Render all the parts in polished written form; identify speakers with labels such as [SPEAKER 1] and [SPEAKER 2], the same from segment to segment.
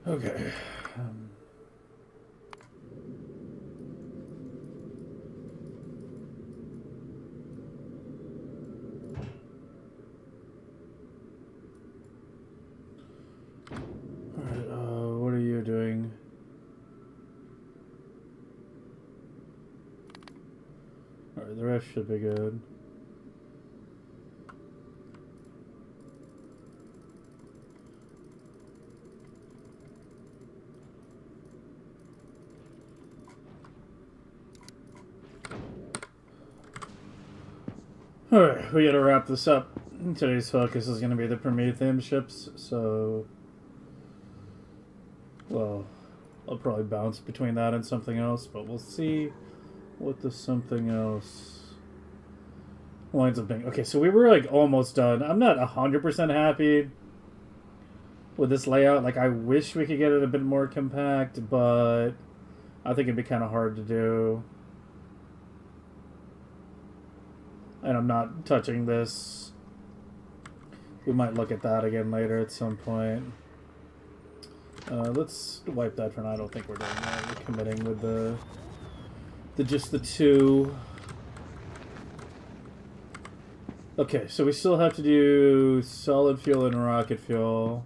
[SPEAKER 1] Okay. Alright, what are you doing? Alright, the rest should be good. Alright, we gotta wrap this up. Today's focus is gonna be the Prometheium ships, so... Well, I'll probably bounce between that and something else, but we'll see what the something else winds up being. Okay, so we were like almost done. I'm not 100% happy with this layout. Like, I wish we could get it a bit more compact, but I think it'd be kind of hard to do. And I'm not touching this. We might look at that again later at some point. Let's wipe that for now. I don't think we're doing that. We're committing with just the two. Okay, so we still have to do solid fuel and rocket fuel.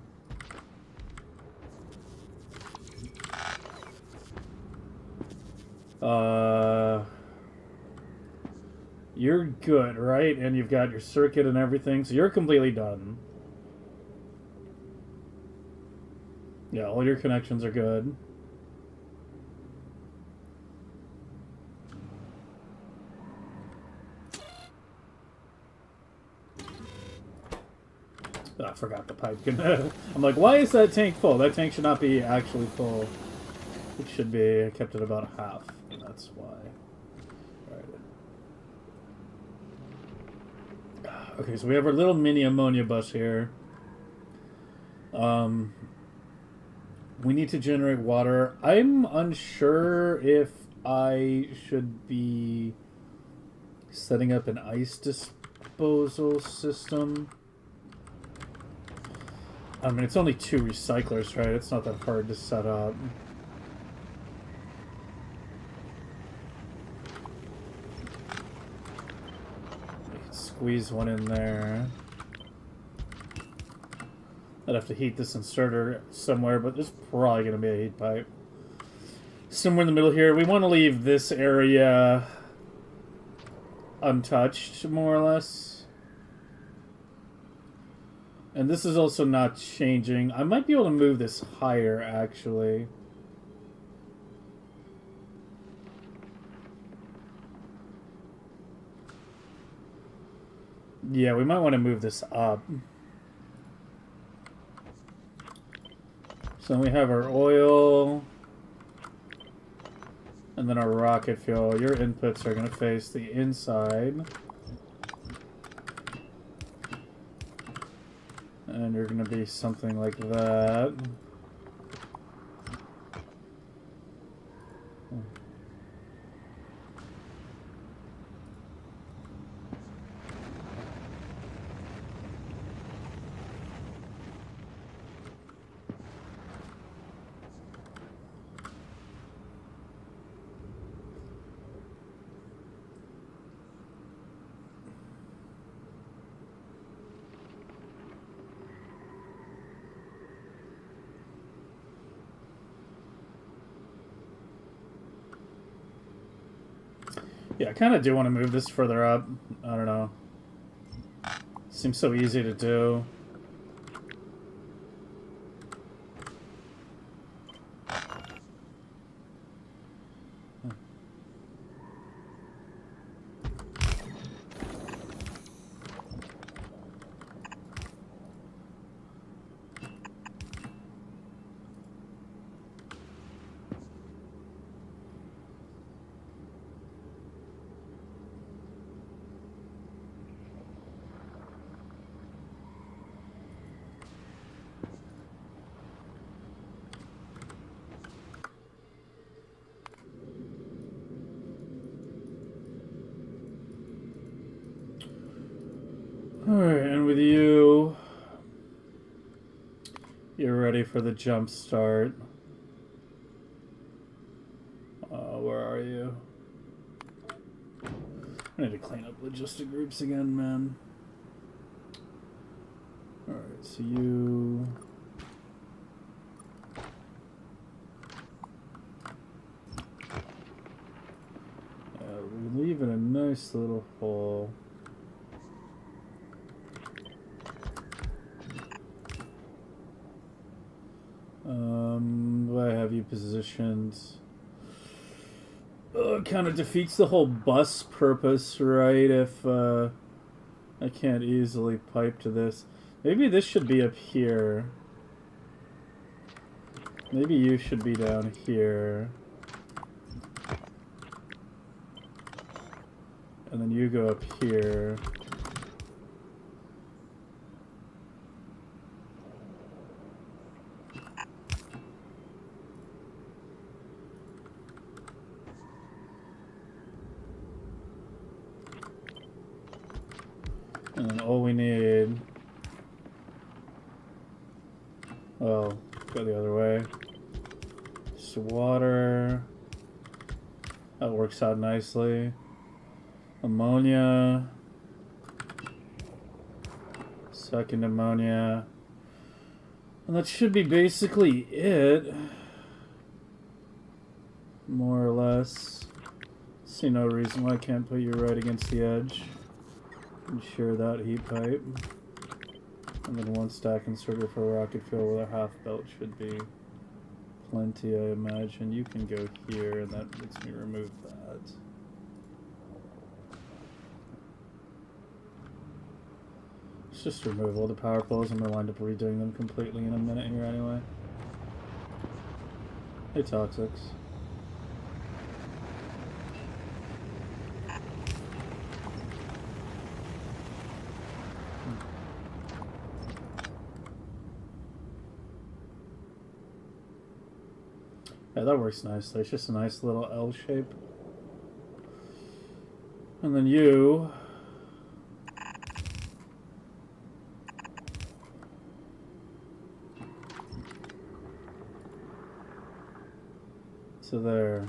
[SPEAKER 1] You're good, right? And you've got your circuit and everything, so you're completely done. Yeah, all your connections are good. Oh, I forgot the pipe. I'm like, why is that tank full? That tank should not be actually full. It should be. I kept it about half. That's why. Okay, so we have our little mini ammonia bus here. We need to generate water. I'm unsure if I should be setting up an ice disposal system. I mean, it's only 2 recyclers, right? It's not that hard to set up. Squeeze one in there. I'd have to heat this inserter somewhere, but there's probably going to be a heat pipe somewhere in the middle here. We want to leave this area untouched, more or less. And this is also not changing. I might be able to move this higher, actually. Yeah, we might want to move this up. So we have our oil, and then our rocket fuel. Your inputs are going to face the inside. And you're going to be something like that. Yeah, I kind of do want to move this further up. I don't know. Seems so easy to do. Alright, and with you, you're ready ready for the jump start. Where are you? I need to clean up logistic groups again, man. Alright, so you... we leave it a nice little hole. I have you positioned. It kind of defeats the whole bus purpose, right? If I can't easily pipe to this. Maybe this should be up here. Maybe you should be down here. And then you go up here. And then all we need... well, go the other way. Just water. That works out nicely. Ammonia. Second ammonia. And that should be basically it. More or less. See no reason why I can't put you right against the edge. And share that heat pipe. And then one stack inserter for rocket fuel with a half belt should be plenty, I imagine. You can go here, and that lets me remove that. Let's just remove all the power poles. I'm going to wind up redoing them completely in a minute here anyway. Hey, Toxics. Yeah, that works nicely. It's just a nice little L shape. And then you... so there.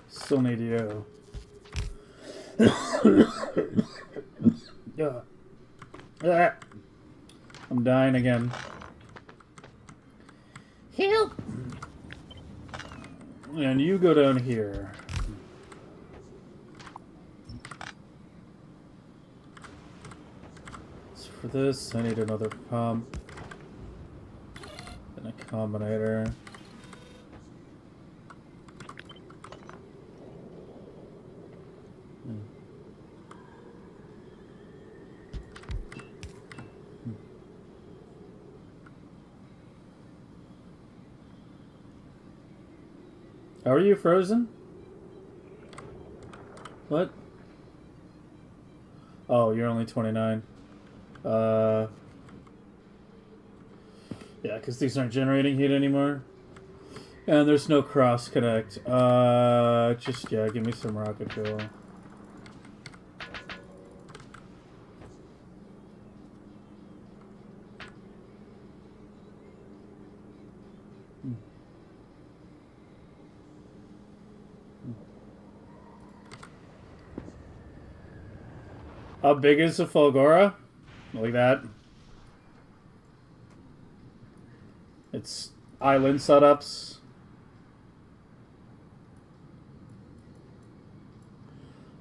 [SPEAKER 1] Still need you. Yeah. I'm dying again. Help! And you go down here. So for this, I need another pump. And a combinator. How are you, frozen? What? Oh, you're only 29. Yeah, because these aren't generating heat anymore. And there's no cross connect. Just, yeah, give me some rocket fuel. How big is the Fulgora? Like that. It's island setups.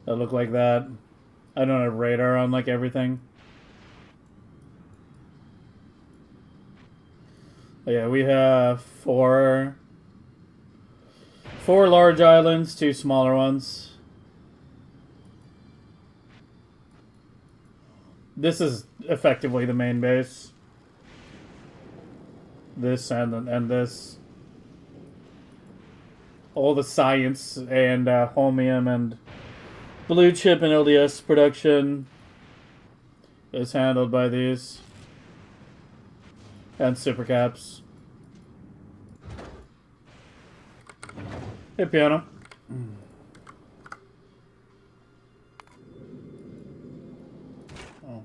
[SPEAKER 1] That look like that. I don't have radar on like everything. Yeah, we have four large islands, 2 smaller ones. This is effectively the main base. This and this. all the science and Holmium and blue chip and LDS production is handled by these. And supercaps. Hey, piano. Oh.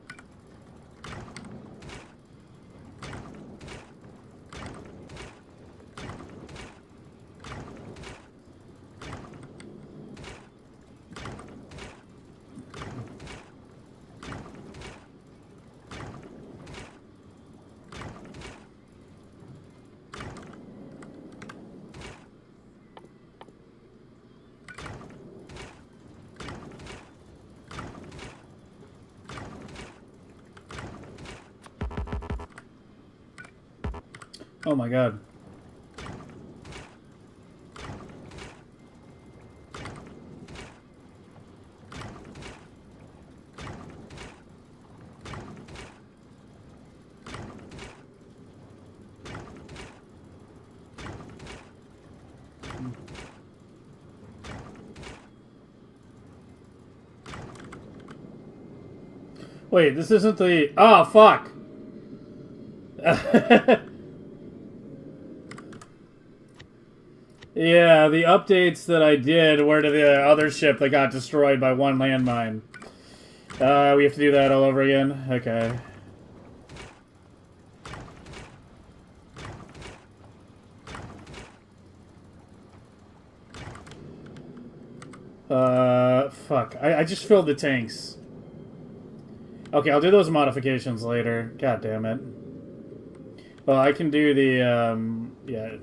[SPEAKER 1] Oh my god. Wait, this isn't the... Oh, fuck! Yeah, the updates that I did were to the other ship that got destroyed by one landmine. We have to do that all over again? Okay. Fuck. I just filled the tanks. Okay, I'll do those modifications later. God damn it. Well, I can do the, yeah.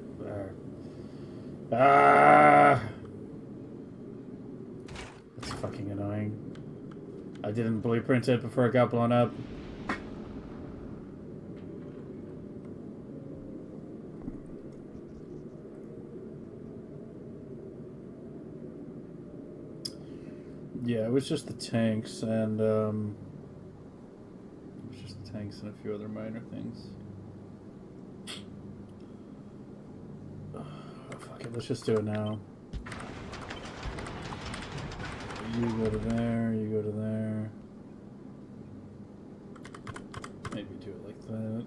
[SPEAKER 1] That's fucking annoying. I didn't blueprint it before it got blown up. Yeah, it was just the tanks and, it was just the tanks and a few other minor things. Let's just do it now. You go to there, you go to there. Maybe do it like that.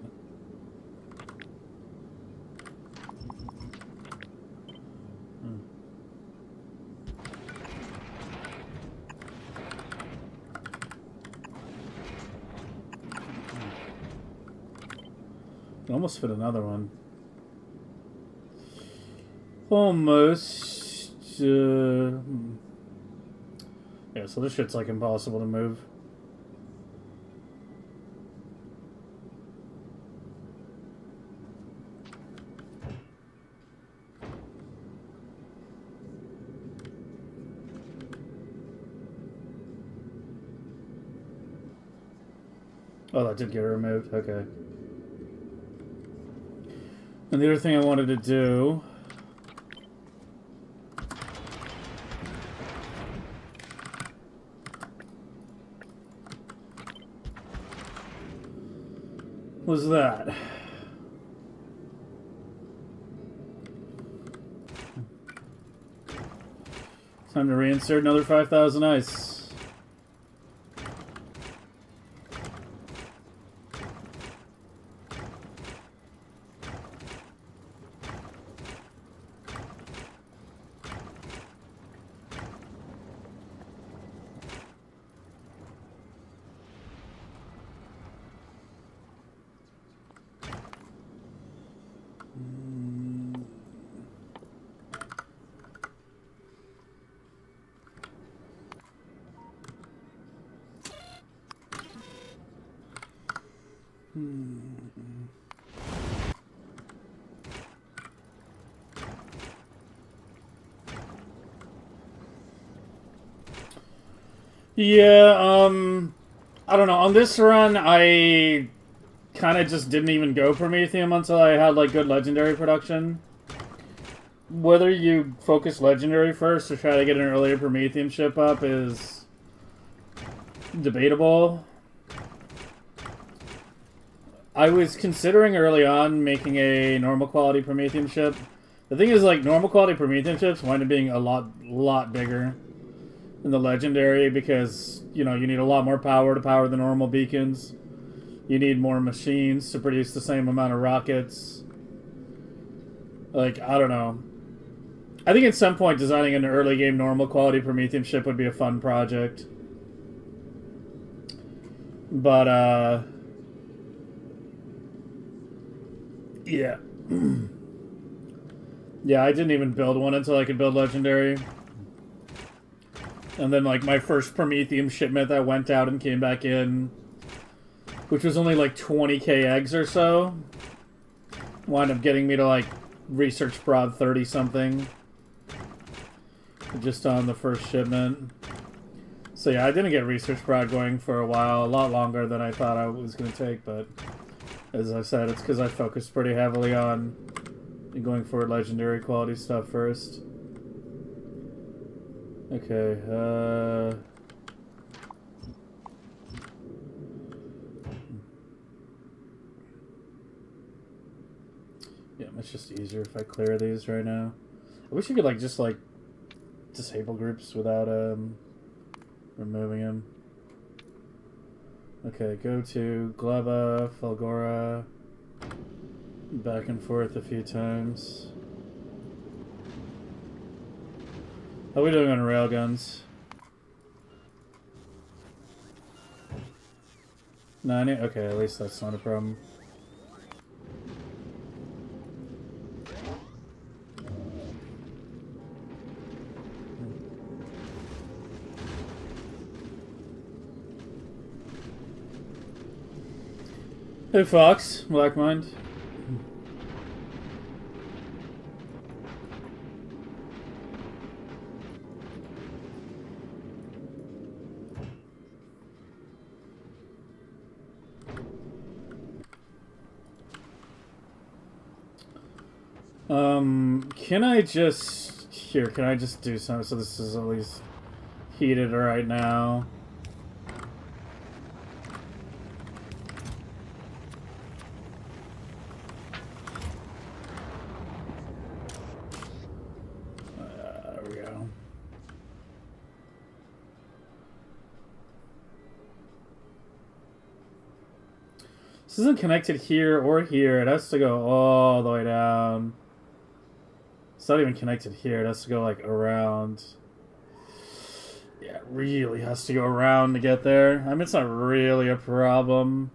[SPEAKER 1] Almost fit another one. Almost. Yeah, so this shit's like impossible to move. Oh, that did get removed. Okay. And the other thing I wanted to do... was that? Time to reinsert another 5,000 ice. Yeah, I don't know. On this run, I kind of just didn't even go Prometheium until I had, like, good legendary production. Whether you focus legendary first or try to get an earlier Prometheium ship up is debatable. I was considering early on making a normal quality Prometheium ship The thing is, like, normal quality Prometheum chips wind up being a lot bigger than the legendary because, you know, you need a lot more power to power the normal beacons. You need more machines to produce the same amount of rockets. Like, I don't know. I think at some point designing an early game normal quality Prometheum ship would be a fun project. But, yeah. Yeah, I didn't even build one until I could build Legendary. And then, like, my first Prometheum shipment that went out and came back in, which was only, like, 20k eggs or so, wound up getting me to, like, research prod 30-something. Just on the first shipment. So, yeah, I didn't get research prod going for a while. A lot longer than I thought I was going to take, but as I said, it's because I focused pretty heavily on going for legendary quality stuff first. Okay, yeah, it's just easier if I clear these right now. I wish you could, like, just, like, disable groups without, removing them. Okay, go to Gleba, Falgora, back and forth a few times. How are we doing on railguns? 90? Okay, at least that's not a problem. Hey Fox, Black Mind. Can I just... Here, can I just do something so this is at least heated right now? There we go. This isn't connected here or here. It has to go all the way down. It's not even connected here. It has to go, like, around. Yeah, it really has to go around to get there. I mean, it's not really a problem.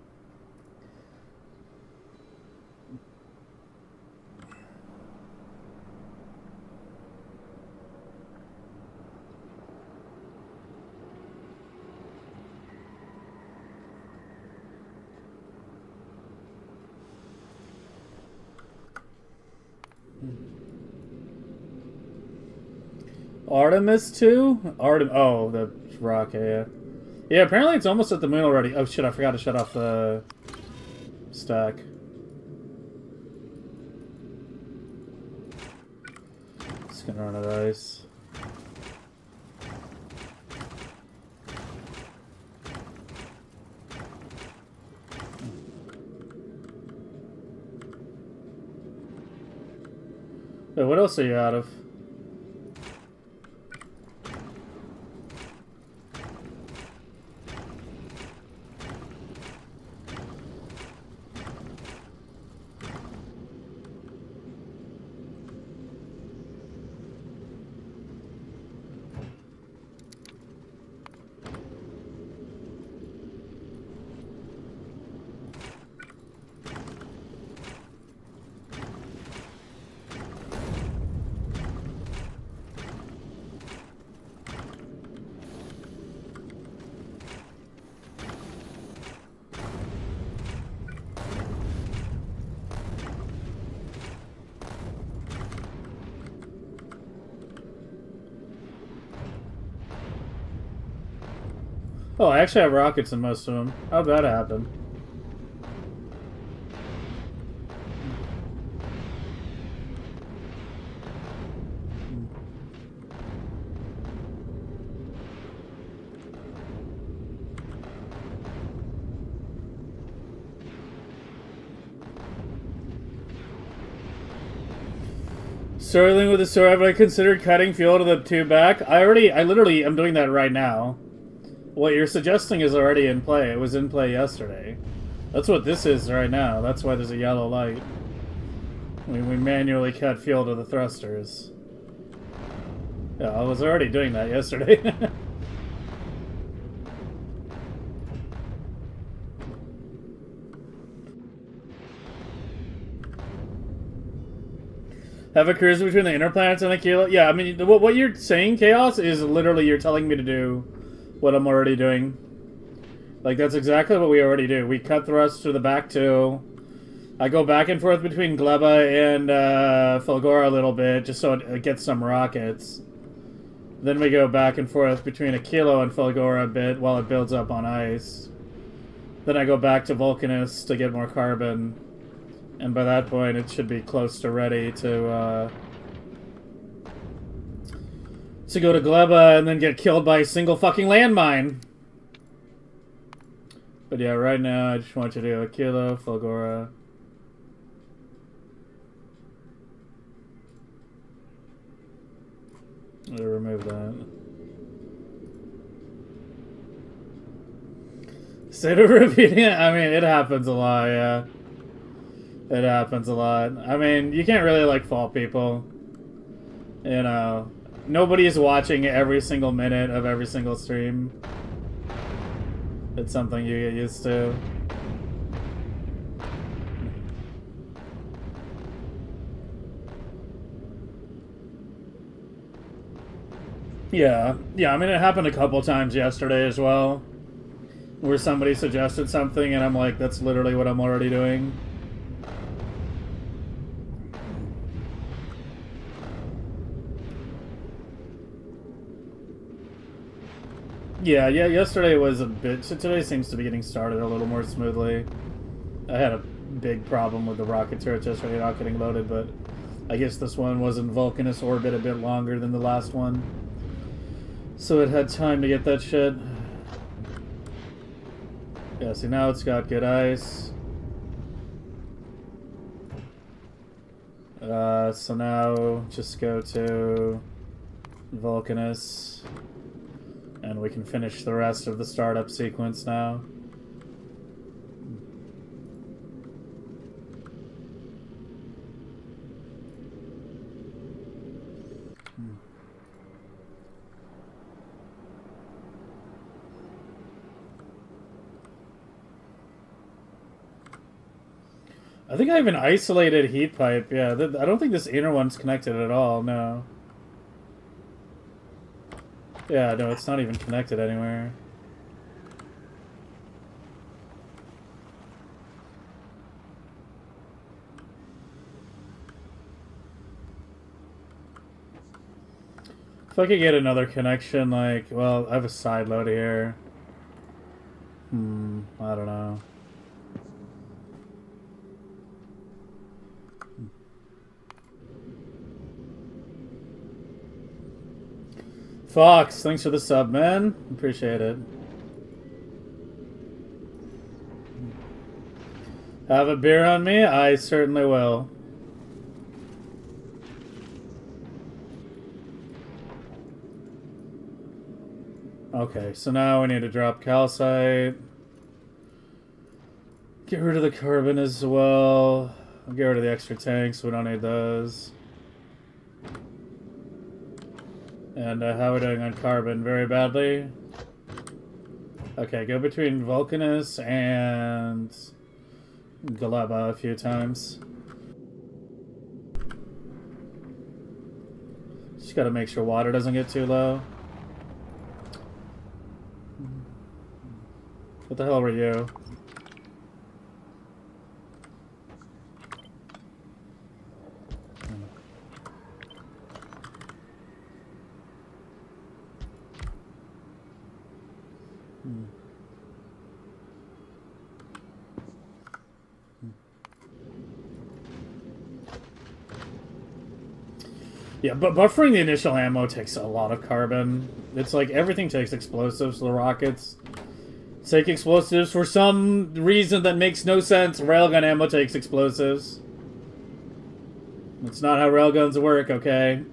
[SPEAKER 1] Artemis 2? Oh, the rocket, yeah. Yeah, apparently it's almost at the moon already. Oh shit, I forgot to shut off the stack. Just gonna run out of ice. Wait, what else are you out of? Oh, I actually have rockets in most of them. How'd that happen? Struggling with the story, have I considered cutting fuel to the tube back? I literally am doing that right now. What you're suggesting is already in play. It was in play yesterday. That's what this is right now. That's why there's a yellow light. We manually cut fuel to the thrusters. Yeah, I was already doing that yesterday. Have a cruise between the inner planets and the kilo? Yeah, I mean, what you're saying, Chaos, is literally you're telling me to do what I'm already doing. Like, that's exactly what we already do. We cut thrust to the back two. I go back and forth between Gleba and Fulgora a little bit, just so it gets some rockets. Then we go back and forth between a kilo and Fulgora a bit while it builds up on ice. Then I go back to Vulcanus to get more carbon. And by that point, it should be close to ready to go to Gleba and then get killed by a single fucking landmine. But yeah, right now, I just want you to do a kilo, Fulgora. I'll remove that. Instead of repeating it, I mean, it happens a lot, yeah. It happens a lot. I mean, you can't really, like, fault people. You know, nobody's watching every single minute of every single stream. It's something you get used to. Yeah, I mean, it happened a couple times yesterday as well. Where somebody suggested something and I'm like, that's literally what I'm already doing. Yeah, yesterday was a bit... So today seems to be getting started a little more smoothly. I had a big problem with the rocket turrets yesterday not getting loaded, but I guess this one was in Vulcanus orbit a bit longer than the last one. So it had time to get that shit. Yeah, see, now it's got good ice. So now just go to Vulcanus. And we can finish the rest of the startup sequence now. I think I have an isolated heat pipe. Yeah, I don't think this inner one's connected at all, no. Yeah, no, it's not even connected anywhere. If I could get another connection, like, well, I have a side load here. I don't know. Fox, thanks for the sub, man. Appreciate it. Have a beer on me? I certainly will. Okay, so now we need to drop calcite. Get rid of the carbon as well. Get rid of the extra tanks, we don't need those. And how are we doing on carbon? Very badly. Okay, go between Vulcanus and Gleba a few times. Just gotta make sure water doesn't get too low. What the hell were you? Yeah, but buffering the initial ammo takes a lot of carbon. It's like everything takes explosives. The rockets take explosives. For some reason that makes no sense, railgun ammo takes explosives. That's not how railguns work, okay?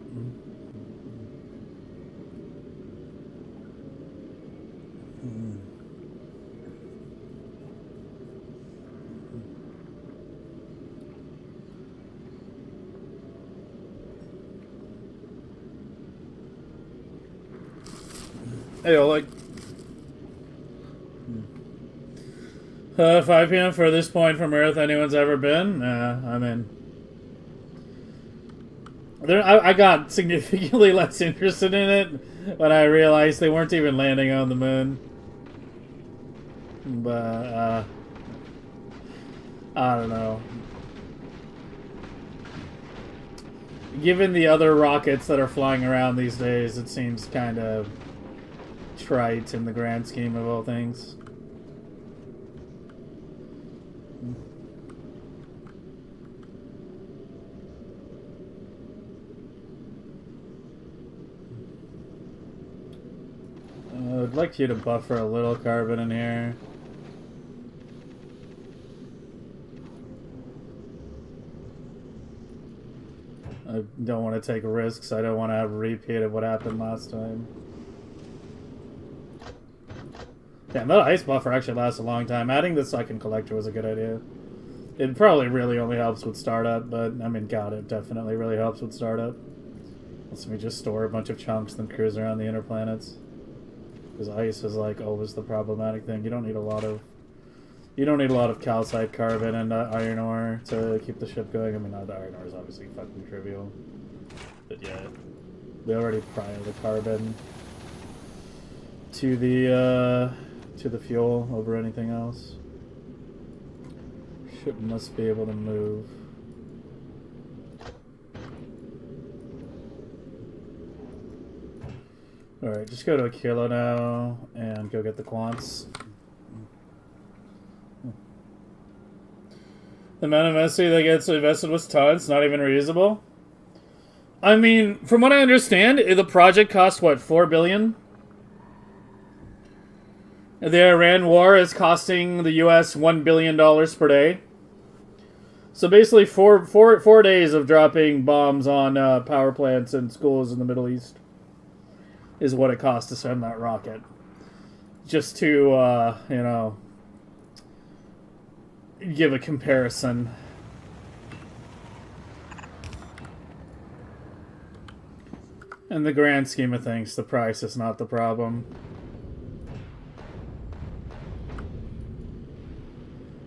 [SPEAKER 1] Hey, like 5 p.m. furthest point from Earth anyone's ever been? Nah, I'm in. I got significantly less interested in it when I realized they weren't even landing on the moon. But, I don't know. Given the other rockets that are flying around these days, it seems kind of trite in the grand scheme of all things. I'd like you to buffer a little carbon in here. I don't want to take risks. I don't want to have a repeat of what happened last time. Damn, that ice buffer actually lasts a long time. Adding the second collector was a good idea. It probably really only helps with startup, but I mean, God, it definitely really helps with startup. Lets me just store a bunch of chunks, then cruise around the inner planets. Because ice is like always the problematic thing. You don't need a lot of calcite carbon and iron ore to keep the ship going. I mean, the iron ore is obviously fucking trivial, but yeah, they already pry the carbon to the fuel over anything else. Ship must be able to move. Alright, just go to a kilo now and go get the quants. The amount of MSC that gets invested was tons, not even reusable. I mean, from what I understand, the project cost, what, $4 billion? The Iran war is costing the US $1 billion per day. So basically, four days of dropping bombs on power plants and schools in the Middle East is what it costs to send that rocket. Just to, you know, give a comparison. In the grand scheme of things, the price is not the problem.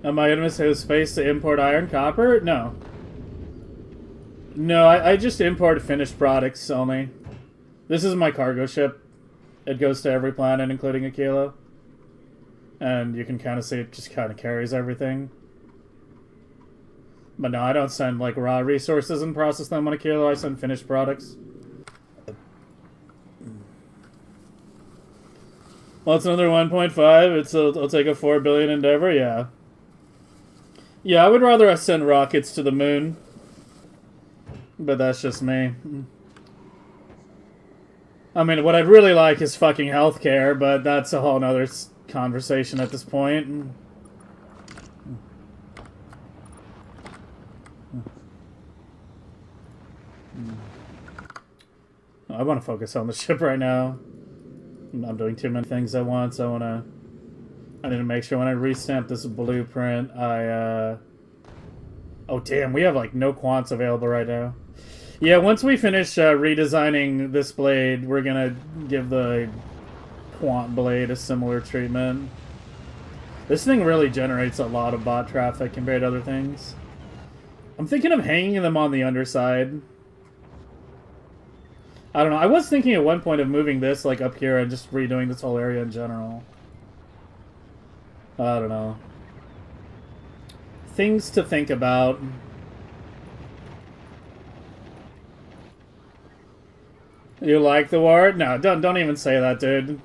[SPEAKER 1] Am I going to have space to import iron, copper? No. No, I just import finished products only. This is my cargo ship. It goes to every planet, including a kilo. And you can kind of see it just kind of carries everything. But no, I don't send like raw resources and process them on a kilo. I send finished products. Well, it's another 1.5. I'll take a 4 billion endeavor, yeah. Yeah, I would rather I send rockets to the moon. But that's just me. I mean, what I'd really like is fucking healthcare, but that's a whole nother conversation at this point. I want to focus on the ship right now. I'm doing too many things at once. I need to make sure when I restamp this blueprint, oh damn, we have like no quants available right now. Yeah, once we finish redesigning this blade, we're gonna give the quant blade a similar treatment. This thing really generates a lot of bot traffic compared to other things. I'm thinking of hanging them on the underside. I don't know. I was thinking at one point of moving this like up here and just redoing this whole area in general. I don't know. Things to think about. You like the war? No, don't even say that, dude.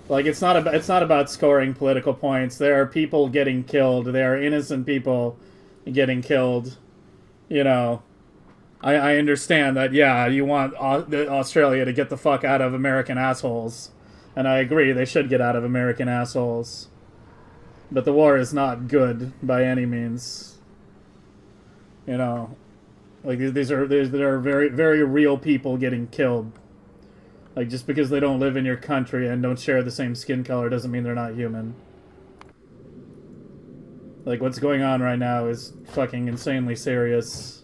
[SPEAKER 1] Like, it's not about scoring political points. There are people getting killed. There are innocent people getting killed. You know, I understand that, yeah, you want Australia to get the fuck out of American assholes. And I agree, they should get out of American assholes. But the war is not good by any means. You know, Like, there are very, very real people getting killed. Like, just because they don't live in your country and don't share the same skin color doesn't mean they're not human. Like, what's going on right now is fucking insanely serious.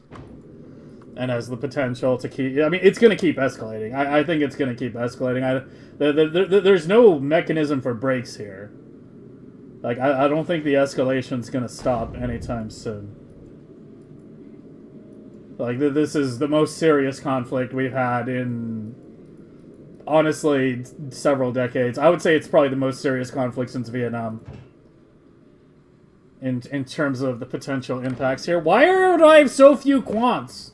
[SPEAKER 1] And has the potential to keep... I mean, it's going to keep escalating. I think it's going to keep escalating. There's no mechanism for breaks here. Like, I don't think the escalation's going to stop anytime soon. Like, this is the most serious conflict we've had in, honestly, several decades. I would say it's probably the most serious conflict since Vietnam. In terms of the potential impacts here. Why do I have so few quants?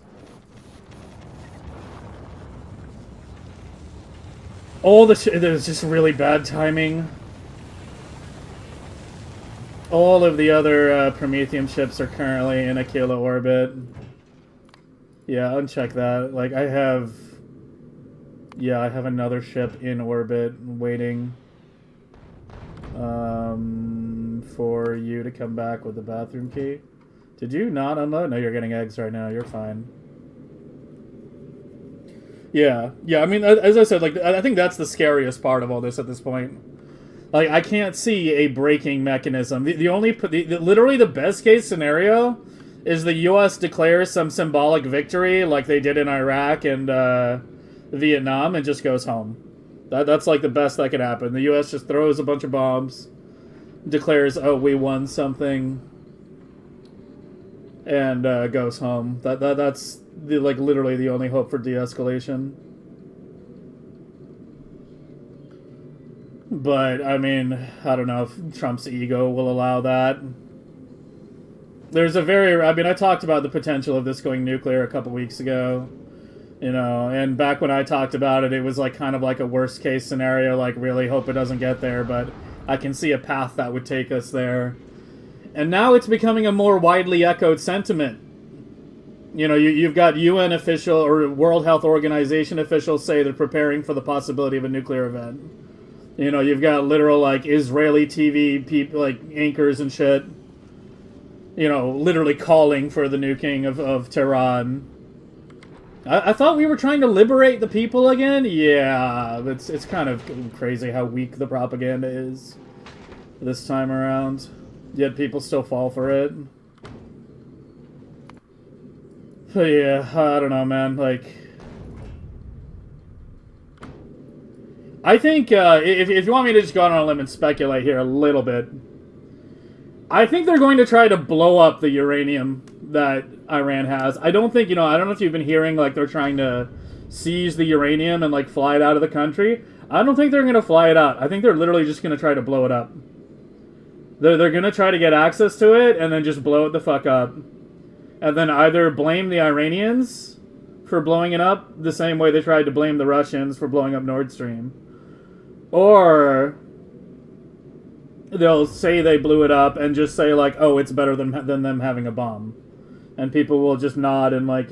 [SPEAKER 1] There's just really bad timing. All of the other Prometheium ships are currently in a kilo orbit. Yeah, uncheck that. Like, I have another ship in orbit waiting for you to come back with the bathroom key. Did you not unload? No, you're getting eggs right now. You're fine. Yeah. I mean, as I said, like, I think that's the scariest part of all this at this point. Like, I can't see a braking mechanism. Literally the best case scenario is the U.S. declares some symbolic victory like they did in Iraq and Vietnam and just goes home. That's like the best that could happen. The U.S. just throws a bunch of bombs, declares, oh, we won something, and goes home. That's literally the only hope for de-escalation. But, I mean, I don't know if Trump's ego will allow that. I talked about the potential of this going nuclear a couple weeks ago, you know, and back when I talked about it, it was like kind of like a worst case scenario, like really hope it doesn't get there, but I can see a path that would take us there. And now it's becoming a more widely echoed sentiment. You know, you've got UN official or World Health Organization officials say they're preparing for the possibility of a nuclear event. You know, you've got literal, like, Israeli TV people, like, anchors and shit, you know, literally calling for the nuking of Tehran. I thought we were trying to liberate the people again? Yeah, it's kind of crazy how weak the propaganda is this time around. Yet people still fall for it. But yeah, I don't know, man, like... I think, if you want me to just go out on a limb and speculate here a little bit, I think they're going to try to blow up the uranium that Iran has. I don't think, I don't know if you've been hearing, like, they're trying to seize the uranium and, like, fly it out of the country. I don't think they're going to fly it out. I think they're literally just going to try to blow it up. They're going to try to get access to it and then just blow it the fuck up. And then either blame the Iranians for blowing it up the same way they tried to blame the Russians for blowing up Nord Stream. Or they'll say they blew it up and just say, like, oh, it's better than them having a bomb. And people will just nod and, like,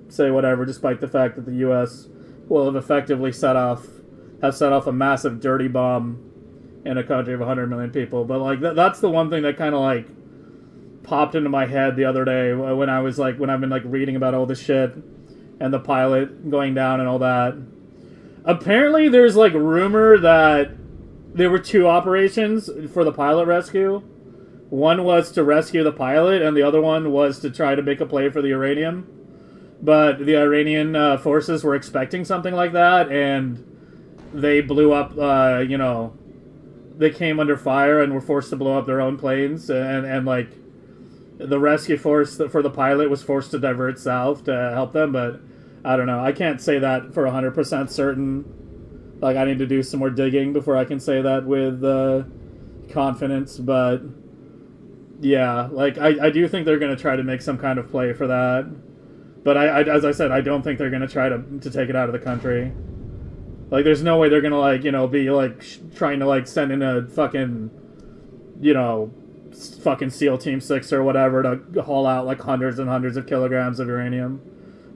[SPEAKER 1] say whatever, despite the fact that the U.S. will have effectively set off a massive dirty bomb in a country of 100 million people. But, like, that's the one thing that kind of, like, popped into my head the other day when I've been, like, reading about all this shit and the pilot going down and all that. Apparently, there's, like, rumor that there were two operations for the pilot rescue. One was to rescue the pilot, and the other one was to try to make a play for the uranium. But the Iranian forces were expecting something like that, and they blew up, they came under fire and were forced to blow up their own planes, and like, the rescue force for the pilot was forced to divert south to help them, but... I don't know. I can't say that for 100% certain. Like, I need to do some more digging before I can say that with confidence. But, yeah. Like, I do think they're going to try to make some kind of play for that. But, as I said, I don't think they're going to try to take it out of the country. Like, there's no way they're going to, like, be, like, trying to, like, send in a fucking, fucking SEAL Team 6 or whatever to haul out, like, hundreds and hundreds of kilograms of uranium.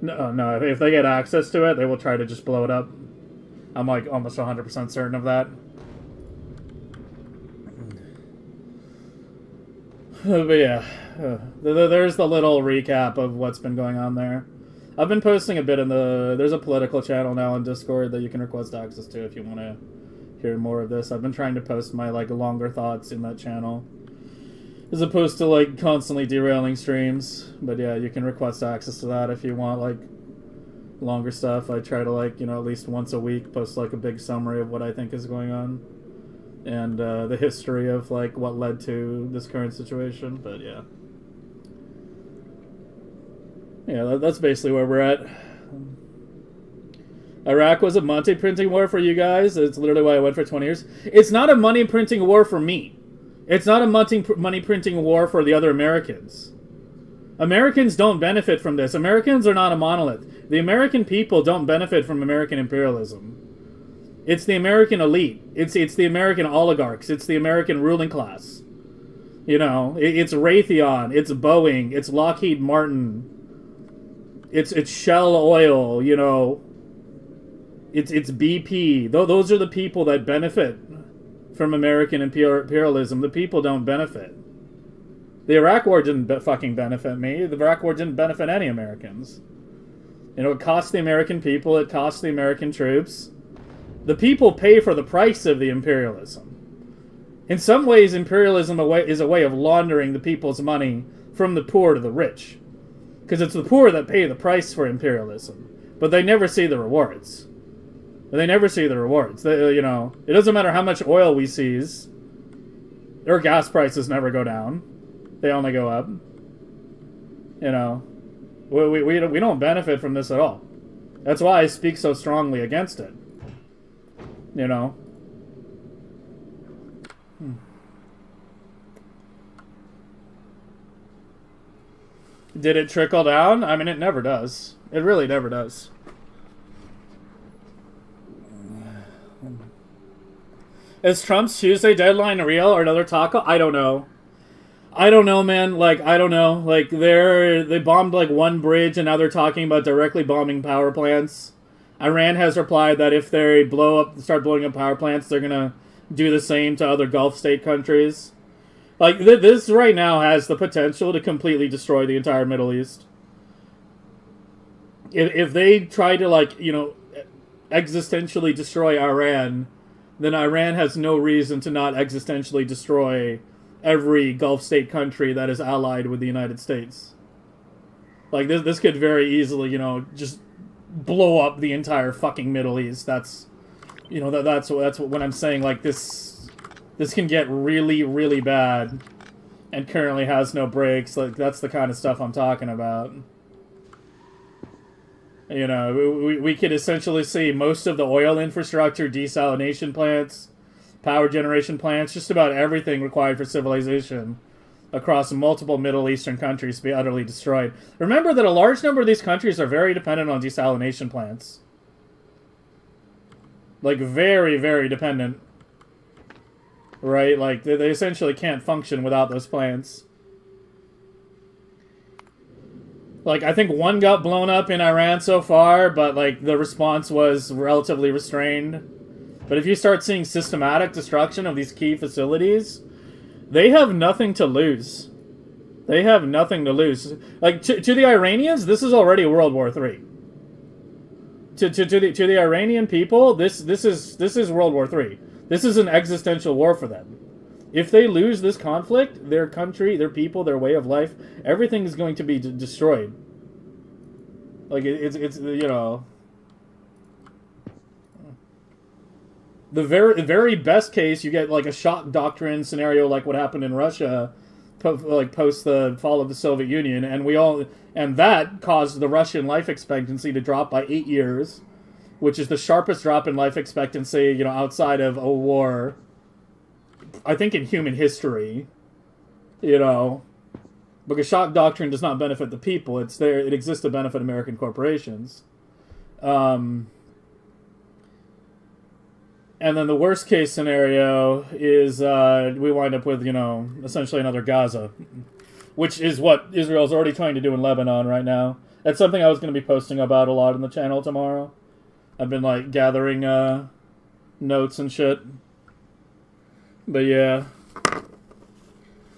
[SPEAKER 1] No, if they get access to it, they will try to just blow it up. I'm, like, almost 100% certain of that. But yeah, there's the little recap of what's been going on there. I've been posting a bit in there's a political channel now on Discord that you can request access to if you want to hear more of this. I've been trying to post my like longer thoughts in that channel, as opposed to like constantly derailing streams. But yeah, you can request access to that if you want like longer stuff. I try to like, you know, at least once a week post like a big summary of what I think is going on and the history of like what led to this current situation. But yeah, that's basically where we're at. Iraq was a money printing war for you guys. It's literally why I went for 20 years. It's not a money printing war for me. It's not a money printing war for the other Americans. Americans don't benefit from this. Americans are not a monolith. The American people don't benefit from American imperialism. It's the American elite. It's the American oligarchs. It's the American ruling class. You know, it's Raytheon. It's Boeing. It's Lockheed Martin. It's Shell Oil. You know, it's BP. Those are the people that benefit from American imperialism. The people don't benefit. The Iraq War didn't fucking benefit me. The Iraq War didn't benefit any Americans. You know, it cost the American people. It cost the American troops. The people pay for the price of the imperialism. In some ways, imperialism is a way of laundering the people's money from the poor to the rich. Because it's the poor that pay the price for imperialism. But they never see the rewards. They never see the rewards. You know, it doesn't matter how much oil we seize. Or gas prices never go down. They only go up. You know, we don't benefit from this at all. That's why I speak so strongly against it. You know. Did it trickle down? I mean, it never does. It really never does. Is Trump's Tuesday deadline real or another taco? I don't know. I don't know, man. Like, I don't know. Like, they bombed, like, one bridge, and now they're talking about directly bombing power plants. Iran has replied that if they start blowing up power plants, they're gonna do the same to other Gulf state countries. Like, this right now has the potential to completely destroy the entire Middle East. If they try to, like, you know, existentially destroy Iran, then Iran has no reason to not existentially destroy every Gulf state country that is allied with the United States. Like, this could very easily, you know, just blow up the entire fucking Middle East. That's, you know, that's what I'm saying. Like, this can get really, really bad, and currently has no brakes. Like, that's the kind of stuff I'm talking about. You know, we could essentially see most of the oil infrastructure, desalination plants, power generation plants, just about everything required for civilization across multiple Middle Eastern countries to be utterly destroyed. Remember that a large number of these countries are very dependent on desalination plants. Like, very, very dependent. Right? Like, they essentially can't function without those plants. Like, I think one got blown up in Iran so far, but, like, the response was relatively restrained. But if you start seeing systematic destruction of these key facilities, they have nothing to lose. They have nothing to lose. Like, to the Iranians, this is already World War III. To the Iranian people, this is World War III. This is an existential war for them. If they lose this conflict, their country, their people, their way of life, everything is going to be destroyed. Like, it's you know, the very best case, you get like a shock doctrine scenario, like what happened in Russia, like post the fall of the Soviet Union, and that caused the Russian life expectancy to drop by 8 years, which is the sharpest drop in life expectancy, you know, outside of a war, I think, in human history. You know, because shock doctrine does not benefit the people. It exists to benefit American corporations. And then the worst case scenario is we wind up with, you know, essentially another Gaza, which is what Israel's already trying to do in Lebanon right now. That's something I was going to be posting about a lot on the channel tomorrow. I've been, like, gathering notes and shit. But yeah.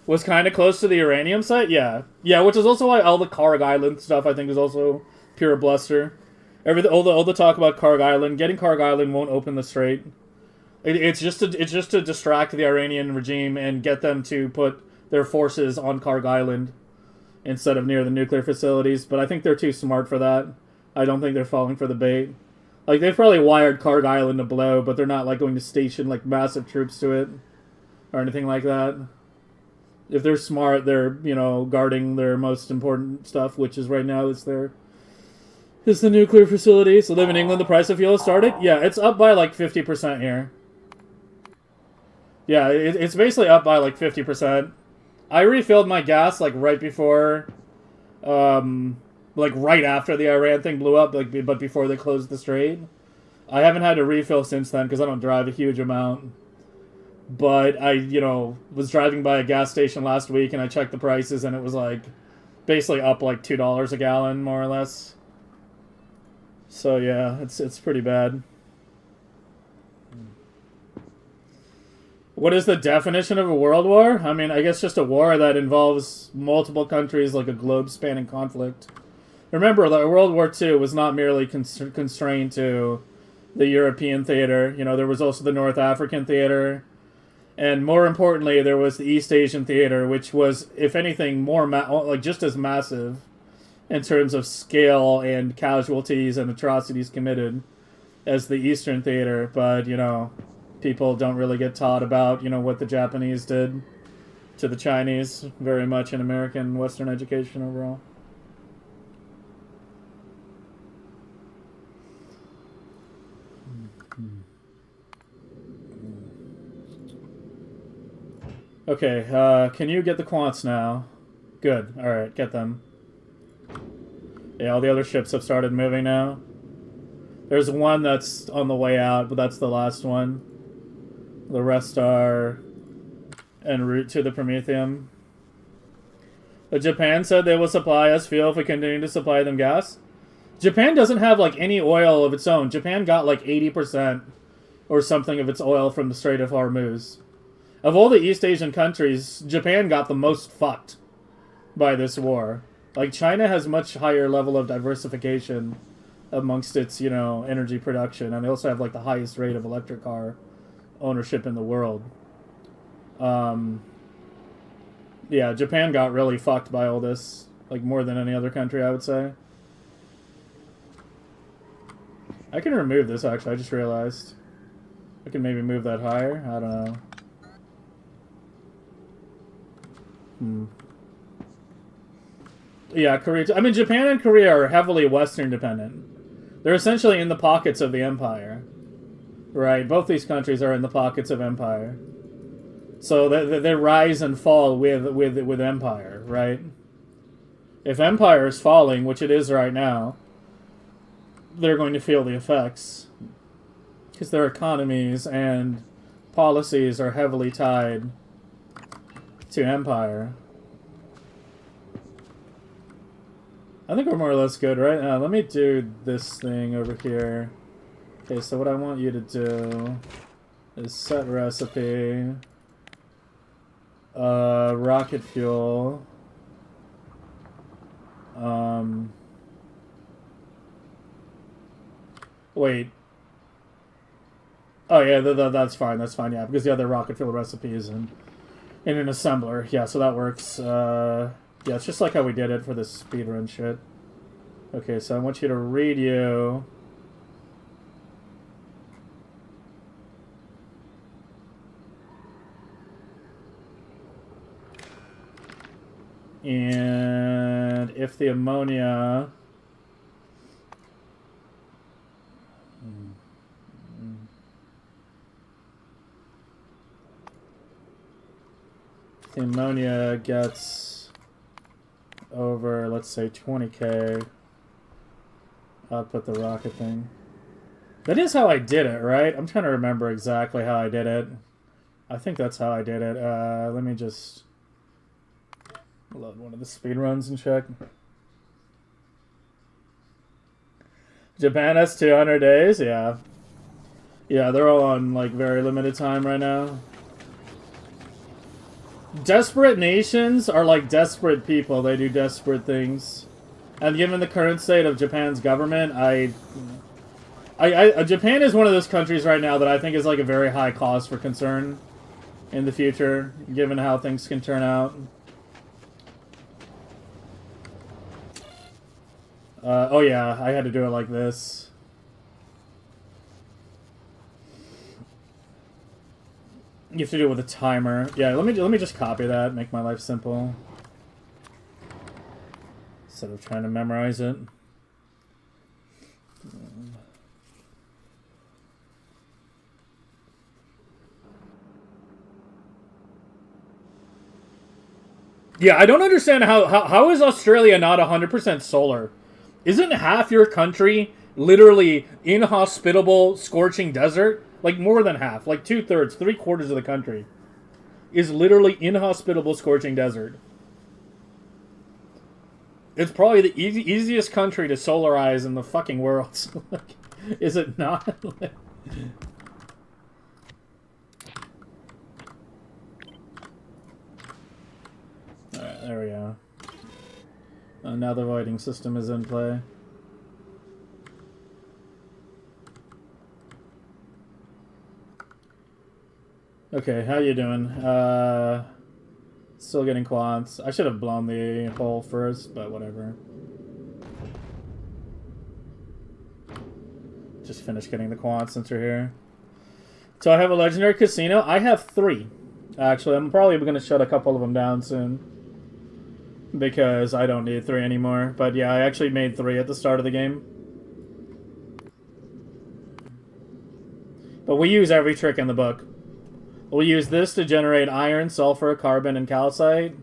[SPEAKER 1] was kind of close to the uranium site. Yeah, yeah, which is also why all the Karg Island stuff I think is also pure bluster. All the talk about Karg Island, getting Karg Island won't open the strait. It's just to distract the Iranian regime and get them to put their forces on Karg Island instead of near the nuclear facilities. But I think they're too smart for that. I don't think they're falling for the bait. Like, they've probably wired Karg Island to blow, but they're not like going to station like massive troops to it or anything like that. If they're smart, they're, you know, guarding their most important stuff, which is right now is the nuclear facility. So live in England, the price of fuel has started. Yeah, it's up by like 50% here. Yeah, it's basically up by like 50%. I refilled my gas like right before, like right after the Iran thing blew up, like but before they closed the strait. I haven't had to refill since then because I don't drive a huge amount. But I, you know, was driving by a gas station last week and I checked the prices and it was like basically up like $2 a gallon, more or less. So yeah, it's pretty bad. What is the definition of a world war? I mean, I guess just a war that involves multiple countries, like a globe-spanning conflict. Remember that World War II was not merely constrained to the European theater. You know, there was also the North African theater. And more importantly, there was the East Asian theater, which was, if anything, more like just as massive in terms of scale and casualties and atrocities committed as the Eastern theater. But, you know, people don't really get taught about, you know, what the Japanese did to the Chinese very much in American Western education overall. Okay, can you get the quants now? Good, alright, get them. Yeah, all the other ships have started moving now. There's one that's on the way out, but that's the last one. The rest are en route to the Prometheium. Japan said they will supply us fuel if we continue to supply them gas. Japan doesn't have, like, any oil of its own. Japan got, like, 80% or something of its oil from the Strait of Hormuz. Of all the East Asian countries, Japan got the most fucked by this war. Like, China has much higher level of diversification amongst its, you know, energy production. And they also have, like, the highest rate of electric car ownership in the world. Yeah, Japan got really fucked by all this. Like, more than any other country, I would say. I can remove this, actually. I just realized. I can maybe move that higher. I don't know. Yeah, Korea. I mean, Japan and Korea are heavily Western dependent. They're essentially in the pockets of the empire, right? Both these countries are in the pockets of empire, so they rise and fall with empire, right? If empire is falling, which it is right now, they're going to feel the effects because their economies and policies are heavily tied to empire. I think we're more or less good, right? Let me do this thing over here. Okay, so what I want you to do is set recipe, rocket fuel, wait. Oh yeah, that's fine, yeah, because the other rocket fuel recipe is in an assembler. Yeah, so that works. Yeah, it's just like how we did it for this speedrun shit. Okay, so I want you to read you. And if the ammonia... the ammonia gets over, let's say, 20k, I'll put the rocket thing. That is how I did it, right? I'm trying to remember exactly how I did it. I think that's how I did it. Let me just load one of the speedruns and check. Japan has 200 days? Yeah. Yeah, they're all on, like, very limited time right now. Desperate nations are like desperate people. They do desperate things. And given the current state of Japan's government, Japan is one of those countries right now that I think is like a very high cause for concern in the future, given how things can turn out. Oh yeah, I had to do it like this. You have to do it with a timer. Yeah, let me just copy that, make my life simple. Instead of trying to memorize it. Yeah, I don't understand how is Australia not 100% solar? Isn't half your country literally inhospitable, scorching desert? Like more than half, like 2/3, 3/4 of the country is literally inhospitable, scorching desert. It's probably the easiest country to solarize in the fucking world. Is it not? Alright, there we go. Now the lighting system is in play. Okay, how you doing? Still getting quants. I should have blown the hole first, but whatever. Just finished getting the quants since we're here. So I have a legendary casino. I have 3. Actually, I'm probably going to shut a couple of them down soon. Because I don't need 3 anymore. But yeah, I actually made 3 at the start of the game. But we use every trick in the book. We use this to generate iron, sulfur, carbon, and calcite.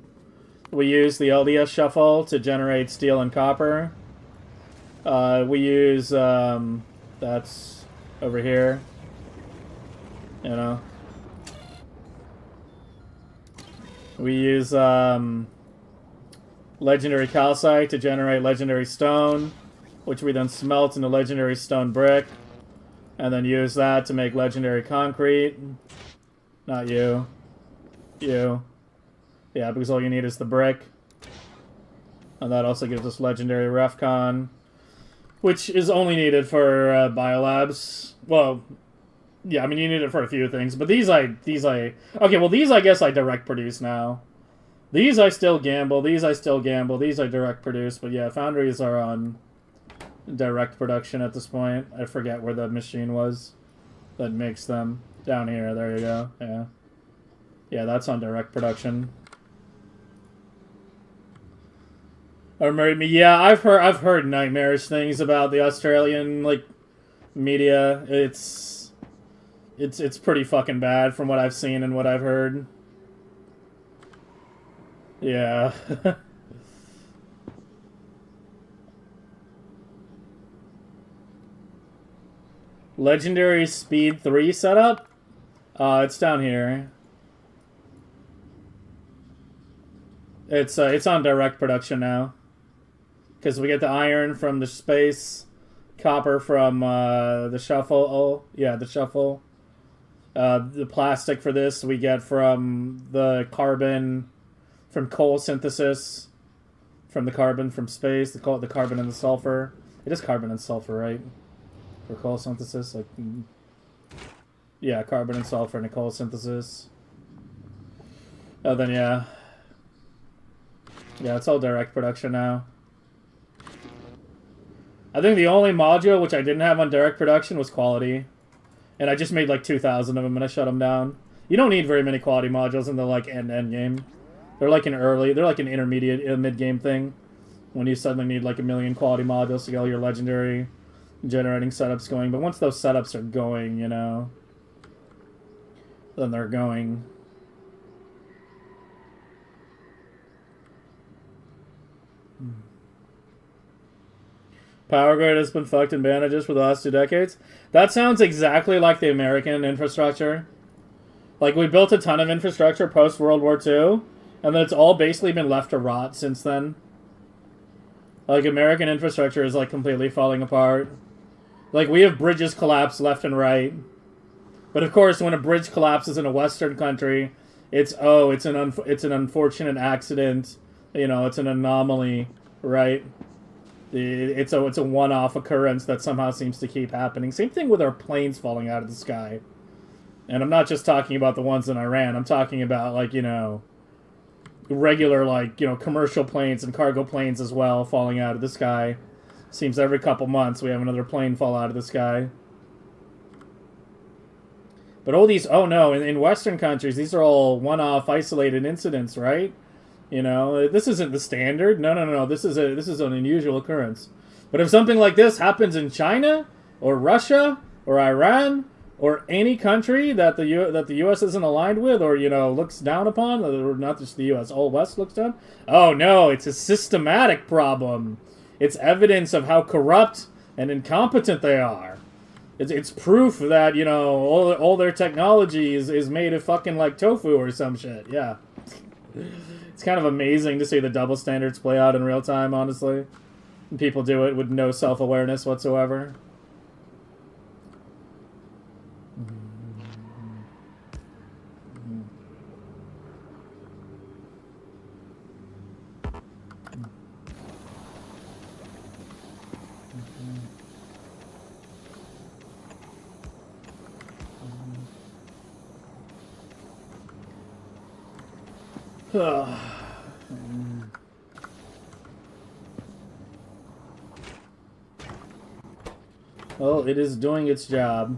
[SPEAKER 1] We use the LDS shuffle to generate steel and copper. We use, that's over here. You know. We use, legendary calcite to generate legendary stone, which we then smelt into legendary stone brick. And then use that to make legendary concrete. Not you. You. Yeah, because all you need is the brick. And that also gives us legendary refcon, which is only needed for biolabs. Well, yeah, I mean, you need it for a few things. But these I... Okay, well, these I guess I direct produce now. These I still gamble. These I still gamble. These I direct produce. But yeah, foundries are on direct production at this point. I forget where the machine was that makes them. Down here, there you go. Yeah. Yeah, that's on direct production. Or married me. Yeah, I've heard nightmarish things about the Australian like media. It's pretty fucking bad from what I've seen and what I've heard. Yeah. Legendary Speed 3 setup? It's down here. It's on direct production now. Because we get the iron from the space, copper from the shuffle. Oh, yeah, the shuffle. The plastic for this we get from the carbon, from coal synthesis, from the carbon from space, the carbon and the sulfur. It is carbon and sulfur, right? For coal synthesis, like... Yeah, carbon and sulfur and coal synthesis. Oh, then yeah. Yeah, it's all direct production now. I think the only module which I didn't have on direct production was quality. And I just made like 2,000 of them and I shut them down. You don't need very many quality modules in the like end game. They're like an intermediate, mid-game thing. When you suddenly need like 1 million quality modules to get all your legendary generating setups going. But once those setups are going, you know... Then they're going. Power grid has been fucked in bandages for the last 2 decades. That sounds exactly like the American infrastructure. Like, we built a ton of infrastructure post-World War II, and then it's all basically been left to rot since then. Like, American infrastructure is, like, completely falling apart. Like, we have bridges collapse left and right. But of course, when a bridge collapses in a Western country, it's it's an unfortunate accident. You know, it's an anomaly, right? It's a one-off occurrence that somehow seems to keep happening. Same thing with our planes falling out of the sky. And I'm not just talking about the ones in Iran. I'm talking about, like, you know, regular, like, you know, commercial planes and cargo planes as well falling out of the sky. Seems every couple months we have another plane fall out of the sky. But all these, oh no, in Western countries, these are all one-off isolated incidents, right? You know, this isn't the standard. No. This is an unusual occurrence. But if something like this happens in China or Russia or Iran or any country that the U.S. isn't aligned with, or, you know, looks down upon, or not just the U.S., all West looks down. Oh no, it's a systematic problem. It's evidence of how corrupt and incompetent they are. It's proof that, you know, all their technology is made of fucking, like, tofu or some shit. Yeah. It's kind of amazing to see the double standards play out in real time, honestly. And people do it with no self-awareness whatsoever. Well, it is doing its job.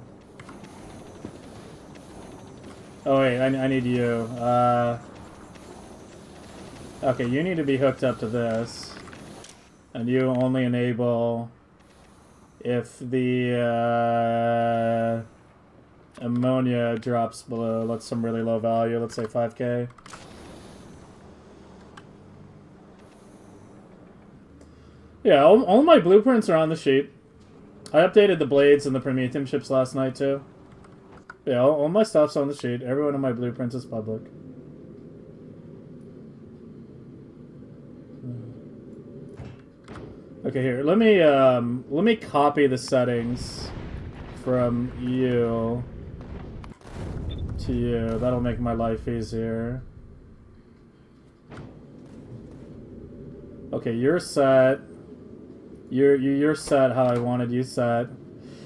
[SPEAKER 1] Oh wait, I need you. Okay, you need to be hooked up to this. And you only enable if the ammonia drops below, like, some really low value, let's say 5K. Yeah, all my blueprints are on the sheet. I updated the blades and the Prometheium ships last night, too. Yeah, all my stuff's on the sheet. Every one of my blueprints is public. Okay, here. Let me copy the settings from you to you. That'll make my life easier. Okay, you're set. You're set how I wanted you set.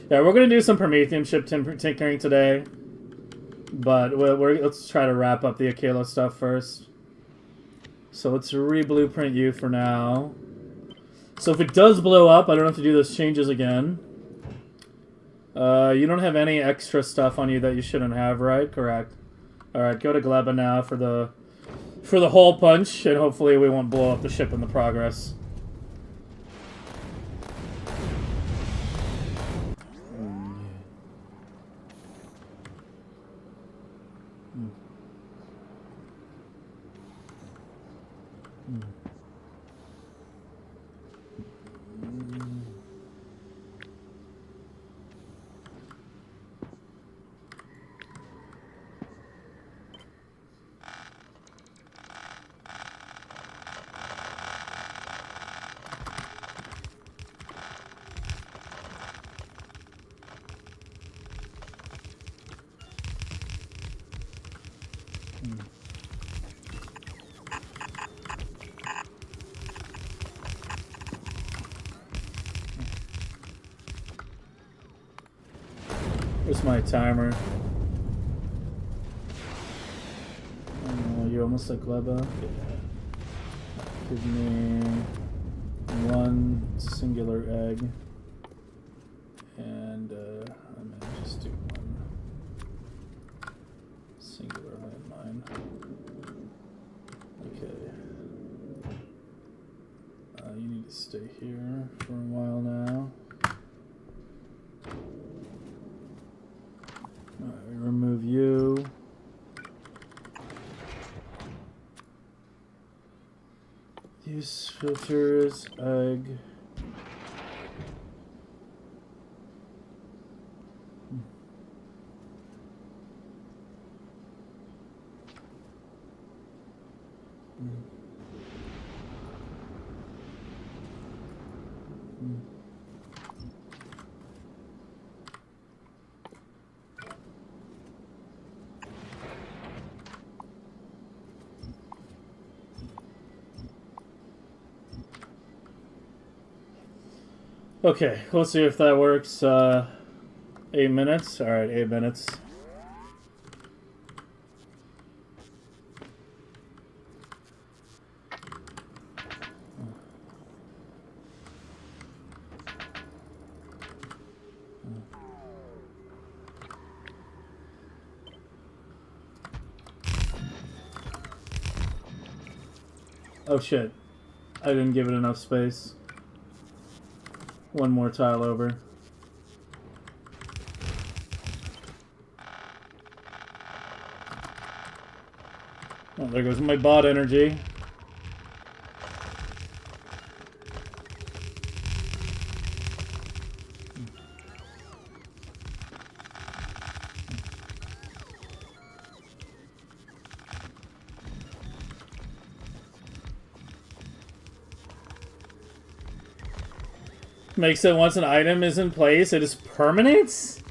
[SPEAKER 1] Yeah, we're gonna do some Prometheium ship tinkering today, but let's try to wrap up the Aquila stuff first. So let's re-blueprint you for now. So if it does blow up, I don't have to do those changes again. You don't have any extra stuff on you that you shouldn't have, right? Correct. All right, go to Gleba now for the hole punch, and hopefully we won't blow up the ship in the progress. Where's my timer? Oh, you're almost like Gleba. Yeah. Give me one singular egg. And I'm gonna just do one singular landmine. Okay. You need to stay here for a while now. Alright, remove you. Use filters, egg. Okay, let's see if that works. 8 minutes. All right, 8 minutes. Oh shit. I didn't give it enough space. One more tile over. Oh, there goes my bot energy. Makes it once an item is in place, it is permanent?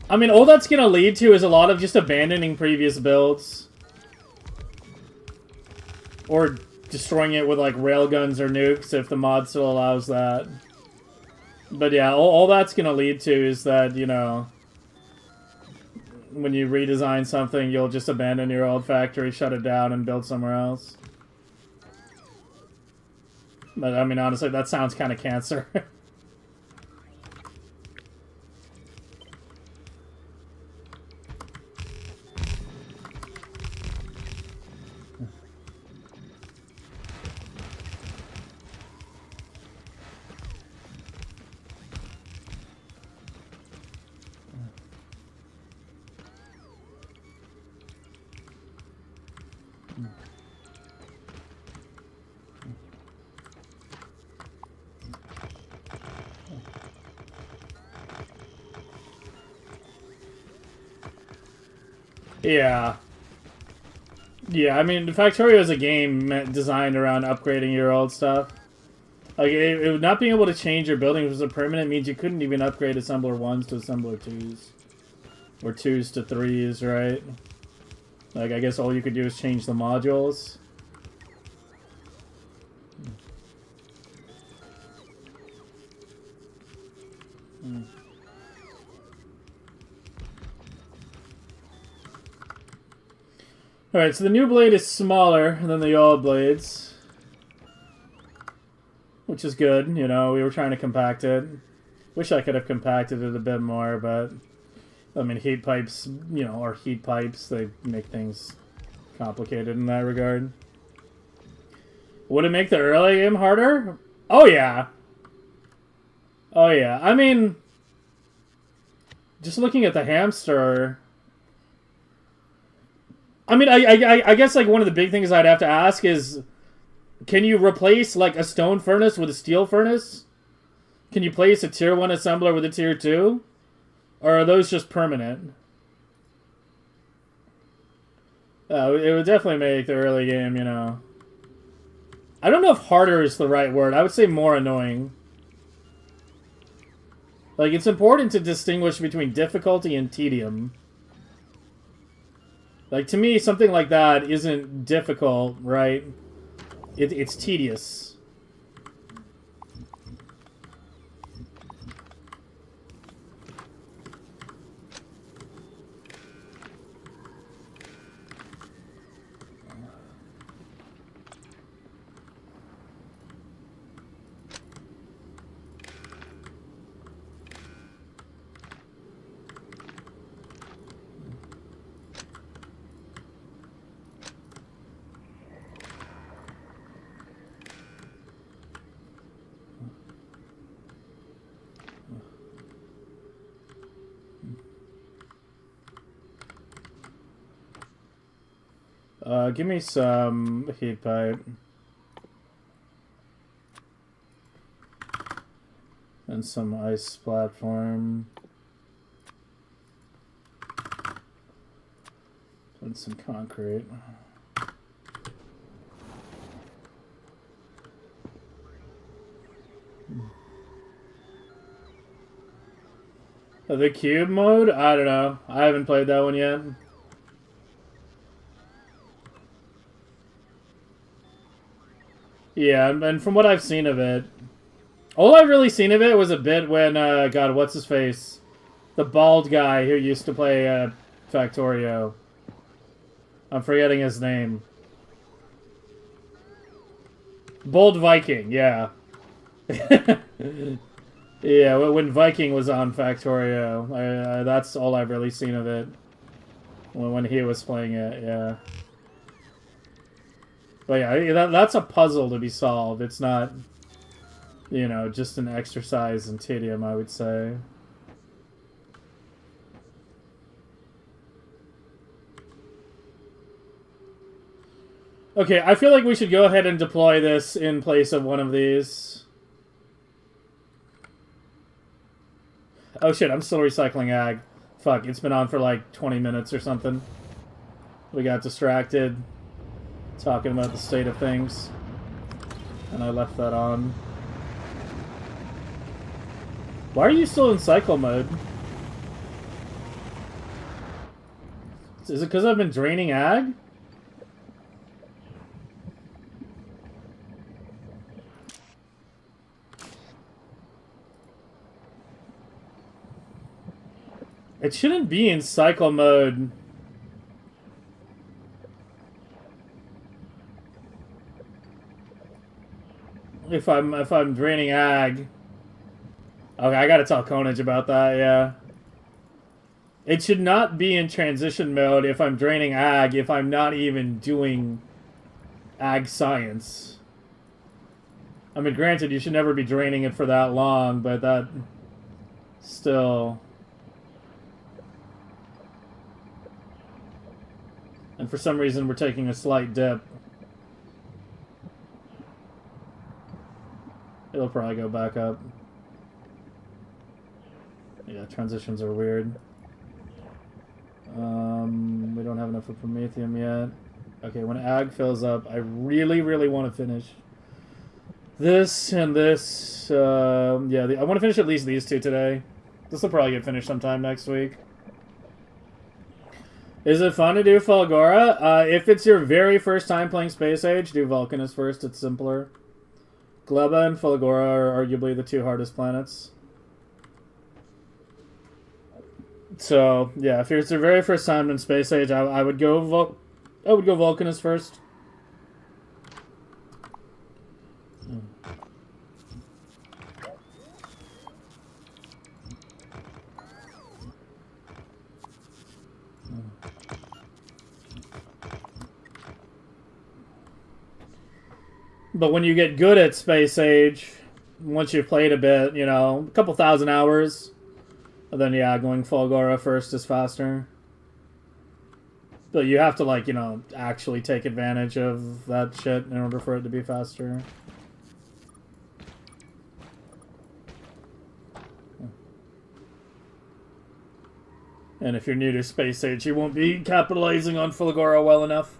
[SPEAKER 1] I mean, all that's gonna lead to is a lot of just abandoning previous builds. Or destroying it with, like, railguns or nukes, if the mod still allows that. But yeah, all that's gonna lead to is that, you know, when you redesign something, you'll just abandon your old factory, shut it down, and build somewhere else. But, I mean, honestly, that sounds kind of cancer. Yeah. Yeah, I mean, Factorio is a game designed around upgrading your old stuff. Like, not being able to change your building was a permanent means you couldn't even upgrade Assembler 1s to Assembler 2s. Or 2s to 3s, right? Like, I guess all you could do is change the modules. Alright, so the new blade is smaller than the old blades. Which is good, you know, we were trying to compact it. Wish I could have compacted it a bit more, but... I mean, heat pipes, you know, are heat pipes. They make things complicated in that regard. Would it make the early game harder? Oh, yeah. Oh, yeah. I mean... Just looking at the hamster... I mean, I guess, like, one of the big things I'd have to ask is... Can you replace, like, a stone furnace with a steel furnace? Can you place a tier 1 assembler with a tier 2? Or are those just permanent? It would definitely make the early game, you know... I don't know if harder is the right word. I would say more annoying. Like, it's important to distinguish between difficulty and tedium. Like, to me, something like that isn't difficult, right? It's tedious. Give me some heat pipe. And some ice platform. And some concrete. The cube mode? I don't know. I haven't played that one yet. Yeah, and from what I've seen of it, All I've really seen of it was a bit when, God, what's his face? The bald guy who used to play Factorio. I'm forgetting his name. Bold Viking, yeah. Yeah, when Viking was on Factorio. That's all I've really seen of it. When he was playing it, yeah. But yeah, that's a puzzle to be solved. It's not, you know, just an exercise in tedium, I would say. Okay, I feel like we should go ahead and deploy this in place of one of these. Oh shit, I'm still recycling ag. Fuck, it's been on for like 20 minutes or something. We got distracted talking about the state of things. And I left that on. Why are you still in cycle mode? Is it because I've been draining ag? It shouldn't be in cycle mode. If I'm draining ag. Okay, I gotta tell Konage about that, yeah. It should not be in transition mode if I'm draining ag, if I'm not even doing ag science. I mean, granted, you should never be draining it for that long, but that still... And for some reason, we're taking a slight dip. It'll probably go back up. Yeah, transitions are weird. We don't have enough of Prometheium yet. Okay, when ag fills up, I really, really want to finish this and this. Yeah, I want to finish at least these two today. This will probably get finished sometime next week. Is it fun to do Fulgora? If it's your very first time playing Space Age, do Vulcanus first. It's simpler. Gleba and Fulgora are arguably the two hardest planets. So yeah, if it's your very first time in Space Age, I would go Vulcanus first. But when you get good at Space Age, once you've played a bit, you know, a couple thousand hours, then yeah, going Fulgora first is faster. But you have to, like, you know, actually take advantage of that shit in order for it to be faster. And if you're new to Space Age, you won't be capitalizing on Fulgora well enough.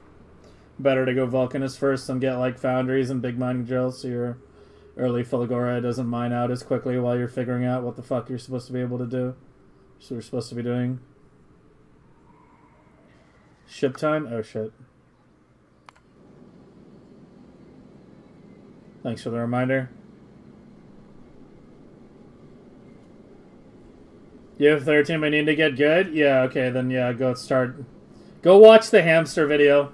[SPEAKER 1] Better to go Vulcanus first and get, like, Foundries and big mining drills so your early Fulgora doesn't mine out as quickly while you're figuring out what the fuck you're supposed to be able to do. So we're supposed to be doing. Ship time? Oh shit. Thanks for the reminder. You have 13 but need to get good? Yeah, okay, then yeah, go start. Go watch the hamster video.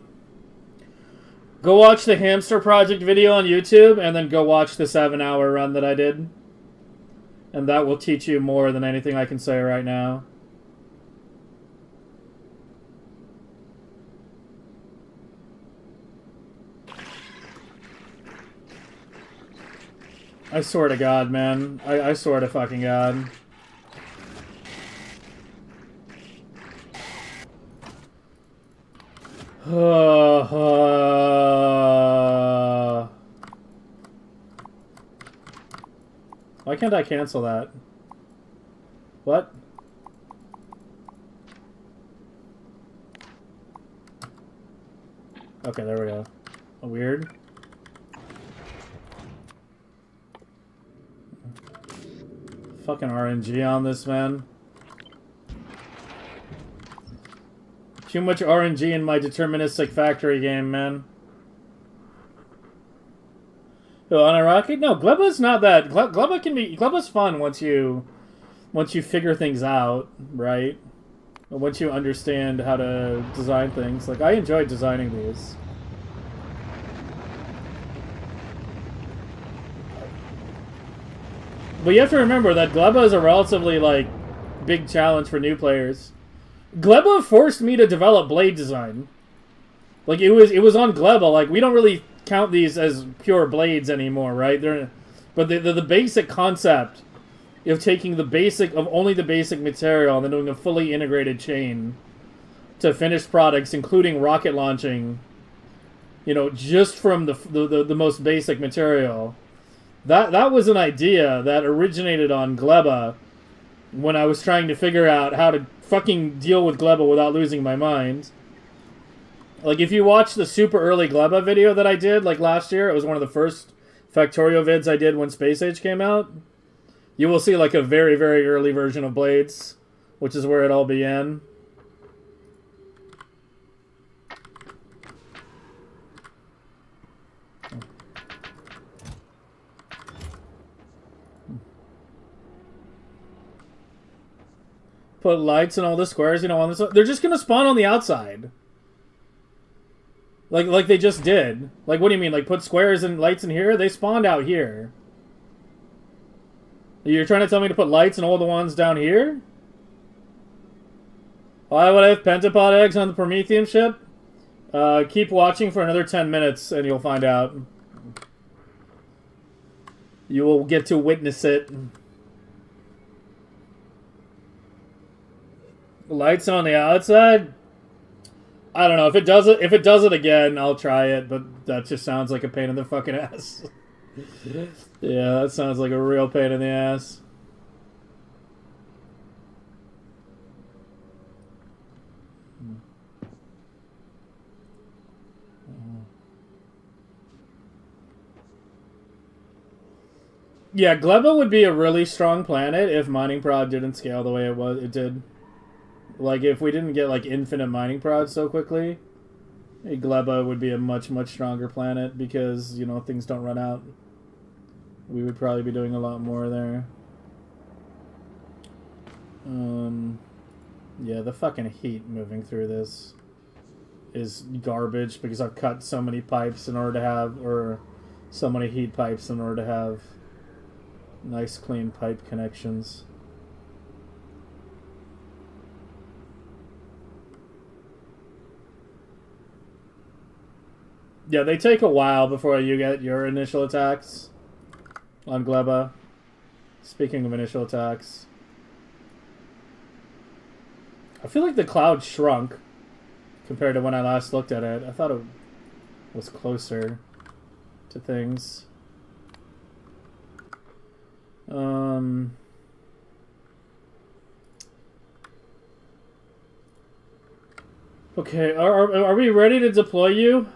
[SPEAKER 1] Go watch the hamster project video on YouTube, and then go watch the 7-hour run that I did. And that will teach you more than anything I can say right now. I swear to God, man. I swear to fucking God. Why can't I cancel that? What? Okay, there we go. Weird. Fucking RNG on this, man. Too much RNG in my deterministic factory game, man. Oh, on a rocket? No, Gleba's not that. Gleba's fun once you figure things out, right? Once you understand how to design things. Like, I enjoy designing these. But you have to remember that Gleba is a relatively, like, big challenge for new players. Gleba forced me to develop blade design. Like, it was on Gleba. Like, we don't really count these as pure blades anymore, right? But the basic concept of taking only the basic material and then doing a fully integrated chain to finished products, including rocket launching, just from the most basic material. That was an idea that originated on Gleba when I was trying to figure out how to fucking deal with Gleba without losing my mind. Like, if you watch the super early Gleba video that I did, like, last year, it was one of the first Factorio vids I did when Space Age came out, you will see, like, a very, very early version of Blades, which is where it all began. Put lights in all the squares, on this. They're just gonna spawn on the outside. Like they just did. Like, what do you mean? Like, put squares and lights in here? They spawned out here. You're trying to tell me to put lights in all the ones down here? Why would I have pentapod eggs on the Prometheium ship? Keep watching for another 10 minutes and you'll find out. You will get to witness it. Lights on the outside? I don't know. If it does it again, I'll try it, but that just sounds like a pain in the fucking ass. Yeah, that sounds like a real pain in the ass. Yeah, Gleba would be a really strong planet if mining prod didn't scale the way it did. Like, if we didn't get, like, infinite mining prods so quickly, Gleba would be a much, much stronger planet because, things don't run out. We would probably be doing a lot more there. Yeah, the fucking heat moving through this is garbage because I've cut so many pipes in order to have, or so many heat pipes in order to have nice, clean pipe connections. Yeah, they take a while before you get your initial attacks on Gleba. Speaking of initial attacks, I feel like the cloud shrunk compared to when I last looked at it. I thought it was closer to things. Okay, are we ready to deploy you?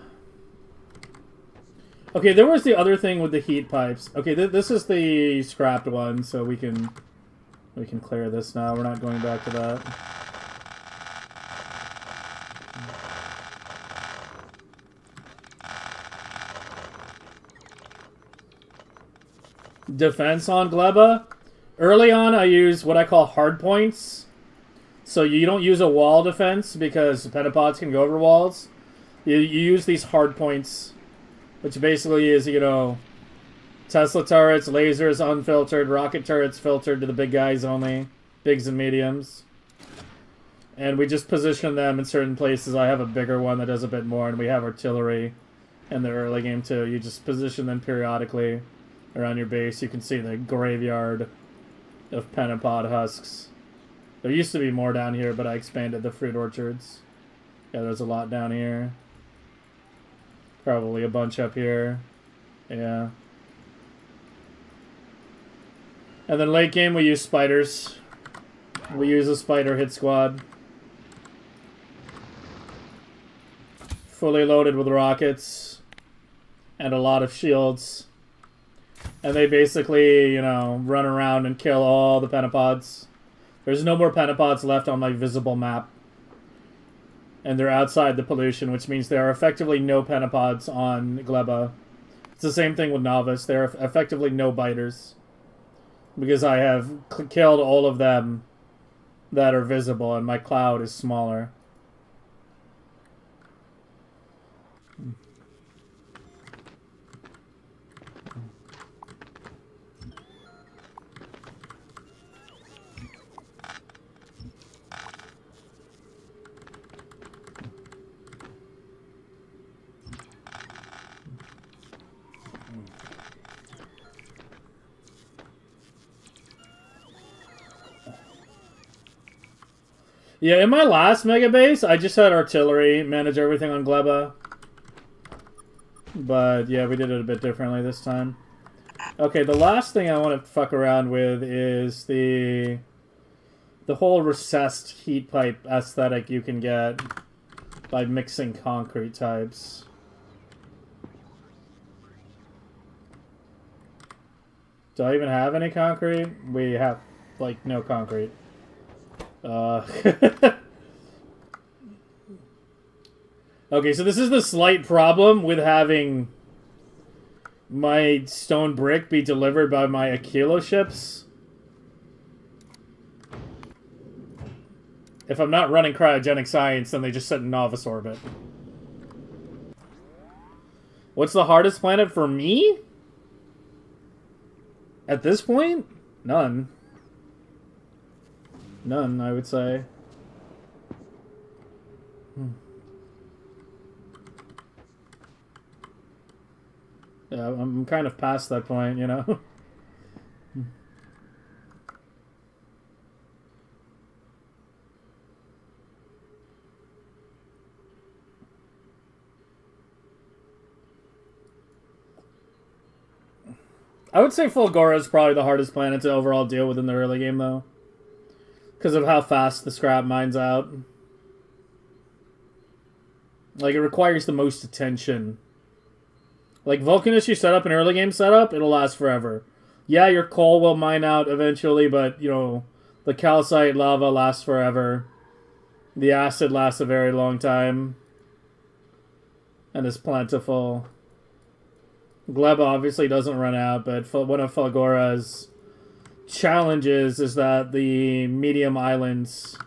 [SPEAKER 1] Okay, there was the other thing with the heat pipes. Okay, this is the scrapped one, so we can clear this now. We're not going back to that. Defense on Gleba. Early on, I use what I call hard points. So you don't use a wall defense because pentapods can go over walls. You use these hard points, which basically is, Tesla turrets, lasers unfiltered, rocket turrets filtered to the big guys only, bigs and mediums. And we just position them in certain places. I have a bigger one that does a bit more, and we have artillery in the early game too. You just position them periodically around your base. You can see the graveyard of pentapod husks. There used to be more down here, but I expanded the fruit orchards. Yeah, there's a lot down here. Probably a bunch up here. Yeah. And then late game we use spiders. We use a spider hit squad. Fully loaded with rockets. And a lot of shields. And they basically, run around and kill all the pentapods. There's no more pentapods left on my visible map. And they're outside the pollution, which means there are effectively no pentapods on Gleba It's the same thing with Novice. They're effectively no biters. Because I have killed all of them that are visible, and my cloud is smaller. Yeah, in my last Megabase, I just had artillery manage everything on Gleba. But yeah, we did it a bit differently this time. Okay, the last thing I want to fuck around with is the whole recessed heat pipe aesthetic you can get by mixing concrete types. Do I even have any concrete? We have, like, no concrete. Okay, so this is the slight problem with having my stone brick be delivered by my Aquilo ships. If I'm not running cryogenic science, then they just sit in novice orbit. What's the hardest planet for me? At this point? None. None, I would say. Yeah, I'm kind of past that point, you know? I would say Fulgora is probably the hardest planet to overall deal with in the early game, though. Because of how fast the scrap mines out. Like, it requires the most attention. Like, Vulcanist you set up an early game setup, it'll last forever. Yeah, your coal will mine out eventually, but, you know, the calcite lava lasts forever. The acid lasts a very long time. And is plentiful. Gleba obviously doesn't run out, but one of Fulgora's challenges is that the medium islands,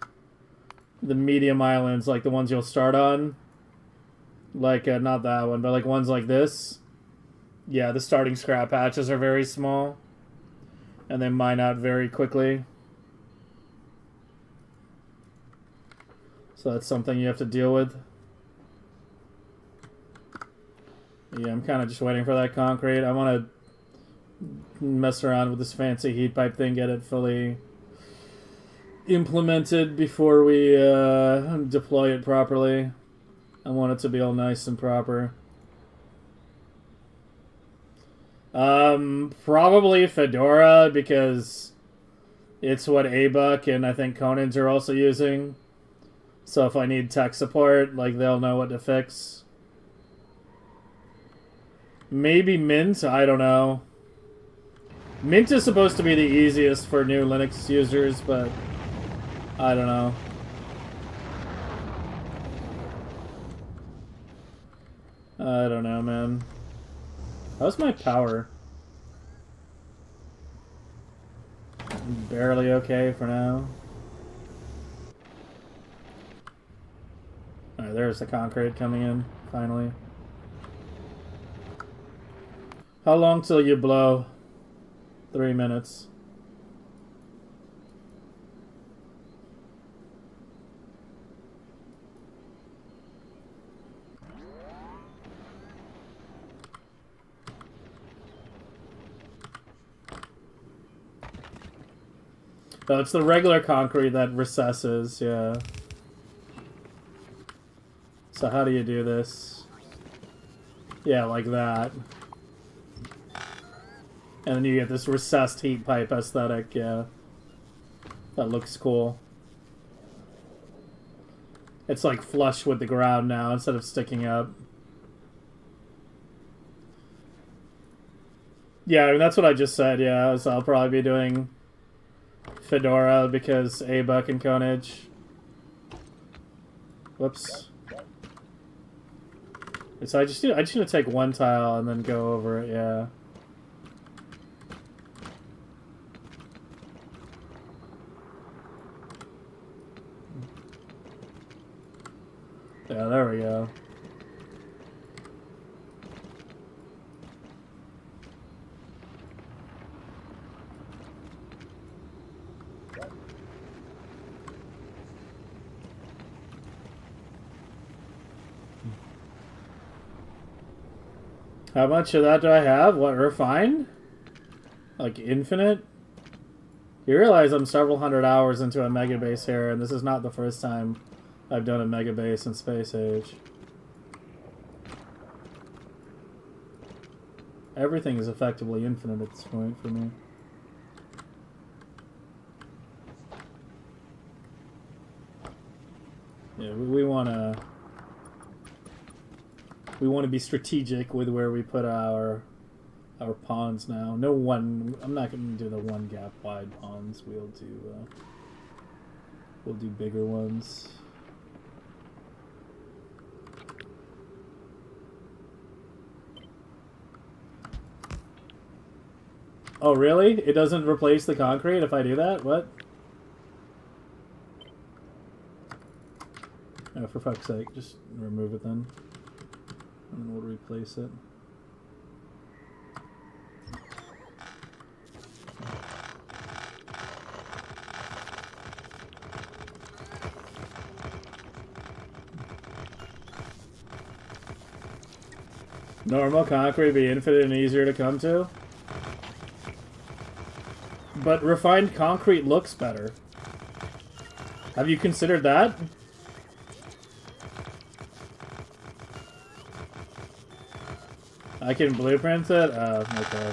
[SPEAKER 1] like the ones you'll start on, like, not that one, but like ones like this, yeah, the starting scrap patches are very small, and they mine out very quickly. So that's something you have to deal with. Yeah, I'm kind of just waiting for that concrete. I want to mess around with this fancy heat pipe thing, get it fully implemented before we deploy it properly. I want it to be all nice and proper. Probably Fedora, because it's what Abuck and I think Conan's are also using. So if I need tech support, like, they'll know what to fix. Maybe Mint, I don't know. Mint is supposed to be the easiest for new Linux users, but I don't know. I don't know, man. How's my power? Barely okay for now. Alright, there's the concrete coming in, finally. How long till you blow? 3 minutes. Oh, it's the regular concrete that recesses, yeah. So how do you do this? Yeah, like that. And then you get this recessed heat pipe aesthetic, yeah. That looks cool. It's like flush with the ground now instead of sticking up. Yeah, I mean, that's what I just said, yeah. So I'll probably be doing Fedora because Abuck and Conage. Whoops. So I just need to take one tile and then go over it, yeah. Yeah, there we go. How much of that do I have? What, refined? Like infinite? You realize I'm several hundred hours into a Megabase here, and this is not the first time I've done a Megabase in Space Age. Everything is effectively infinite at this point for me. Yeah, we want to be strategic with where we put our pawns now. No one. I'm not going to do the one gap wide pawns. We'll do bigger ones. Oh really? It doesn't replace the concrete if I do that? What? Oh, for fuck's sake, just remove it then. And then we'll replace it. Normal concrete be infinite and easier to come to? But refined concrete looks better. Have you considered that? I can blueprint it? Okay.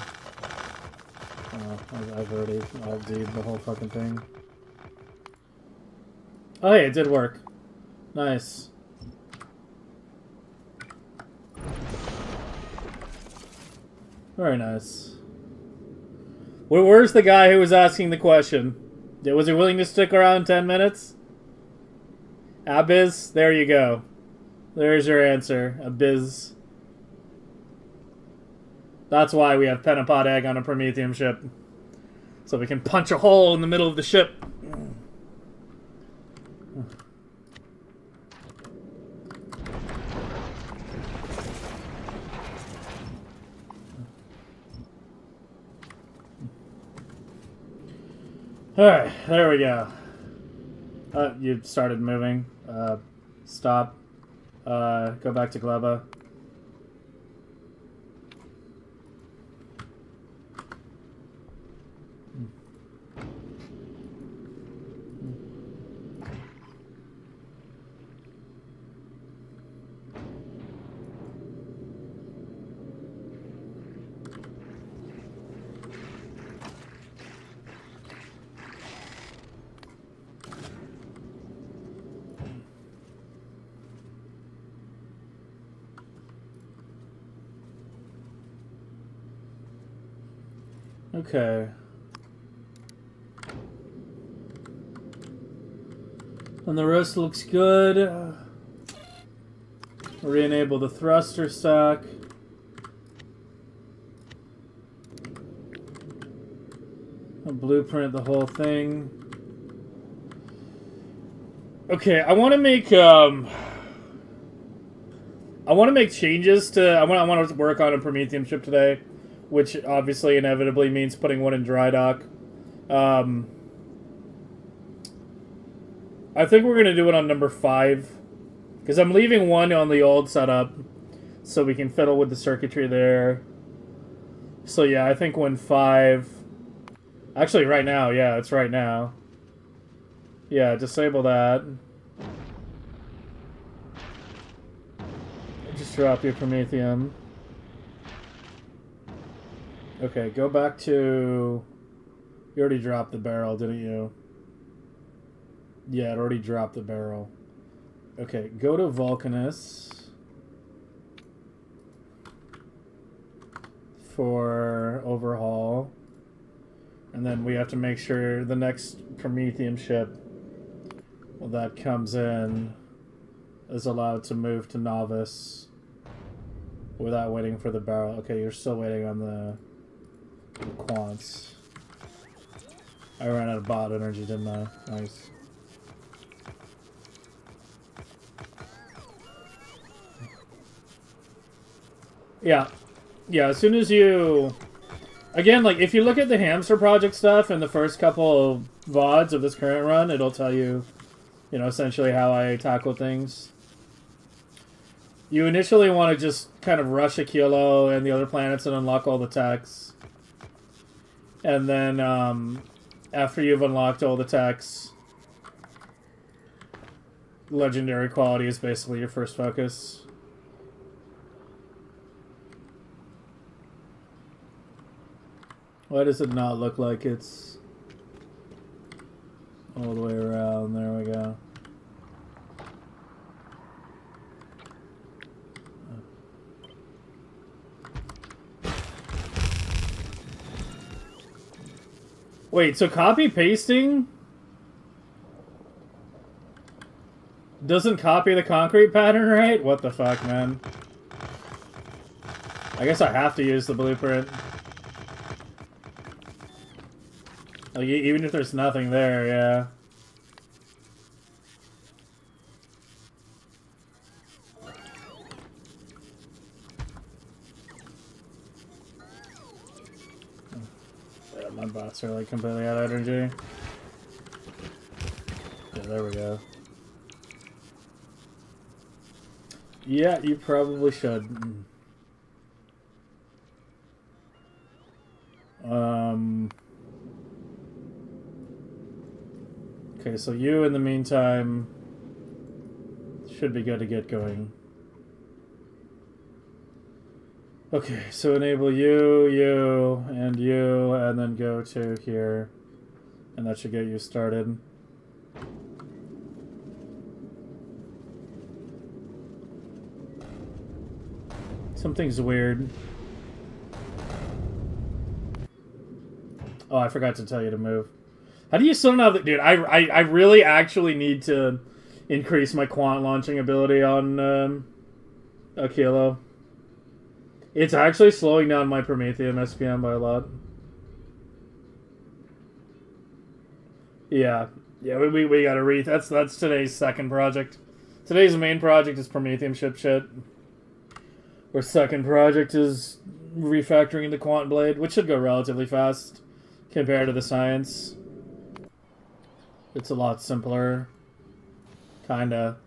[SPEAKER 1] I've already alt-D'd the whole fucking thing. Oh hey, it did work. Nice. Very nice. Where's the guy who was asking the question? Was he willing to stick around 10 minutes? Abiz? There you go. There's your answer. Abiz. That's why we have Pentapod Egg on a Prometheium ship. So we can punch a hole in the middle of the ship. Alright, there we go. You started moving. Stop. Go back to Gleba. Okay. And the rest looks good. Re-enable the thruster stack. I'll blueprint the whole thing. Okay, I want to make changes to. I want to work on a Prometheium ship today, which obviously inevitably means putting one in dry dock. I think we're going to do it on number 5. Because I'm leaving one on the old setup, so we can fiddle with the circuitry there. So yeah, I think when 5... Actually, right now, yeah, it's right now. Yeah, disable that. Just drop your Prometheium. Okay, go back to... You already dropped the barrel, didn't you? Yeah, it already dropped the barrel. Okay, go to Vulcanus for overhaul. And then we have to make sure the next Prometheium ship that comes in is allowed to move to Novice. without waiting for the barrel. Okay, you're still waiting on the quants. I ran out of bot energy, didn't I? Nice. Yeah. Yeah, as soon as you... Again, like, if you look at the hamster project stuff in the first couple of VODs of this current run, it'll tell you, you know, essentially how I tackle things. You initially want to just kind of rush a kilo and the other planets and unlock all the techs. And then, after you've unlocked all the techs, legendary quality is basically your first focus. Why does it not look like it's all the way around? There we go. Wait, so copy pasting doesn't copy the concrete pattern, right? What the fuck, man? I guess I have to use the blueprint. Like, even if there's nothing there, yeah. Yeah, my bots are like completely out of energy. Yeah, there we go. Yeah, you probably should. Okay, so you, in the meantime, should be good to get going. Okay, so enable you, and then go to here. And that should get you started. Something's weird. Oh, I forgot to tell you to move. How do you still not have the... Dude, I really actually need to increase my quant launching ability on a kilo. It's actually slowing down my Prometheium SPM by a lot. Yeah. Yeah, we gotta that's today's second project. Today's main project is Prometheium shit. Our second project is refactoring the Quant Blade, which should go relatively fast compared to the science. It's a lot simpler. Kinda.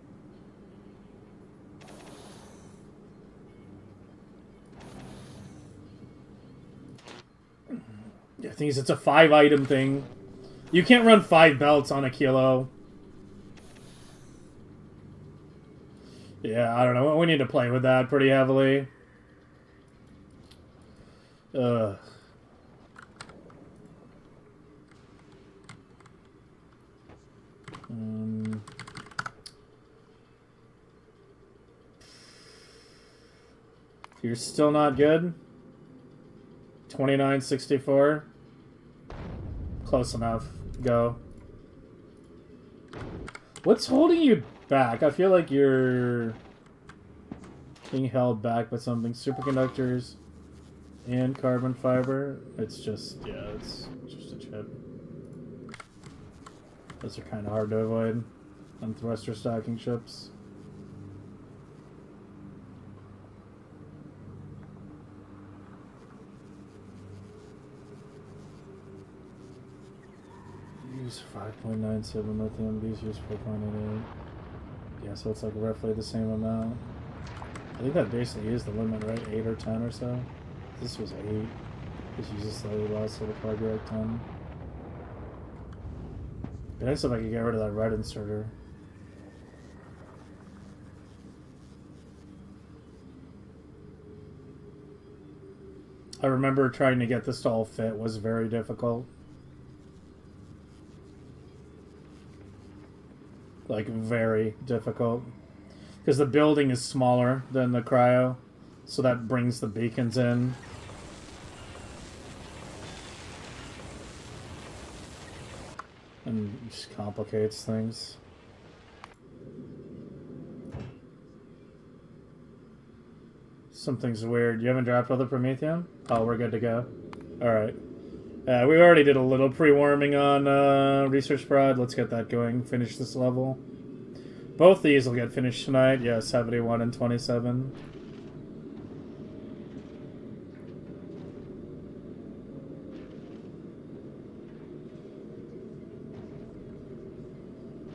[SPEAKER 1] Yeah, the thing is, it's a 5-item thing. You can't run 5 belts on a kilo. Yeah, I don't know. We need to play with that pretty heavily. Ugh. You're still not good? 2964? Close enough. Go. What's holding you back? I feel like you're being held back by something. Superconductors and carbon fiber. It's just, yeah, it's just a chip. Those are kind of hard to avoid on thruster stacking chips. Use 5.97 lithium, these use 4.88. Yeah, so it's like roughly the same amount. I think that basically is the limit, right? 8 or 10 or so. This was 8. This uses slightly less, so it'll probably be like 10. It'd be nice if I could get rid of that red inserter. I remember trying to get this to all fit was very difficult. Like, very difficult. Because the building is smaller than the cryo, so that brings the beacons in. And just complicates things. Something's weird. You haven't dropped all the Prometheium? Oh, we're good to go. Alright. We already did a little pre-warming on Research Prod. Let's get that going. Finish this level. Both these will get finished tonight. Yeah, 71 and 27.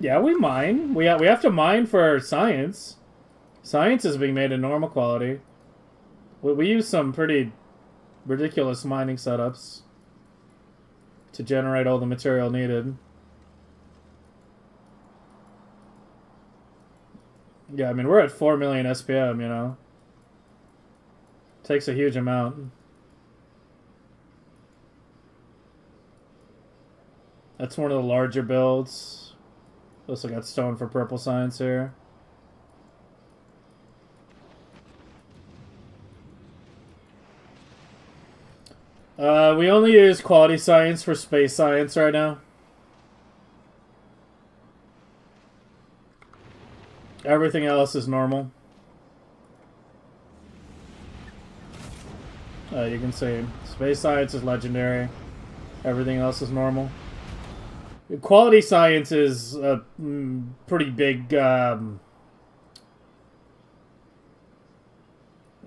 [SPEAKER 1] Yeah, we mine. We have to mine for science. Science is being made in normal quality. We use some pretty ridiculous mining setups to generate all the material needed. Yeah, I mean, we're at 4 million SPM, you know. Takes a huge amount. That's one of the larger builds. Also got stone for purple science here. We only use quality science for space science right now. Everything else is normal. You can see space science is legendary. Everything else is normal. Quality science is a pretty big...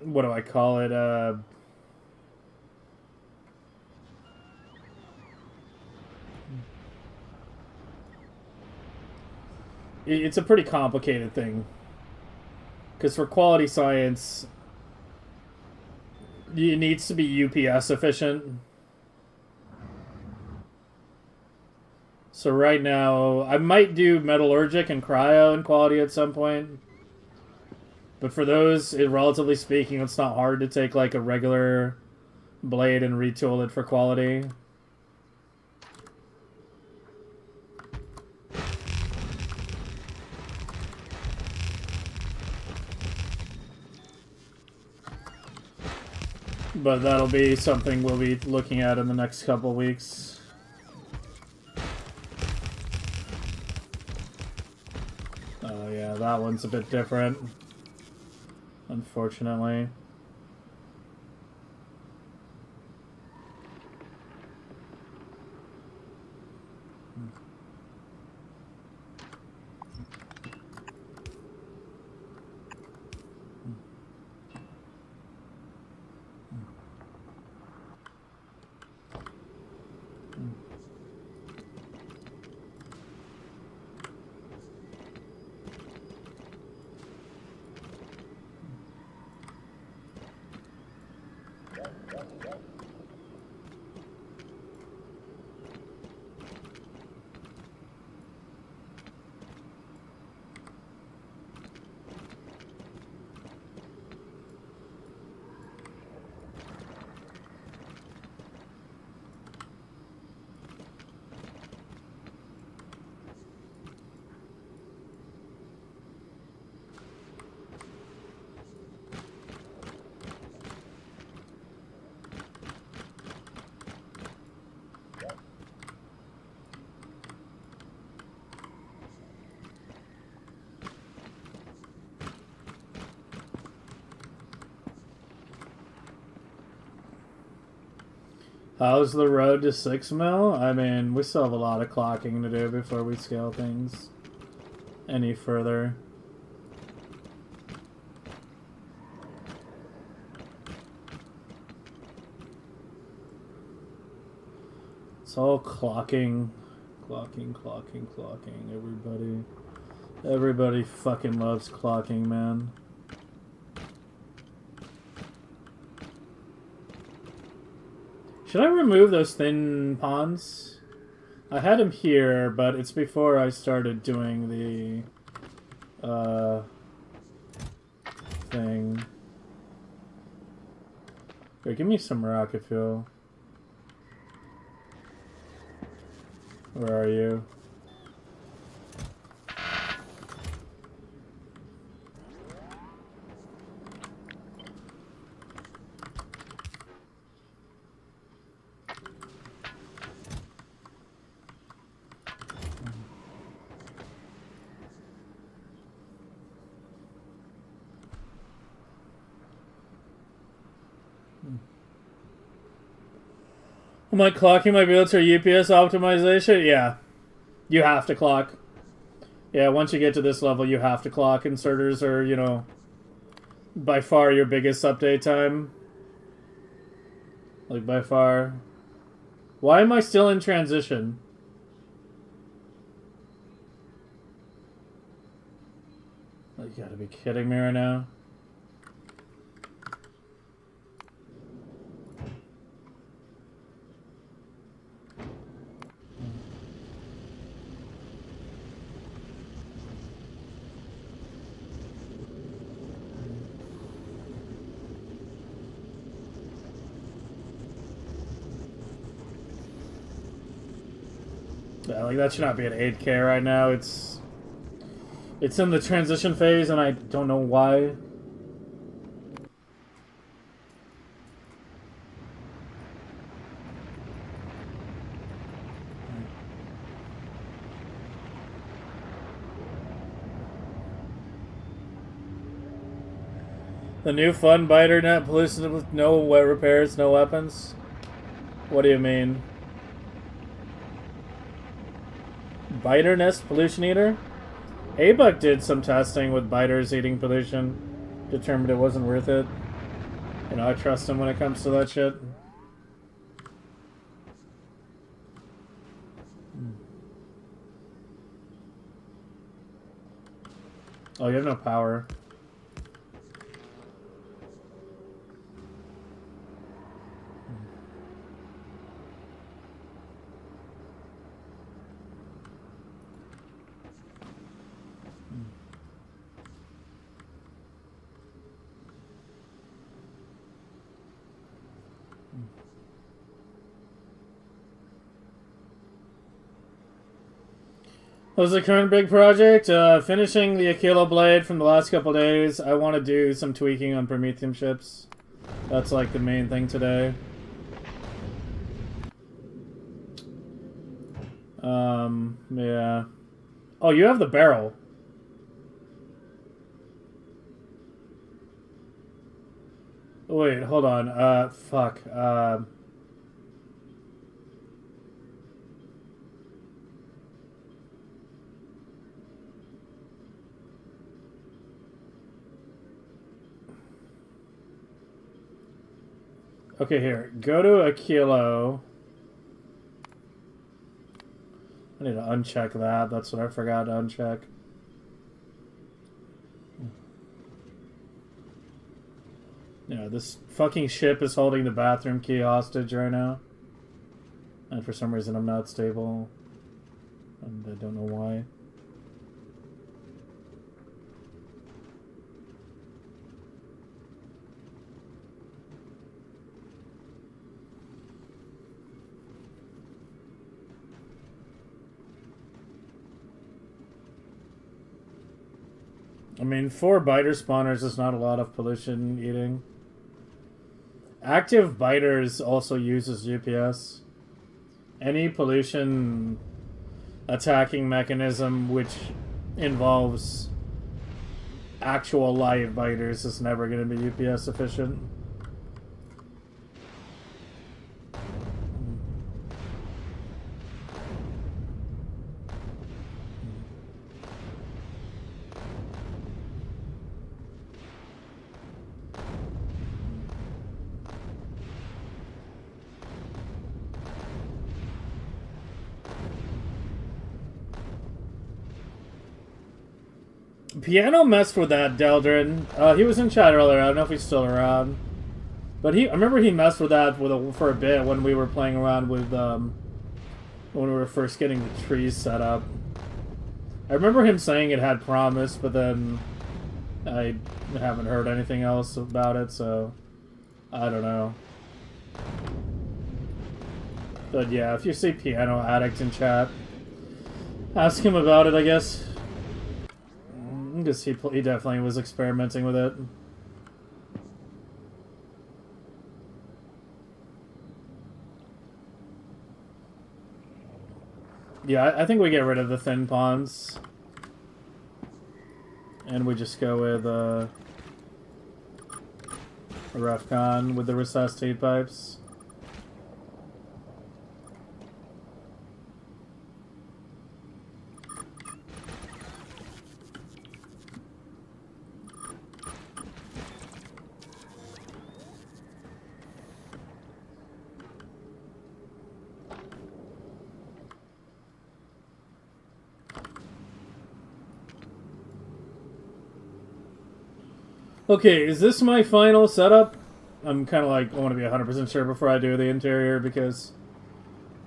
[SPEAKER 1] what do I call it? It's a pretty complicated thing. Because for quality science, it needs to be UPS efficient. So right now, I might do metallurgic and cryo and quality at some point. But for those, relatively speaking, it's not hard to take like a regular blade and retool it for quality. But that'll be something we'll be looking at in the next couple weeks. Oh yeah, that one's a bit different. Unfortunately. How's the road to 6 mil? I mean, we still have a lot of clocking to do before we scale things any further. It's all clocking. Clocking. Everybody fucking loves clocking, man. Should I remove those thin ponds? I had them here, but it's before I started doing the thing. Here, give me some rocket fuel. Where are you? Am I clocking my builds for UPS optimization? Yeah. You have to clock. Yeah, once you get to this level, you have to clock. Inserters are, you know, by far your biggest update time. Like, by far. Why am I still in transition? You gotta be kidding me right now. Yeah, like that should not be at 8K right now. It's in the transition phase, and I don't know why. The new fun biter net pollution with no wet repairs, no weapons. What do you mean? Biter nest pollution eater? Abuck did some testing with biters eating pollution. Determined it wasn't worth it. You know, I trust him when it comes to that shit. Oh, you have no power. What was the current big project? Finishing the Aquila blade from the last couple days. I want to do some tweaking on Prometheium ships. That's like the main thing today. Yeah. Oh, you have the barrel. Wait, hold on. Fuck. Okay, here. Go to a kilo. I need to uncheck that. That's what I forgot to uncheck. Yeah, this fucking ship is holding the bathroom key hostage right now. And for some reason I'm not stable. And I don't know why. I mean, 4 biter spawners is not a lot of pollution eating. Active biters also uses UPS. Any pollution attacking mechanism which involves actual live biters is never going to be UPS efficient. Piano messed with that, Deldrin. He was in chat earlier. I don't know if he's still around. But I remember he messed with that for a bit when we were playing around with, when we were first getting the trees set up. I remember him saying it had promise, but then I haven't heard anything else about it, so I don't know. But yeah, if you see Piano Addict in chat, ask him about it, I guess. Because he definitely was experimenting with it. Yeah, I think we get rid of the thin ponds. And we just go with a rough con with the recessed heat pipes. Okay, is this my final setup? I'm kind of like, I want to be 100% sure before I do the interior because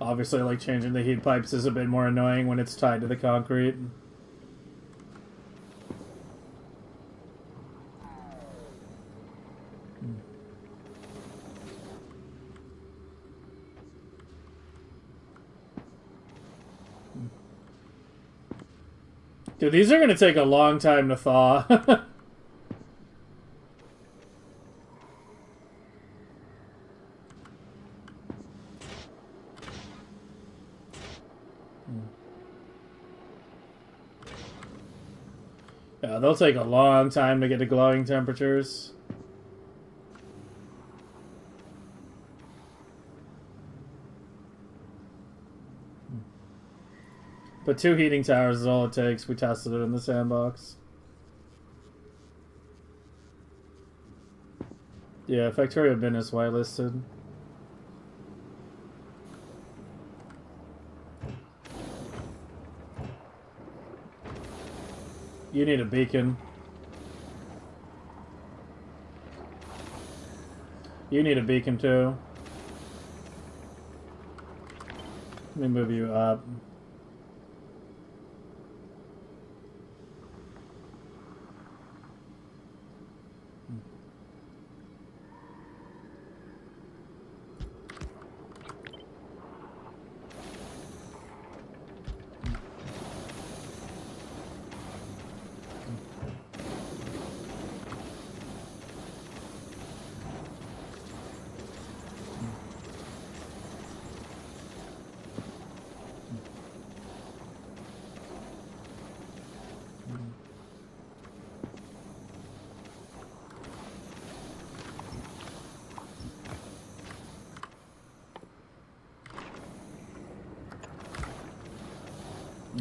[SPEAKER 1] obviously like changing the heat pipes is a bit more annoying when it's tied to the concrete. Dude, these are going to take a long time to thaw. Yeah, they'll take a long time to get to glowing temperatures. But 2 heating towers is all it takes. We tested it in the sandbox. Yeah, Factorio bin is whitelisted. You need a beacon. You need a beacon too. Let me move you up.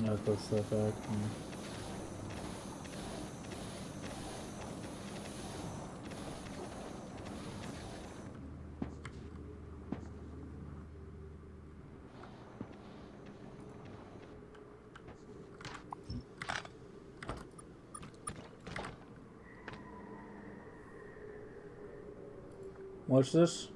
[SPEAKER 1] I'll put stuff back. Watch this.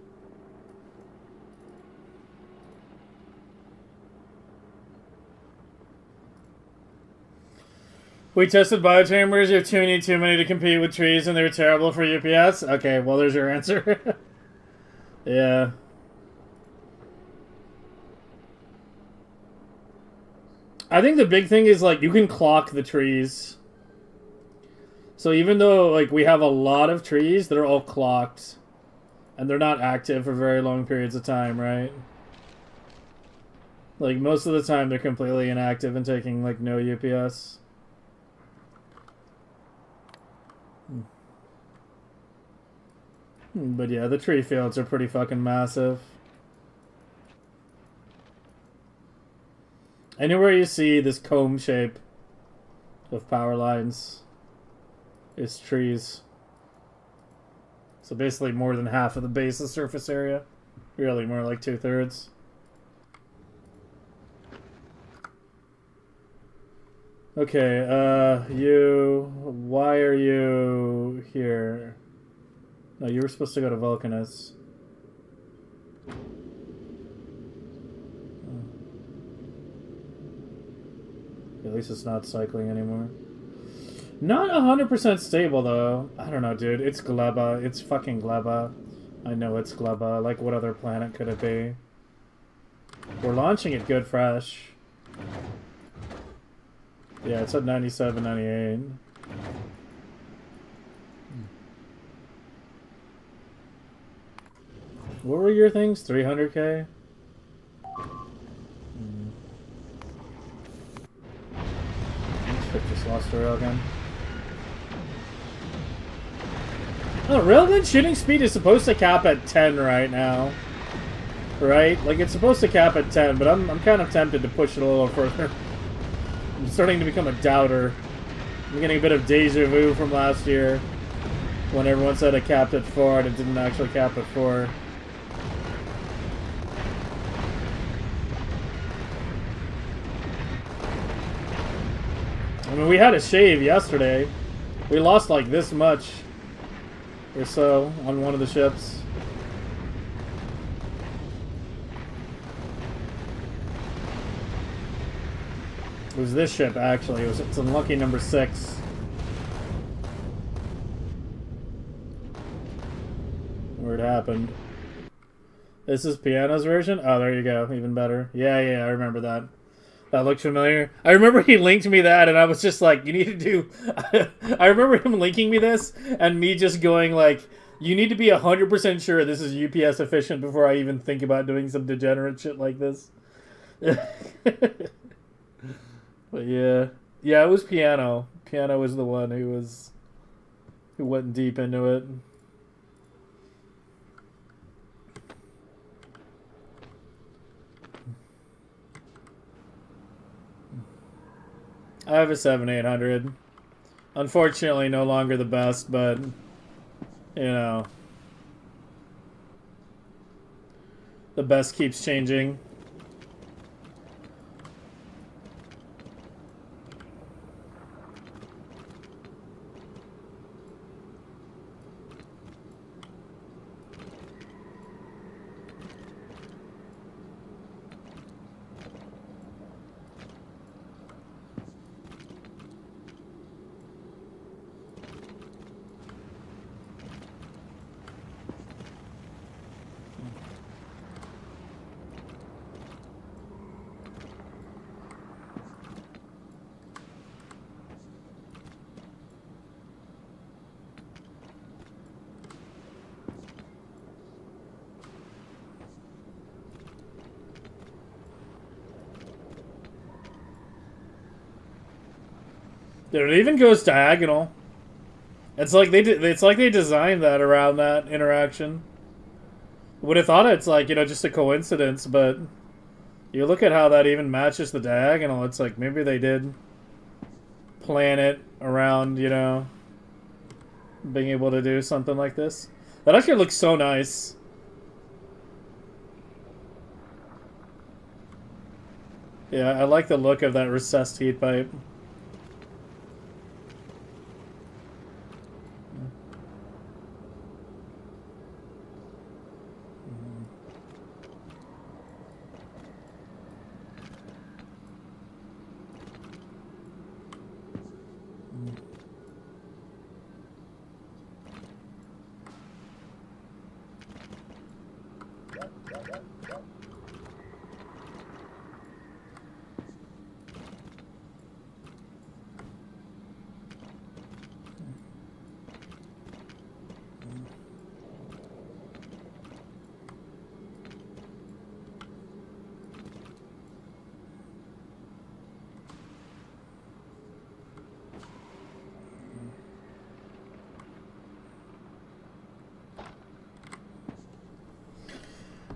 [SPEAKER 1] We tested biochambers. You have too many to compete with trees, and they're terrible for UPS. Okay, well, there's your answer. Yeah. I think the big thing is, like, you can clock the trees. So even though, like, we have a lot of trees, they're all clocked. And they're not active for very long periods of time, right? Like, most of the time, they're completely inactive and taking, like, no UPS. But yeah, the tree fields are pretty fucking massive. Anywhere you see this comb shape of power lines is trees. So basically more than half of the base's surface area. Really, more like 2/3. Okay, you... Why are you here? No, you were supposed to go to Vulcanus. At least it's not cycling anymore. Not 100% stable, though. I don't know, dude. It's Gleba. It's fucking Gleba. I know it's Gleba. Like, what other planet could it be? We're launching it good fresh. Yeah, it's at 97, 98. What were your things? 300k? Shit, just lost a railgun. Oh, railgun shooting speed is supposed to cap at 10 right now. Right? Like, it's supposed to cap at 10, but I'm kind of tempted to push it a little further. I'm starting to become a doubter. I'm getting a bit of deja vu from last year when everyone said it capped at 4 and it didn't actually cap at 4. I mean, we had a shave yesterday. We lost like this much. or so on one of the ships. It was this ship, actually. It's unlucky number 6. Where it happened. This is Piano's version? Oh, there you go. Even better. Yeah, I remember that. That looked familiar. I remember he linked me that, and I was just like, you need to do... I remember him linking me this, and me just going like, you need to be 100% sure this is UPS efficient before I even think about doing some degenerate shit like this. But yeah. Yeah, it was Piano. Piano was the one who went deep into it. I have a 7800. Unfortunately, no longer the best, but you know, the best keeps changing. Dude, it even goes diagonal. It's like they designed that around that interaction. Would have thought it's like, you know, just a coincidence, but you look at how that even matches the diagonal. It's like maybe they did plan it around, you know, being able to do something like this. That actually looks so nice. Yeah, I like the look of that recessed heat pipe.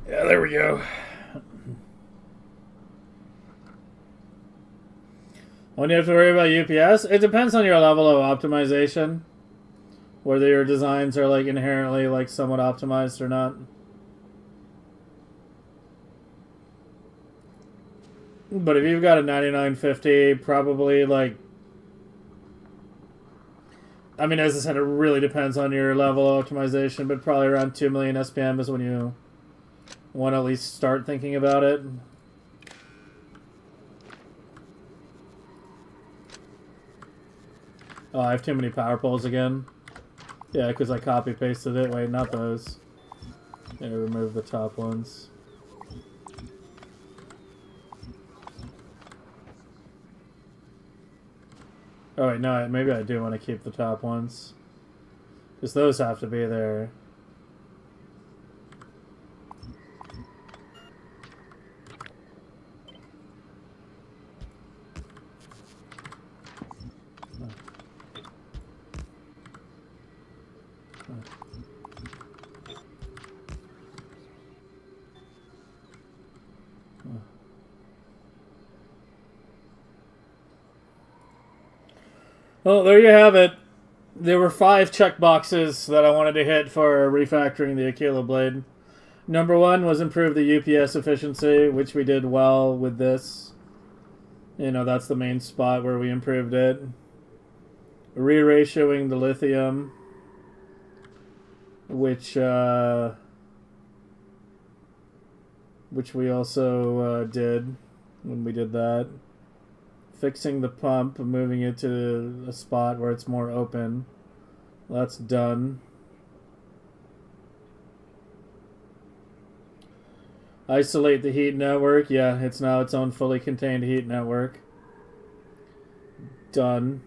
[SPEAKER 1] Yeah, there we go. When you have to worry about UPS, it depends on your level of optimization. Whether your designs are like inherently like somewhat optimized or not. But if you've got a 9950, probably like... I mean, as I said, it really depends on your level of optimization, but probably around 2 million SPM is when you want to at least start thinking about it. Oh, I have too many power poles again. Yeah, because I copy-pasted it. Wait, not those. Yeah, remove the top ones. Oh, wait, no, maybe I do want to keep the top ones. Because those have to be there. Well, there you have it. There were 5 checkboxes that I wanted to hit for refactoring the Aquila blade. Number 1 was improve the UPS efficiency, which we did well with this. You know, that's the main spot where we improved it. Re-ratioing the lithium. which we also did when we did that. Fixing the pump, moving it to a spot where it's more open. That's done. Isolate the heat network. Yeah, it's now its own fully contained heat network. Done.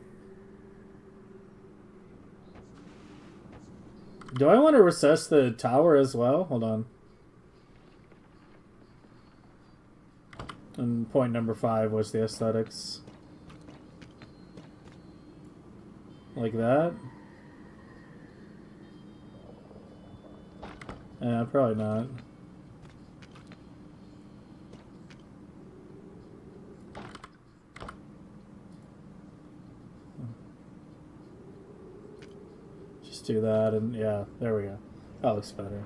[SPEAKER 1] Do I want to recess the tower as well? Hold on. And point number 5 was the aesthetics. Like that? Yeah, probably not. Just do that and yeah, there we go. That looks better.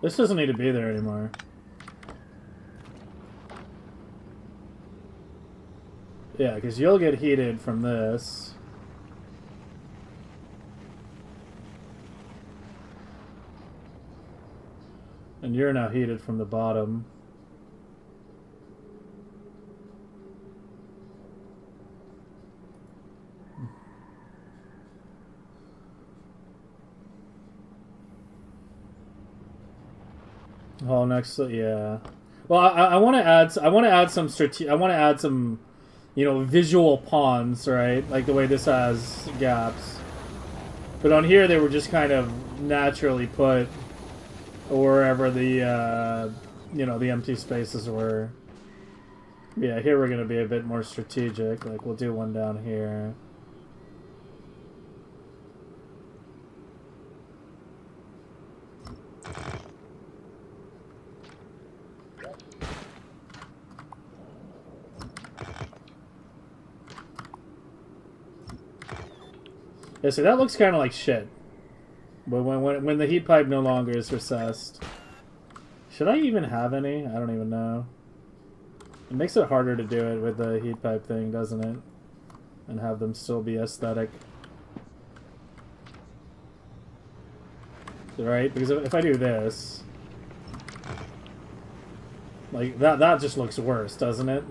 [SPEAKER 1] This doesn't need to be there anymore. Yeah, because you'll get heated from this. And you're now heated from the bottom. Oh, next, yeah. Well, I want to add. I want to add some you know, visual pawns, right? Like the way this has gaps. But on here, they were just kind of naturally put wherever the you know, the empty spaces were. Yeah, here we're gonna be a bit more strategic. Like we'll do one down here. Yeah, so that looks kind of like shit. But when the heat pipe no longer is recessed. Should I even have any? I don't even know. It makes it harder to do it with the heat pipe thing, doesn't it? And have them still be aesthetic. Right? Because if I do this... Like, that just looks worse, doesn't it?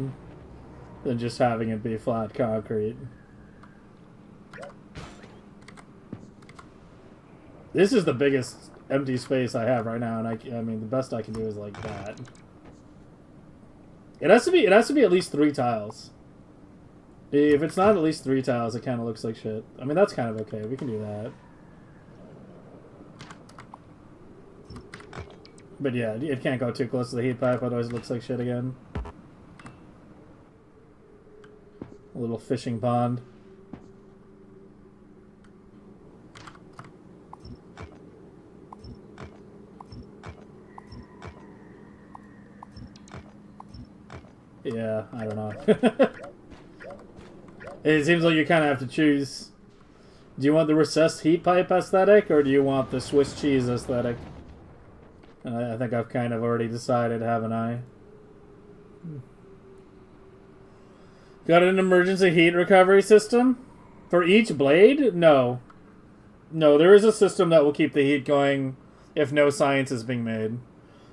[SPEAKER 1] Than just having it be flat concrete. This is the biggest empty space I have right now, and I mean, the best I can do is like that. It has to be at least 3 tiles. If it's not at least 3 tiles, it kind of looks like shit. I mean, that's kind of okay. We can do that. But yeah, it can't go too close to the heat pipe, otherwise it looks like shit again. A little fishing pond. Yeah, I don't know. It seems like you kind of have to choose. Do you want the recessed heat pipe aesthetic, or do you want the Swiss cheese aesthetic? And I think I've kind of already decided, haven't I? Got an emergency heat recovery system? For each blade? No. No, there is a system that will keep the heat going if no science is being made.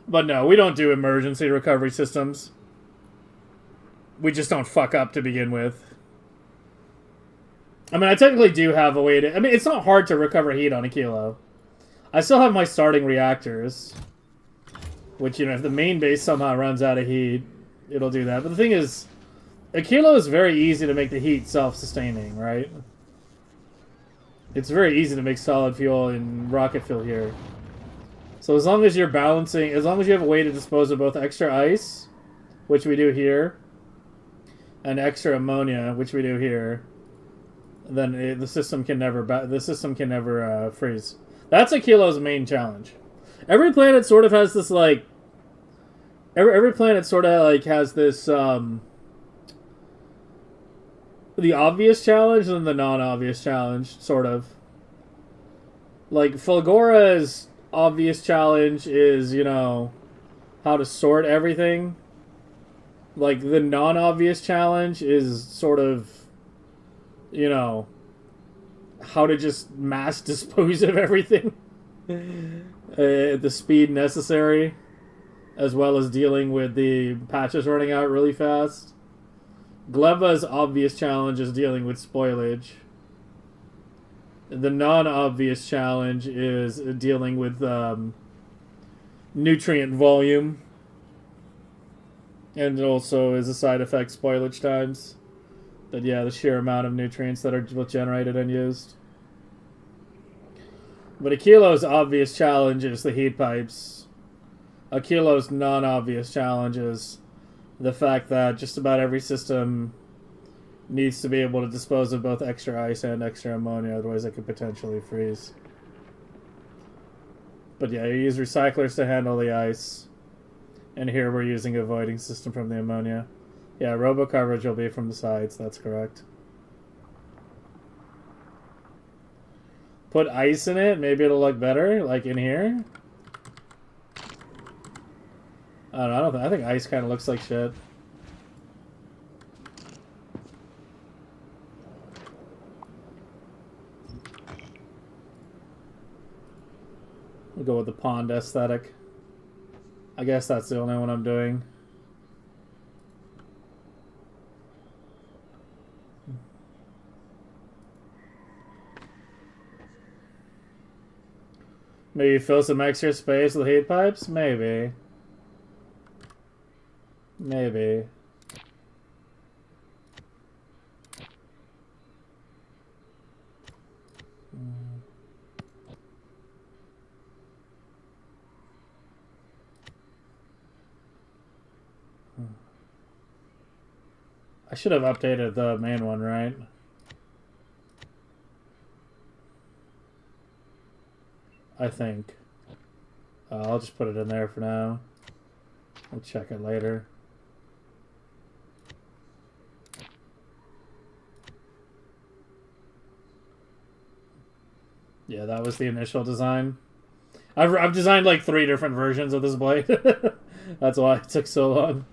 [SPEAKER 1] But no, we don't do emergency recovery systems. We just don't fuck up to begin with. I mean, I technically do have a way to... I mean, it's not hard to recover heat on a kilo. I still have my starting reactors. Which, you know, if the main base somehow runs out of heat, it'll do that. But the thing is, a kilo is very easy to make the heat self-sustaining, right? It's very easy to make solid fuel in rocket fuel here. So as long as you're balancing... As long as you have a way to dispose of both extra ice, which we do here, and extra ammonia, which we do here, then the system can never freeze. That's a kilo's main challenge. Every planet sort of has this like. Every planet sort of like has this the obvious challenge and the non-obvious challenge, sort of. Like, Fulgora's obvious challenge is, you know, how to sort everything. Like, the non-obvious challenge is sort of, you know, how to just mass dispose of everything at the speed necessary, as well as dealing with the patches running out really fast. Gleva's obvious challenge is dealing with spoilage. The non-obvious challenge is dealing with nutrient volume. And it also is a side effect spoilage times. But yeah, the sheer amount of nutrients that are generated and used. But Akilo's obvious challenge is the heat pipes. Akilo's non-obvious challenge is the fact that just about every system needs to be able to dispose of both extra ice and extra ammonia, otherwise it could potentially freeze. But yeah, you use recyclers to handle the ice. And here we're using a voiding system from the ammonia. Yeah, robo coverage will be from the sides, that's correct. Put ice in it, maybe it'll look better, like in here. I don't know, I think ice kind of looks like shit. We'll go with the pond aesthetic. I guess that's the only one I'm doing. Maybe fill some extra space with heat pipes? Maybe. Maybe. I should have updated the main one, right? I think. I'll just put it in there for now. We'll check it later. Yeah, that was the initial design. I've designed like 3 different versions of this blade. That's why it took so long.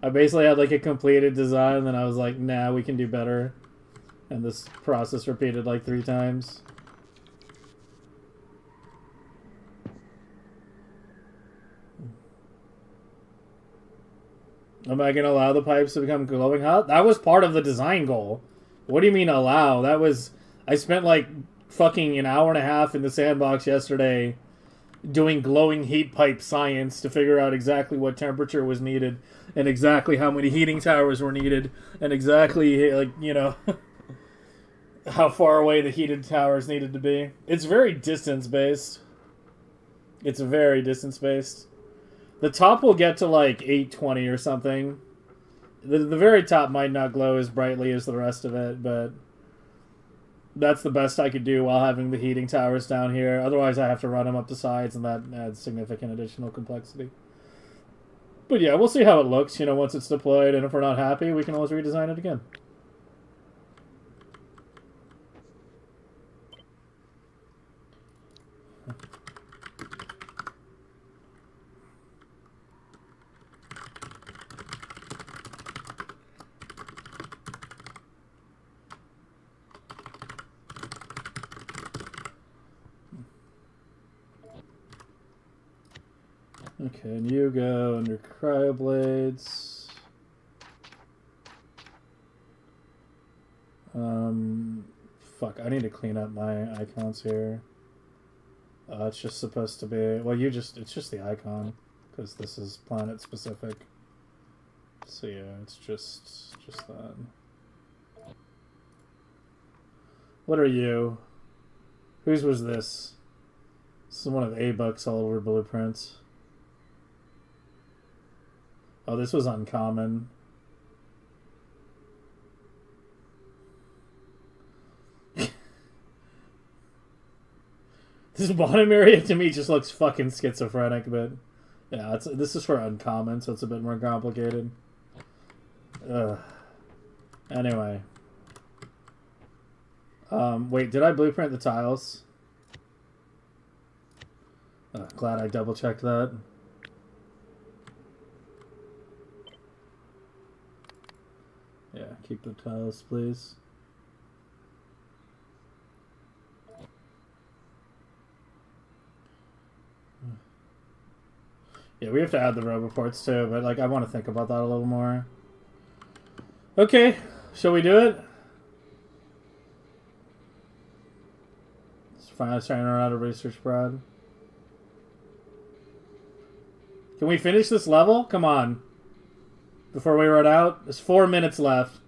[SPEAKER 1] I basically had like a completed design, and then I was like, nah, we can do better. And this process repeated like 3 times. Am I going to allow the pipes to become glowing hot? That was part of the design goal. What do you mean allow? That was... I spent like fucking an hour and a half in the sandbox yesterday doing glowing heat pipe science to figure out exactly what temperature was needed and exactly how many heating towers were needed and exactly, like, you know, how far away the heated towers needed to be. It's very distance-based. It's very distance-based. The top will get to like 820 or something. The very top might not glow as brightly as the rest of it, but that's the best I could do while having the heating towers down here. Otherwise, I have to run them up the sides, and that adds significant additional complexity. But yeah, we'll see how it looks, you know, once it's deployed, and if we're not happy, we can always redesign it again. Okay, and you go under cryoblades. Fuck, I need to clean up my icons here. It's just supposed to be... Well, it's just the icon, because this is planet specific. So yeah, it's just that. What are you? Whose was this? This is one of A-Buck's all over blueprints. Oh, this was uncommon. This bottom area to me just looks fucking schizophrenic, but yeah, this is for uncommon, so it's a bit more complicated. Ugh. Anyway. Wait, did I blueprint the tiles? Glad I double checked that. Yeah, keep the tiles, please. Yeah, we have to add the row reports too, but like I want to think about that a little more. Okay, shall we do it? It's finally starting to run out of research, Brad. Can we finish this level? Come on. Before we run out? There's 4 minutes left.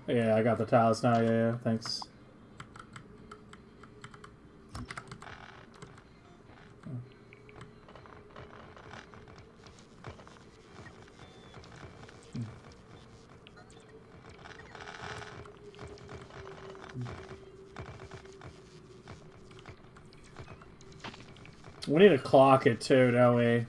[SPEAKER 1] Yeah, I got the tiles now. Yeah, thanks. We need to clock it too, don't we?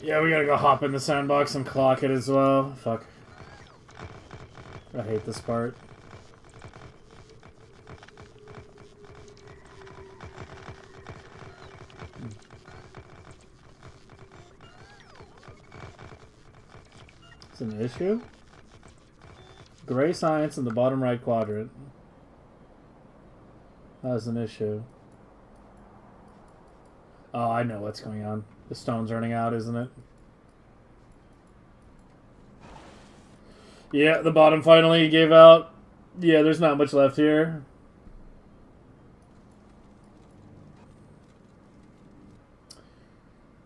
[SPEAKER 1] Yeah, we gotta go hop in the sandbox and clock it as well. Fuck. I hate this part. It's an issue? Gray science in the bottom right quadrant. That's an issue. Oh, I know what's going on. The stone's running out, isn't it? Yeah, the bottom finally gave out. Yeah, there's not much left here.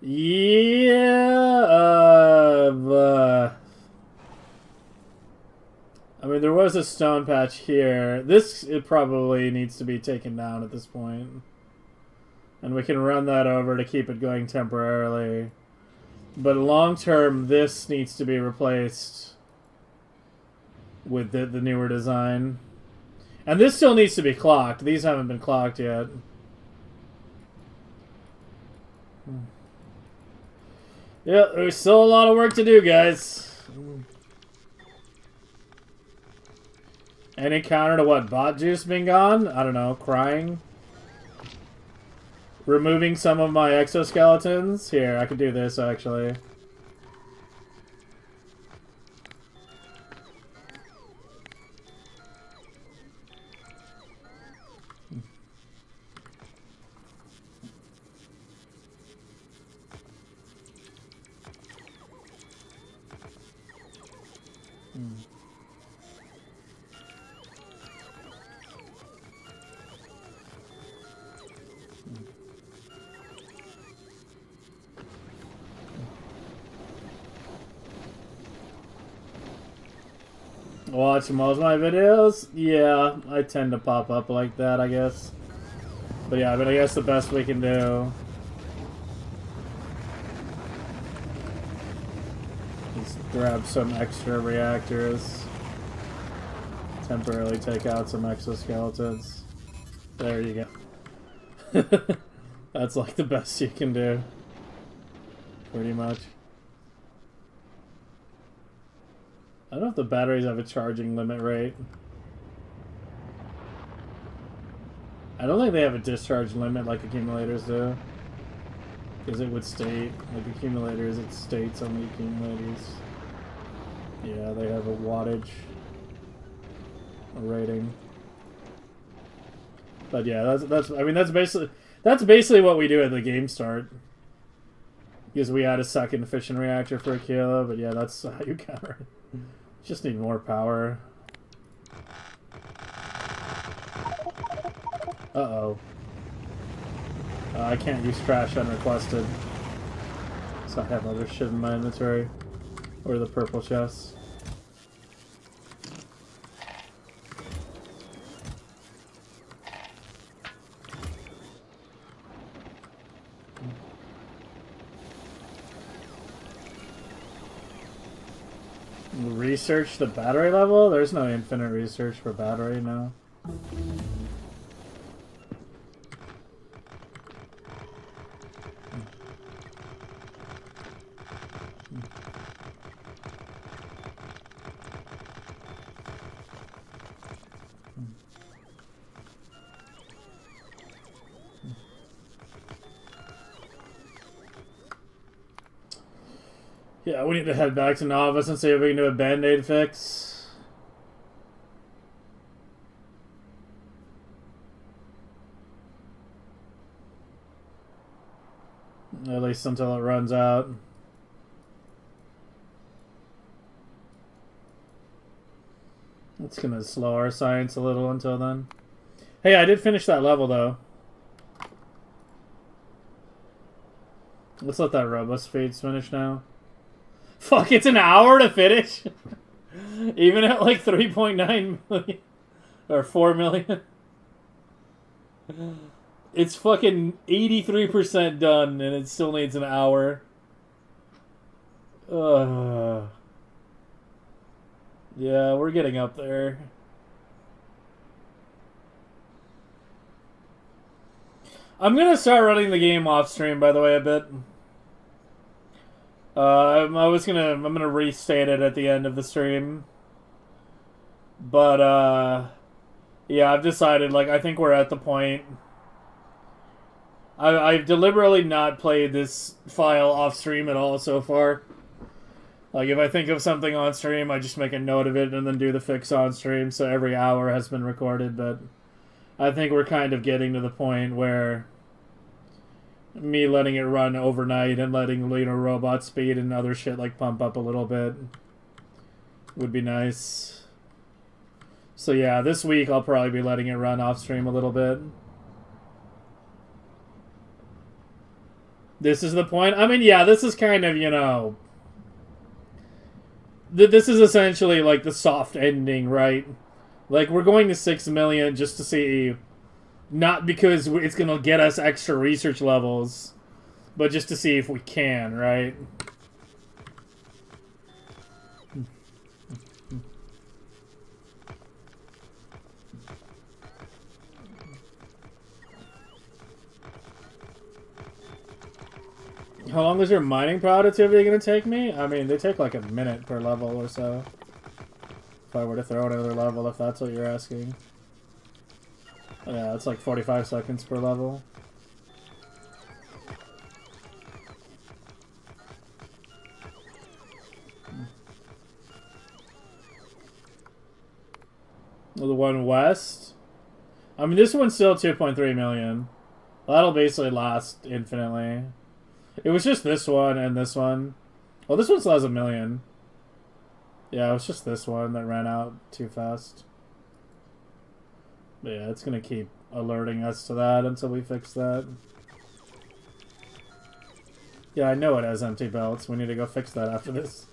[SPEAKER 1] Yeah, I mean, there was a stone patch here. It probably needs to be taken down at this point. And we can run that over to keep it going temporarily. But long term, this needs to be replaced with the newer design. And this still needs to be clocked. These haven't been clocked yet. Yeah, there's still a lot of work to do, guys. Any counter to what? Bot juice being gone? I don't know. Crying? Removing some of my exoskeletons? Here, I could do this, actually. Watch most of my videos? Yeah, I tend to pop up like that, I guess. But yeah, I guess the best we can do is grab some extra reactors. Temporarily take out some exoskeletons. There you go. That's like the best you can do. Pretty much. I don't know if the batteries have a charging limit rate. I don't think they have a discharge limit like accumulators do. Because it would state, like accumulators, it states on the accumulators. Yeah, they have a wattage rating. But yeah, that's basically what we do at the game start. Because we add a second fission reactor for a kilo, but yeah, that's how you counter it. Just need more power. Uh-oh. I can't use trash unrequested. So I have other shit in my inventory. Or the purple chest. Research the battery level? There's no infinite research for battery now. Yeah, we need to head back to Novice and see if we can do a Band-Aid fix. At least until it runs out. It's gonna slow our science a little until then. Hey, I did finish that level though. Let's let that robust fades finish now. Fuck, it's an hour to finish? Even at like 3.9 million. Or 4 million. It's fucking 83% done and it still needs an hour. Yeah, we're getting up there. I'm gonna start running the game off stream, by the way, a bit. I'm gonna restate it at the end of the stream. But yeah, I've decided, like, I think we're at the point. I've deliberately not played this file off stream at all so far. Like, if I think of something on stream, I just make a note of it and then do the fix on stream, so every hour has been recorded, but I think we're kind of getting to the point where me letting it run overnight and letting, you know, robot speed and other shit, like, pump up a little bit would be nice. So yeah, this week I'll probably be letting it run off stream a little bit. This is the point? I mean, yeah, this is kind of, you know... This is essentially, like, the soft ending, right? Like, we're going to 6 million just to see... Not because it's going to get us extra research levels, but just to see if we can, right? How long is your mining productivity going to take me? I mean, they take like a minute per level or so. If I were to throw another level, if that's what you're asking. Yeah, it's like 45 seconds per level. The one west? I mean, this one's still 2.3 million. That'll basically last infinitely. It was just this one and this one. Well, this one still has 1 million. Yeah, it was just this one that ran out too fast. But yeah, it's gonna keep alerting us to that until we fix that. Yeah, I know it has empty belts. We need to go fix that after this.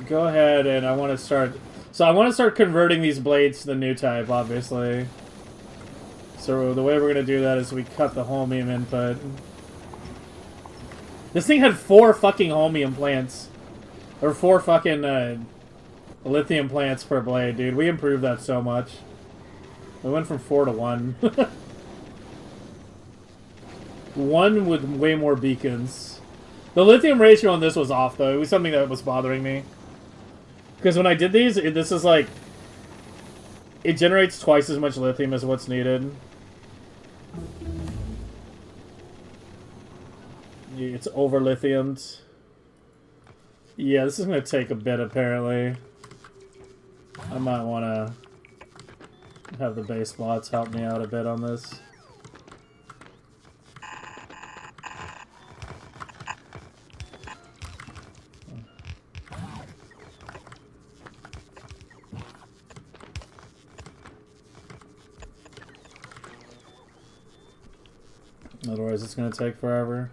[SPEAKER 1] Go ahead, and I want to start... So I want to start converting these blades to the new type, obviously. So the way we're going to do that is we cut the holmium input. This thing had 4 fucking holmium plants. Or 4 fucking lithium plants per blade, dude. We improved that so much. We went from 4 to 1. 1 with way more beacons. The lithium ratio on this was off, though. It was something that was bothering me. Because when I did these, this is like... It generates twice as much lithium as what's needed. It's over lithiumed. Yeah, this is going to take a bit, apparently. I might want to have the base bots help me out a bit on this. Otherwise, it's going to take forever.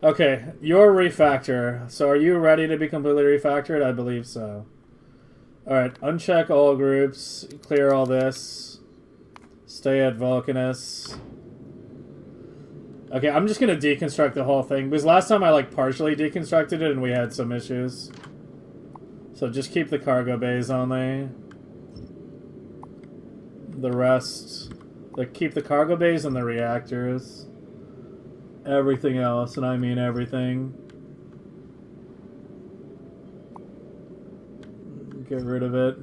[SPEAKER 1] Okay, your refactor. So are you ready to be completely refactored? I believe so. Alright, uncheck all groups. Clear all this. Stay at Vulcanus. Okay, I'm just going to deconstruct the whole thing. Because last time I, like, partially deconstructed it and we had some issues. So just keep the cargo bays only. The rest... Like, keep the cargo bays and the reactors. Everything else, and I mean everything. get rid of it.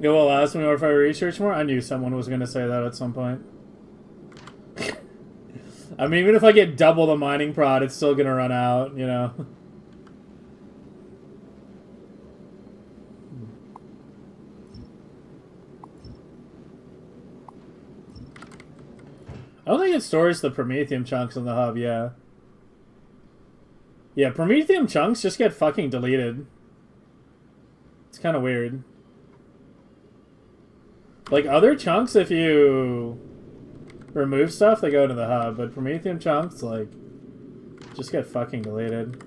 [SPEAKER 1] It will last me more if I research more. I knew someone was going to say that at some point. I mean, even if I get double the mining prod, it's still going to run out, you know. I don't think it stores the Prometheium chunks in the hub, yeah. Yeah, Prometheium chunks just get fucking deleted. It's kind of weird. Like, other chunks, if you remove stuff, they go to the hub. But Prometheium chunks, like, just get fucking deleted.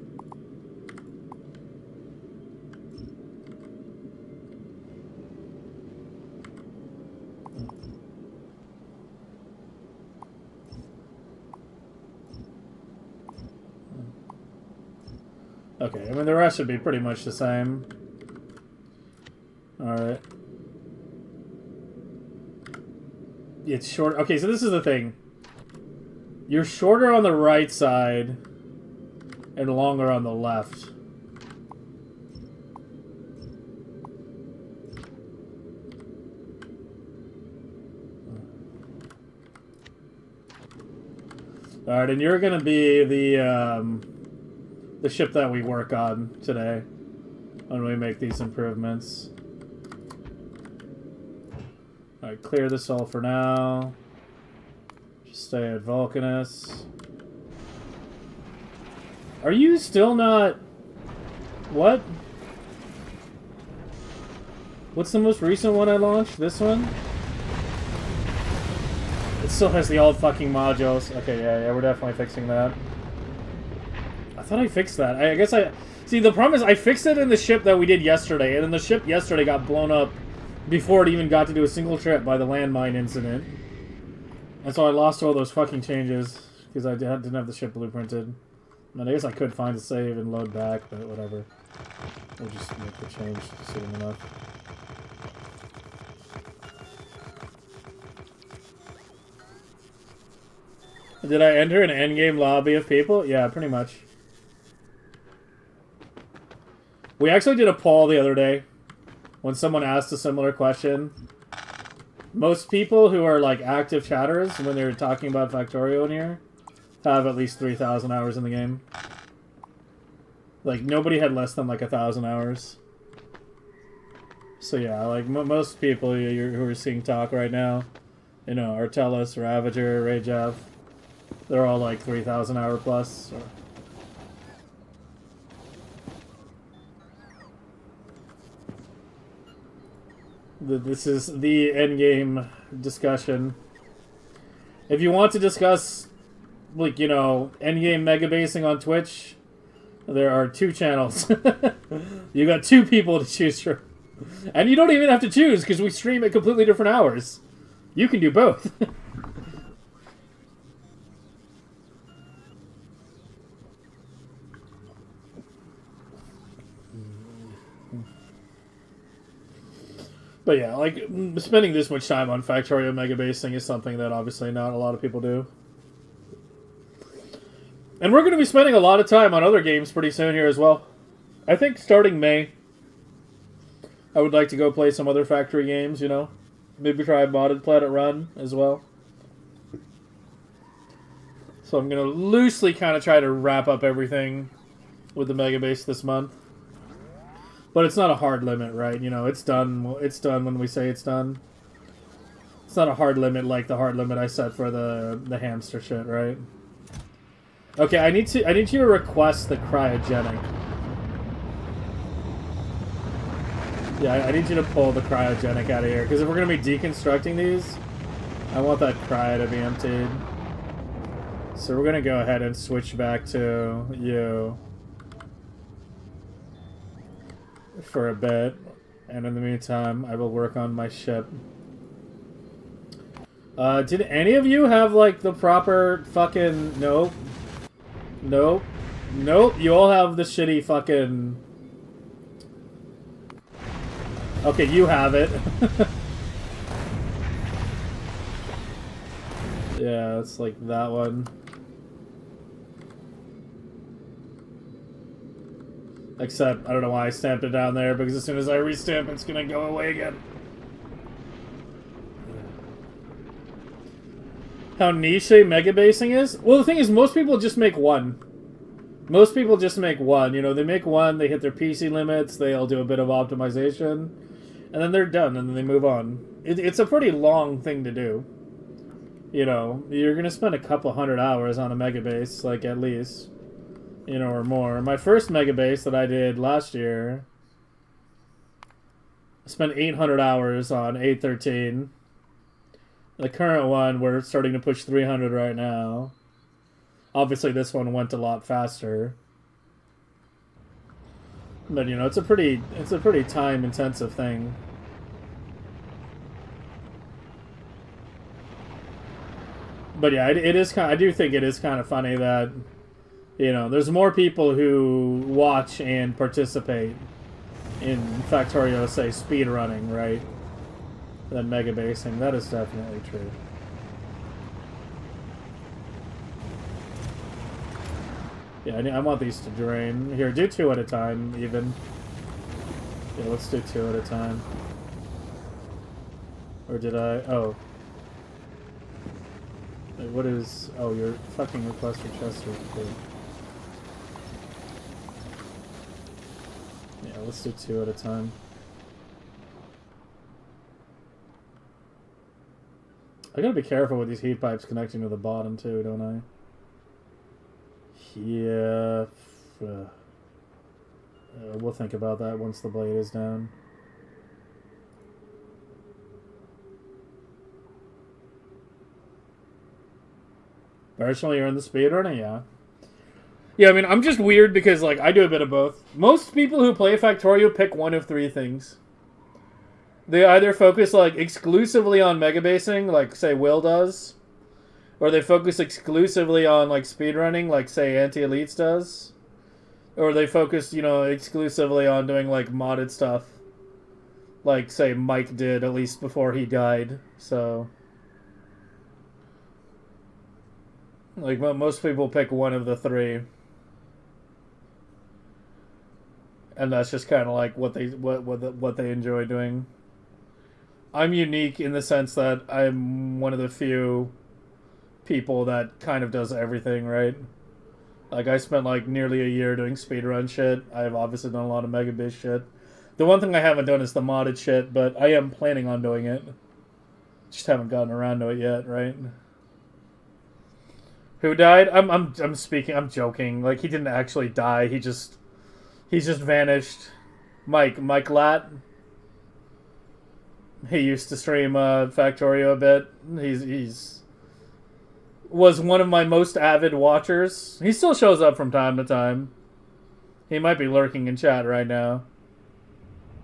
[SPEAKER 1] Okay, I mean, the rest should be pretty much the same. Alright. It's short. Okay, so this is the thing. You're shorter on the right side and longer on the left. Alright, and you're gonna be the ship that we work on today when we make these improvements. Alright, clear this all for now. Just stay at Vulcanus. Are you still not... What? What's the most recent one I launched? This one? It still has the old fucking modules. Okay, yeah, we're definitely fixing that. I thought I fixed that. I guess I... See, the problem is I fixed it in the ship that we did yesterday, and then the ship yesterday got blown up before it even got to do a single trip by the landmine incident. And so I lost all those fucking changes, because I didn't have the ship blueprinted. And I guess I could find a save and load back, but whatever. We'll just make the change soon enough. Did I enter an endgame lobby of people? Yeah, pretty much. We actually did a poll the other day when someone asked a similar question. Most people who are like active chatters when they're talking about Factorio in here have at least 3,000 hours in the game. Like, nobody had less than like 1,000 hours. So yeah, like most people who are seeing talk right now, you know, Artellus, Ravager, Ragev, they're all like 3,000 hour plus. Or... This is the endgame discussion. If you want to discuss, like, you know, endgame megabasing on Twitch, there are 2 channels. You got 2 people to choose from. And you don't even have to choose, because we stream at completely different hours. You can do both. But yeah, like, spending this much time on Factorio megabasing is something that obviously not a lot of people do. And we're going to be spending a lot of time on other games pretty soon here as well. I think starting May, I would like to go play some other factory games, you know. Maybe try Modded Planet Run as well. So I'm going to loosely kind of try to wrap up everything with the Megabase this month. But it's not a hard limit, right? You know, it's done. It's done when we say it's done. It's not a hard limit like the hard limit I set for the hamster shit, right? Okay, I need you to request the cryogenic. Yeah, I need you to pull the cryogenic out of here, because if we're gonna be deconstructing these, I want that cryo to be emptied. So we're gonna go ahead and switch back to you for a bit. And in the meantime, I will work on my ship. Did any of you have, like, the proper fucking... Nope. Nope. Nope. You all have the shitty fucking... Okay, you have it. Yeah, it's like that one. Except, I don't know why I stamped it down there, because as soon as I restamp, it's gonna go away again. How niche megabasing is? Well, the thing is, most people just make one. Most people just make one. You know, they make one, they hit their PC limits, they'll do a bit of optimization, and then they're done, and then they move on. It's a pretty long thing to do. You know, you're gonna spend a couple hundred hours on a megabase, like, at least. You know, or more. My first megabase that I did last year, I spent 800 hours on 813. The current one, we're starting to push 300 right now. Obviously, this one went a lot faster. But, you know, it's a pretty time-intensive thing. But yeah, it is kind. I do think it is kind of funny that, you know, there's more people who watch and participate in Factorio, say, speedrunning, right, than megabasing. That is definitely true. Yeah, I want these to drain. Here, do 2 at a time, even. Yeah, let's do 2 at a time. Or did I... Oh. Wait, what is... Oh, your fucking request for Chester. Cool. Yeah, let's do 2 at a time. I gotta be careful with these heat pipes connecting to the bottom too, don't I? Yeah. We'll think about that once the blade is down. Personally, you're in the speedrunner, yeah. Yeah, I mean, I'm just weird because, like, I do a bit of both. Most people who play Factorio pick one of 3 things. They either focus, like, exclusively on megabasing, like, say, Will does. Or they focus exclusively on, like, speedrunning, like, say, Anti-Elites does. Or they focus, you know, exclusively on doing, like, modded stuff. Like, say, Mike did, at least before he died. So... Like, most people pick one of the 3. And that's just kind of like what they enjoy doing. I'm unique in the sense that I'm one of the few people that kind of does everything, right? Like, I spent like nearly a year doing speedrun shit. I've obviously done a lot of megabase shit. The one thing I haven't done is the modded shit, but I am planning on doing it. Just haven't gotten around to it yet, right? Who died? I'm speaking. I'm joking. Like, he didn't actually die. He's just vanished. Mike Latt. He used to stream Factorio a bit. He's was one of my most avid watchers. He still shows up from time to time. He might be lurking in chat right now.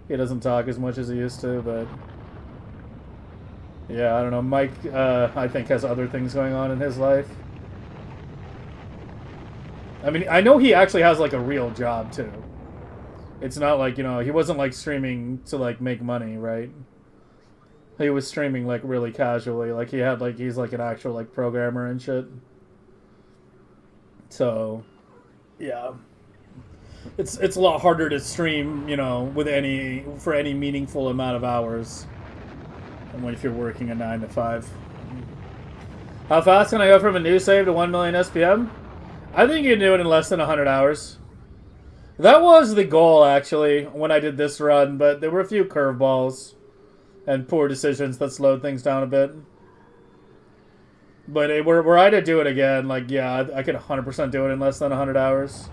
[SPEAKER 1] He doesn't talk as much as he used to, but yeah, I don't know. Mike, I think, has other things going on in his life. I mean, I know he actually has, like, a real job, too. It's not like, you know, he wasn't, like, streaming to, like, make money, right? He was streaming, like, really casually. Like, he had, like, he's, like, an actual, like, programmer and shit. So, yeah. It's a lot harder to stream, you know, for any meaningful amount of hours than if you're working a 9 to 5. How fast can I go from a new save to 1 million SPM? I think you can do it in less than 100 hours. That was the goal, actually, when I did this run, but there were a few curveballs and poor decisions that slowed things down a bit. But were I to do it again, like, yeah, I could 100% do it in less than 100 hours.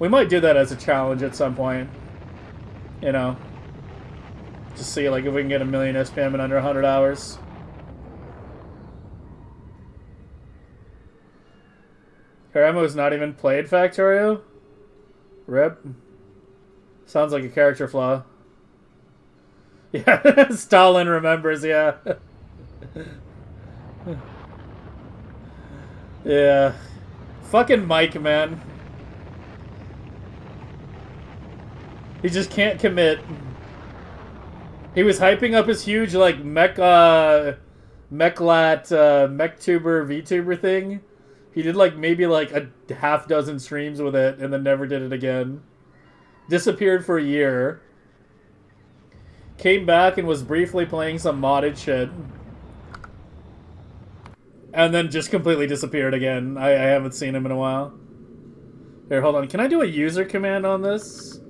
[SPEAKER 1] We might do that as a challenge at some point. You know? Just see, like, if we can get 1 million SPM in under 100 hours. Haramo's not even played Factorio? Rip. Sounds like a character flaw. Yeah, Stalin remembers, yeah. Yeah. Fucking Mike, man. He just can't commit. He was hyping up his huge, like, mechlat, mechtuber, VTuber thing. He did, like, maybe, like, a half dozen streams with it and then never did it again. Disappeared for a year. Came back and was briefly playing some modded shit. And then just completely disappeared again. I haven't seen him in a while. Here, hold on. Can I do a user command on this?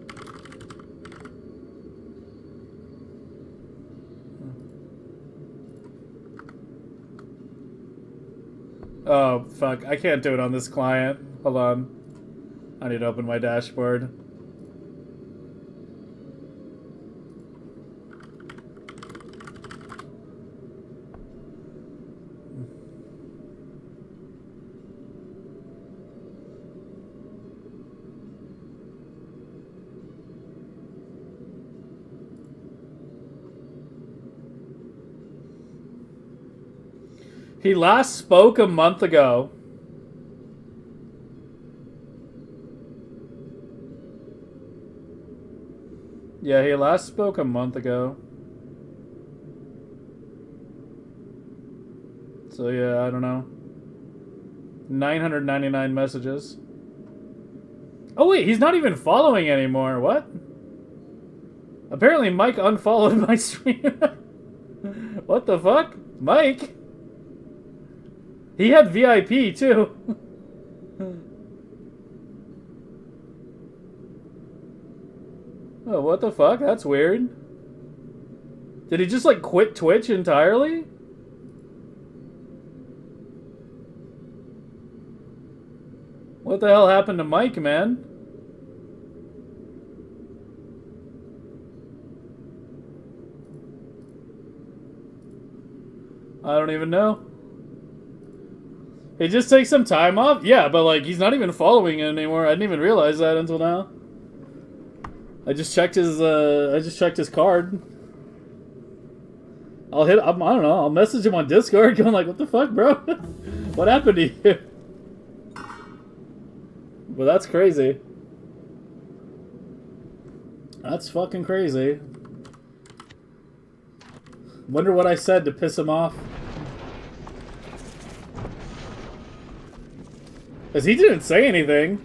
[SPEAKER 1] Oh, fuck. I can't do it on this client. Hold on. I need to open my dashboard. He last spoke a month ago. Yeah, he last spoke a month ago. So yeah, I don't know. 999 messages. Oh wait, he's not even following anymore. What? Apparently Mike unfollowed my stream. What the fuck? Mike? He had VIP too. Oh, what the fuck? That's weird. Did he just like quit Twitch entirely? What the hell happened to Mike, man? I don't even know. He just takes some time off? Yeah, but like he's not even following it anymore. I didn't even realize that until now. I just checked his card. I don't know, I'll message him on Discord going like, what the fuck, bro? What happened to you? But that's crazy. That's fucking crazy. Wonder what I said to piss him off. Because he didn't say anything.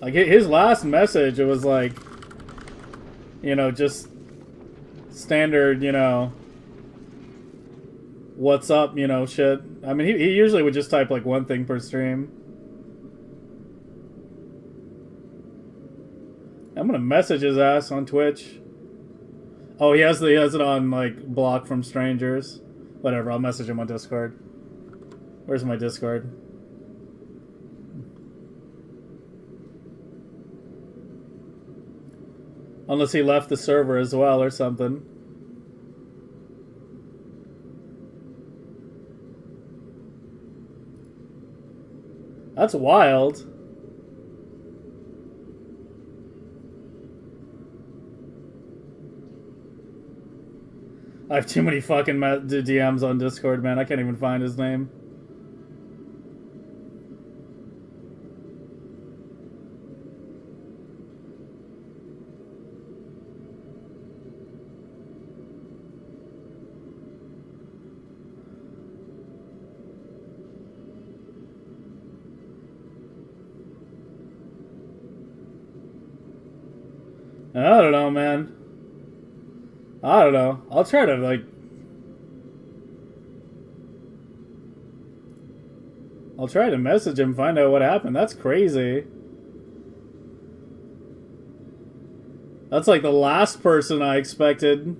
[SPEAKER 1] Like, his last message, it was like, you know, just standard, you know, what's up, you know, shit. I mean, he usually would just type like one thing per stream. I'm gonna message his ass on Twitch. Oh, he has it on like block from strangers. Whatever, I'll message him on Discord. Where's my Discord? Unless he left the server as well or something. That's wild. I have too many fucking DMs on Discord, man. I can't even find his name. I don't know, man. I don't know. I'll try to, like... I'll try to message him, find out what happened. That's crazy. That's like the last person I expected.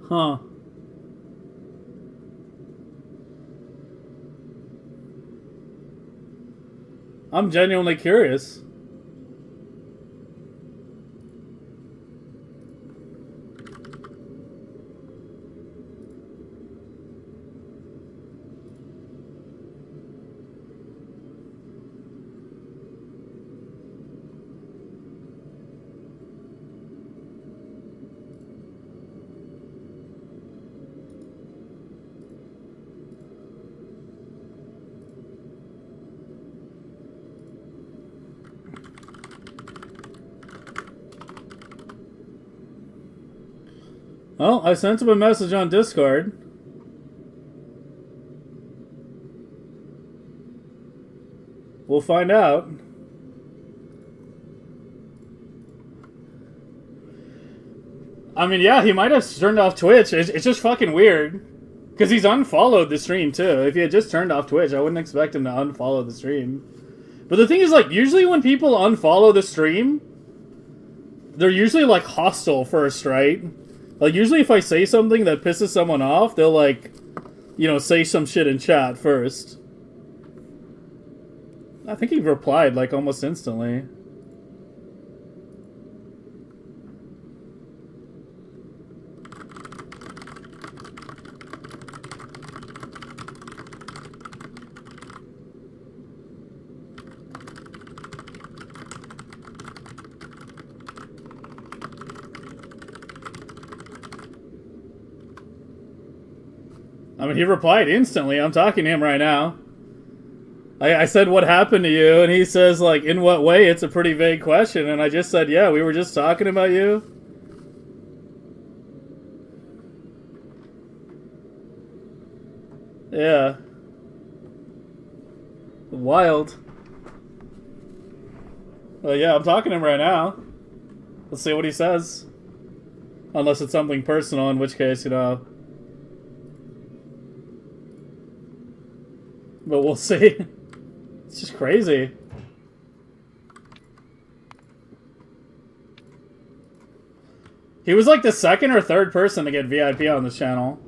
[SPEAKER 1] Huh. I'm genuinely curious. Well, I sent him a message on Discord. We'll find out. I mean, yeah, he might have turned off Twitch. It's just fucking weird. Because he's unfollowed the stream, too. If he had just turned off Twitch, I wouldn't expect him to unfollow the stream. But the thing is, like, usually when people unfollow the stream, they're usually, like, hostile first, right? Like, usually if I say something that pisses someone off, they'll, like, you know, say some shit in chat first. I think he replied, like, almost instantly. I mean, he replied instantly. I'm talking to him right now. I said, what happened to you? And he says, like, in what way? It's a pretty vague question. And I just said, yeah, we were just talking about you. Yeah. Wild. Well, yeah, I'm talking to him right now. Let's see what he says. Unless it's something personal, in which case, you know. But we'll see. It's just crazy. He was like the second or third person to get VIP on this channel.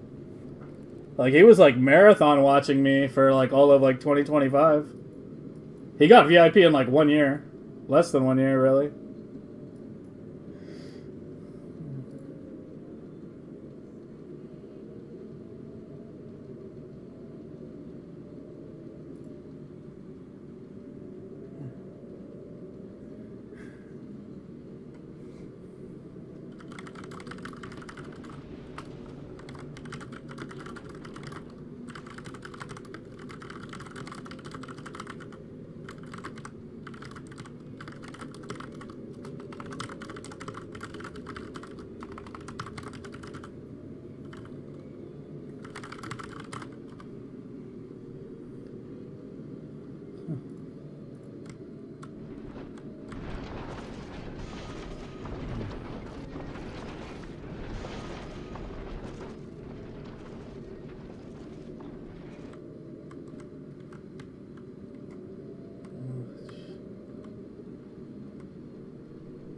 [SPEAKER 1] Like, he was like marathon watching me for like all of like 2025. He got VIP in like 1 year. Less than 1 year, really.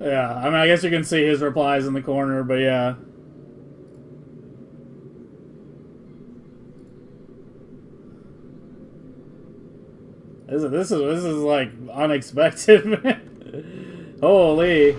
[SPEAKER 1] Yeah, I mean, I guess you can see his replies in the corner, but yeah. This is like unexpected. Holy.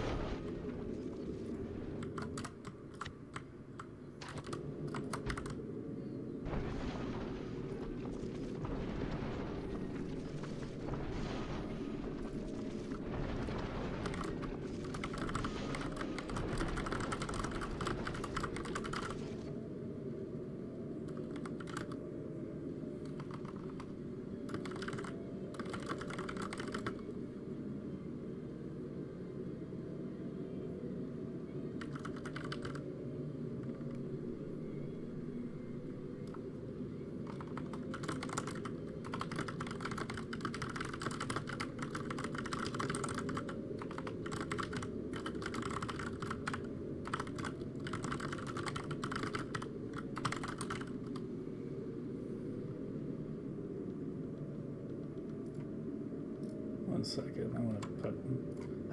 [SPEAKER 1] One second, I want to put...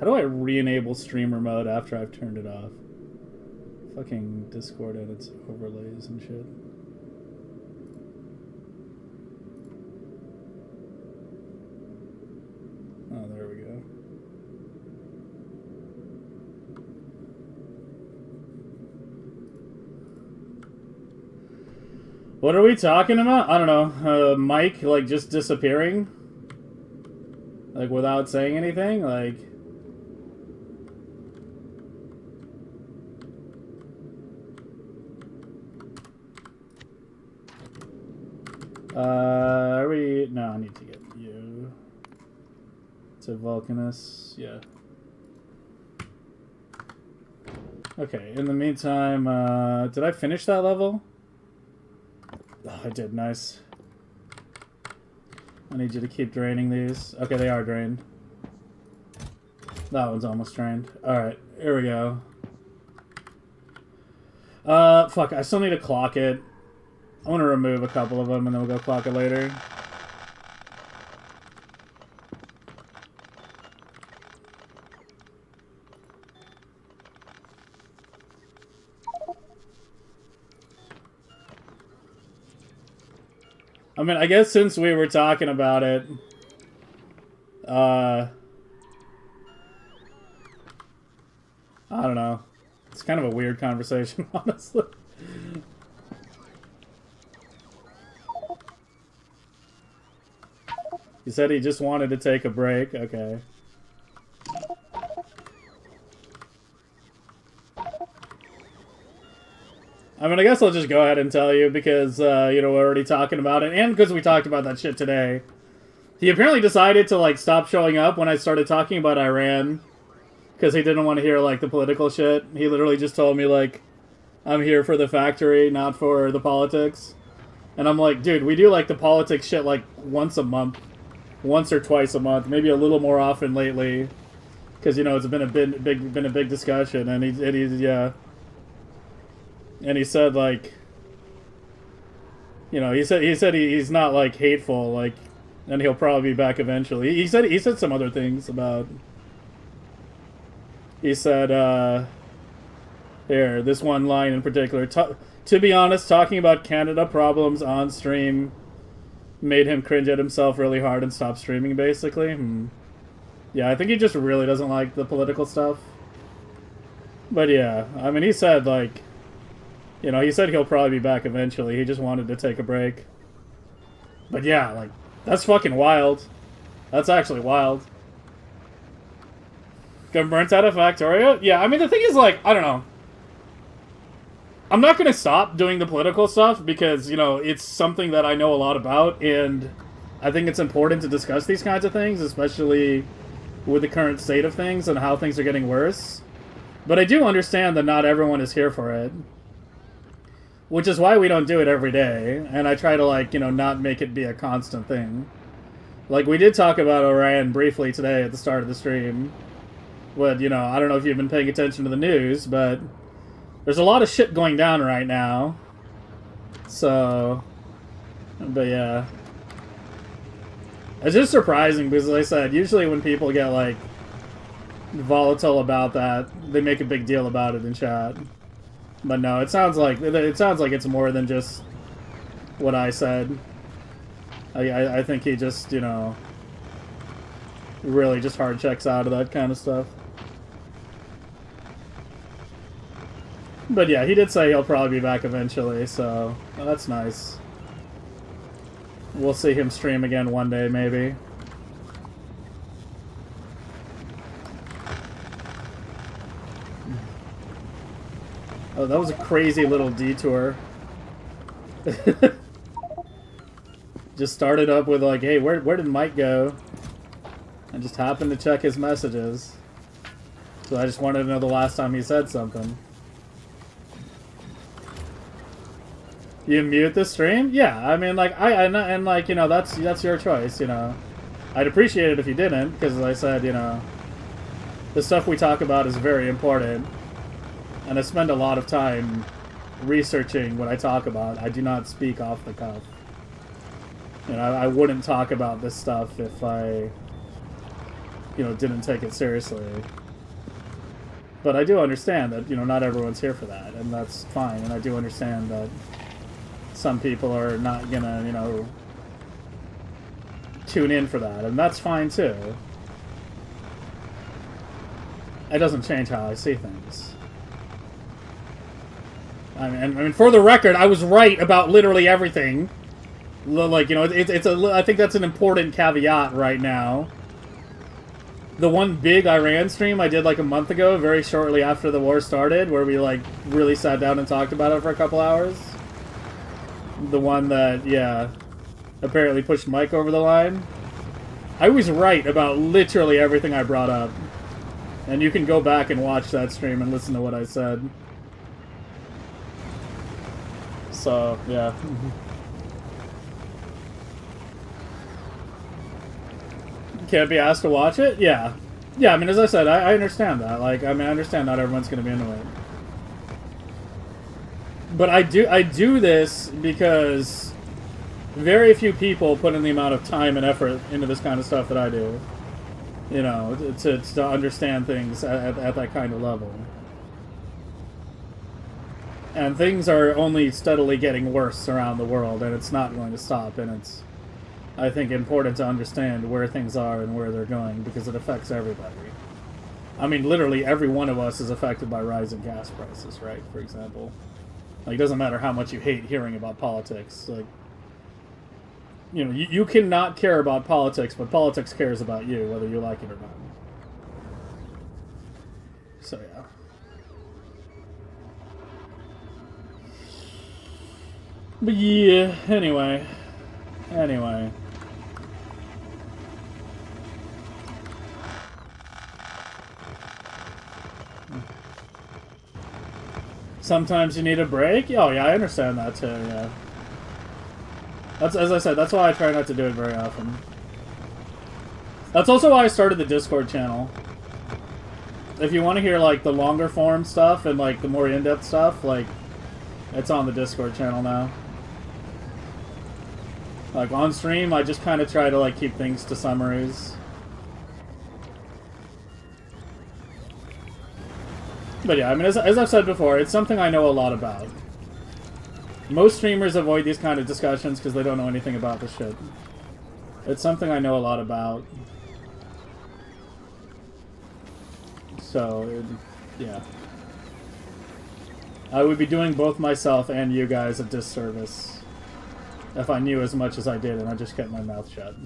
[SPEAKER 1] How do I re-enable streamer mode after I've turned it off? Fucking Discord and its overlays and shit. Oh, there we go. What are we talking about? I don't know. Mike, like, just disappearing? Like, without saying anything? Like... are we... No, I need to get you to Vulcanus. Yeah. Okay, in the meantime, did I finish that level? Oh, I did. Nice. I need you to keep draining these. Okay, they are drained. That one's almost drained. Alright, here we go. Fuck, I still need to clock it. I want to remove a couple of them and then we'll go clock it later. I mean, I guess since we were talking about it, I don't know. It's kind of a weird conversation, honestly. He said he just wanted to take a break. Okay. I mean, I guess I'll just go ahead and tell you because, you know, we're already talking about it. And because we talked about that shit today. He apparently decided to, like, stop showing up when I started talking about Iran. Because he didn't want to hear, like, the political shit. He literally just told me, like, I'm here for the factory, not for the politics. And I'm like, dude, we do, like, the politics shit, like, once a month. Once or twice a month. Maybe a little more often lately. Because, you know, it's been a big discussion. And he's yeah. And he said, like, you know, he said he's not, like, hateful, like, and he'll probably be back eventually. He said some other things about... He said, here, this one line in particular. To be honest, talking about Canada problems on stream made him cringe at himself really hard and stop streaming, basically. Yeah, I think he just really doesn't like the political stuff. But yeah, I mean, he said, like, you know, he said he'll probably be back eventually. He just wanted to take a break. But yeah, like, that's fucking wild. That's actually wild. Got burnt out of Factorio? Yeah, I mean, the thing is, like, I don't know. I'm not going to stop doing the political stuff because, you know, it's something that I know a lot about, and I think it's important to discuss these kinds of things, especially with the current state of things and how things are getting worse. But I do understand that not everyone is here for it. Which is why we don't do it every day, and I try to, like, you know, not make it be a constant thing. Like, we did talk about Iran briefly today at the start of the stream. But, you know, I don't know if you've been paying attention to the news, but there's a lot of shit going down right now. So, but yeah. It's just surprising because, like I said, usually when people get, like, volatile about that, they make a big deal about it in chat. But no, it sounds like it's more than just what I said. I think he just, you know, really just hard checks out of that kind of stuff. But yeah, he did say he'll probably be back eventually, so that's nice. We'll see him stream again one day, maybe. Oh, that was a crazy little detour. Just started up with like, hey, where did Mike go? I just happened to check his messages. So I just wanted to know the last time he said something. You mute the stream? Yeah, I mean, like, and like, you know, that's your choice, you know. I'd appreciate it if you didn't, because as I said, you know, the stuff we talk about is very important. And I spend a lot of time researching what I talk about. I do not speak off the cuff. You know, I wouldn't talk about this stuff if I, you know, didn't take it seriously. But I do understand that, you know, not everyone's here for that, and that's fine. And I do understand that some people are not gonna, you know, tune in for that, and that's fine too. it doesn't change how I see things. I mean, for the record, I was right about literally everything. Like, you know, I think that's an important caveat right now. The one big Iran stream I did like a month ago, very shortly after the war started, where we like really sat down and talked about it for a couple hours. The one that, yeah, apparently pushed Mike over the line. I was right about literally everything I brought up. And you can go back and watch that stream and listen to what I said. So, yeah. Can't be asked to watch it? Yeah. Yeah, I mean, as I said, I understand that. Like, I mean, I understand not everyone's going to be into it. But I do this because very few people put in the amount of time and effort into this kind of stuff that I do. You know, to understand things at that kind of level. And things are only steadily getting worse around the world, and it's not going to stop, and it's, I think, important to understand where things are and where they're going, because it affects everybody. I mean, literally every one of us is affected by rising gas prices, right, for example. Like, it doesn't matter how much you hate hearing about politics. Like, you know, you cannot care about politics, but politics cares about you, whether you like it or not. So, yeah. But yeah, anyway. Sometimes you need a break? Oh, yeah, I understand that too, yeah. That's, as I said, that's why I try not to do it very often. That's also why I started the Discord channel. If you want to hear, like, the longer form stuff and, like, the more in-depth stuff, like, it's on the Discord channel now. Like, on stream, I just kind of try to, like, keep things to summaries. But yeah, I mean, as I've said before, it's something I know a lot about. Most streamers avoid these kind of discussions because they don't know anything about the shit. It's something I know a lot about. So, yeah. I would be doing both myself and you guys a disservice if I knew as much as I did and I just kept my mouth shut.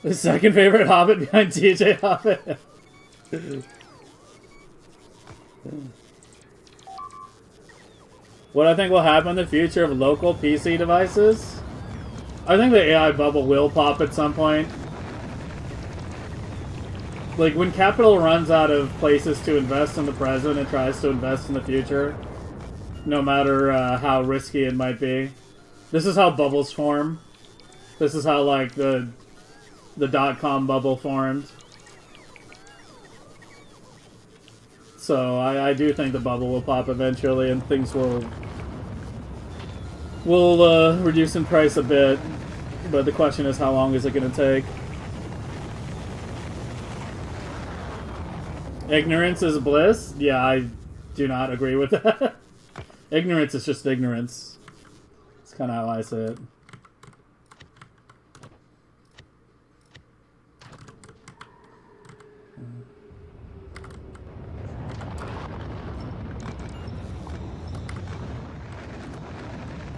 [SPEAKER 1] The second favorite Hobbit behind TJ Hobbit. What I think will happen in the future of local PC devices? I think the AI bubble will pop at some point. Like, when capital runs out of places to invest in the present and tries to invest in the future, no matter how risky it might be. This is how bubbles form. This is how, like, the dot-com bubble formed. So I do think the bubble will pop eventually, and things will reduce in price a bit. But the question is, how long is it going to take? Ignorance is bliss? Yeah, I do not agree with that. Ignorance is just ignorance. It's kind of how I see it.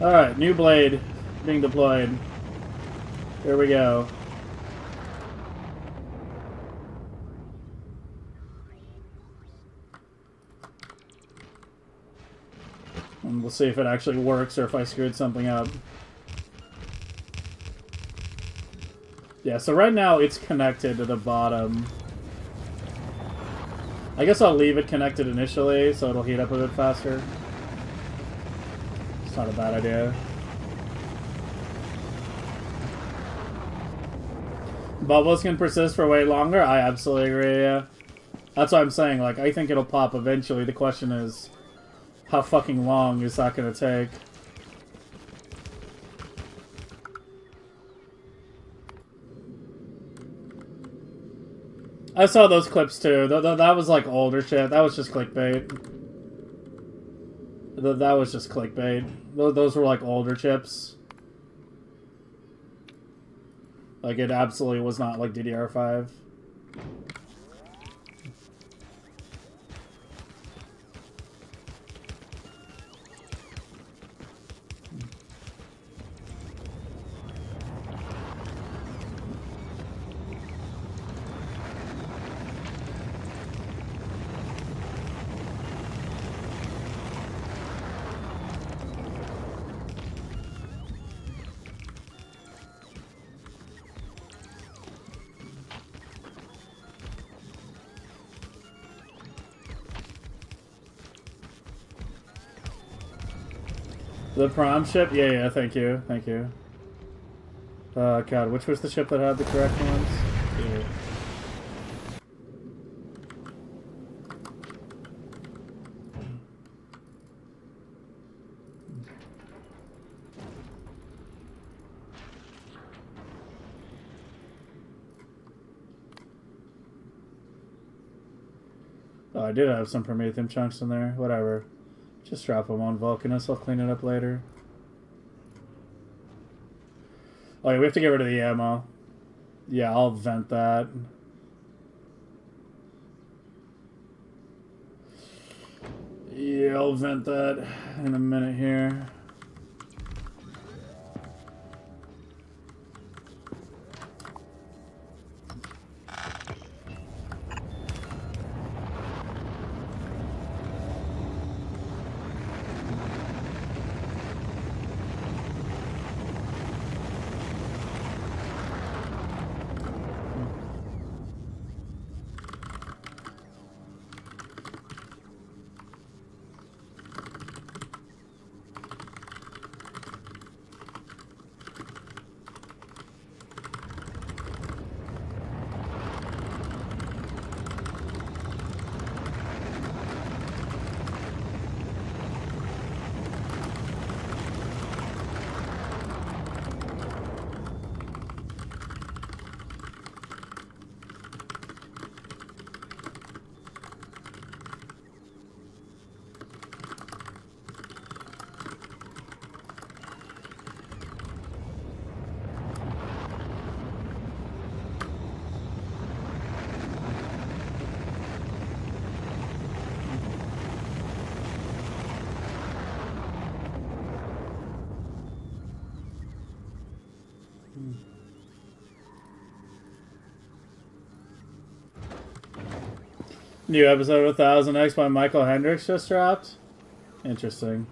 [SPEAKER 1] Alright, new blade being deployed. Here we go. And we'll see if it actually works or if I screwed something up. Yeah, so right now it's connected to the bottom. I guess I'll leave it connected initially so it'll heat up a bit faster. It's not a bad idea. Bubbles can persist for way longer? I absolutely agree, yeah. That's what I'm saying, like, I think it'll pop eventually. The question is, how fucking long is that gonna take? I saw those clips too. That was like older shit. That was just clickbait. That was just clickbait. Those were like older chips. Like, it absolutely was not like DDR5. The prom ship? Yeah, thank you. Thank you. God, which was the ship that had the correct ones? Yeah. Oh, I did have some Prometheium chunks in there. Whatever. Just drop them on Vulcanus. I'll clean it up later. Oh, yeah, we have to get rid of the ammo. Yeah, I'll vent that. Yeah, I'll vent that in a minute here. New episode of 1000X by Michael Hendricks just dropped. Interesting.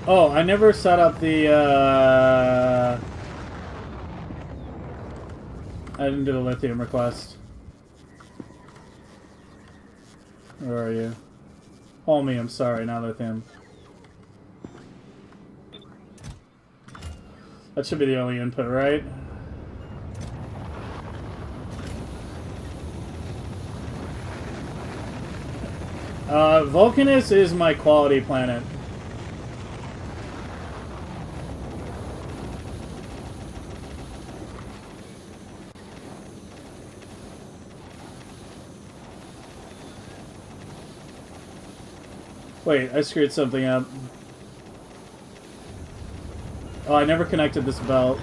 [SPEAKER 1] Oh, I never set up the, I didn't do the lithium request. Where are you? Holmium, sorry, not lithium. That should be the only input, right? Vulcanus is my quality planet. Wait, I screwed something up. Oh, I never connected this belt.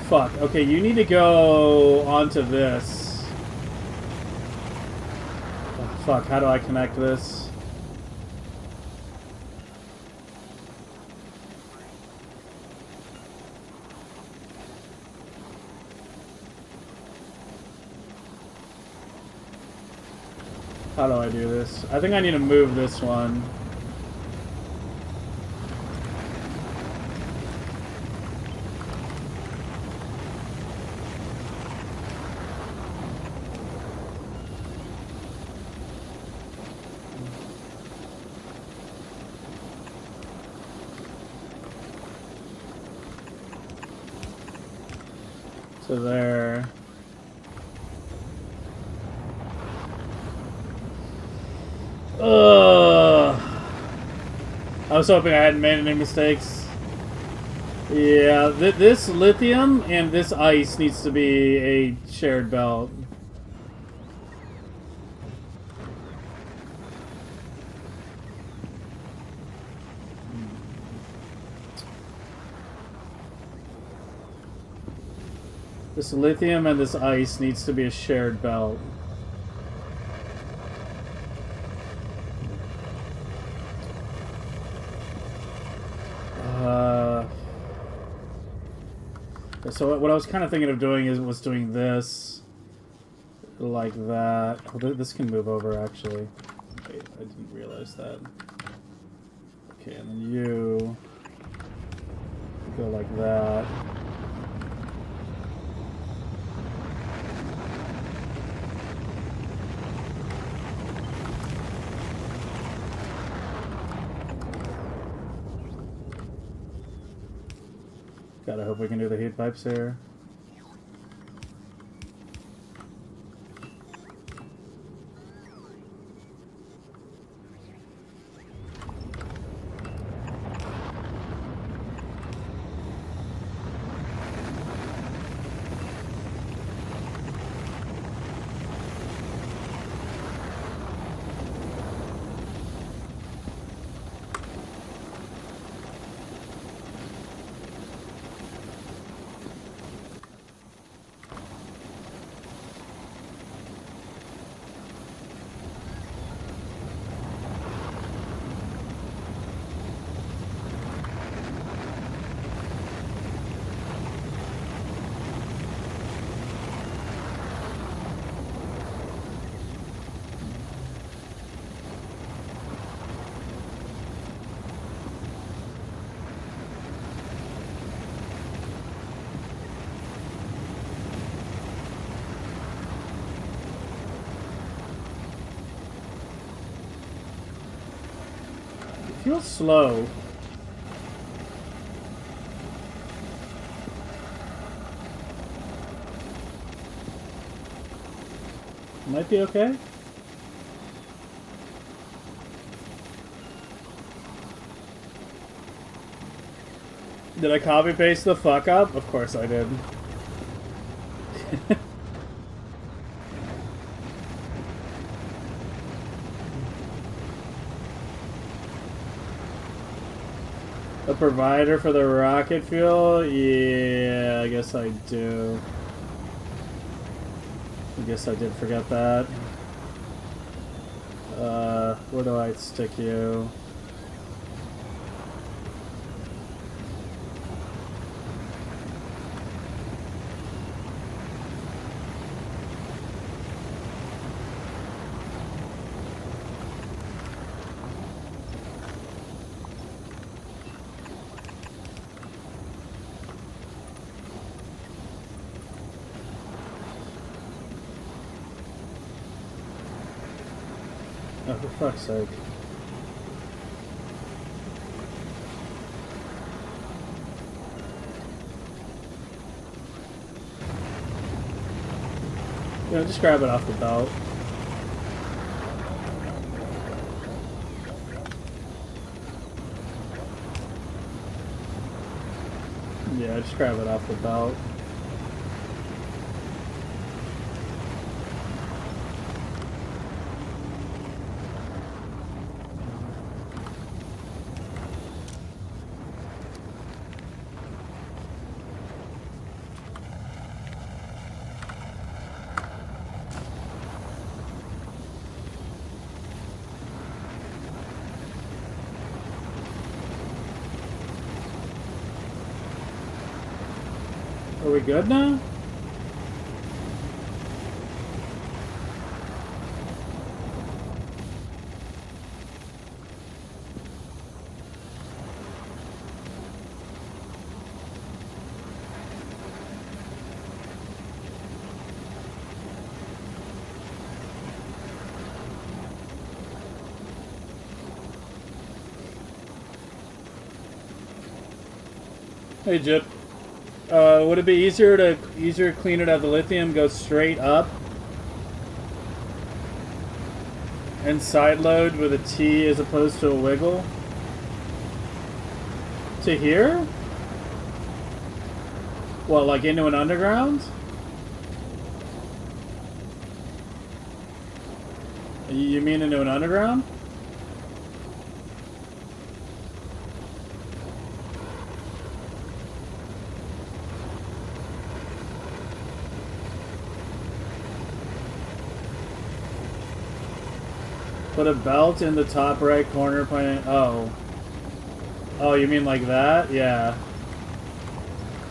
[SPEAKER 1] Fuck. Okay, you need to go onto this. Oh, fuck, how do I connect this? How do I do this? I think I need to move this one. So there. Ugh. I was hoping I hadn't made any mistakes. Yeah, this lithium and this ice needs to be a shared belt. This lithium and this ice needs to be a shared belt. So what I was kind of thinking of doing was doing this like that. Oh, this can move over actually. Wait, I didn't realize that. Okay, and then you go like that. Gotta hope we can do the heat pipes here. Feels slow. Might be okay. Did I copy paste the fuck up? Of course I did. A provider for the rocket fuel? Yeah, I guess I do. I guess I did forget that. Where do I stick you? Oh, for fuck's sake. Yeah, just grab it off the belt. Yeah, just grab it off the belt. Are we good now? Hey, Jip. Would it be easier to clean it out the lithium, go straight up, and side load with a T as opposed to a wiggle? To here? What, like into an underground? You mean into an underground? Put a belt in the top right corner pointing... Oh. Oh, you mean like that? Yeah.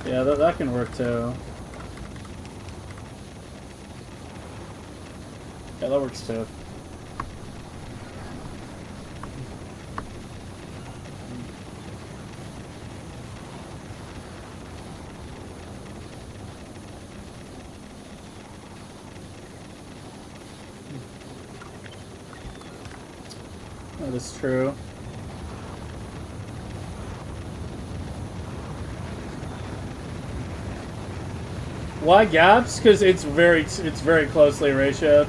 [SPEAKER 1] Yeah, that can work too. Yeah, that works too. That is true. Why gaps? Because it's very closely ratioed.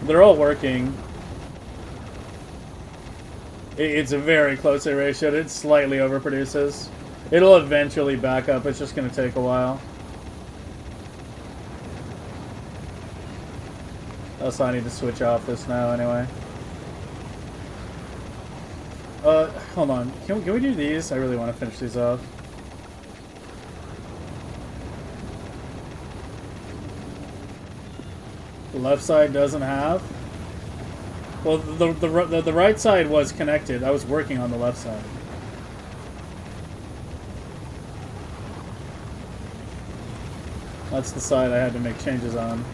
[SPEAKER 1] They're all working. It's very closely ratioed. It slightly overproduces. It'll eventually back up. It's just going to take a while. Also, I need to switch off this now anyway. Hold on. Can we do these? I really want to finish these off. The left side doesn't have. Well, the right side was connected. I was working on the left side. That's the side I had to make changes on.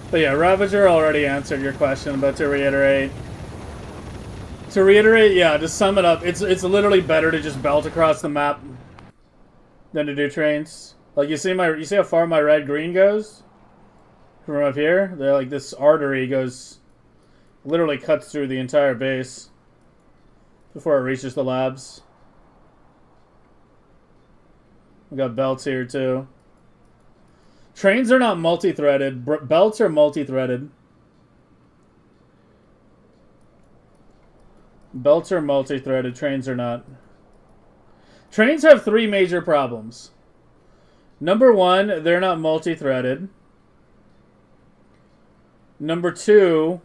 [SPEAKER 1] But yeah, Ravager already answered your question, but to reiterate, yeah, to sum it up, it's literally better to just belt across the map than to do trains. Like you see how far my red green goes from up here? They're like this artery literally cuts through the entire base before it reaches the labs. We got belts here too. Trains are not multi-threaded. Belts are multi-threaded. Belts are multi-threaded. Trains are not. Trains have three major problems. Number one, they're not multi-threaded. Number two,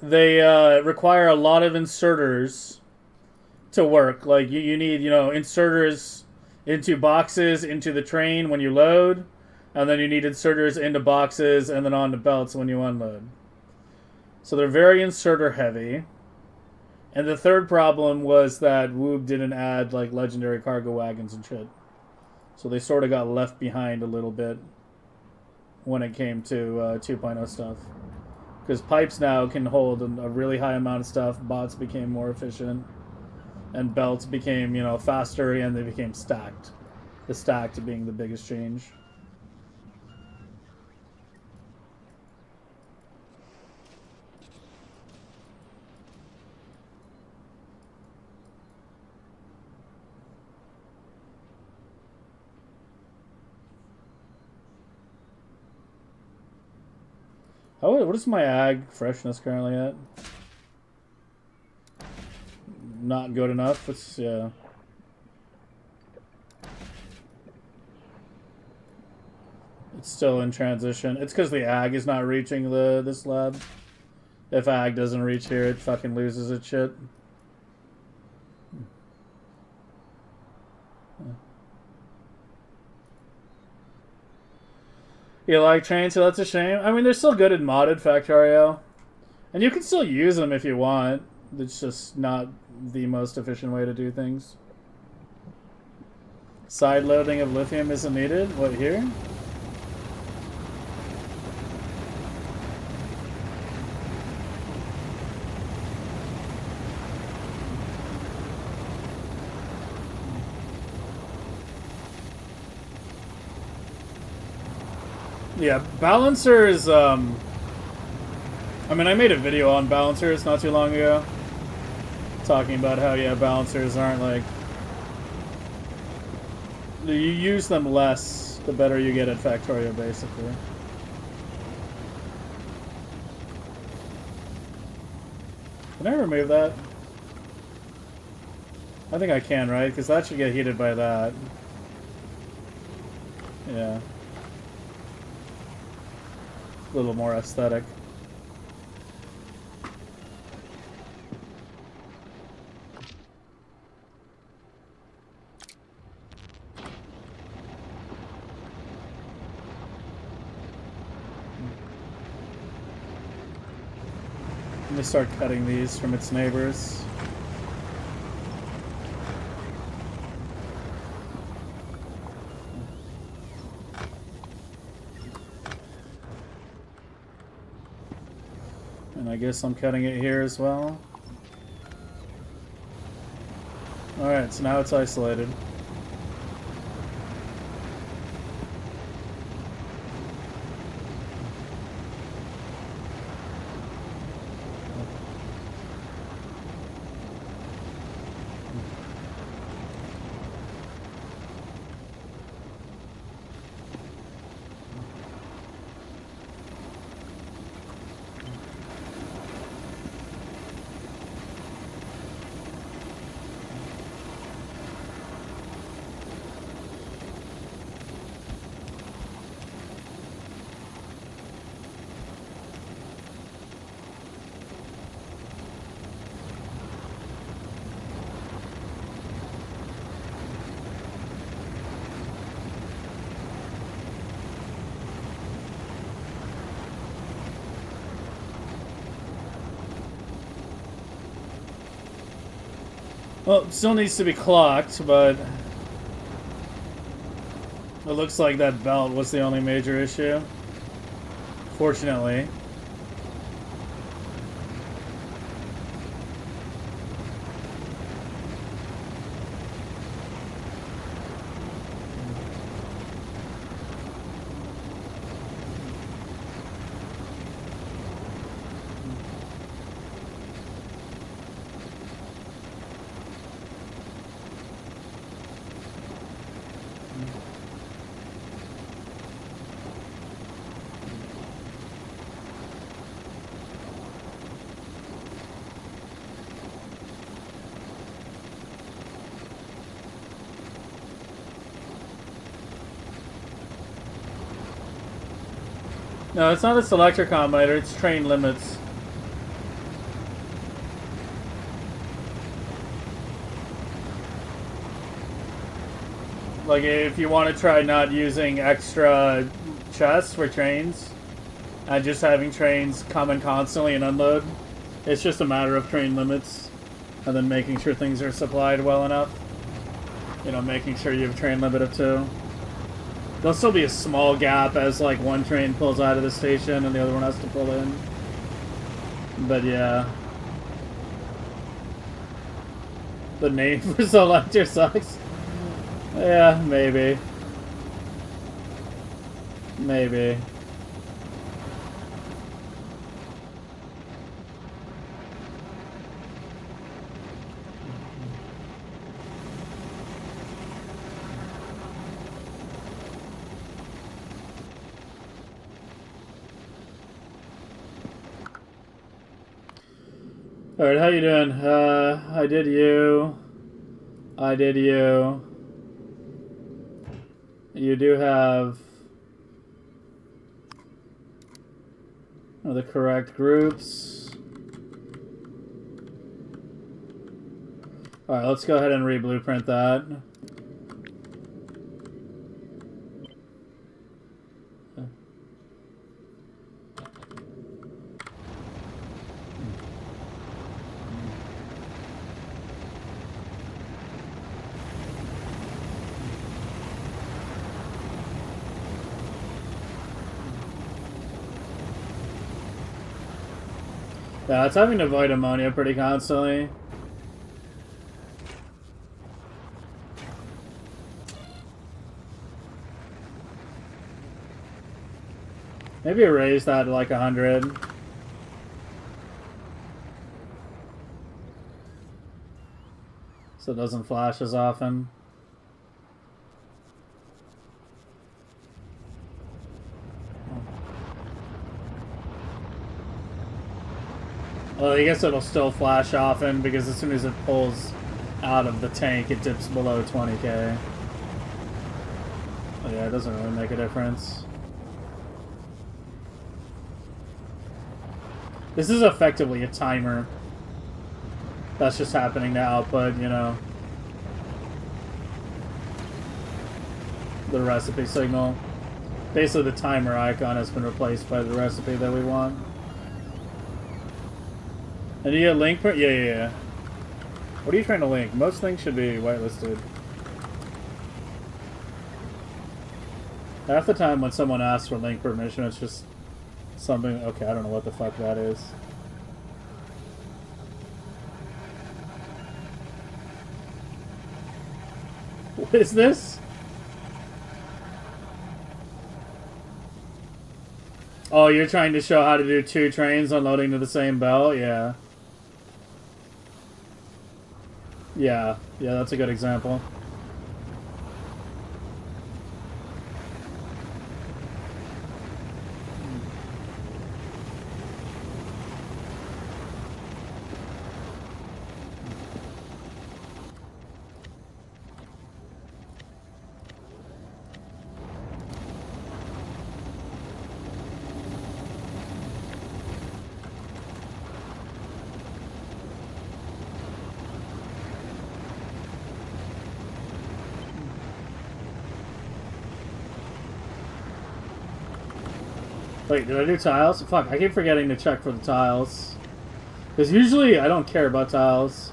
[SPEAKER 1] they require a lot of inserters to work. Like you need, inserters into boxes, into the train when you load, and then you need inserters into boxes and then onto belts when you unload. So they're very inserter heavy. And the third problem was that Woob didn't add like legendary cargo wagons and shit. So they sort of got left behind a little bit when it came to 2.0 stuff. Because pipes now can hold a really high amount of stuff, bots became more efficient, and belts became, faster, and they became stacked. The stacked being the biggest change. What is my ag freshness currently at? Not good enough. Yeah. It's still in transition. It's because the ag is not reaching this lab. If ag doesn't reach here, it fucking loses its shit. You like trains, so that's a shame. I mean, they're still good in modded Factorio. And you can still use them if you want. It's just not the most efficient way to do things. Side loading of lithium isn't needed? What, here? Yeah, balancers, I mean, I made a video on balancers not too long ago. Talking about how, yeah, balancers aren't like... You use them less, the better you get at Factorio, basically. Can I remove that? I think I can, right? Because that should get heated by that. Yeah. A little more aesthetic. Let me start cutting these from its neighbors. And I guess I'm cutting it here as well. Alright, so now it's isolated. Well, it still needs to be clocked, but it looks like that belt was the only major issue. Fortunately. No, it's not a selector combinator, it's train limits. Like, if you want to try not using extra chests for trains, and just having trains come in constantly and unload, it's just a matter of train limits, and then making sure things are supplied well enough. You know, making sure you have a train limit of 2. There'll still be a small gap as, like, one train pulls out of the station and the other one has to pull in. But, yeah. The name for selector sucks. Yeah, maybe. Maybe. Alright, how you doing? I did you. I did you. You do have the correct groups. Alright, let's go ahead and re-blueprint that. Yeah, it's having to avoid ammonia pretty constantly. Maybe raise that to like 100. So it doesn't flash as often. Well, I guess it'll still flash often because as soon as it pulls out of the tank, it dips below 20k. Oh yeah, it doesn't really make a difference. This is effectively a timer. That's just happening to output, you know, the recipe signal. Basically, the timer icon has been replaced by the recipe that we want. And you get link per... Yeah. What are you trying to link? Most things should be whitelisted. Half the time when someone asks for link permission, it's just something... Okay, I don't know what the fuck that is. What is this? Oh, you're trying to show how to do 2 trains unloading to the same belt? Yeah. Yeah, that's a good example. Wait, did I do tiles? Fuck, I keep forgetting to check for the tiles. Because usually I don't care about tiles.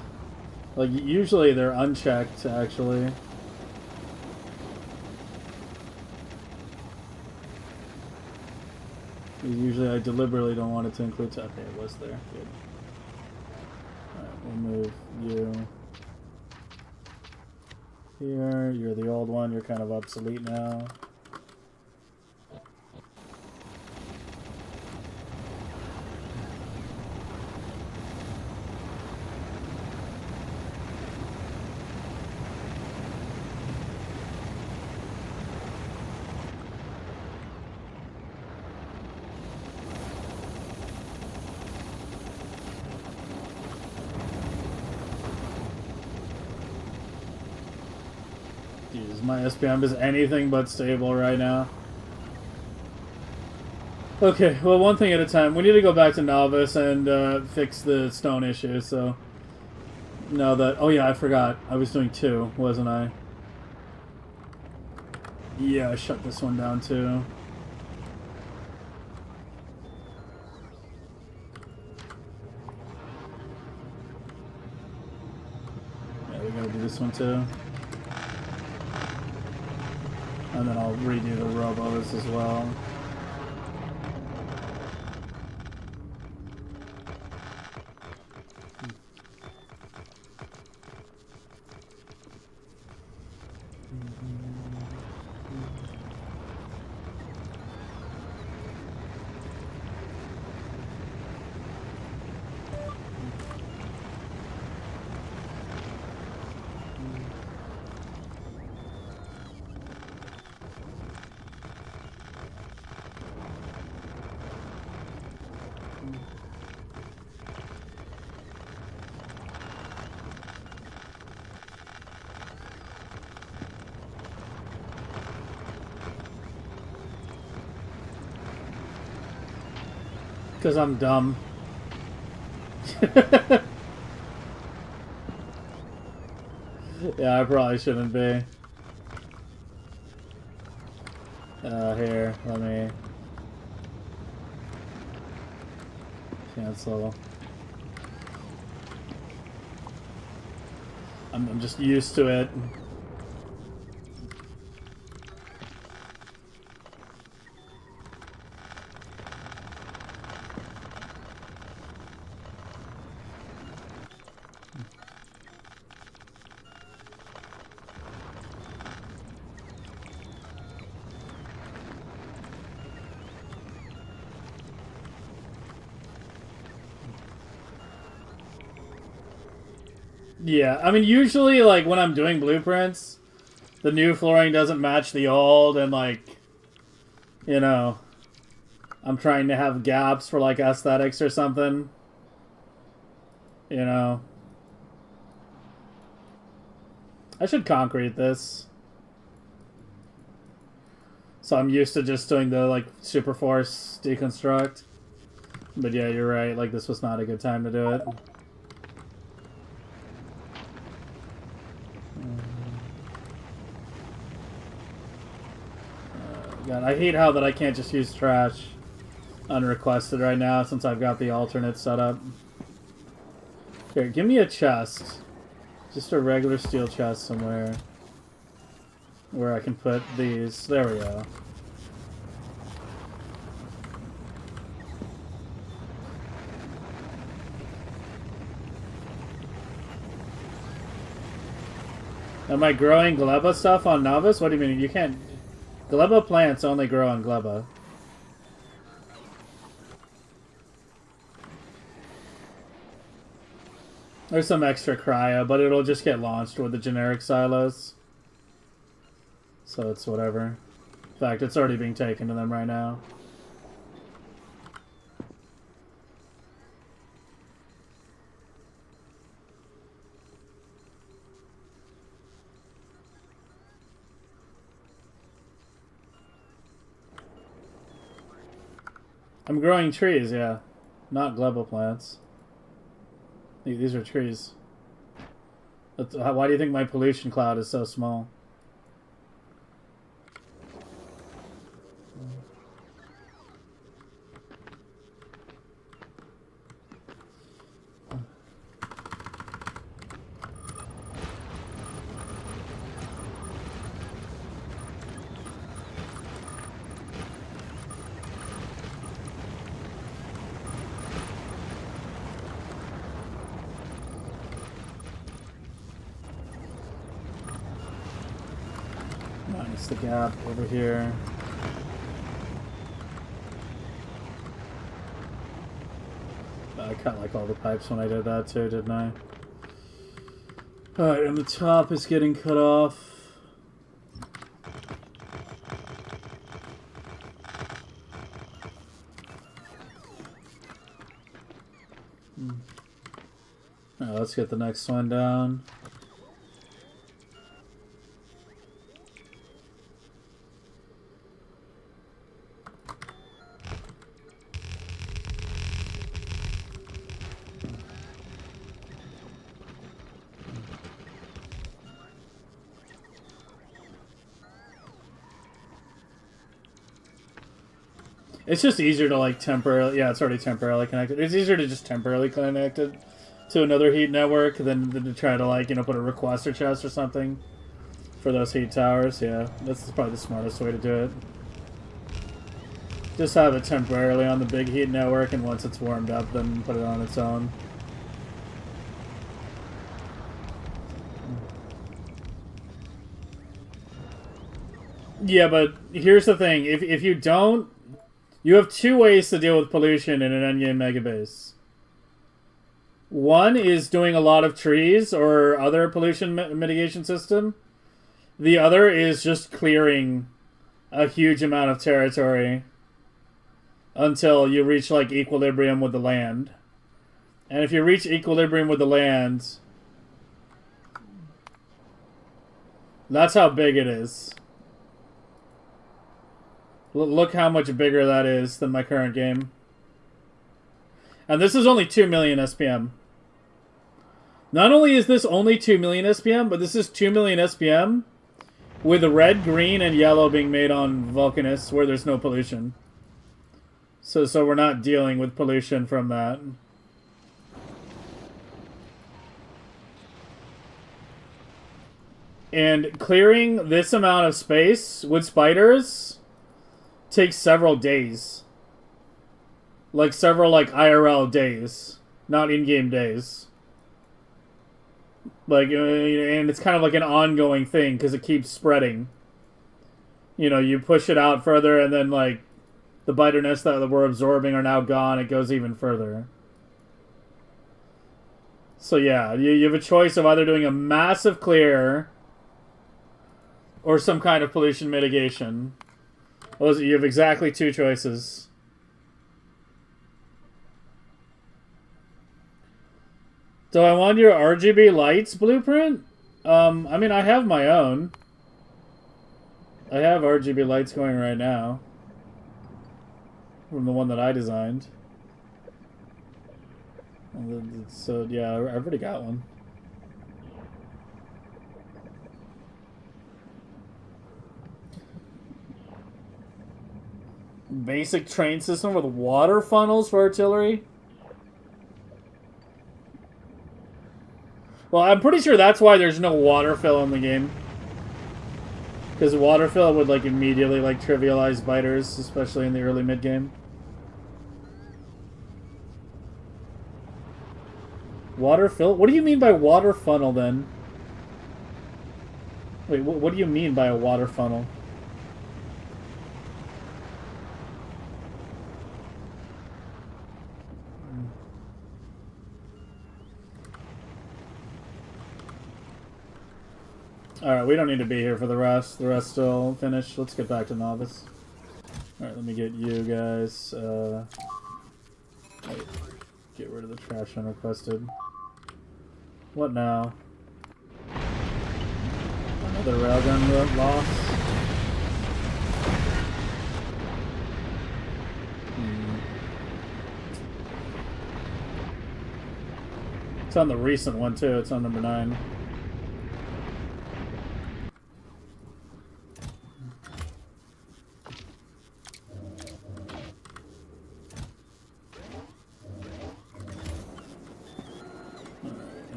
[SPEAKER 1] Like, usually they're unchecked, actually. Usually I deliberately don't want it to include tiles. Okay, it was there. Good. Alright, we'll move you here. You're the old one. You're kind of obsolete now. Jesus, my SPM is anything but stable right now. Okay, well, one thing at a time. We need to go back to Novice and fix the stone issue, so... No, that... Oh yeah, I forgot. I was doing 2, wasn't I? Yeah, I shut this one down too. Yeah, we gotta do this one too. And then I'll redo the robos as well. Because I'm dumb. Yeah, I probably shouldn't be. Here, let me cancel. I'm just used to it. Yeah, I mean, usually, like, when I'm doing blueprints, the new flooring doesn't match the old, and, like, you know, I'm trying to have gaps for, like, aesthetics or something. You know. I should concrete this. So I'm used to just doing the, like, super force deconstruct. But yeah, you're right, like, this was not a good time to do it. God, I hate how that I can't just use trash unrequested right now since I've got the alternate set up. Here, give me a chest. Just a regular steel chest somewhere. Where I can put these. There we go. Am I growing gleba stuff on Novice? What do you mean? You can't... Gleba plants only grow on gleba. There's some extra cryo, but it'll just get launched with the generic silos. So it's whatever. In fact, it's already being taken to them right now. I'm growing trees, yeah. Not gleba plants. These are trees. Why do you think my pollution cloud is so small? Minus the gap over here. I cut like all the pipes when I did that too, didn't I? Alright, and the top is getting cut off. Alright, let's get the next one down. It's just easier to like temporarily, yeah, it's already temporarily connected. It's easier to just temporarily connect it to another heat network than to try to like, you know, put a requester chest or something for those heat towers. Yeah, that's probably the smartest way to do it. Just have it temporarily on the big heat network, and once it's warmed up, then put it on its own. Yeah, but here's the thing. If you don't... You have two ways to deal with pollution in an endgame megabase. One is doing a lot of trees or other pollution mitigation system. The other is just clearing a huge amount of territory until you reach like equilibrium with the land. And if you reach equilibrium with the land, that's how big it is. Look how much bigger that is than my current game. And this is only 2 million SPM. Not only is this only 2 million SPM, but this is 2 million SPM with red, green, and yellow being made on Vulcanus where there's no pollution. So we're not dealing with pollution from that. And clearing this amount of space with spiders takes several days. Like several like IRL days, not in-game days. Like, and it's kind of like an ongoing thing because it keeps spreading. You know, you push it out further, and then like the biter nests that we're absorbing are now gone. It goes even further. So yeah, you have a choice of either doing a massive clear or some kind of pollution mitigation. You have exactly two choices. Do I want your RGB lights blueprint? I mean, I have my own. I have RGB lights going right now. From the one that I designed. So, yeah, I've already got one. Basic train system with water funnels for artillery? Well, I'm pretty sure that's why there's no water fill in the game. Because water fill would like immediately like trivialize biters, especially in the early mid game. Water fill? What do you mean by water funnel then? Wait, what do you mean by a water funnel? Alright, we don't need to be here for the rest. The rest still finished. Let's get back to novice. Alright, let me get you guys. Wait, get rid of the trash unrequested. What now? Another railgun loss. It's on the recent one too. It's on number 9.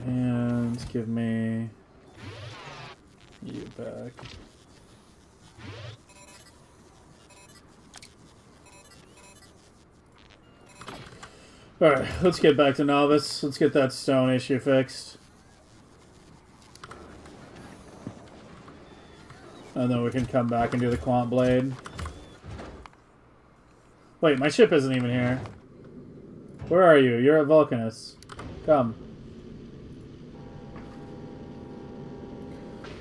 [SPEAKER 1] And give me you back. Alright, let's get back to novice. Let's get that stone issue fixed. And then we can come back and do the quant blade. Wait, my ship isn't even here. Where are you? You're at Vulcanus. Come.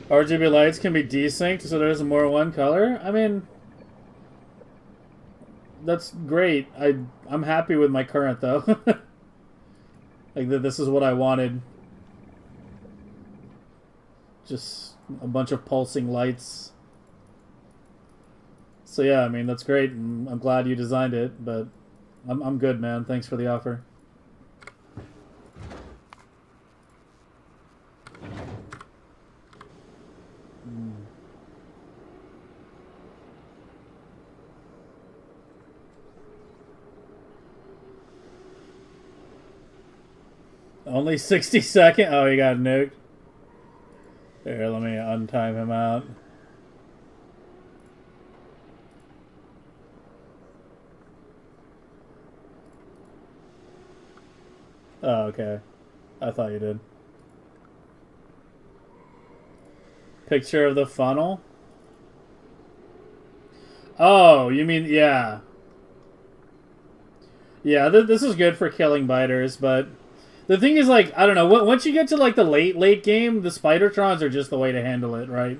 [SPEAKER 1] RGB lights can be desynced, so there's more one color? I mean, that's great. I'm happy with my current, though. Like, this is what I wanted. Just a bunch of pulsing lights. So yeah, I mean, that's great. And I'm glad you designed it, but I'm good, man. Thanks for the offer. Only 60 seconds? Oh, he got nuked. Here, let me untime him out. Oh, okay. I thought you did. Picture of the funnel? Oh, you mean, yeah. Yeah, this is good for killing biters, but the thing is, like, I don't know, once you get to, like, the late game, the Spidertrons are just the way to handle it, right?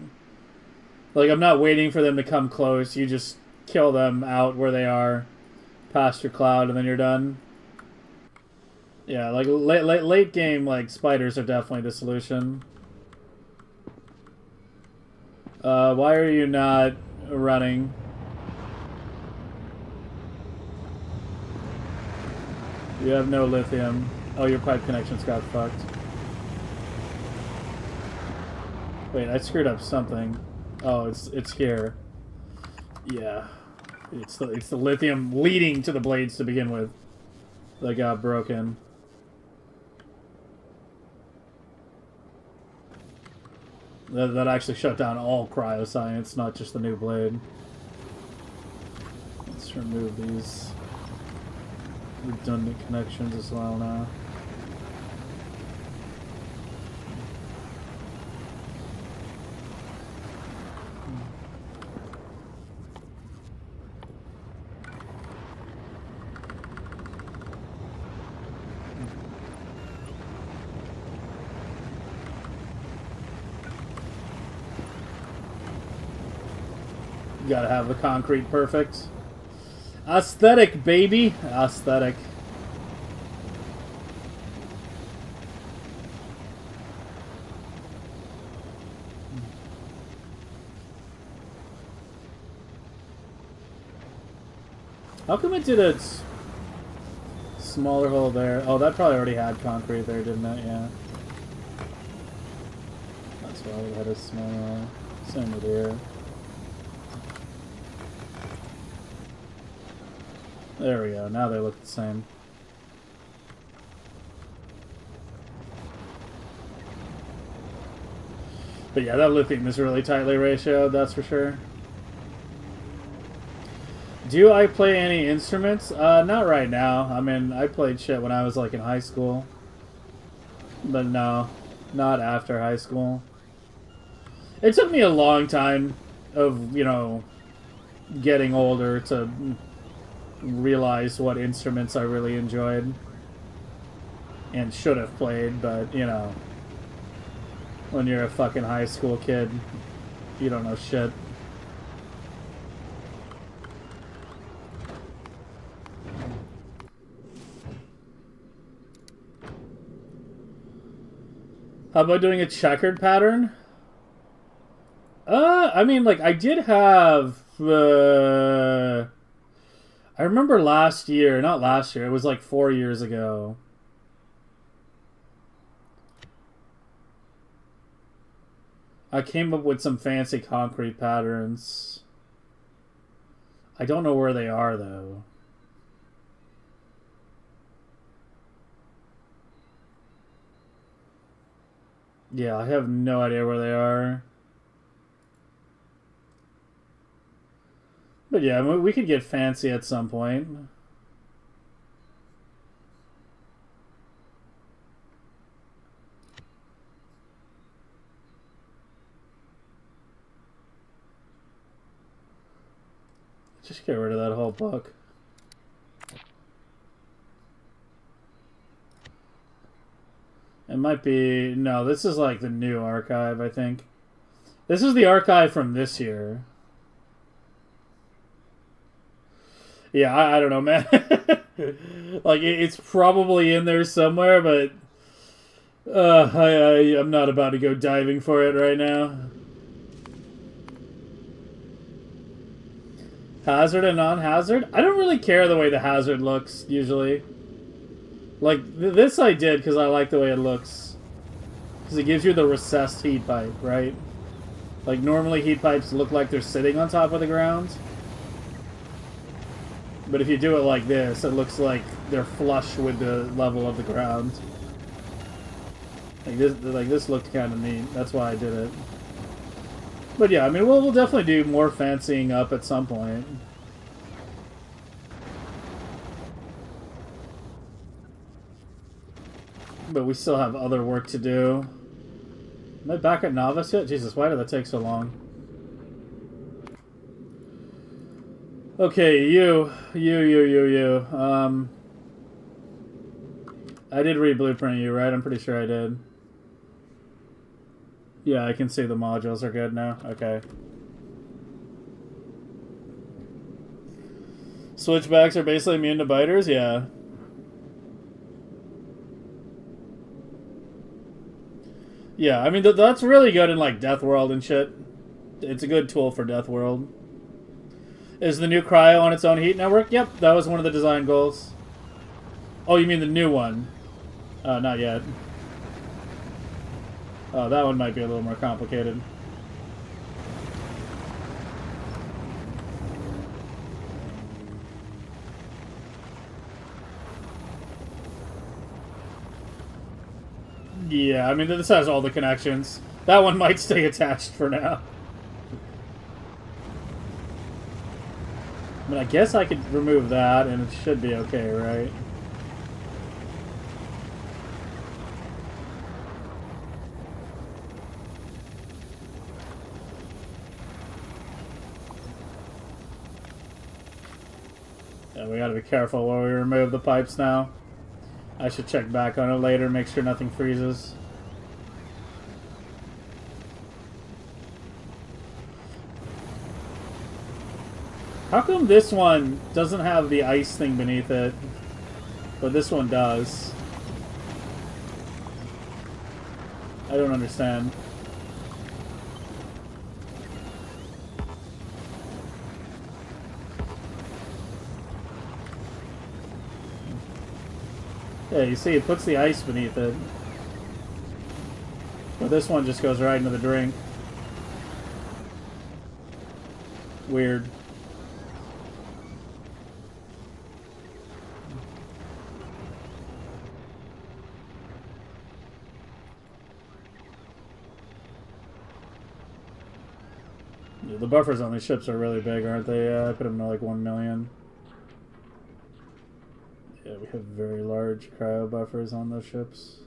[SPEAKER 1] Like, I'm not waiting for them to come close. You just kill them out where they are, past your cloud, and then you're done. Yeah, like, late game, like, spiders are definitely the solution. Why are you not running? You have no lithium. Oh, your pipe connections got fucked. Wait, I screwed up something. Oh, it's here. Yeah, it's the lithium leading to the blades to begin with that got broken. That actually shut down all cryoscience, not just the new blade. Let's remove these redundant connections as well now. You gotta have the concrete perfect. Aesthetic, baby! Aesthetic. How come it did a smaller hole there? Oh, that probably already had concrete there, didn't it? Yeah. That's why it had a smaller. Same with here. There we go. Now they look the same. But yeah, that lithium is really tightly ratioed, that's for sure. Do I play any instruments? Not right now. I mean, I played shit when I was like in high school. But no, not after high school. It took me a long time of, you know, getting older to realize what instruments I really enjoyed and should have played, but, you know, when you're a fucking high school kid, you don't know shit. How about doing a checkered pattern? I mean, like, I did have, I remember last year, not last year, it was like 4 years ago. I came up with some fancy concrete patterns. I don't know where they are, though. Yeah, I have no idea where they are. But yeah, we could get fancy at some point. Just get rid of that whole book. It might be... No, this is like the new archive, I think. This is the archive from this year. Yeah, I don't know, man. Like, it's probably in there somewhere, but... I'm not about to go diving for it right now. Hazard and non-hazard? I don't really care the way the hazard looks, usually. Like, this I did because I like the way it looks. Because it gives you the recessed heat pipe, right? Like, normally heat pipes look like they're sitting on top of the ground. But if you do it like this, it looks like they're flush with the level of the ground. Like this looked kind of neat. That's why I did it. But yeah, I mean, we'll definitely do more fancying up at some point. But we still have other work to do. Am I back at Novice yet? Jesus, why did that take so long? Okay, you. I did re-blueprint you, right? I'm pretty sure I did. Yeah, I can see the modules are good now. Okay. Switchbacks are basically immune to biters? Yeah. Yeah, I mean, that's really good in, like, Death World and shit. It's a good tool for Death World. Is the new cryo on its own heat network? Yep, that was one of the design goals. Oh, you mean the new one? Not yet. Oh, that one might be a little more complicated. Yeah, I mean, this has all the connections. That one might stay attached for now. I mean, I guess I could remove that, and it should be okay, right? Yeah, we gotta be careful while we remove the pipes now. I should check back on it later, make sure nothing freezes. How come this one doesn't have the ice thing beneath it, but this one does? I don't understand. Yeah, you see, it puts the ice beneath it. But this one just goes right into the drink. Weird. Yeah, the buffers on these ships are really big, aren't they? I put them to like 1 million. Yeah, we have very large cryo buffers on those ships.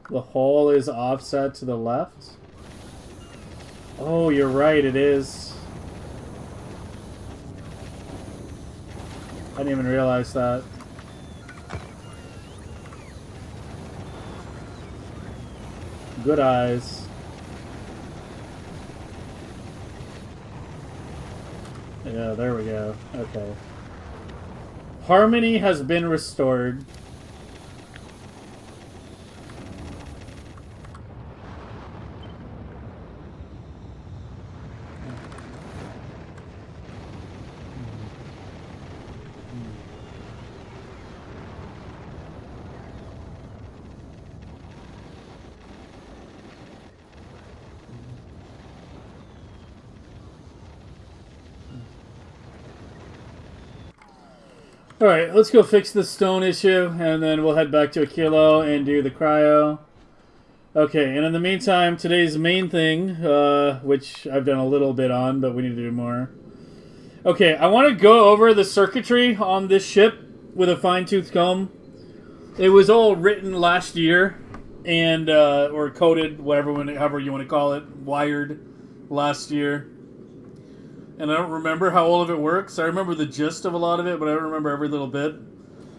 [SPEAKER 1] The hull is offset to the left. Oh, you're right, it is. I didn't even realize that. Good eyes. Yeah, there we go. Okay. Harmony has been restored. Alright, let's go fix the stone issue, and then we'll head back to Aquilo and do the cryo. Okay, and in the meantime, today's main thing, which I've done a little bit on, but we need to do more. Okay, I want to go over the circuitry on this ship with a fine-tooth comb. It was all written last year, and or coded, however you want to call it, wired last year. And I don't remember how all of it works. I remember the gist of a lot of it, but I don't remember every little bit.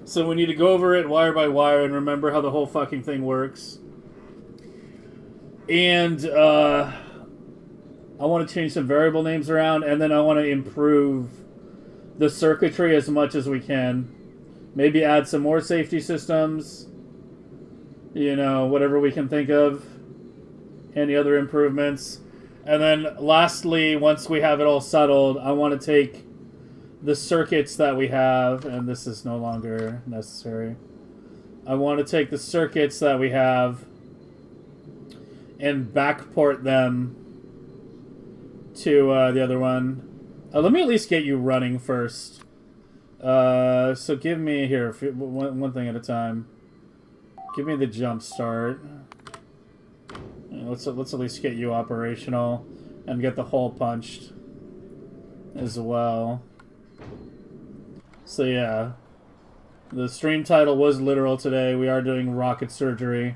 [SPEAKER 1] So we need to go over it wire by wire and remember how the whole fucking thing works. And I want to change some variable names around, and then I want to improve the circuitry as much as we can. Maybe add some more safety systems. You know, whatever we can think of. Any other improvements. And then lastly, once we have it all settled, I want to take the circuits that we have, and this is no longer necessary. I want to take the circuits that we have and backport them to the other one. Let me at least get you running first. So give me here one thing at a time. Give me the jump start. Let's at least get you operational and get the hole punched as well. So yeah, the stream title was literal today. We are doing rocket surgery.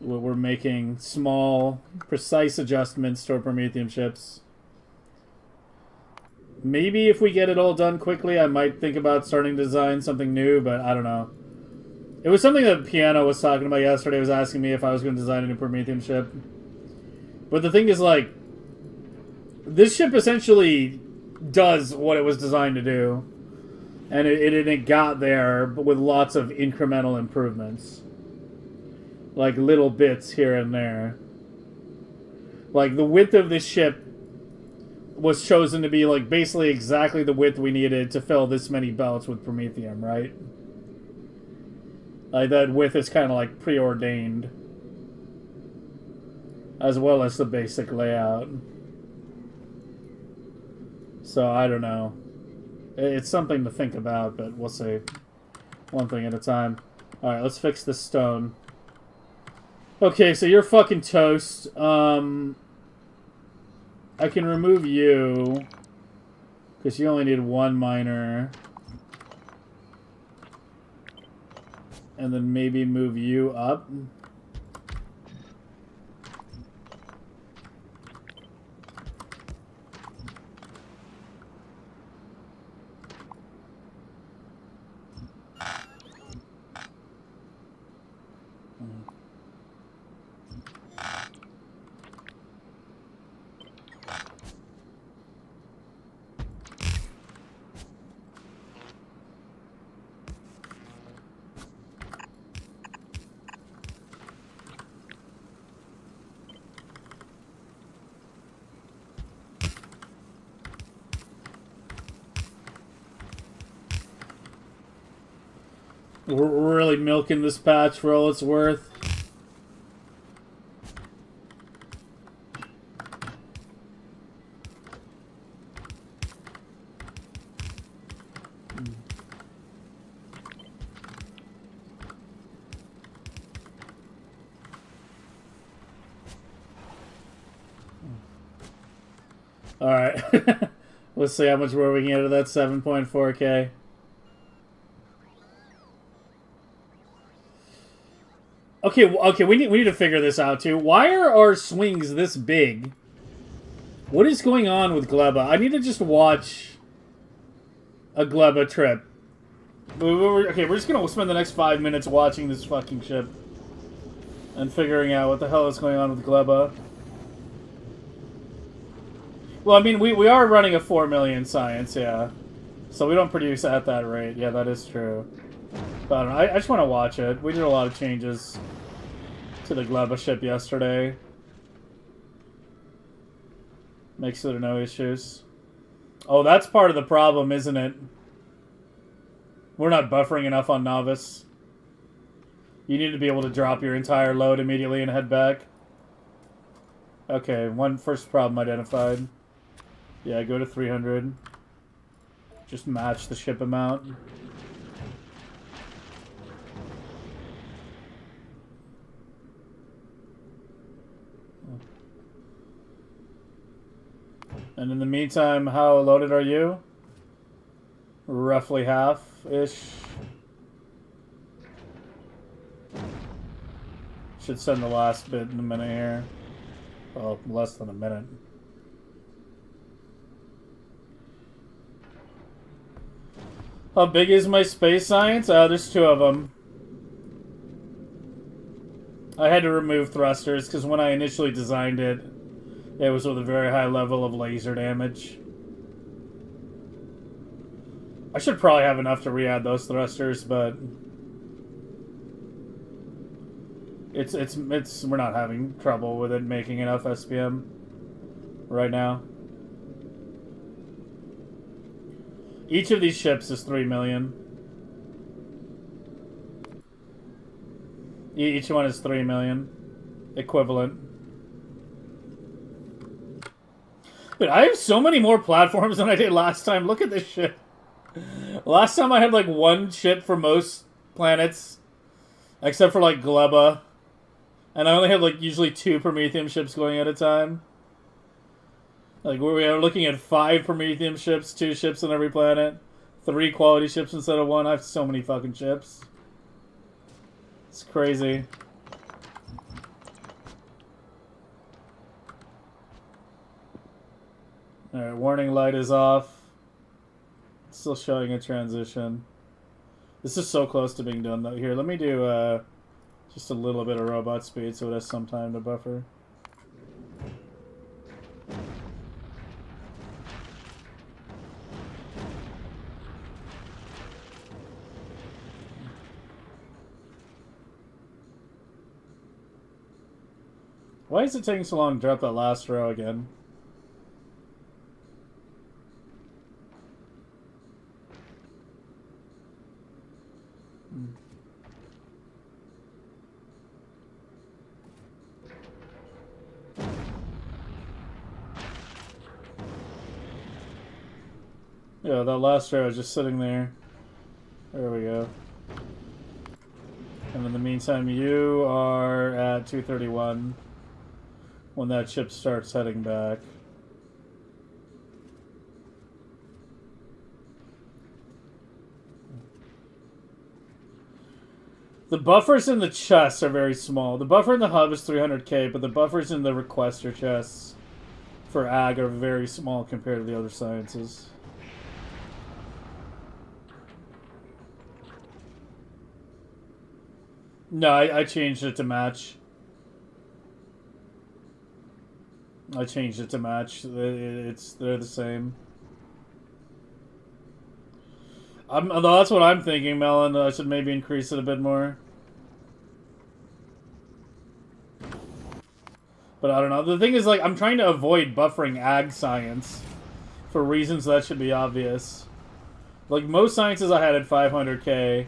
[SPEAKER 1] We're making small, precise adjustments to our Prometheium ships. Maybe if we get it all done quickly, I might think about starting to design something new, but I don't know. It was something that Piano was talking about yesterday. He was asking me if I was going to design a new Prometheium ship. But the thing is, like, this ship essentially does what it was designed to do. And it got there with lots of incremental improvements. Like, little bits here and there. Like, the width of this ship was chosen to be, like, basically exactly the width we needed to fill this many belts with Prometheium, right? Like, that width is kind of, like, preordained. As well as the basic layout. So, I don't know. It's something to think about, but we'll see. One thing at a time. Alright, let's fix this stone. Okay, so you're fucking toast. I can remove you. Because you only need one miner. And then maybe move you up. We're really milking this patch for all it's worth. Alright. Let's see how much more we can get out of that 7.4k. Okay, we need to figure this out too. Why are our swings this big? What is going on with Gleba? I need to just watch a Gleba trip. Okay, we're just gonna spend the next 5 minutes watching this fucking ship and figuring out what the hell is going on with Gleba. Well, I mean, we are running a 4 million science, yeah. So we don't produce at that rate. Yeah, that is true. But I don't know. I just want to watch it. We did a lot of changes to the Gleba ship yesterday. Make sure there are no issues. Oh, that's part of the problem, isn't it? We're not buffering enough on Novice. You need to be able to drop your entire load immediately and head back. Okay, first problem identified. Yeah, go to 300. Just match the ship amount. And in the meantime, how loaded are you? Roughly half-ish. Should send the last bit in a minute here. Well, less than a minute. How big is my space science? There's 2 of them. I had to remove thrusters because when I initially designed it, it was with a very high level of laser damage. I should probably have enough to re-add those thrusters, but we're not having trouble with it making enough SPM right now. Each of these ships is 3 million. Each one is 3 million. Equivalent. But I have so many more platforms than I did last time. Look at this shit. Last time I had like 1 ship for most planets. Except for like Gleba. And I only have like usually 2 Prometheium ships going at a time. Like we are looking at 5 Prometheium ships, 2 ships on every planet. 3 quality ships instead of 1. I have so many fucking ships. It's crazy. Alright, warning light is off. It's still showing a transition. This is so close to being done though. Here, let me do just a little bit of robot speed so it has some time to buffer. Why is it taking so long to drop that last row again? Yeah, that last row is just sitting there. There we go. And in the meantime, you are at 231 when that ship starts heading back. The buffers in the chests are very small. The buffer in the hub is 300k, but the buffers in the requester chests for ag are very small compared to the other sciences. No, I changed it to match. I changed it to match. They're the same. That's what I'm thinking, Melon. I should maybe increase it a bit more. But I don't know. The thing is, like, I'm trying to avoid buffering ag science for reasons that should be obvious. Like, most sciences I had at 500k.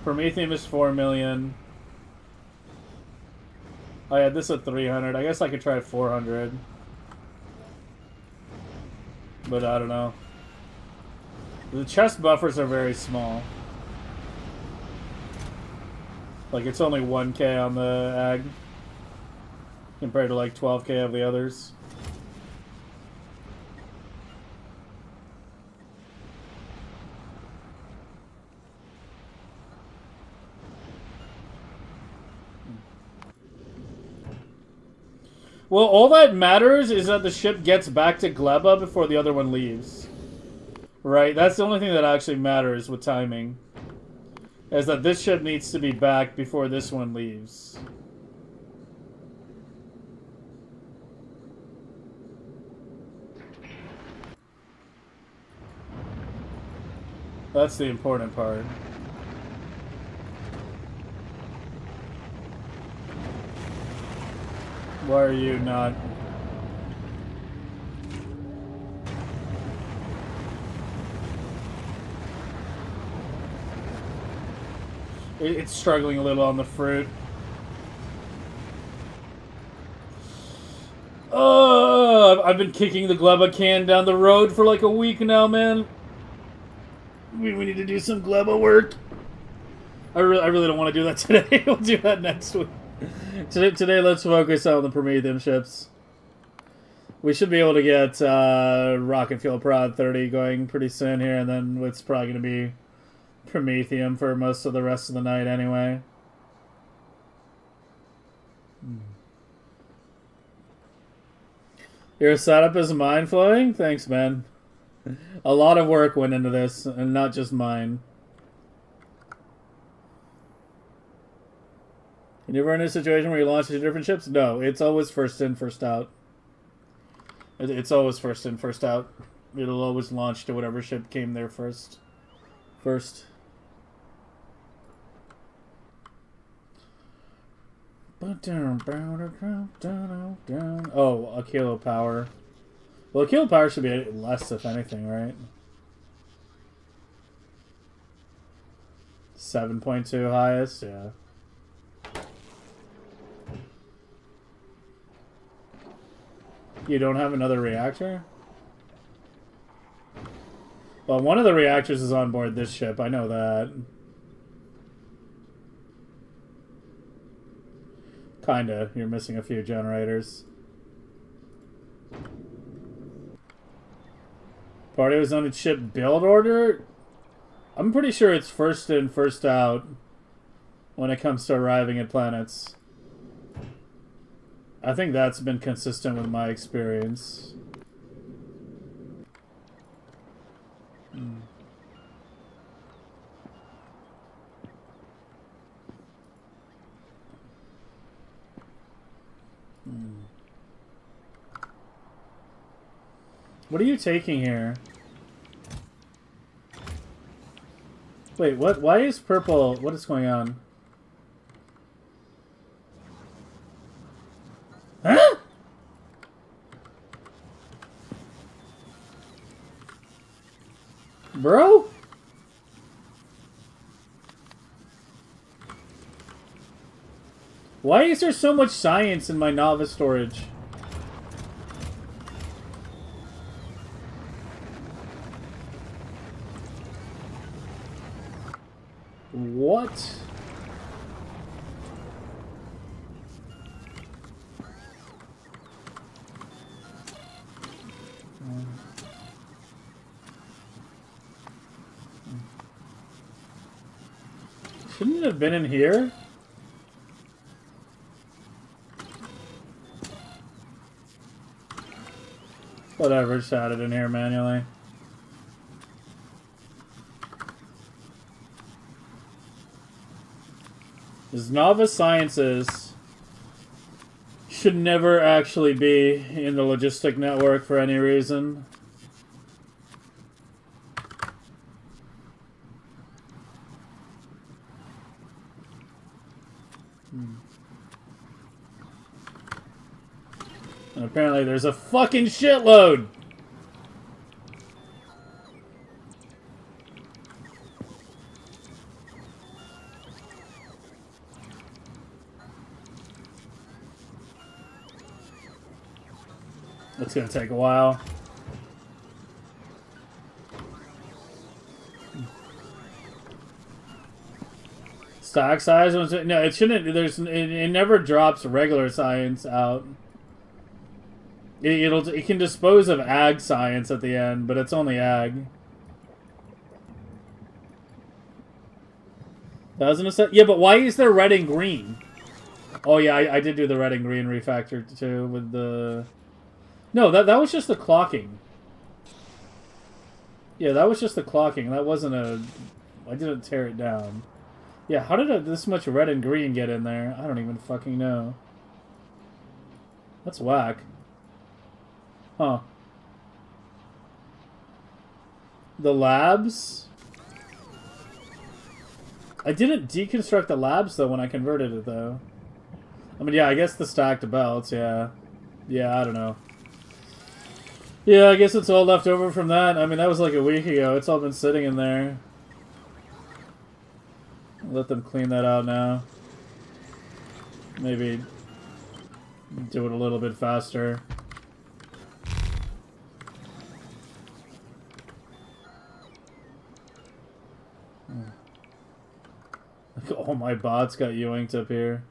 [SPEAKER 1] Prometheium is 4 million. I had this at 300. I guess I could try 400. But I don't know. The chest buffers are very small. Like, it's only 1k on the ag. Compared to like 12k of the others. Well, all that matters is that the ship gets back to Gleba before the other one leaves. Right? That's the only thing that actually matters with timing. Is that this ship needs to be back before this one leaves. That's the important part. Why are you not? It's struggling a little on the fruit. I've been kicking the Gleba can down the road for like a week now, man. We need to do some Gleba work. I really don't want to do that today. We'll do that next week. Today, let's focus on the Prometheium ships. We should be able to get Rocket Fuel Prod 30 going pretty soon here, and then it's probably going to be Prometheium for most of the rest of the night anyway. Your setup is mind flowing? Thanks, man. A lot of work went into this, and not just mine. You never in a situation where you launch two different ships? No, it's always first in, first out. It's always first in, first out. It'll always launch to whatever ship came there first. Oh, a kilo power. Well, a kilo power should be less, if anything, right? 7.2 highest, yeah. You don't have another reactor? Well, one of the reactors is on board this ship, I know that. Kinda. You're missing a few generators. Party was on its ship build order? I'm pretty sure it's first in, first out when it comes to arriving at planets. I think that's been consistent with my experience. What are you taking here? Wait, what? Why is purple? What is going on? Huh? Bro? Why is there so much science in my novice storage? What? Shouldn't it have been in here? Whatever, just add it in here manually. Because novice sciences should never actually be in the logistic network for any reason. And apparently there's a fucking shitload! It's gonna take a while. Stock size? No, it shouldn't. It never drops regular science out. It can dispose of ag science at the end, but it's only ag. Yeah, but why is there red and green? Oh yeah, I did do the red and green refactor too with the... No, that was just the clocking. Yeah, that was just the clocking. That wasn't a... I didn't tear it down. Yeah, how did this much red and green get in there? I don't even fucking know. That's whack. Huh. The labs? I didn't deconstruct the labs, though, when I converted it, though. I mean, yeah, I guess the stacked belts, yeah. Yeah, I don't know. Yeah, I guess it's all left over from that. I mean, that was like a week ago. It's all been sitting in there. Let them clean that out now. Maybe do it a little bit faster. All my bots got yoinked up here.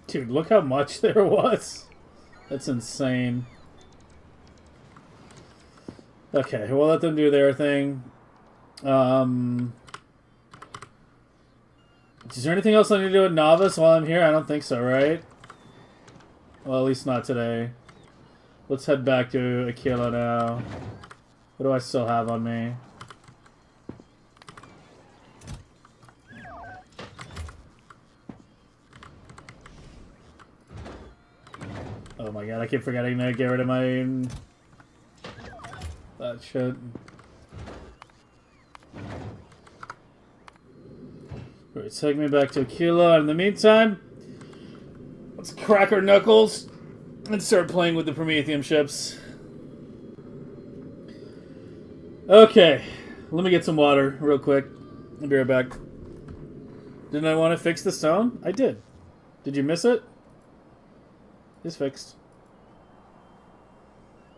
[SPEAKER 1] Dude, look how much there was. That's insane. Okay, we'll let them do their thing. Is there anything else I need to do at Novice while I'm here? I don't think so, right? Well, at least not today. Let's head back to Aquila now. What do I still have on me? Oh my god, I keep forgetting to get rid of my... that shit. Alright, take me back to Aquila. In the meantime, let's crack our knuckles and start playing with the Prometheium ships. Okay, let me get some water real quick. I'll be right back. Didn't I want to fix the stone? I did. Did you miss it? It's fixed.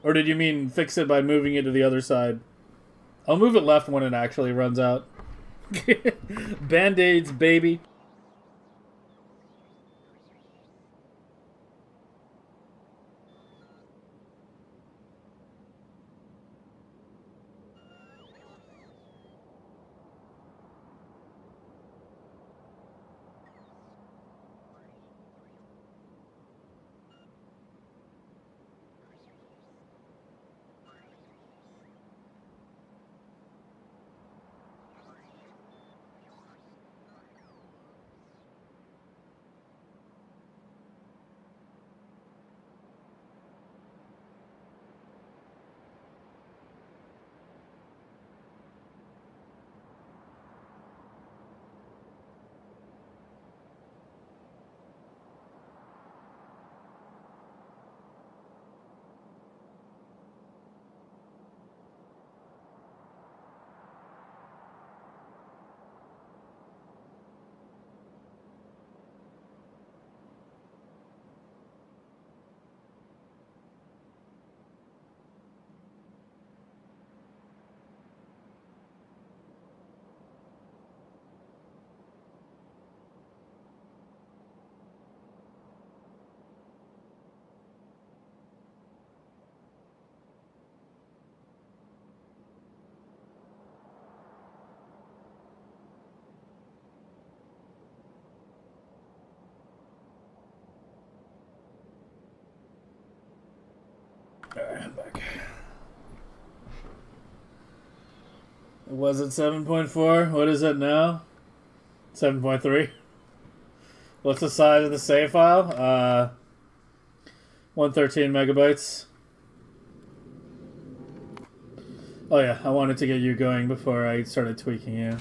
[SPEAKER 1] Or did you mean fix it by moving it to the other side? I'll move it left when it actually runs out. Band-aids, baby. Alright, I'm back. Was it 7.4? What is it now? 7.3? What's the size of the save file? 113 megabytes. Oh yeah, I wanted to get you going before I started tweaking you.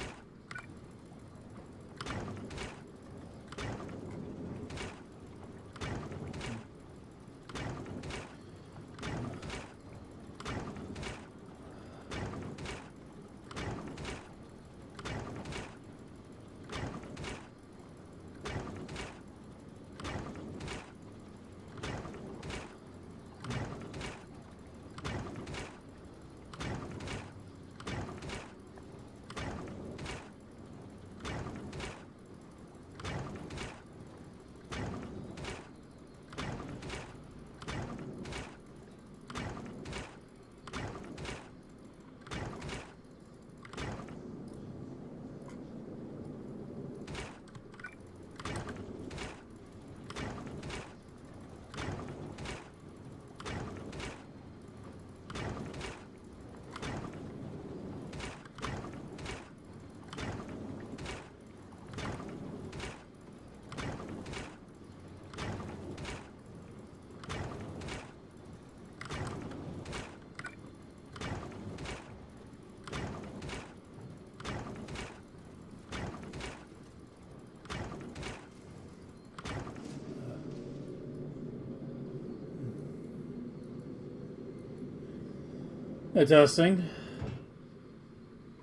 [SPEAKER 1] Testing.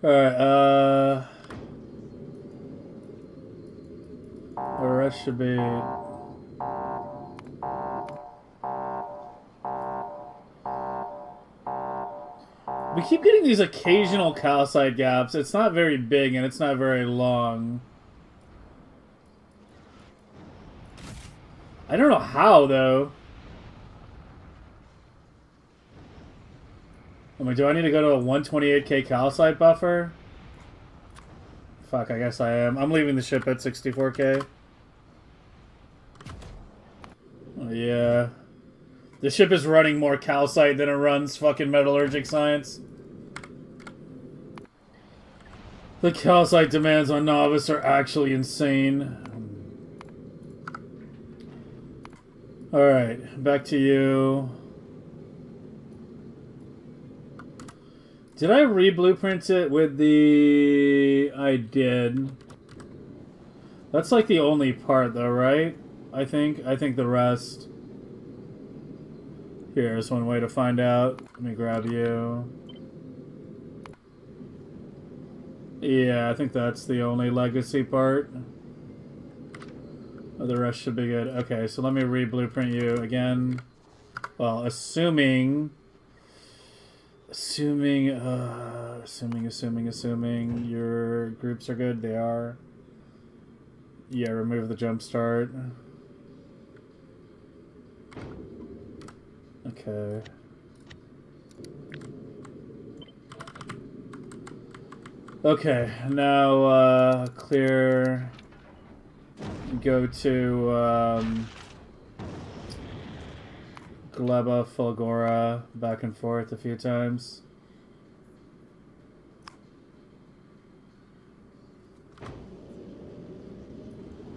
[SPEAKER 1] Alright, the rest should be... We keep getting these occasional calcite gaps. It's not very big and it's not very long. I don't know how, though. I mean, do I need to go to a 128k calcite buffer? Fuck, I guess I am. I'm leaving the ship at 64k. Oh, yeah. The ship is running more calcite than it runs fucking metallurgic science. The calcite demands on Novice are actually insane. Alright, back to you. Did I re-blueprint it with the... I did. That's like the only part though, right? I think the rest... Here's one way to find out. Let me grab you. Yeah, I think that's the only legacy part. Oh, the rest should be good. Okay, so let me re-blueprint you again. Well, assuming your groups are good. They are. Yeah, remove the jump start. Okay. Okay, now clear. Go to Gleba, Fulgora, back and forth a few times.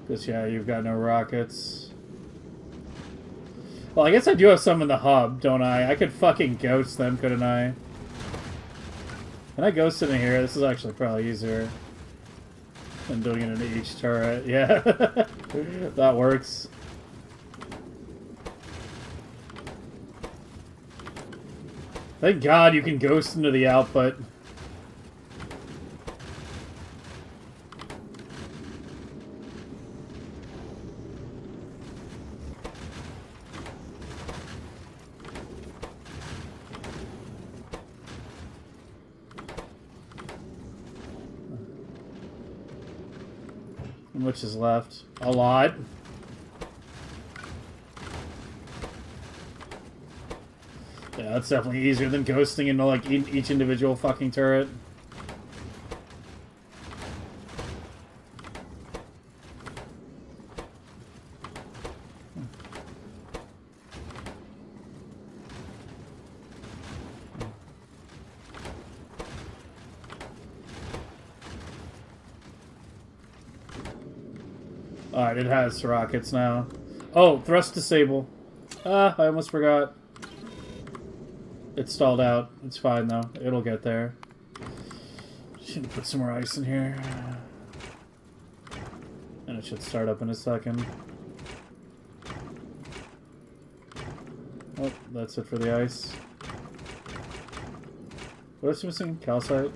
[SPEAKER 1] Because, yeah, you've got no rockets. Well, I guess I do have some in the hub, don't I? I could fucking ghost them, couldn't I? Can I ghost it in here? This is actually probably easier than doing it in each turret. Yeah, that works. Thank God you can ghost into the output. Which is left? A lot. Yeah, that's definitely easier than ghosting into like each individual fucking turret. Alright, it has rockets now. Oh, thrust disable. Ah, I almost forgot. It stalled out. It's fine though. It'll get there. Should put some more ice in here. And it should start up in a second. Oh, that's it for the ice. What else are we missing? Calcite?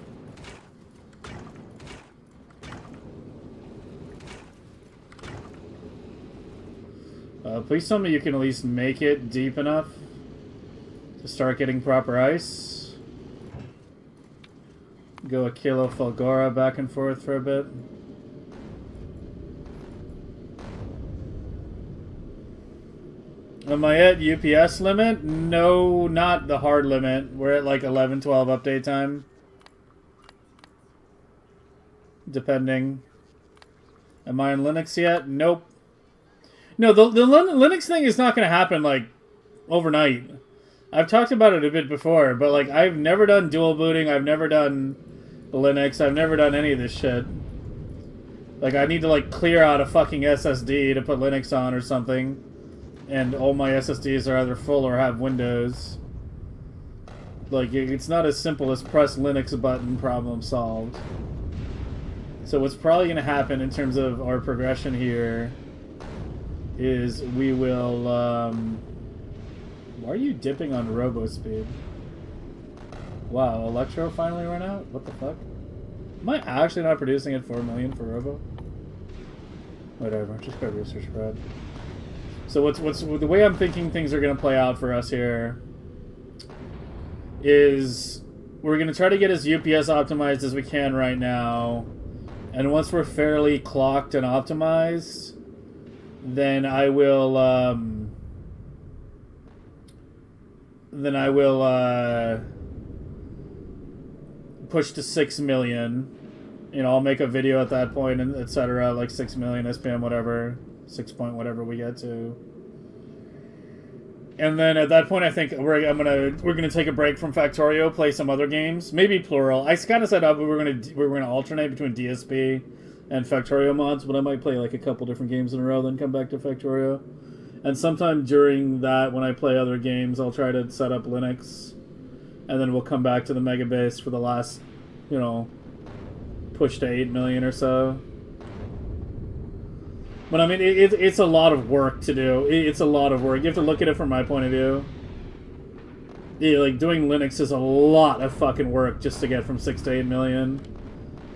[SPEAKER 1] Please tell me you can at least make it deep enough to start getting proper ice. Go a kilo Fulgora back and forth for a bit. Am I at UPS limit? No, not the hard limit. We're at like 11, 12 update time. Depending. Am I in Linux yet? Nope. No, the Linux thing is not going to happen, like, overnight. I've talked about it a bit before, but, like, I've never done dual booting, I've never done Linux, I've never done any of this shit. Like, I need to, like, clear out a fucking SSD to put Linux on or something, and all my SSDs are either full or have Windows. Like, it's not as simple as press Linux button, problem solved. So what's probably going to happen in terms of our progression here is we will, why are you dipping on robo speed? Wow, Electro finally ran out? What the fuck? Am I actually not producing at 4 million for Robo? Whatever, just go research spread. So what's the way I'm thinking things are gonna play out for us here is we're gonna try to get as UPS optimized as we can right now, and once we're fairly clocked and optimized, then I will push to 6 million. You know, I'll make a video at that point, and etc. Like 6 million SPM, whatever, 6 point whatever we get to. And then at that point, I think we're gonna take a break from Factorio, play some other games, maybe plural. I kind of set up we're gonna alternate between DSP and Factorio mods, but I might play like a couple different games in a row, then come back to Factorio. And sometime during that, when I play other games, I'll try to set up Linux, and then we'll come back to the Megabase for the last, you know, push to 8 million or so. But I mean, it's a lot of work to do. It's a lot of work. You have to look at it from my point of view. Yeah, like, doing Linux is a lot of fucking work just to get from 6 to 8 million.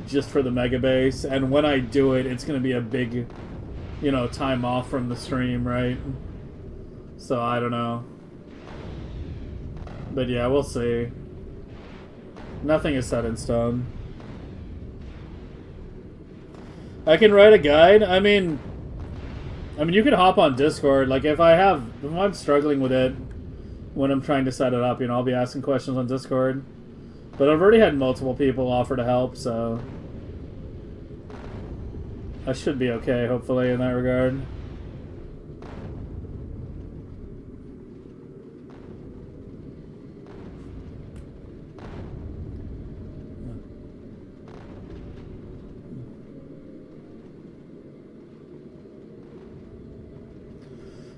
[SPEAKER 1] Just for the Megabase. And when I do it, it's going to be a big, you know, time off from the stream, right? So, I don't know. But yeah, we'll see. Nothing is set in stone. I can write a guide. I mean, you can hop on Discord. Like, if I'm struggling with it when I'm trying to set it up, you know, I'll be asking questions on Discord. But I've already had multiple people offer to help, so I should be okay, hopefully, in that regard.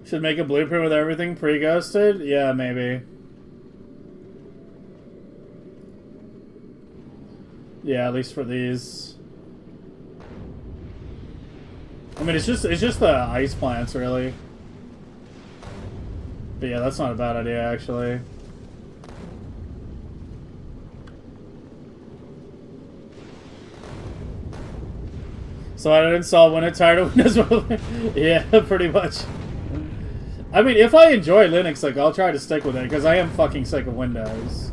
[SPEAKER 1] Should make a blueprint with everything pre-ghosted? Yeah, maybe. Yeah, at least for these. I mean, it's just the ice plants, really. But yeah, that's not a bad idea, actually. So I didn't install when it's tired of Windows. Yeah, pretty much. I mean, if I enjoy Linux, like, I'll try to stick with it, because I am fucking sick of Windows.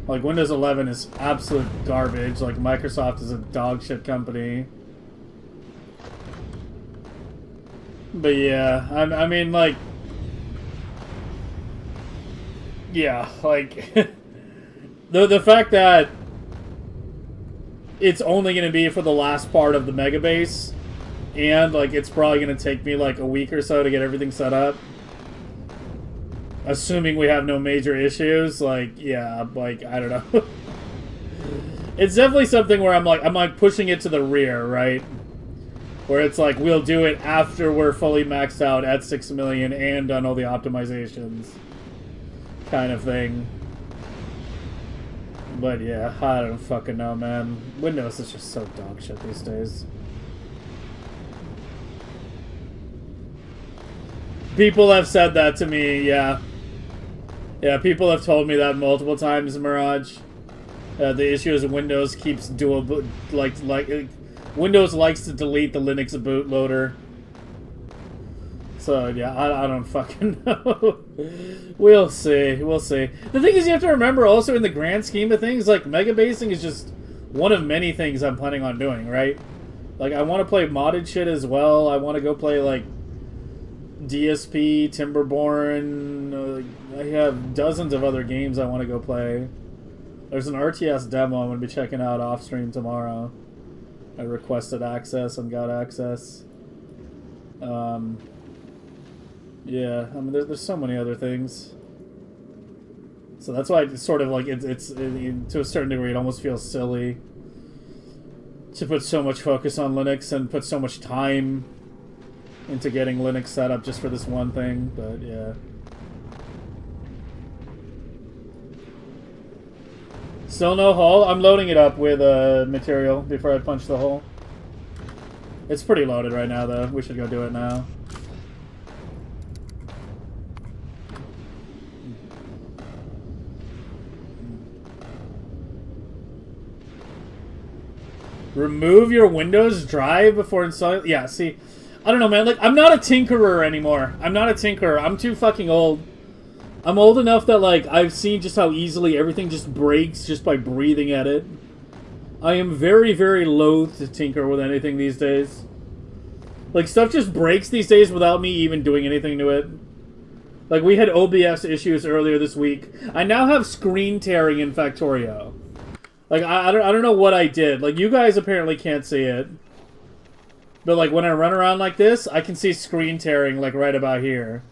[SPEAKER 1] Like, Windows 11 is absolute garbage. Like, Microsoft is a dog shit company. But yeah, I mean, like... Yeah, like... the fact that it's only going to be for the last part of the Megabase... And, like, it's probably going to take me, like, a week or so to get everything set up. Assuming we have no major issues. Like, yeah, like, I don't know. It's definitely something where I'm like pushing it to the rear, right? Where it's like, we'll do it after we're fully maxed out at 6 million and done all the optimizations. Kind of thing. But, yeah, I don't fucking know, man. Windows is just so dog shit these days. People have said that to me, yeah. Yeah, people have told me that multiple times, Mirage. The issue is Windows keeps Windows likes to delete the Linux bootloader. So, yeah, I don't fucking know. We'll see, we'll see. The thing is, you have to remember also in the grand scheme of things, like, megabasing is just one of many things I'm planning on doing, right? Like, I want to play modded shit as well. I want to go play, like, DSP, Timberborn, I have dozens of other games I want to go play. There's an RTS demo I'm going to be checking out off stream tomorrow. I requested access and got access. Yeah, I mean, there's so many other things. So that's why it's sort of like, it's to a certain degree, it almost feels silly to put so much focus on Linux and put so much time into getting Linux set up just for this one thing, but yeah. Still no hole? I'm loading it up with material before I punch the hole. It's pretty loaded right now, though. We should go do it now. Remove your Windows drive before installing. Yeah, see, I don't know, man. Like, I'm not a tinkerer anymore. I'm not a tinkerer. I'm too fucking old. I'm old enough that, like, I've seen just how easily everything just breaks just by breathing at it. I am very, very loath to tinker with anything these days. Like, stuff just breaks these days without me even doing anything to it. Like, we had OBS issues earlier this week. I now have screen tearing in Factorio. Like, I don't know what I did. Like, you guys apparently can't see it. But, like, when I run around like this, I can see screen tearing, like, right about here.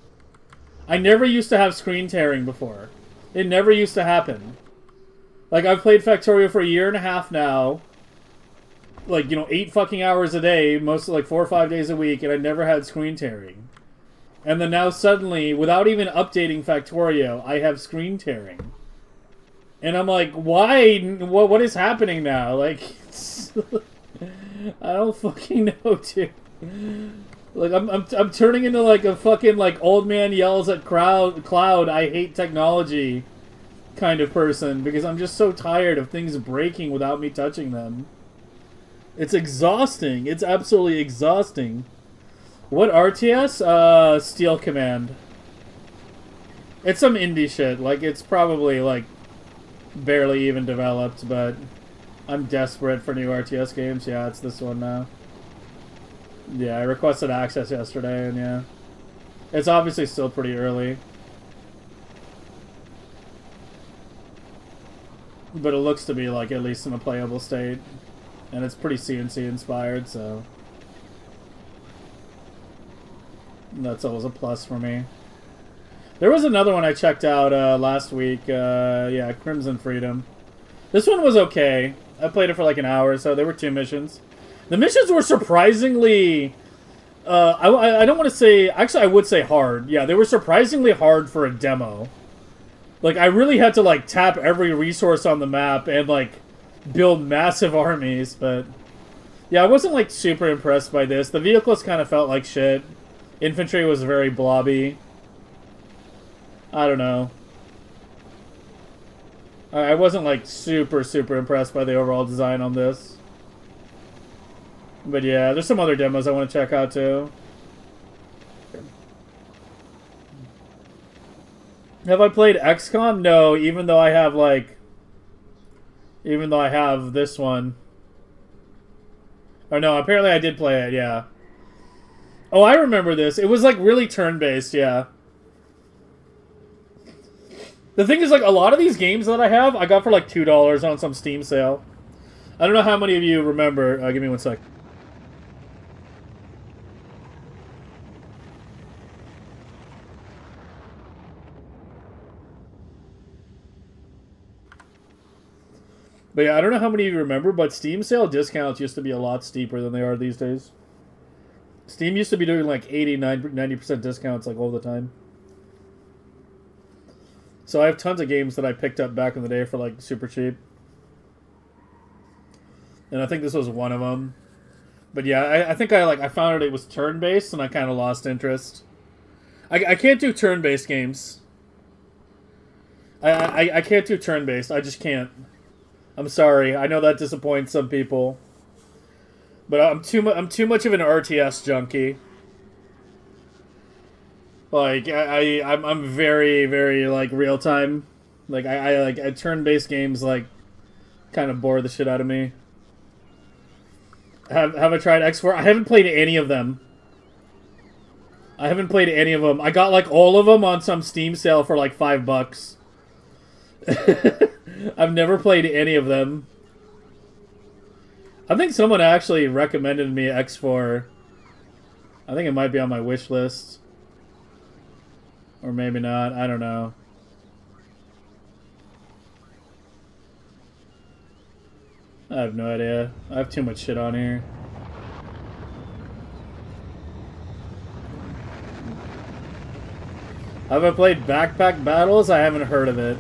[SPEAKER 1] I never used to have screen tearing before. It never used to happen. Like, I've played Factorio for 1.5 years now. Like, you know, 8 fucking hours a day, mostly like 4 or 5 days a week, and I never had screen tearing. And then now suddenly, without even updating Factorio, I have screen tearing. And I'm like, why? What is happening now? Like, I don't fucking know, dude. Like, I'm turning into like a fucking like old man yells at cloud. I hate technology kind of person because I'm just so tired of things breaking without me touching them. It's exhausting. It's absolutely exhausting. What RTS? Steel Command. It's some indie shit. Like, it's probably like barely even developed, but I'm desperate for new RTS games. Yeah, it's this one now. Yeah, I requested access yesterday, and yeah. It's obviously still pretty early. But it looks to be, like, at least in a playable state. And it's pretty CNC inspired, so... that's always a plus for me. There was another one I checked out last week. Yeah, Crimson Freedom. This one was okay. I played it for like an hour, so there were 2 missions. The missions were surprisingly... I don't want to say... Actually, I would say hard. Yeah, they were surprisingly hard for a demo. Like, I really had to, like, tap every resource on the map and, like, build massive armies, but... yeah, I wasn't, like, super impressed by this. The vehicles kind of felt like shit. Infantry was very blobby. I don't know. I wasn't, like, super impressed by the overall design on this. But yeah, there's some other demos I want to check out, too. Have I played XCOM? No, even though I have, like... even though I have this one. Oh, no, apparently I did play it, yeah. Oh, I remember this. It was, like, really turn-based, yeah. The thing is, like, a lot of these games that I have, I got for, like, $2 on some Steam sale. I don't know how many of you remember. Give me 1 sec. But yeah, I don't know how many of you remember, but Steam sale discounts used to be a lot steeper than they are these days. Steam used to be doing like 80, 90% discounts like all the time. So I have tons of games that I picked up back in the day for like super cheap. And I think this was one of them. But yeah, I think I found out it was turn-based and I kind of lost interest. I can't do turn-based games. I can't do turn-based. I just can't. I'm sorry. I know that disappoints some people. But I'm too much of an RTS junkie. Like I'm very like real time. Like I like turn-based games like kind of bore the shit out of me. Have I tried X4? I haven't played any of them. I haven't played any of them. I got like all of them on some Steam sale for like $5. I've never played any of them. I think someone actually recommended me X4. I think it might be on my wish list. Or maybe not. I don't know. I have no idea. I have too much shit on here. Have I played Backpack Battles? I haven't heard of it.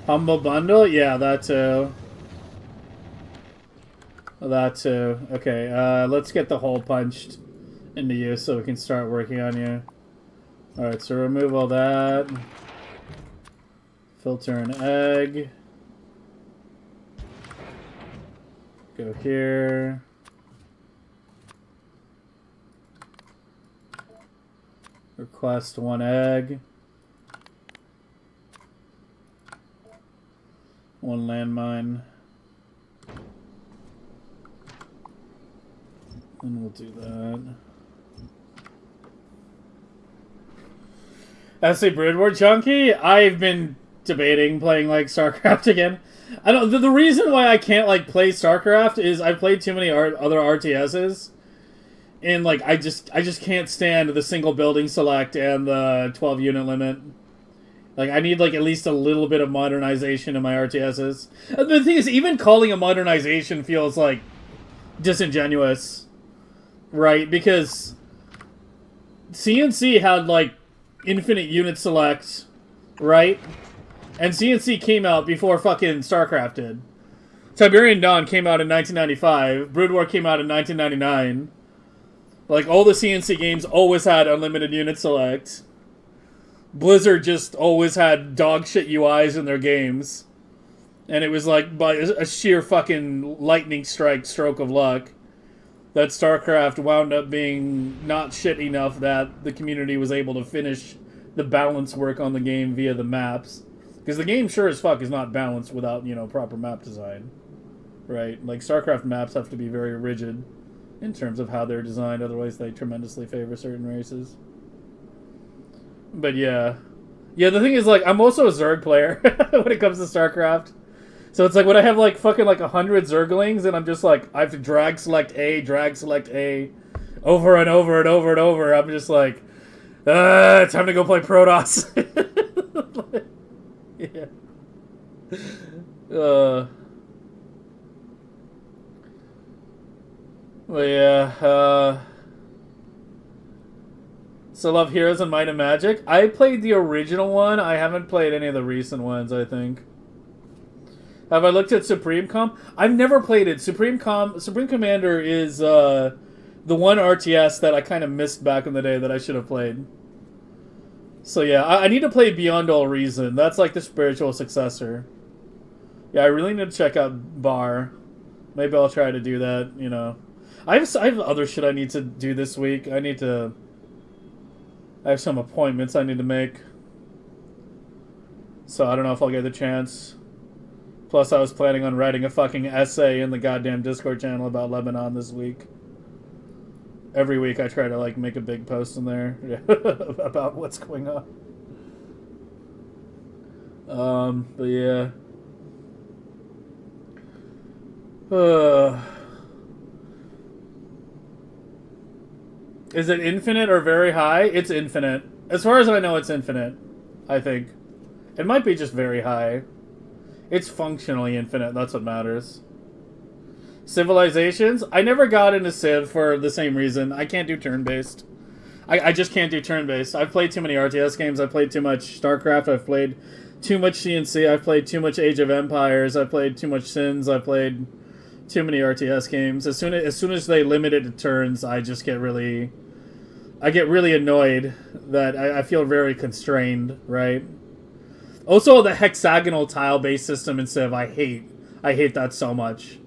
[SPEAKER 1] Humble Bundle? Yeah, that too. That too. Okay, let's get the hole punched into you so we can start working on you. Alright, so remove all that. filter an egg. Go here. Request 1 egg. 1 landmine. And we'll do that. SC Broodwar Junkie, I've been debating playing like StarCraft again. I don't. The reason why I can't like play StarCraft is I've played too many other RTSs, and like I just can't stand the single building select and the 12 unit limit. Like I need like at least a little bit of modernization in my RTSs. And the thing is, even calling a modernization feels like disingenuous, right? Because CNC had like infinite unit select, right? And CNC came out before fucking StarCraft did. Tiberian Dawn came out in 1995. Brood War came out in 1999. Like, all the CNC games always had unlimited unit select. Blizzard just always had dog shit UIs in their games. And it was like, by a sheer fucking lightning stroke of luck, that StarCraft wound up being not shit enough that the community was able to finish the balance work on the game via the maps. Because the game sure as fuck is not balanced without, you know, proper map design. Right? Like, StarCraft maps have to be very rigid in terms of how they're designed, otherwise they tremendously favor certain races. But yeah. Yeah, the thing is, like, I'm also a Zerg player when it comes to StarCraft. So it's like, when I have, like, fucking, like, 100 Zerglings, and I'm just like, I have to drag select A, over and over and over and over, I'm just like, time to go play Protoss. Yeah. Well, yeah, so love Heroes and Might and Magic. I played the original one. I haven't played any of the recent ones, I think. Have I looked at Supreme Com? I've never played it. Supreme Commander is the one RTS that I kind of missed back in the day that I should have played. So yeah, I need to play Beyond All Reason. That's like the spiritual successor. Yeah, I really need to check out Bar. Maybe I'll try to do that, you know. I have other shit I need to do this week. I have some appointments I need to make. So I don't know if I'll get the chance. Plus I was planning on writing a fucking essay in the goddamn Discord channel about Lebanon this week. Every week I try to like make a big post in there about what's going on. But yeah. Is it infinite or very high? It's infinite. As far as I know, it's infinite. I think. It might be just very high. It's functionally infinite. That's what matters. Civilizations? I never got into Civ for the same reason. I can't do turn-based. I just can't do turn-based. I've played too many RTS games. I've played too much StarCraft. I've played too much CNC. I've played too much Age of Empires. I've played too much Sins. I've played too many RTS games. As soon as they limit it to turns, I just get really... I get really annoyed that I feel very constrained, right? Also, the hexagonal tile-based system in Civ, I hate. I hate that so much.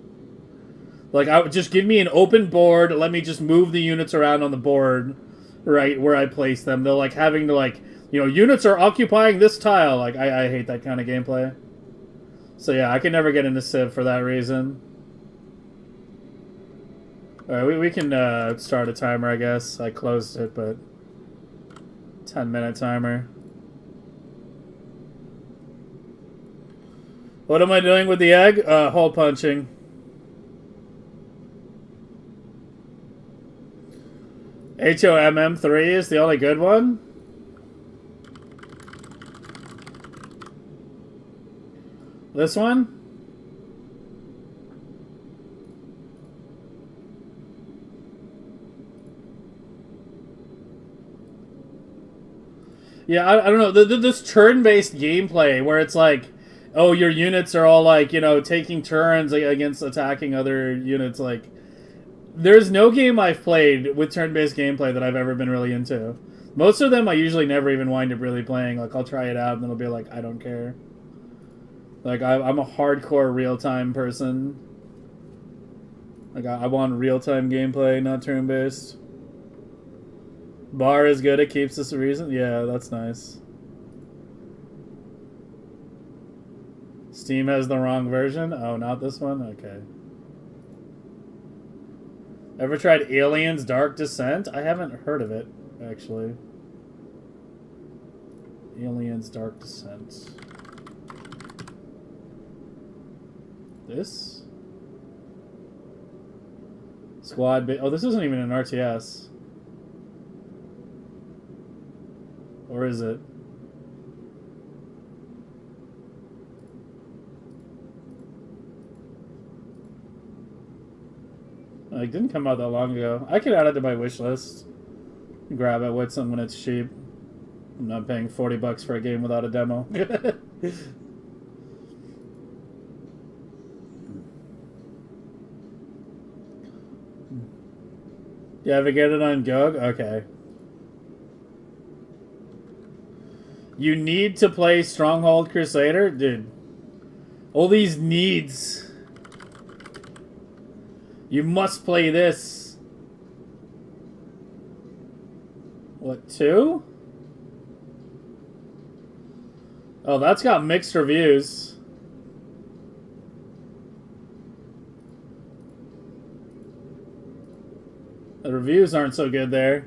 [SPEAKER 1] Like, I would just give me an open board, let me just move the units around on the board, right, where I place them. They're, like, having to, like, you know, units are occupying this tile. Like, I hate that kind of gameplay. So, yeah, I can never get into Civ for that reason. Alright, we can start a timer, I guess. I closed it, but... 10-minute timer. What am I doing with the egg? Hole punching. HOMM3 is the only good one? This one? Yeah, I don't know. This turn-based gameplay where it's like, oh, your units are all like, you know, taking turns against attacking other units. Like, there's no game I've played with turn-based gameplay that I've ever been really into. Most of them I usually never even wind up really playing. Like, I'll try it out and then I'll be like, I don't care. Like, I'm a hardcore real-time person. Like, I want real-time gameplay, not turn-based. Bar is good, it keeps us a reason. Yeah, that's nice. Steam has the wrong version? Oh, not this one? Okay. Ever tried Aliens Dark Descent? I haven't heard of it, actually. Aliens Dark Descent. This? Squad... Oh, this isn't even an RTS. Or is it? It didn't come out that long ago. I could add it to my wish list. Grab it with some when it's cheap. I'm not paying $40 for a game without a demo. You ever get it on GOG? Okay. You need to play Stronghold Crusader? Dude. All these needs. You must play this. What, 2? Oh, that's got mixed reviews. The reviews aren't so good there.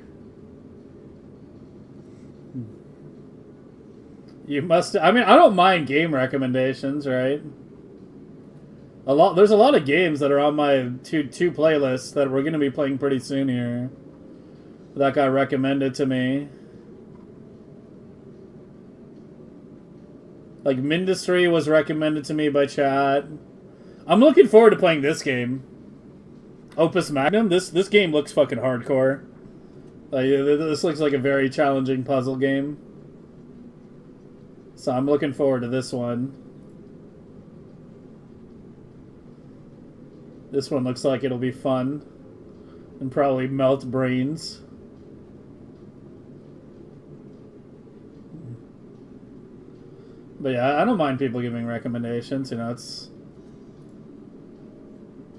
[SPEAKER 1] You must... I mean, I don't mind game recommendations, right? There's a lot of games that are on my two playlists that we're going to be playing pretty soon here. That got recommended to me. Like, Mindustry was recommended to me by chat. I'm looking forward to playing this game. Opus Magnum? This game looks fucking hardcore. Like, this looks like a very challenging puzzle game. So I'm looking forward to this one. This one looks like it'll be fun. And probably melt brains. But yeah, I don't mind people giving recommendations. You know, it's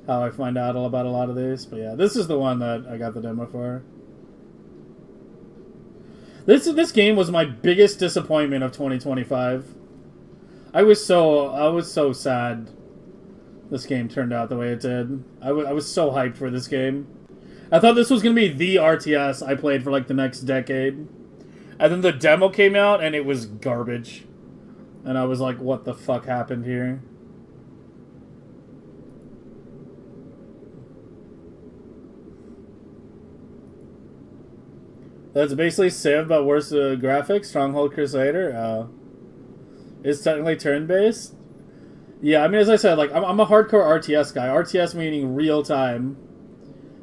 [SPEAKER 1] how I find out all about a lot of these. But yeah, this is the one that I got the demo for. This game was my biggest disappointment of 2025. I was so sad this game turned out the way it did. I was so hyped for this game. I thought this was going to be the RTS I played for like the next decade. And then the demo came out and it was garbage. And I was like, what the fuck happened here? That's basically Civ, but worse graphics. Stronghold Crusader. It's technically turn-based. Yeah, I mean, as I said, like I'm a hardcore RTS guy. RTS meaning real time.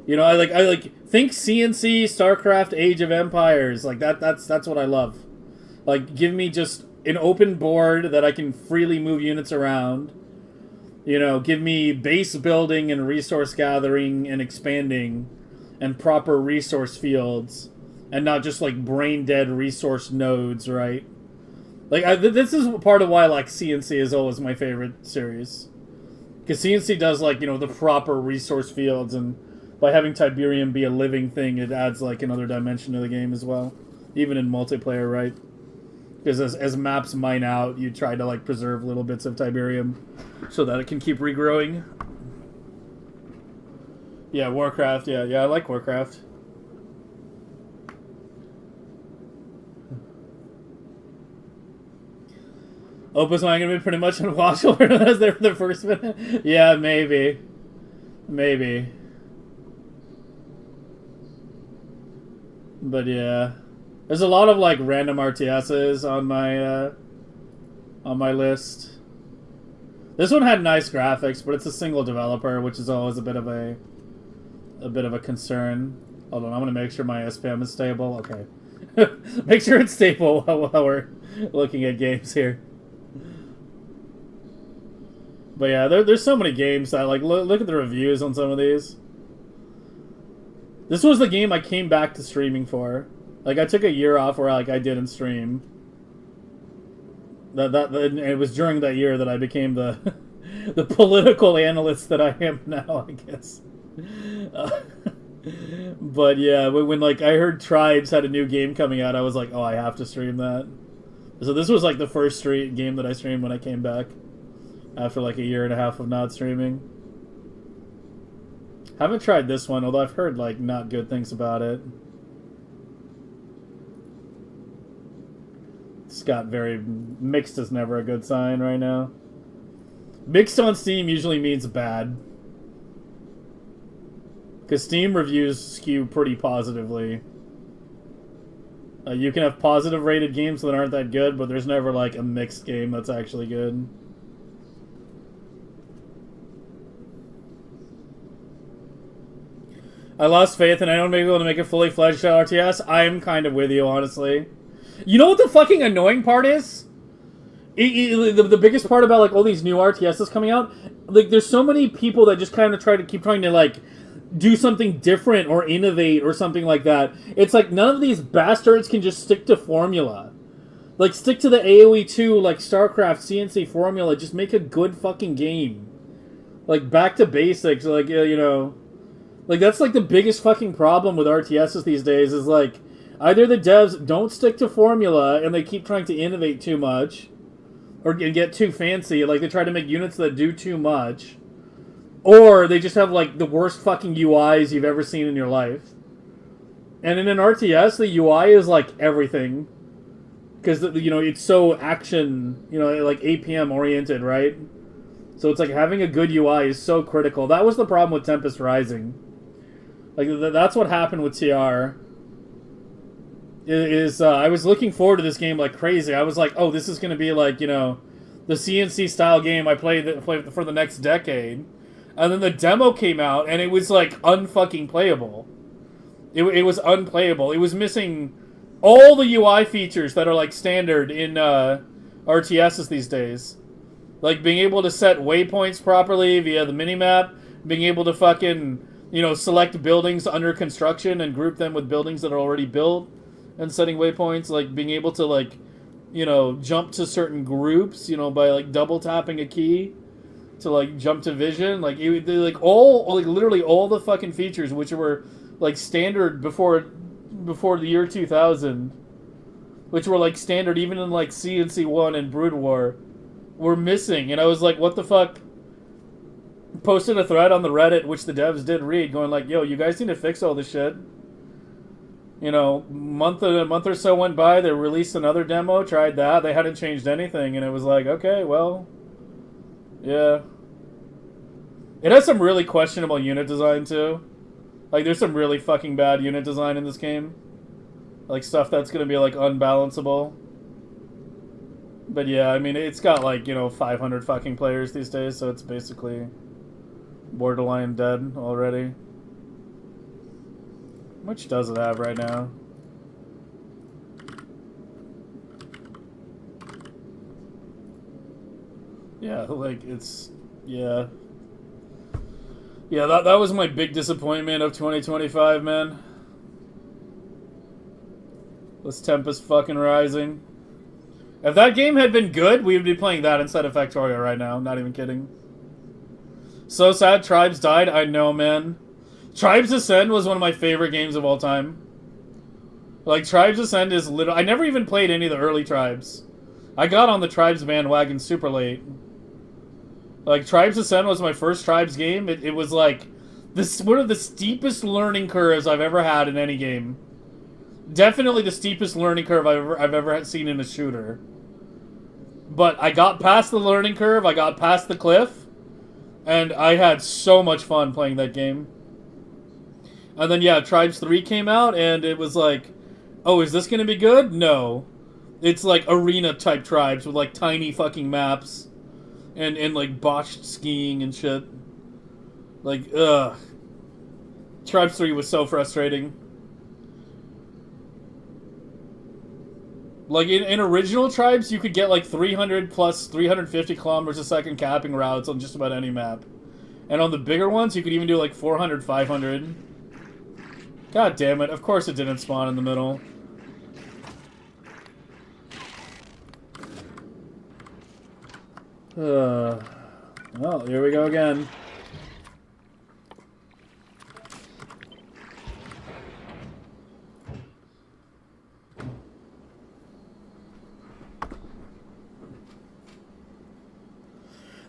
[SPEAKER 1] You know, I like think CNC, StarCraft, Age of Empires. Like that's what I love. Like, give me just an open board that I can freely move units around. You know, give me base building and resource gathering and expanding and proper resource fields and not just like brain dead resource nodes, right? Like, this is part of why like CNC is always my favorite series. Because CNC does like, you know, the proper resource fields, and by having Tiberium be a living thing, it adds like another dimension to the game as well. Even in multiplayer, right? Because as maps mine out, you try to like preserve little bits of Tiberium so that it can keep regrowing. Yeah, Warcraft. Yeah, I like Warcraft. Opus Magnum gonna be pretty much unwatchable as the first minute. Yeah, maybe. But yeah. There's a lot of like random RTSs on my list. This one had nice graphics, but it's a single developer, which is always a bit of a concern. Hold on, I'm gonna make sure my SPM is stable. Okay, make sure it's stable while we're looking at games here. But yeah, there's so many games that like look at the reviews on some of these. This was the game I came back to streaming for. Like, I took a year off where like I didn't stream. It was during that year that I became the the political analyst that I am now, I guess. Uh, but yeah, when like I heard Tribes had a new game coming out, I was like, oh, I have to stream that. So this was like the first game that I streamed when I came back after like a year and a half of not streaming. Haven't tried this one, although I've heard like not good things about it. It's got very mixed is never a good sign right now. Mixed on Steam usually means bad. Because Steam reviews skew pretty positively. You can have positive rated games that aren't that good, but there's never like a mixed game that's actually good. I lost faith and I don't be able to make a fully fledged RTS. I am kind of with you, honestly. You know what the fucking annoying part is? The biggest part about like all these new RTSs coming out, like there's so many people that just kind of keep trying to like do something different or innovate or something like that. It's like none of these bastards can just stick to formula. Like stick to the AoE 2, like StarCraft, CNC formula. Just make a good fucking game. Like back to basics. Like you know, like that's like the biggest fucking problem with RTSs these days is like either the devs don't stick to formula and they keep trying to innovate too much, or get too fancy. Like they try to make units that do too much. Or they just have, like, the worst fucking UIs you've ever seen in your life. And in an RTS, the UI is, like, everything. Because, you know, it's so action, you know, like, APM-oriented, right? So it's like having a good UI is so critical. That was the problem with Tempest Rising. Like, that's what happened with TR. I was looking forward to this game like crazy. I was like, oh, this is going to be, like, you know, the CNC-style game I played for the next decade. And then the demo came out, and it was, like, unfucking playable. It was unplayable. It was missing all the UI features that are, like, standard in RTSs these days. Like, being able to set waypoints properly via the minimap, being able to fucking, you know, select buildings under construction and group them with buildings that are already built, and setting waypoints, like, being able to, like, you know, jump to certain groups, you know, by, like, double-tapping a key to like jump to vision, like literally all the fucking features which were like standard before the year 2000, which were like standard even in like CNC1 and Brood War, were missing. And I was like, what the fuck? Posted a thread on the Reddit, which the devs did read, going like, yo, you guys need to fix all this shit. You know, a month or so went by, they released another demo, tried that, they hadn't changed anything, and it was like, okay, well, yeah. It has some really questionable unit design, too. Like, there's some really fucking bad unit design in this game. Like, stuff that's gonna be, like, unbalanceable. But yeah, I mean, it's got, like, you know, 500 fucking players these days, so it's basically borderline dead already. How much does it have right now? Yeah, like, it's... yeah. Yeah, that was my big disappointment of 2025, man. This Tempest fucking Rising. If that game had been good, we would be playing that instead of Factorio right now. Not even kidding. So sad Tribes died. I know, man. Tribes Ascend was one of my favorite games of all time. Like, Tribes Ascend is literally... I never even played any of the early Tribes. I got on the Tribes bandwagon super late. Like, Tribes Ascend was my first Tribes game. It was, like, one of the steepest learning curves I've ever had in any game. Definitely the steepest learning curve I've ever seen in a shooter. But I got past the learning curve, I got past the cliff, and I had so much fun playing that game. And then, yeah, Tribes 3 came out, and it was like, oh, is this gonna be good? No. It's, like, arena-type Tribes with, like, tiny fucking maps. And like, botched skiing and shit. Like, ugh. Tribes 3 was so frustrating. Like, in original Tribes, you could get, like, 300 plus 350 kilometers a second capping routes on just about any map. And on the bigger ones, you could even do, like, 400, 500. God damn it. Of course it didn't spawn in the middle. Well, here we go again.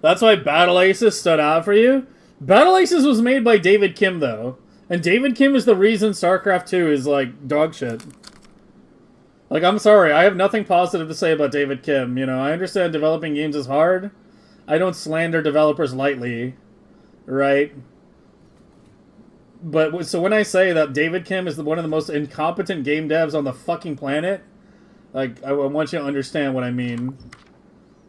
[SPEAKER 1] That's why Battle Aces stood out for you? Battle Aces was made by David Kim, though. And David Kim is the reason StarCraft 2 is, like, dog shit. Like, I'm sorry, I have nothing positive to say about David Kim. You know, I understand developing games is hard. I don't slander developers lightly, right? But, so when I say that David Kim is one of the most incompetent game devs on the fucking planet, like, I want you to understand what I mean.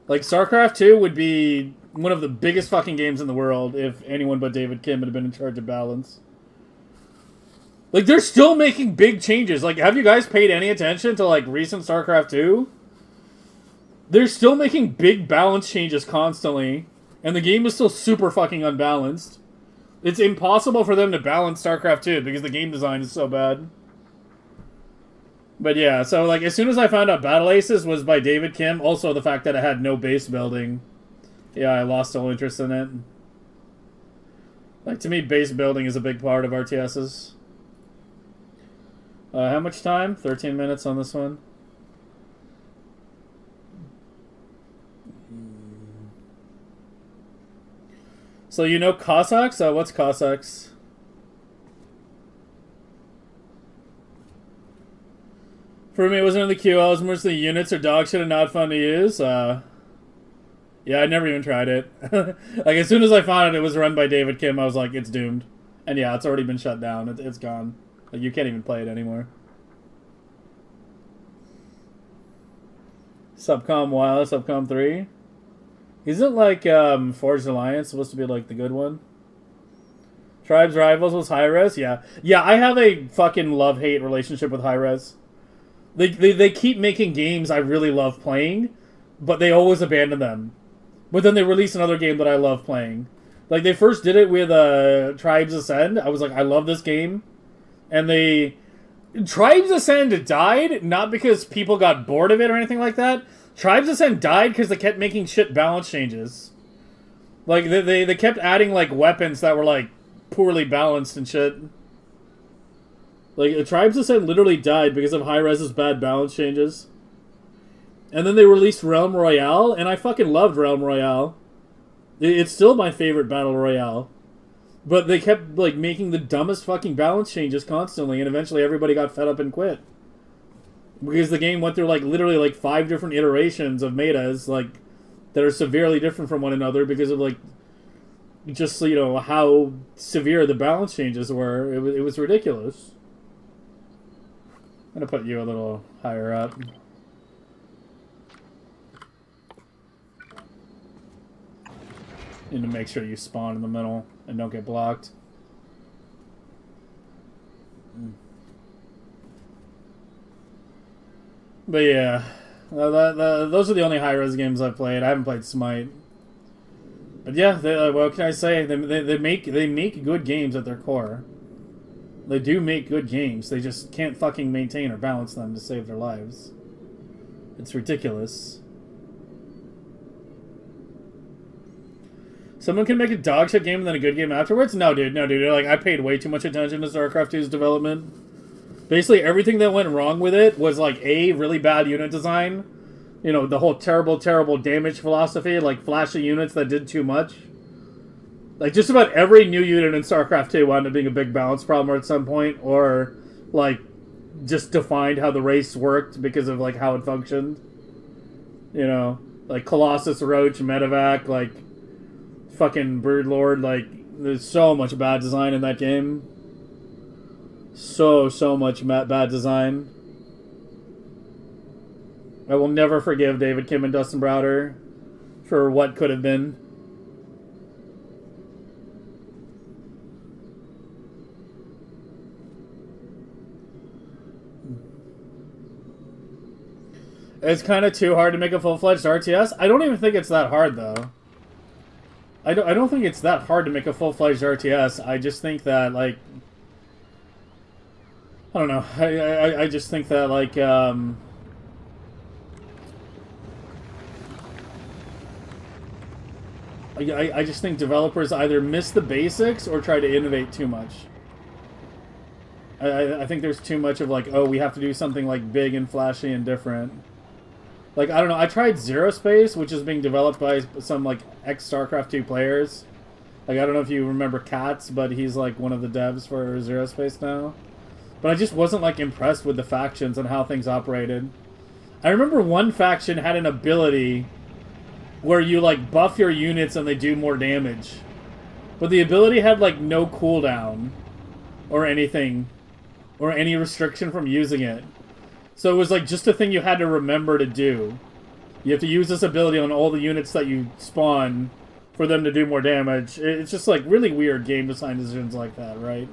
[SPEAKER 1] Like, StarCraft 2 would be one of the biggest fucking games in the world if anyone but David Kim had been in charge of balance. Like, they're still making big changes. Like, have you guys paid any attention to, like, recent StarCraft 2? They're still making big balance changes constantly. And the game is still super fucking unbalanced. It's impossible for them to balance StarCraft 2 because the game design is so bad. But yeah, so, like, as soon as I found out Battle Aces was by David Kim, also the fact that it had no base building, yeah, I lost all interest in it. Like, to me, base building is a big part of RTSs. How much time? 13 minutes on this one. So you know Cossacks? What's Cossacks? For me, it wasn't in the QLs. Most of the units are dog shit and not fun to use. Yeah, I never even tried it. Like, as soon as I found out it was run by David Kim, I was like, it's doomed. And yeah, it's already been shut down. It's gone. Like, you can't even play it anymore. Subcom Wireless, Subcom 3. Isn't, like, Forged Alliance supposed to be, like, the good one? Tribes Rivals was Hi-Rez? Yeah. Yeah, I have a fucking love-hate relationship with Hi-Rez. They keep making games I really love playing, but they always abandon them. But then they release another game that I love playing. Like, they first did it with Tribes Ascend. I was like, I love this game. And Tribes Ascend died, not because people got bored of it or anything like that. Tribes Ascend died because they kept making shit balance changes. Like, they kept adding, like, weapons that were, like, poorly balanced and shit. Like, Tribes Ascend literally died because of Hi-Rez's bad balance changes. And then they released Realm Royale, and I fucking loved Realm Royale. It's still my favorite Battle Royale. But they kept, like, making the dumbest fucking balance changes constantly, and eventually everybody got fed up and quit. Because the game went through, like, literally, like, 5 different iterations of metas, like, that are severely different from one another because of, like, just, you know, how severe the balance changes were. It was ridiculous. I'm gonna put you a little higher up. Need to make sure you spawn in the middle and don't get blocked. But yeah, those are the only high-res games I've played. I haven't played Smite. But yeah, what can I say? They make good games at their core. They do make good games. They just can't fucking maintain or balance them to save their lives. It's ridiculous. Someone can make a dog shit game and then a good game afterwards? No, dude. Like, I paid way too much attention to StarCraft 2's development. Basically, everything that went wrong with it was, like, A, really bad unit design. You know, the whole terrible, terrible damage philosophy. Like, flashy units that did too much. Like, just about every new unit in StarCraft 2 wound up being a big balance problem at some point. Or, like, just defined how the race worked because of, like, how it functioned. You know, like, Colossus, Roach, Medevac, like, fucking Broodlord. Like, there's so much bad design in that game. So much bad design. I will never forgive David Kim and Dustin Browder for what could have been. It's kind of too hard to make a full-fledged RTS. I don't even think it's that hard, though. I don't think it's that hard to make a full-fledged RTS. I just think that, like... I don't know. I just think that, like, I just think developers either miss the basics or try to innovate too much. I think there's too much of like, oh, we have to do something like big and flashy and different. Like, I don't know, I tried Zero Space, which is being developed by some like ex-StarCraft 2 players. Like, I don't know if you remember Katz, but he's like one of the devs for Zero Space now. But I just wasn't like impressed with the factions and how things operated. I remember one faction had an ability where you like buff your units and they do more damage. But the ability had like no cooldown or anything, or any restriction from using it. So it was like just a thing you had to remember to do. You have to use this ability on all the units that you spawn for them to do more damage. It's just like really weird game design decisions like that, right?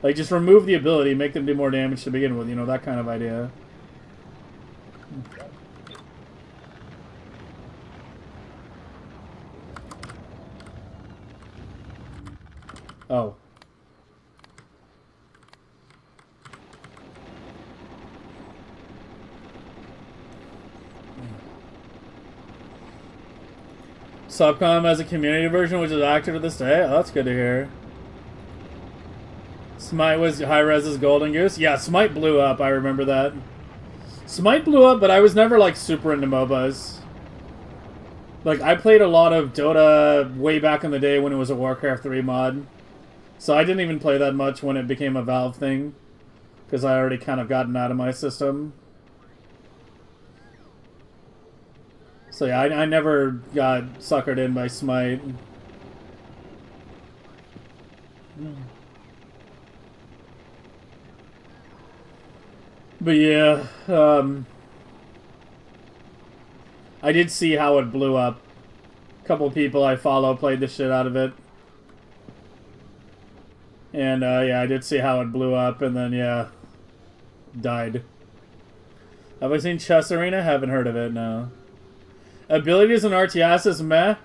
[SPEAKER 1] Like just remove the ability, make them do more damage to begin with, you know, that kind of idea. Oh. Subcom has a community version which is active to this day. Oh, that's good to hear. Smite was high-res's Golden Goose. Yeah, Smite blew up. I remember that. Smite blew up, but I was never, like, super into MOBAs. Like, I played a lot of Dota way back in the day when it was a Warcraft 3 mod. So I didn't even play that much when it became a Valve thing. Because I already kind of gotten out of my system. So yeah, I never got suckered in by Smite. But yeah, I did see how it blew up. A couple people I follow played the shit out of it. And yeah, I did see how it blew up, and then yeah, died. Have I seen Chess Arena? Haven't heard of it, no. Abilities in RTS is meh.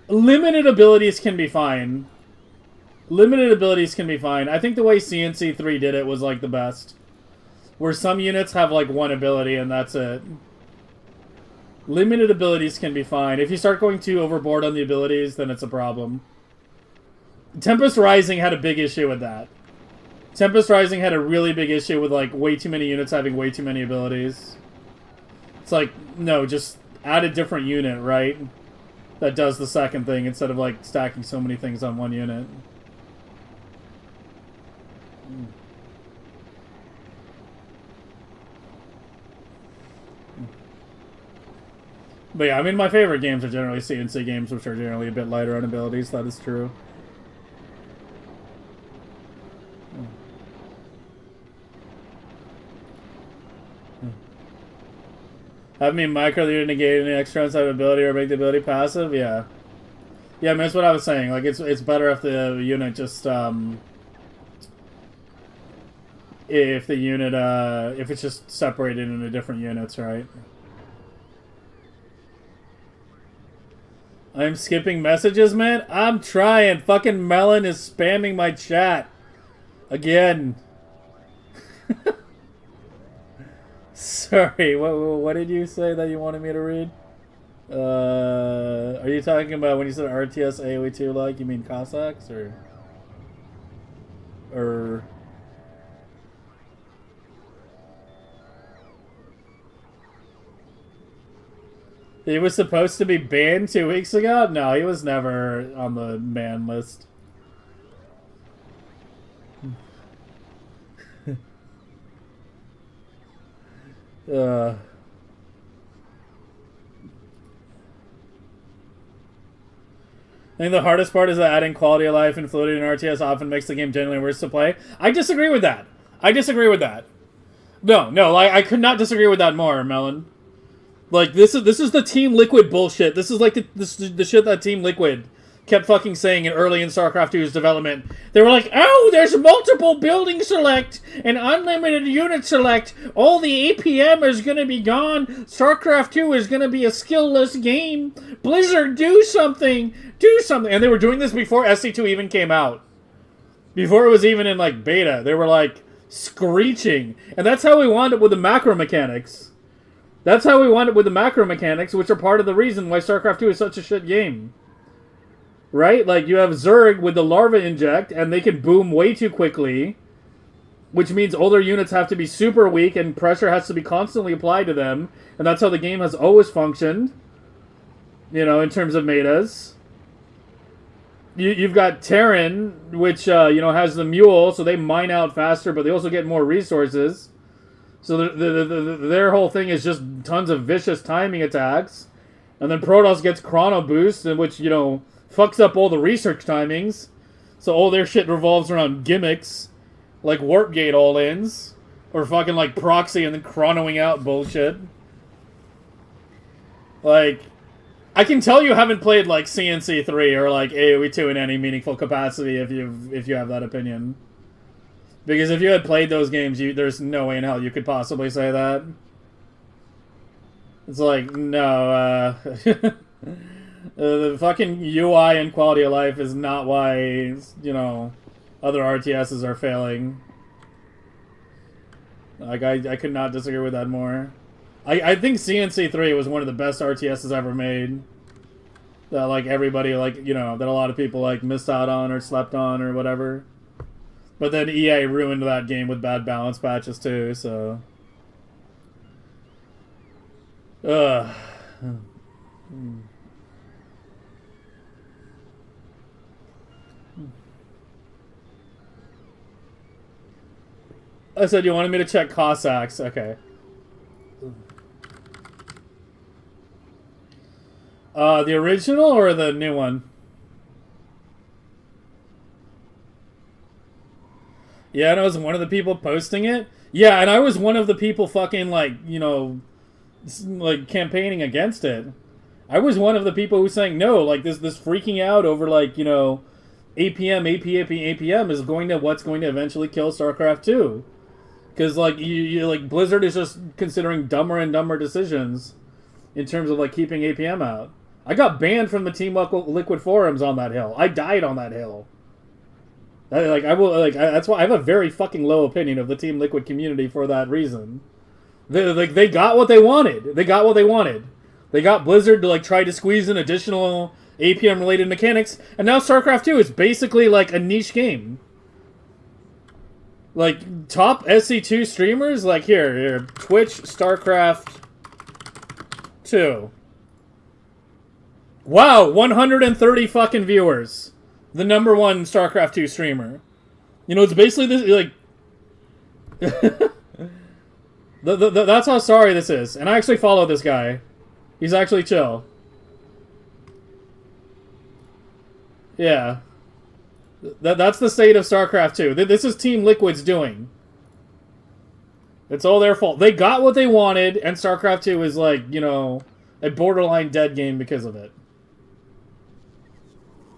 [SPEAKER 1] Limited abilities can be fine. Limited abilities can be fine. I think the way CNC3 did it was like the best. Where some units have like one ability and that's it. Limited abilities can be fine. If you start going too overboard on the abilities, then it's a problem. Tempest Rising had a big issue with that. Tempest Rising had a really big issue with like way too many units having way too many abilities. It's like, no, just add a different unit, right? That does the second thing instead of like stacking so many things on one unit. But yeah, I mean, my favorite games are generally CNC games, which are generally a bit lighter on abilities. That is true. Have me micro the unit negate any extra inside ability or make the ability passive? Yeah. Yeah, I mean, that's what I was saying. Like, it's better if the unit just, if the unit, if it's just separated into different units, right? I'm skipping messages, man? I'm trying. Fucking Melon is spamming my chat. Again. Sorry, what did you say that you wanted me to read? Are you talking about when you said RTS AoE2 like, you mean Cossacks, or... He was supposed to be banned 2 weeks ago? No, he was never on the ban list. I think the hardest part is that adding quality of life and fluidity in RTS often makes the game genuinely worse to play. I disagree with that. I disagree with that. No, I could not disagree with that more, Melon. Like, this is the Team Liquid bullshit. This is like the shit that Team Liquid kept fucking saying early in StarCraft 2's development. They were like, oh, there's multiple building select and unlimited unit select. All the APM is going to be gone. StarCraft 2 is going to be a skill-less game. Blizzard, do something. Do something. And they were doing this before SC2 even came out. Before it was even in, like, beta. They were, like, screeching. And that's how we wound up with the macro mechanics. That's how we wound up with the macro mechanics, which are part of the reason why StarCraft 2 is such a shit game. right? Like, you have Zerg with the larva inject, and they can boom way too quickly, which means older units have to be super weak, and pressure has to be constantly applied to them, and that's how the game has always functioned, you know, in terms of metas. You've got Terran, which, you know, has the Mule, so they mine out faster, but they also get more resources. So their whole thing is just tons of vicious timing attacks. And then Protoss gets Chrono Boost, in which, you know, fucks up all the research timings. So all their shit revolves around gimmicks, like Warp Gate all-ins, or fucking, like, Proxy and then chronoing out bullshit. Like, I can tell you haven't played, like, CNC3 or, like, AoE2 in any meaningful capacity if you have that opinion. Because if you had played those games, there's no way in hell you could possibly say that. It's like, no, the fucking UI and quality of life is not why, you know, other RTSs are failing. Like, I could not disagree with that more. I think CNC3 was one of the best RTSs ever made. That, like, everybody, like, you know, that a lot of people, like, missed out on or slept on or whatever. But then EA ruined that game with bad balance patches, too, so... Ugh. I said you wanted me to check Cossacks. Okay. The original or the new one? Yeah, and I was one of the people posting it. Yeah, and I was one of the people fucking, like, you know, like, campaigning against it. I was one of the people who was saying, no, like, this freaking out over, like, you know, APM is what's going to eventually kill StarCraft 2. Because, like, you like, Blizzard is just considering dumber and dumber decisions in terms of, like, keeping APM out. I got banned from the Team Liquid forums on that hill. I died on that hill. That's why I have a very fucking low opinion of the Team Liquid community for that reason. They got what they wanted. They got what they wanted. They got Blizzard to, like, try to squeeze in additional APM-related mechanics, and now StarCraft 2 is basically, like, a niche game. Like, top SC2 streamers, like, here, Twitch, StarCraft 2. Wow, 130 fucking viewers. The number one StarCraft 2 streamer. You know, it's basically this, like... That's how sorry this is. And I actually follow this guy. He's actually chill. Yeah. That's the state of StarCraft 2. This is Team Liquid's doing. It's all their fault. They got what they wanted, and StarCraft 2 is, like, you know, a borderline dead game because of it.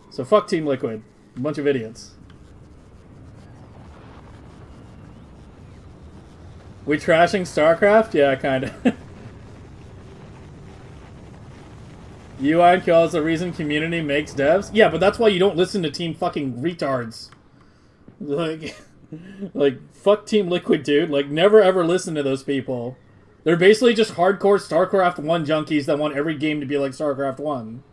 [SPEAKER 1] So fuck Team Liquid. A bunch of idiots. We trashing StarCraft? Yeah, kinda. UI and QL is the reason community makes devs? Yeah, but that's why you don't listen to Team fucking retards. Like, fuck Team Liquid, dude. Like, never ever listen to those people. They're basically just hardcore StarCraft 1 junkies that want every game to be like StarCraft 1.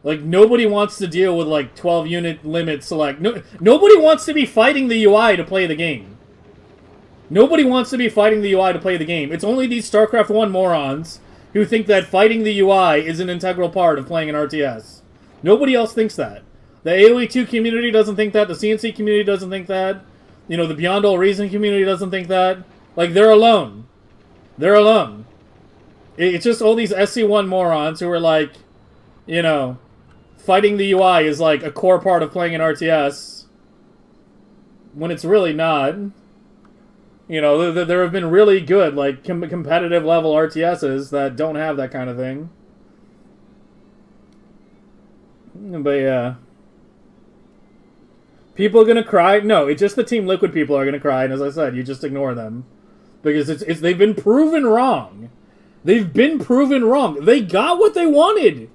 [SPEAKER 1] Like, nobody wants to deal with, like, 12 unit limits. Nobody wants to be fighting the UI to play the game. Nobody wants to be fighting the UI to play the game. It's only these StarCraft 1 morons who think that fighting the UI is an integral part of playing an RTS. Nobody else thinks that. The AoE2 community doesn't think that. The CNC community doesn't think that. You know, the Beyond All Reason community doesn't think that. Like, they're alone. They're alone. It's just all these SC1 morons who are like, you know, fighting the UI is like a core part of playing an RTS. When it's really not. You know, there have been really good, like, competitive level RTSs that don't have that kind of thing. But yeah. People are gonna cry? No, it's just the Team Liquid people are gonna cry, and as I said, you just ignore them. Because they've been proven wrong. They've been proven wrong. They got what they wanted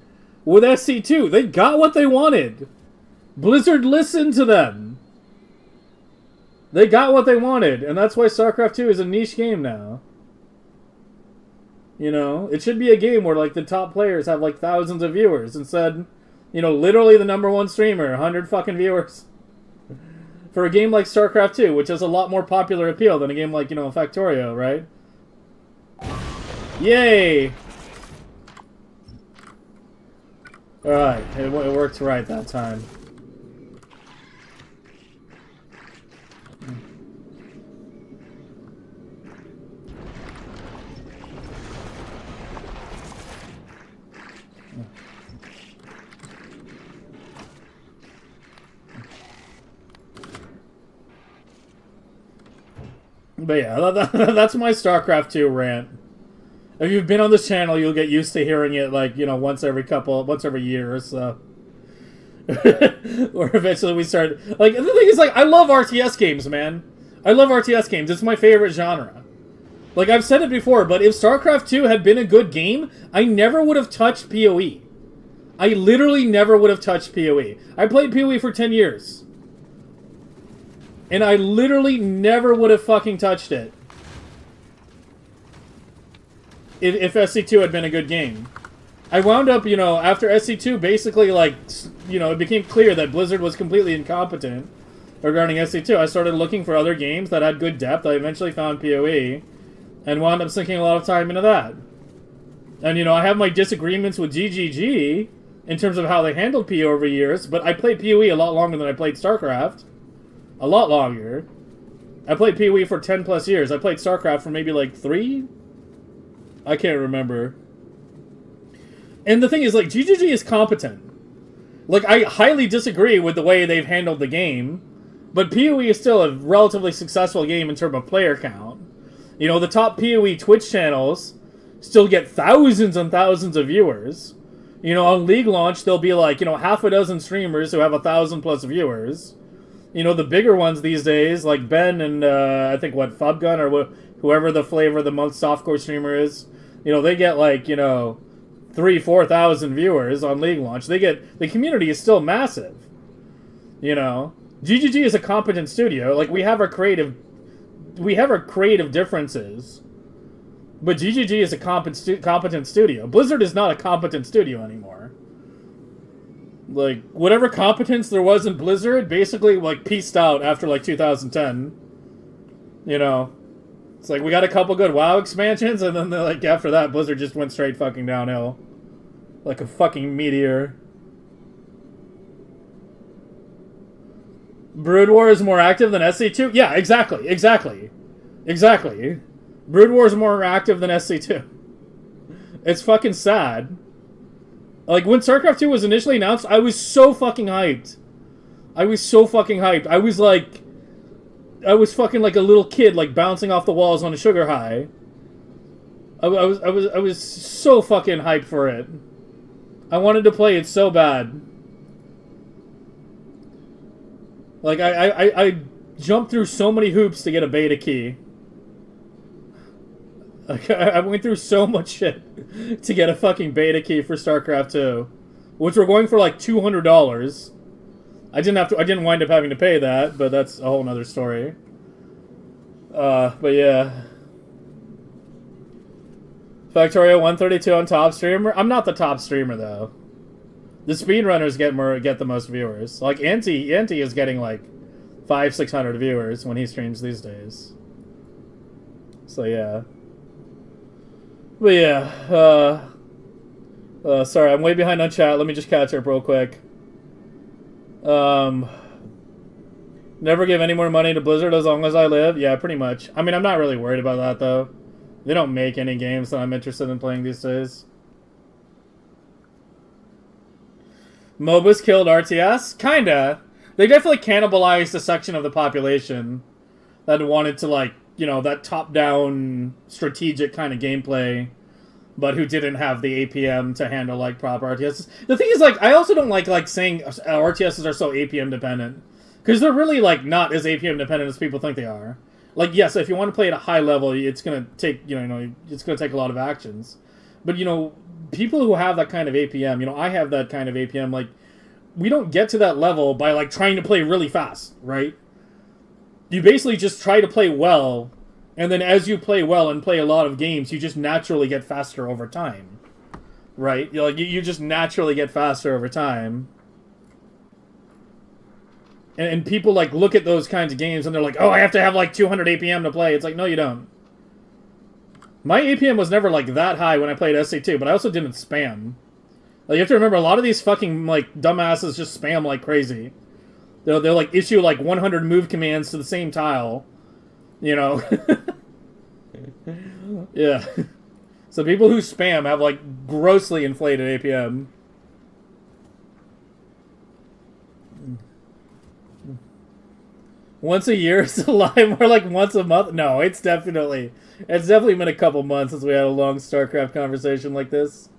[SPEAKER 1] with SC2. They got what they wanted. Blizzard listened to them. They got what they wanted, and that's why StarCraft 2 is a niche game now. You know, it should be a game where, like, the top players have, like, thousands of viewers. Instead, You know, literally the #1 streamer, 100 fucking viewers. For a game like StarCraft 2, which has a lot more popular appeal than a game like, you know, Factorio, right? Yay! Alright, it worked right that time. But yeah, that's my StarCraft 2 rant. If you've been on this channel, you'll get used to hearing it, like, you know, once every year or so. Or eventually we start... Like, the thing is, like, I love RTS games, man. I love RTS games. It's my favorite genre. Like, I've said it before, but if StarCraft 2 had been a good game, I never would have touched PoE. I literally never would have touched PoE. I played PoE for 10 years. And I literally never would have fucking touched it. If SC2 had been a good game. I wound up, you know, after SC2, basically, like, you know, it became clear that Blizzard was completely incompetent regarding SC2. I started looking for other games that had good depth. I eventually found PoE, and wound up sinking a lot of time into that. And, you know, I have my disagreements with GGG in terms of how they handled PoE over years, but I played PoE a lot longer than I played StarCraft. A lot longer. I played PoE for 10 plus years. I played StarCraft for maybe like 3? I can't remember. And the thing is, like, GGG is competent. Like, I highly disagree with the way they've handled the game, but PoE is still a relatively successful game in terms of player count. You know, the top PoE Twitch channels still get thousands and thousands of viewers. You know, on League launch, there'll be like, you know, half a dozen streamers who have 1,000 plus viewers. You know, the bigger ones these days, like Ben and, I think, what, Fubgun, or whoever the flavor of the month softcore streamer is, you know, they get, like, you know, 3,000-4,000 viewers on League launch. The community is still massive. You know? GGG is a competent studio. Like, we have our creative differences. But GGG is a competent studio. Blizzard is not a competent studio anymore. Like, whatever competence there was in Blizzard basically, like, peaced out after, like, 2010. You know? It's like, we got a couple good WoW expansions, and then, like, after that, Blizzard just went straight fucking downhill. Like a fucking meteor. Brood War is more active than SC2? Yeah, exactly. Brood War is more active than SC2. It's fucking sad. Like, when StarCraft 2 was initially announced, I was so fucking hyped. I was fucking like a little kid, like, bouncing off the walls on a sugar high. I was so fucking hyped for it. I wanted to play it so bad. Like, I jumped through so many hoops to get a beta key. Like, I went through so much shit to get a fucking beta key for StarCraft 2, which were going for like $200. I didn't wind up having to pay that, but that's a whole nother story. But yeah. Factorio 132 on top streamer. I'm not the top streamer though. The speedrunners get the most viewers. Like Anti is getting like 500-600 viewers when he streams these days. So yeah. But yeah, sorry, I'm way behind on chat. Let me just catch up real quick. Never give any more money to Blizzard as long as I live. Yeah, pretty much. I mean, I'm not really worried about that, though. They don't make any games that I'm interested in playing these days. MOBAs killed RTS? Kinda. They definitely cannibalized a section of the population that wanted to, like, you know, that top-down strategic kind of gameplay, but who didn't have the APM to handle, like, proper RTSs. The thing is, like, I also don't like saying RTSs are so APM dependent, because they're really, like, not as APM dependent as people think they are. Like, yes, if you want to play at a high level, it's going to take, you know, it's going to take a lot of actions. But, you know, people who have that kind of APM, you know, I have that kind of APM, like, we don't get to that level by, like, trying to play really fast, right? You basically just try to play well, and then as you play well and play a lot of games, you just naturally get faster over time. right? You just naturally get faster over time. And people like look at those kinds of games and they're like, oh, I have to have like 200 APM to play. It's like, no, you don't. My APM was never like that high when I played SC2, but I also didn't spam. Like, you have to remember, a lot of these fucking like dumbasses just spam like crazy. They'll like issue like 100 move commands to the same tile, you know. Yeah. So people who spam have like grossly inflated APM. Once a year is a lie, more like once a month. No, it's definitely been a couple months since we had a long StarCraft conversation like this.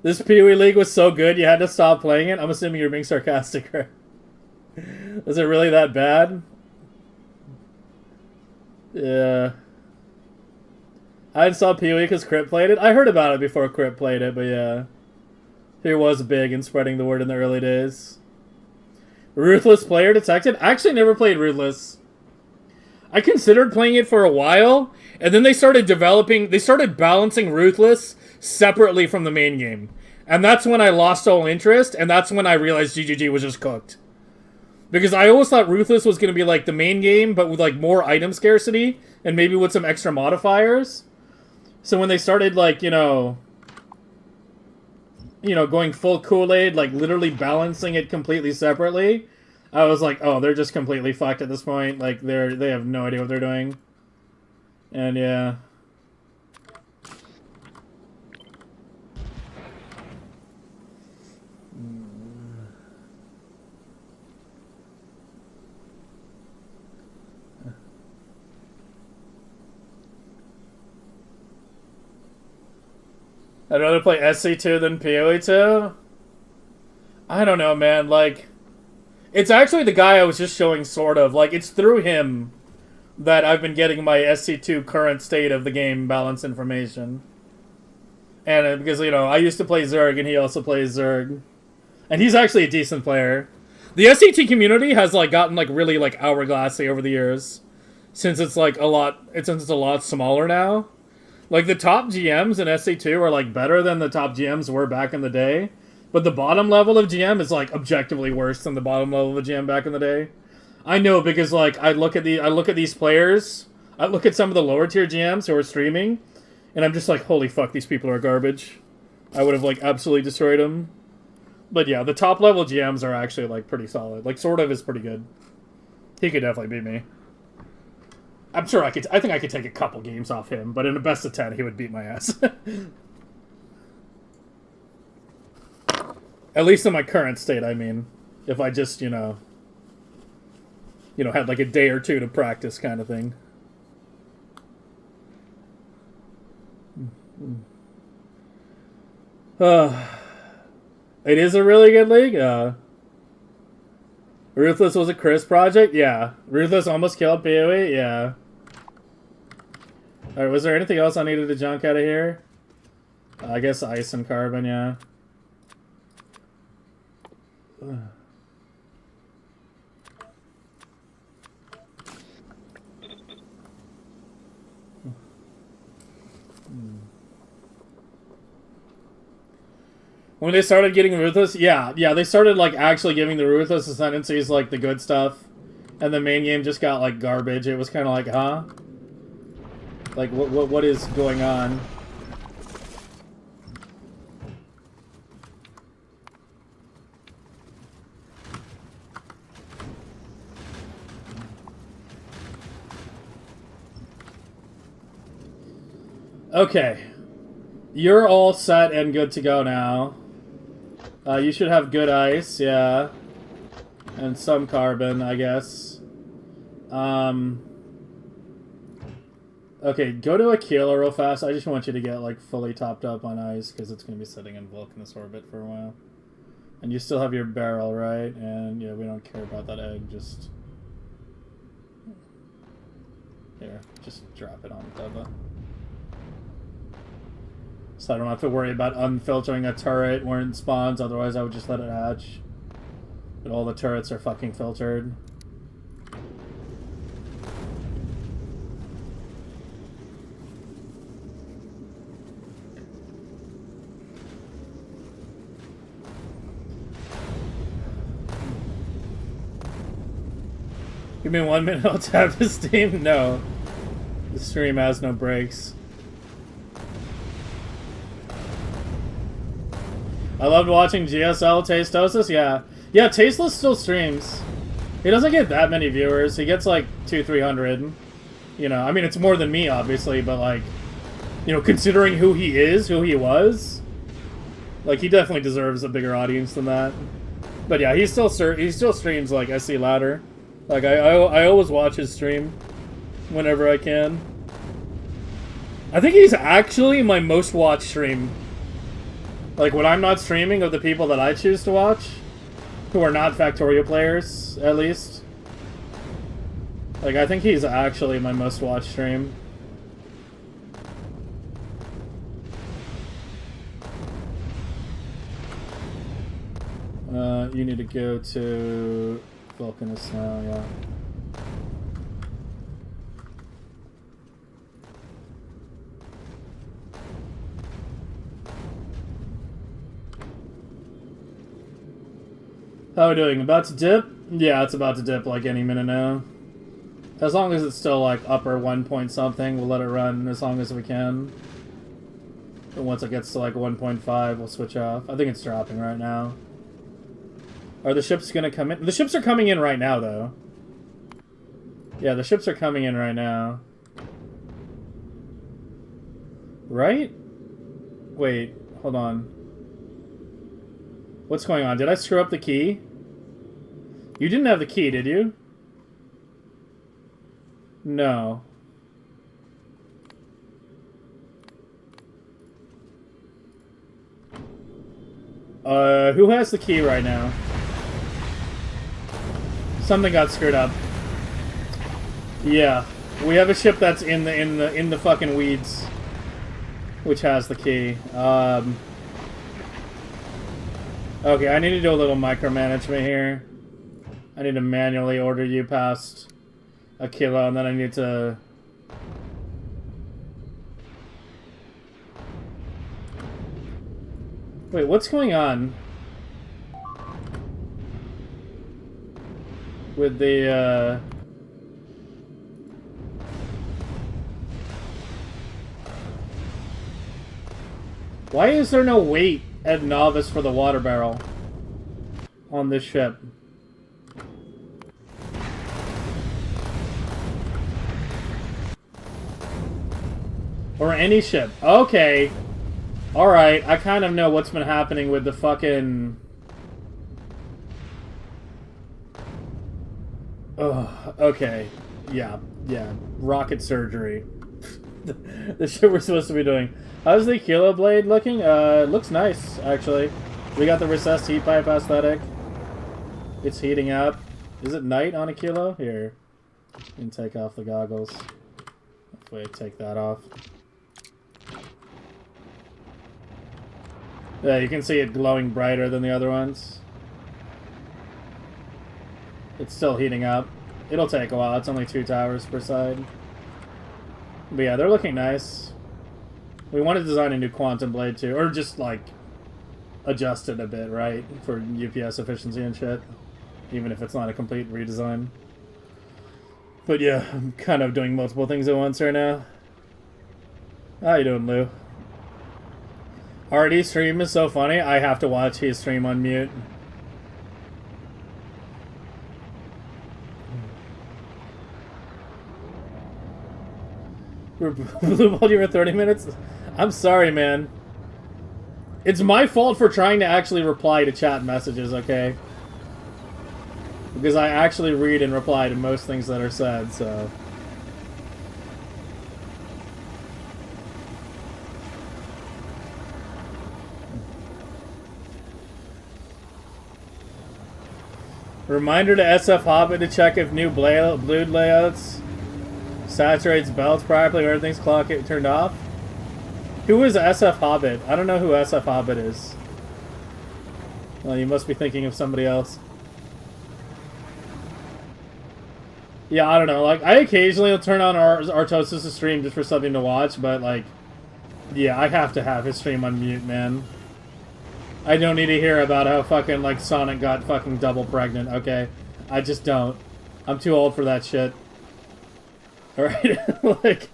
[SPEAKER 1] This Pee-wee League was so good you had to stop playing it. I'm assuming you're being sarcastic, right? Is it really that bad? Yeah. I saw Pee-wee because Crypt played it. I heard about it before Crypt played it, but yeah. He was big in spreading the word in the early days. Ruthless player detected? I actually never played Ruthless. I considered playing it for a while, and then they started balancing Ruthless separately from the main game. And that's when I lost all interest, and that's when I realized GGG was just cooked. Because I always thought Ruthless was going to be like the main game, but with like more item scarcity, and maybe with some extra modifiers. So when they started like, going full Kool-Aid, like literally balancing it completely separately, I was like, oh, they're just completely fucked at this point. Like they have no idea what they're doing. And yeah. I'd rather play SC2 than PoE2? I don't know, man. Like, it's actually the guy I was just showing, sort of. Like, it's through him that I've been getting my SC2 current state of the game balance information. And because, I used to play Zerg, and he also plays Zerg. And he's actually a decent player. The SC2 community has, like, gotten, like, really, like, hourglassy over the years. Since it's, like, a lot smaller now. Like, the top GMs in SC2 are, like, better than the top GMs were back in the day. But the bottom level of GM is, like, objectively worse than the bottom level of GM back in the day. I know, because, like, I look at these players, I look at some of the lower tier GMs who are streaming, and I'm just like, holy fuck, these people are garbage. I would have, like, absolutely destroyed them. But yeah, the top level GMs are actually, like, pretty solid. Like, sort of is pretty good. He could definitely beat me. I'm sure I think I could take a couple games off him, but in a best of 10, he would beat my ass. At least in my current state, I mean. If I just, had like a day or two to practice kind of thing. It is a really good league. Ruthless was a Chris project? Yeah. Ruthless almost killed PoE? Yeah. Alright, was there anything else I needed to junk out of here? I guess ice and carbon, yeah. When they started getting Ruthless, yeah, they started, like, actually giving the Ruthless ascendancies, like, the good stuff. And the main game just got, like, garbage. It was kind of like, huh? Like, what is going on? Okay. You're all set and good to go now. You should have good ice, yeah. And some carbon, I guess. Okay, go to Aquila real fast. I just want you to get, like, fully topped up on ice, because it's going to be sitting in Vulcanus orbit for a while. And you still have your barrel, right? And, yeah, we don't care about that egg, just... Here, just drop it on Deva. So I don't have to worry about unfiltering a turret when it spawns, otherwise I would just let it hatch. But all the turrets are fucking filtered. Give me 1 minute, I'll tap the Steam. No. The stream has no breaks. I loved watching GSL Tastosis, yeah. Yeah, Tasteless still streams. He doesn't get that many viewers. He gets like 200-300. You know, I mean, it's more than me, obviously, but like, you know, considering who he is, who he was, like, he definitely deserves a bigger audience than that. But yeah, he still streams like SC Ladder. Like, I always watch his stream whenever I can. I think he's actually my most watched stream. Like, when I'm not streaming, of the people that I choose to watch, who are not Factorio players, at least. Like, I think he's actually my most watched stream. You need to go to Vulcanus now, yeah. How are we doing? About to dip? Yeah, it's about to dip like any minute now. As long as it's still like upper 1 point something, we'll let it run as long as we can. And once it gets to like 1.5, we'll switch off. I think it's dropping right now. Are the ships gonna come in? The ships are coming in right now, though. Yeah, the ships are coming in right now. Right? Wait, hold on. What's going on? Did I screw up the key? You didn't have the key, did you? No. Who has the key right now? Something got screwed up. Yeah, we have a ship that's in the fucking weeds, which has the key. Okay, I need to do a little micromanagement here. I need to manually order you past a kilo, and then I need to... Wait, what's going on? With the, Why is there no weight at novice for the water barrel on this ship? Or any ship. Okay. Alright, I kind of know what's been happening with the fucking... Ugh, okay. Yeah. Rocket surgery. The shit we're supposed to be doing. How's the Kilo Blade looking? Looks nice, actually. We got the recessed heat pipe aesthetic. It's heating up. Is it night on a Kilo? Here. You can take off the goggles. Hopefully I take that off. Yeah, you can see it glowing brighter than the other ones. It's still heating up. It'll take a while. It's only 2 towers per side. But yeah, they're looking nice. We want to design a new quantum blade too. Or just, like, adjust it a bit, right? For UPS efficiency and shit. Even if it's not a complete redesign. But yeah, I'm kind of doing multiple things at once right now. How you doing, Lou? RD's stream is so funny, I have to watch his stream on mute. Blue balled you for 30 minutes? I'm sorry, man. It's my fault for trying to actually reply to chat messages, okay? Because I actually read and reply to most things that are said, so... Reminder to SF Hobbit to check if new blade layouts saturates belts properly or everything's clock turned off. Who is SF Hobbit? I don't know who SF Hobbit is. Well, you must be thinking of somebody else. Yeah, I don't know. Like, I occasionally will turn on Artosis' stream just for something to watch, but, like, yeah, I have to have his stream on mute, man. I don't need to hear about how fucking, like, Sonic got fucking double pregnant, okay? I just don't. I'm too old for that shit. Alright? Like...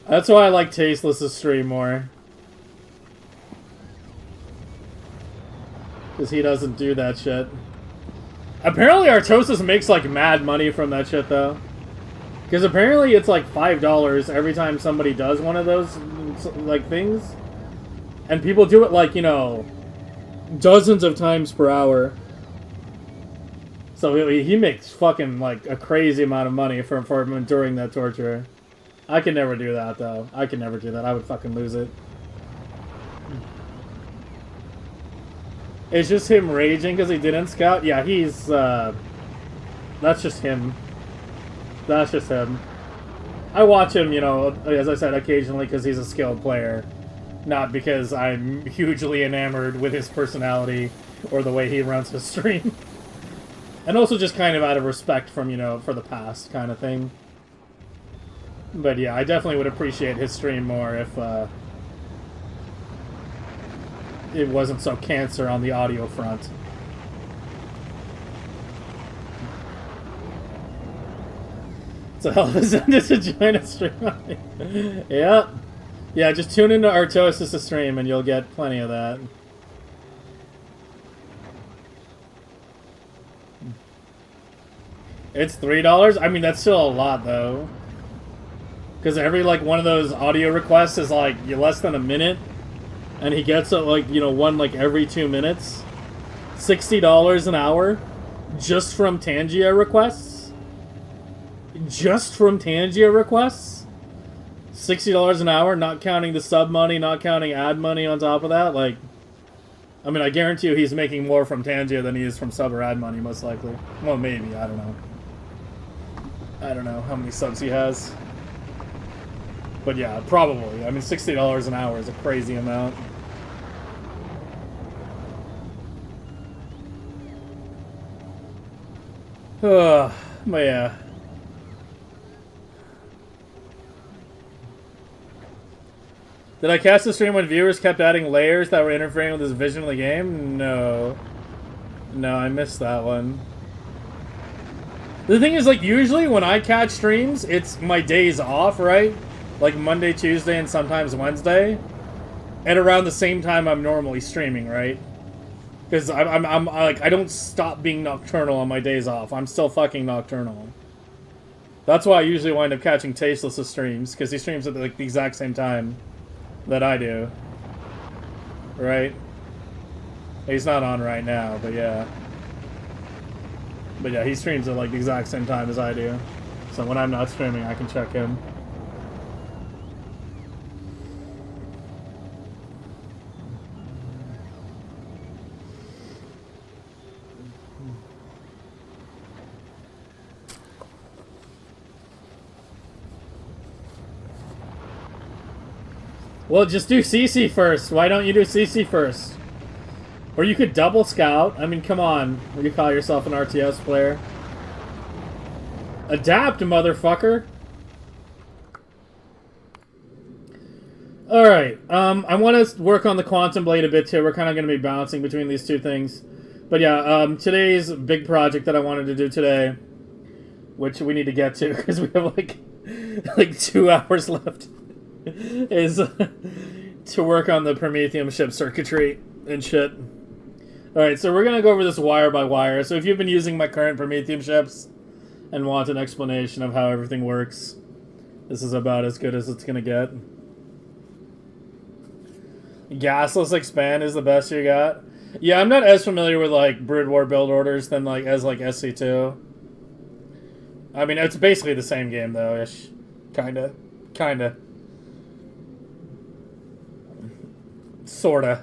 [SPEAKER 1] That's why I like Tasteless' stream more. Because he doesn't do that shit. Apparently Artosis makes like mad money from that shit though. Because apparently it's like $5 every time somebody does one of those like things. And people do it like, you know, dozens of times per hour. So he makes fucking like a crazy amount of money for enduring that torture. I could never do that though. I could never do that. I would fucking lose it. It's just him raging because he didn't scout? Yeah, he's, that's just him. That's just him. I watch him, you know, as I said, occasionally because he's a skilled player. Not because I'm hugely enamored with his personality or the way he runs his stream. And also just kind of out of respect from, you know, for the past kind of thing. But yeah, I definitely would appreciate his stream more if, it wasn't so cancer on the audio front. It's a hell of a Zenda to join a stream. Yep. Yeah, just tune into Artosis' stream and you'll get plenty of that. It's $3? I mean, that's still a lot, though. Because every, like, one of those audio requests is, like, less than a minute. And he gets it, like, you know, one, like, every 2 minutes. $60 an hour. Just from Tangia requests. Just from Tangia requests. $60 an hour, not counting the sub money, not counting ad money on top of that. Like, I mean, I guarantee you he's making more from Tangia than he is from sub or ad money, most likely. Well, maybe, I don't know. I don't know how many subs he has. But yeah, probably. I mean, $60 an hour is a crazy amount. But yeah. Did I catch the stream when viewers kept adding layers that were interfering with his vision of the game? No. No, I missed that one. The thing is, like, usually when I catch streams, it's my days off, right? Like Monday, Tuesday, and sometimes Wednesday. And around the same time I'm normally streaming, right? Because I'm like, I don't stop being nocturnal on my days off. I'm still fucking nocturnal. That's why I usually wind up catching Tasteless' streams, because he streams at like the exact same time that I do. Right? He's not on right now, but yeah. But yeah, he streams at like the exact same time as I do. So when I'm not streaming, I can check him. Well, just do CC first. Why don't you do CC first? Or you could double scout. I mean, come on. You call yourself an RTS player. Adapt, motherfucker. Alright. I want to work on the Quantum Blade a bit too. We're kind of going to be bouncing between these two things. But yeah, today's big project that I wanted to do today, which we need to get to because we have like 2 hours left, is to work on the Prometheium ship circuitry and shit. Alright, so we're going to go over this wire by wire. So if you've been using my current Prometheium ships and want an explanation of how everything works, this is about as good as it's going to get. Gasless expand is the best you got? Yeah, I'm not as familiar with like Brood War build orders than like SC2. I mean, it's basically the same game though, ish. Kinda. Sorta.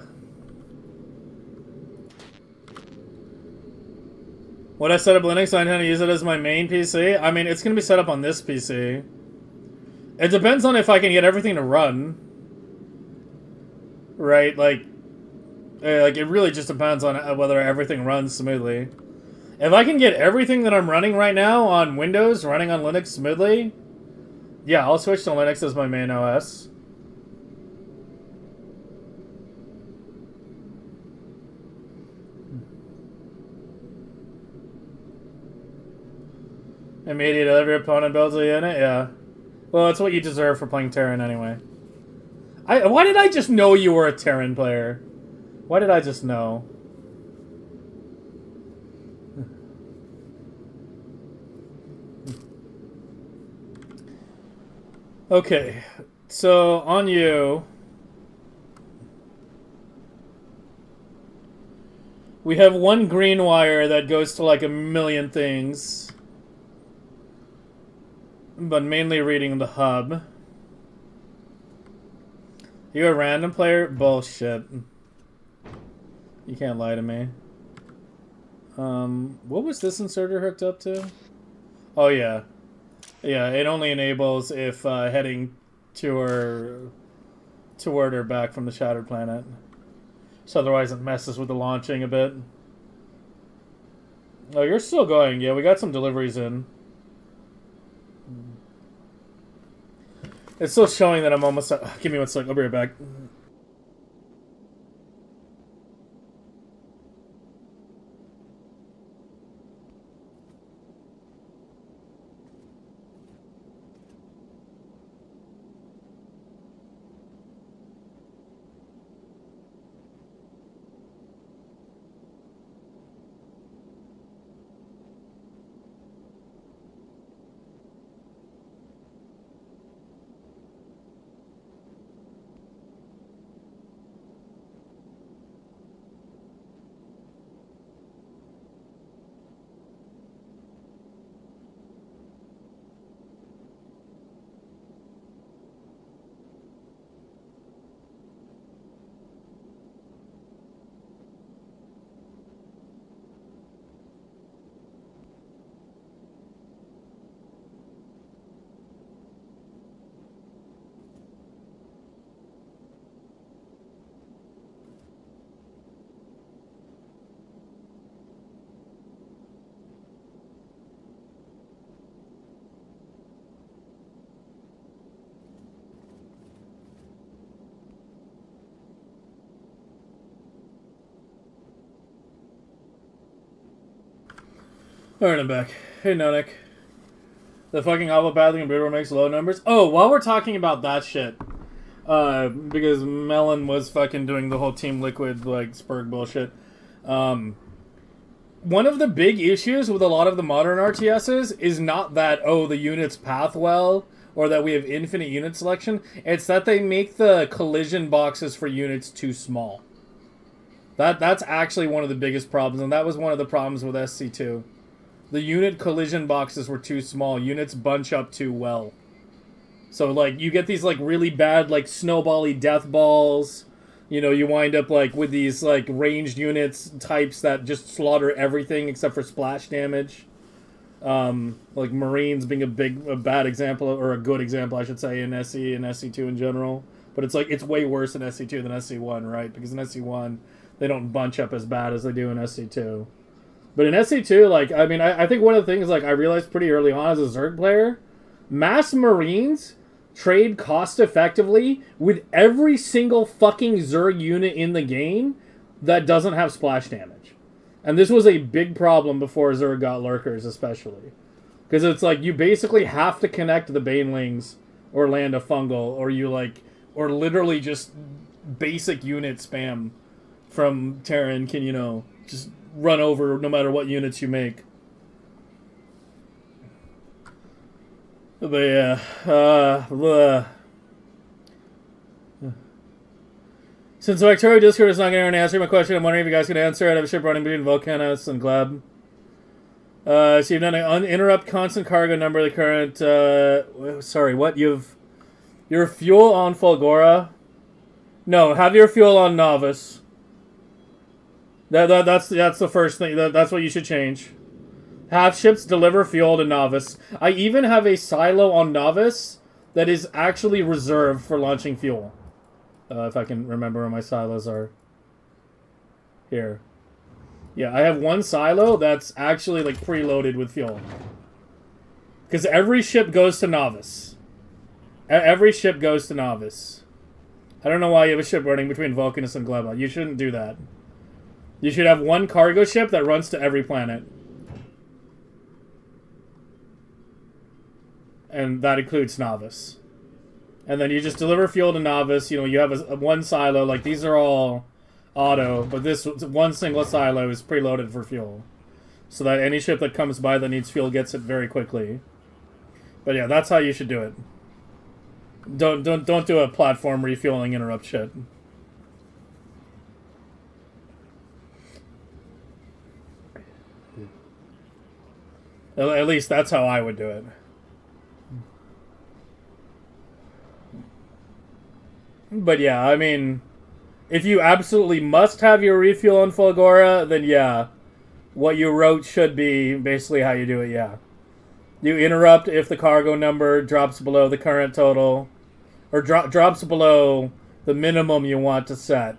[SPEAKER 1] Would I set up Linux? I intend to use it as my main PC. I mean, it's going to be set up on this PC. It depends on if I can get everything to run. Right? Like it really just depends on whether everything runs smoothly. If I can get everything that I'm running right now on Windows running on Linux smoothly, yeah, I'll switch to Linux as my main OS. Immediate every opponent builds a unit, yeah. Well, that's what you deserve for playing Terran anyway. Why did I just know you were a Terran player? Why did I just know? Okay, so on you. We have one green wire that goes to like a million things. But mainly reading the hub. You a random player? Bullshit. You can't lie to me. What was this inserter hooked up to? Oh yeah. Yeah, it only enables if heading toward or back from the Shattered Planet. So otherwise it messes with the launching a bit. Oh, you're still going. Yeah, we got some deliveries in. It's still showing that I'm almost... give me one sec. I'll be right back. Alright, I'm back. Hey, Nonik. The fucking allopathic and brutal makes low numbers. Oh, while we're talking about that shit, because Melon was fucking doing the whole Team Liquid, like, Spurg bullshit. One of the big issues with a lot of the modern RTSs is not that, oh, the units path well, or that we have infinite unit selection. It's that they make the collision boxes for units too small. That's actually one of the biggest problems, and that was one of the problems with SC2. The unit collision boxes were too small. Units bunch up too well. So, like, you get these, like, really bad, like, snowbally death balls. You know, you wind up, like, with these, like, ranged units types that just slaughter everything except for splash damage. Like, Marines being a bad example, or a good example, I should say, in SE and SC2 in general. But it's, like, it's way worse in SC2 than SC1, right? Because in SC1, they don't bunch up as bad as they do in SC2. But in SC2, like, I mean, I think one of the things, like, I realized pretty early on as a Zerg player, mass Marines trade cost-effectively with every single fucking Zerg unit in the game that doesn't have splash damage. And this was a big problem before Zerg got Lurkers, especially. Because it's like, you basically have to connect the Banelings or land a Fungal, or you, like, or literally just basic unit spam from Terran can, you know, just run over no matter what units you make. But yeah, since the Factorio Discord is not going to answer my question, I'm wondering if you guys can answer it. I have a ship running between Volcanus and Gleb. So you've done an uninterrupt constant cargo number. The current, sorry, what? You've your fuel on Fulgora. No, have your fuel on Novice. That's the first thing. That's what you should change. Have ships deliver fuel to Novice. I even have a silo on Novice that is actually reserved for launching fuel. If I can remember where my silos are. Here. Yeah, I have one silo that's actually like preloaded with fuel. Because every ship goes to Novice. Every ship goes to Novice. I don't know why you have a ship running between Vulcanus and Gleba. You shouldn't do that. You should have one cargo ship that runs to every planet. and that includes Novice. And then you just deliver fuel to Novice. You know, you have one silo. Like, these are all auto, but this one single silo is preloaded for fuel. So that any ship that comes by that needs fuel gets it very quickly. But yeah, that's how you should do it. Don't do a platform refueling interrupt shit. At least that's how I would do it. But yeah, I mean, if you absolutely must have your refuel on Fulgora, then yeah, what you wrote should be basically how you do it, yeah. You interrupt if the cargo number drops below the current total, or drops below the minimum you want to set.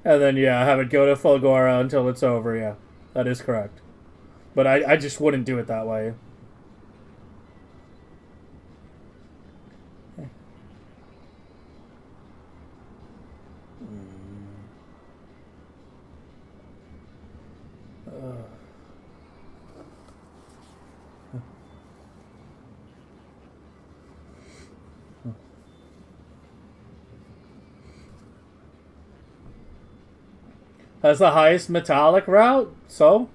[SPEAKER 1] And then, yeah, have it go to Fulgora until it's over, yeah. That is correct. But I just wouldn't do it that way. Has the highest metallic route? So?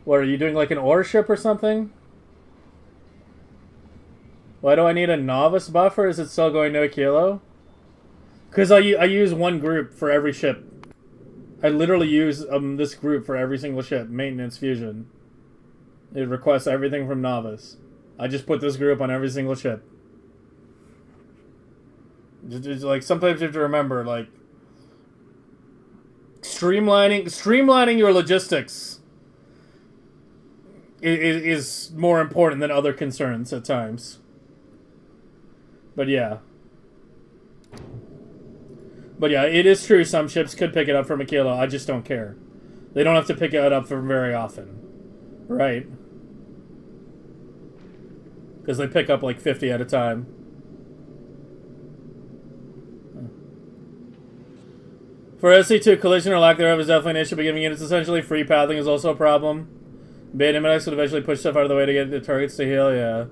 [SPEAKER 1] What, are you doing like an ore ship or something? Why do I need a novice buffer? Is it still going to a kilo? Because I use one group for every ship. I literally use this group for every single ship. Maintenance fusion. It requests everything from novice. I just put this group on every single ship. Just like, sometimes you have to remember, like, streamlining your logistics is more important than other concerns at times. But yeah, it is true some ships could pick it up from a kilo. I just don't care. They don't have to pick it up from very often, right? Because they pick up like 50 at a time. For SC2, collision or lack thereof is definitely an issue, but giving units essentially free pathing is also a problem. Beta medics would eventually push stuff out of the way to get the targets to heal, yeah.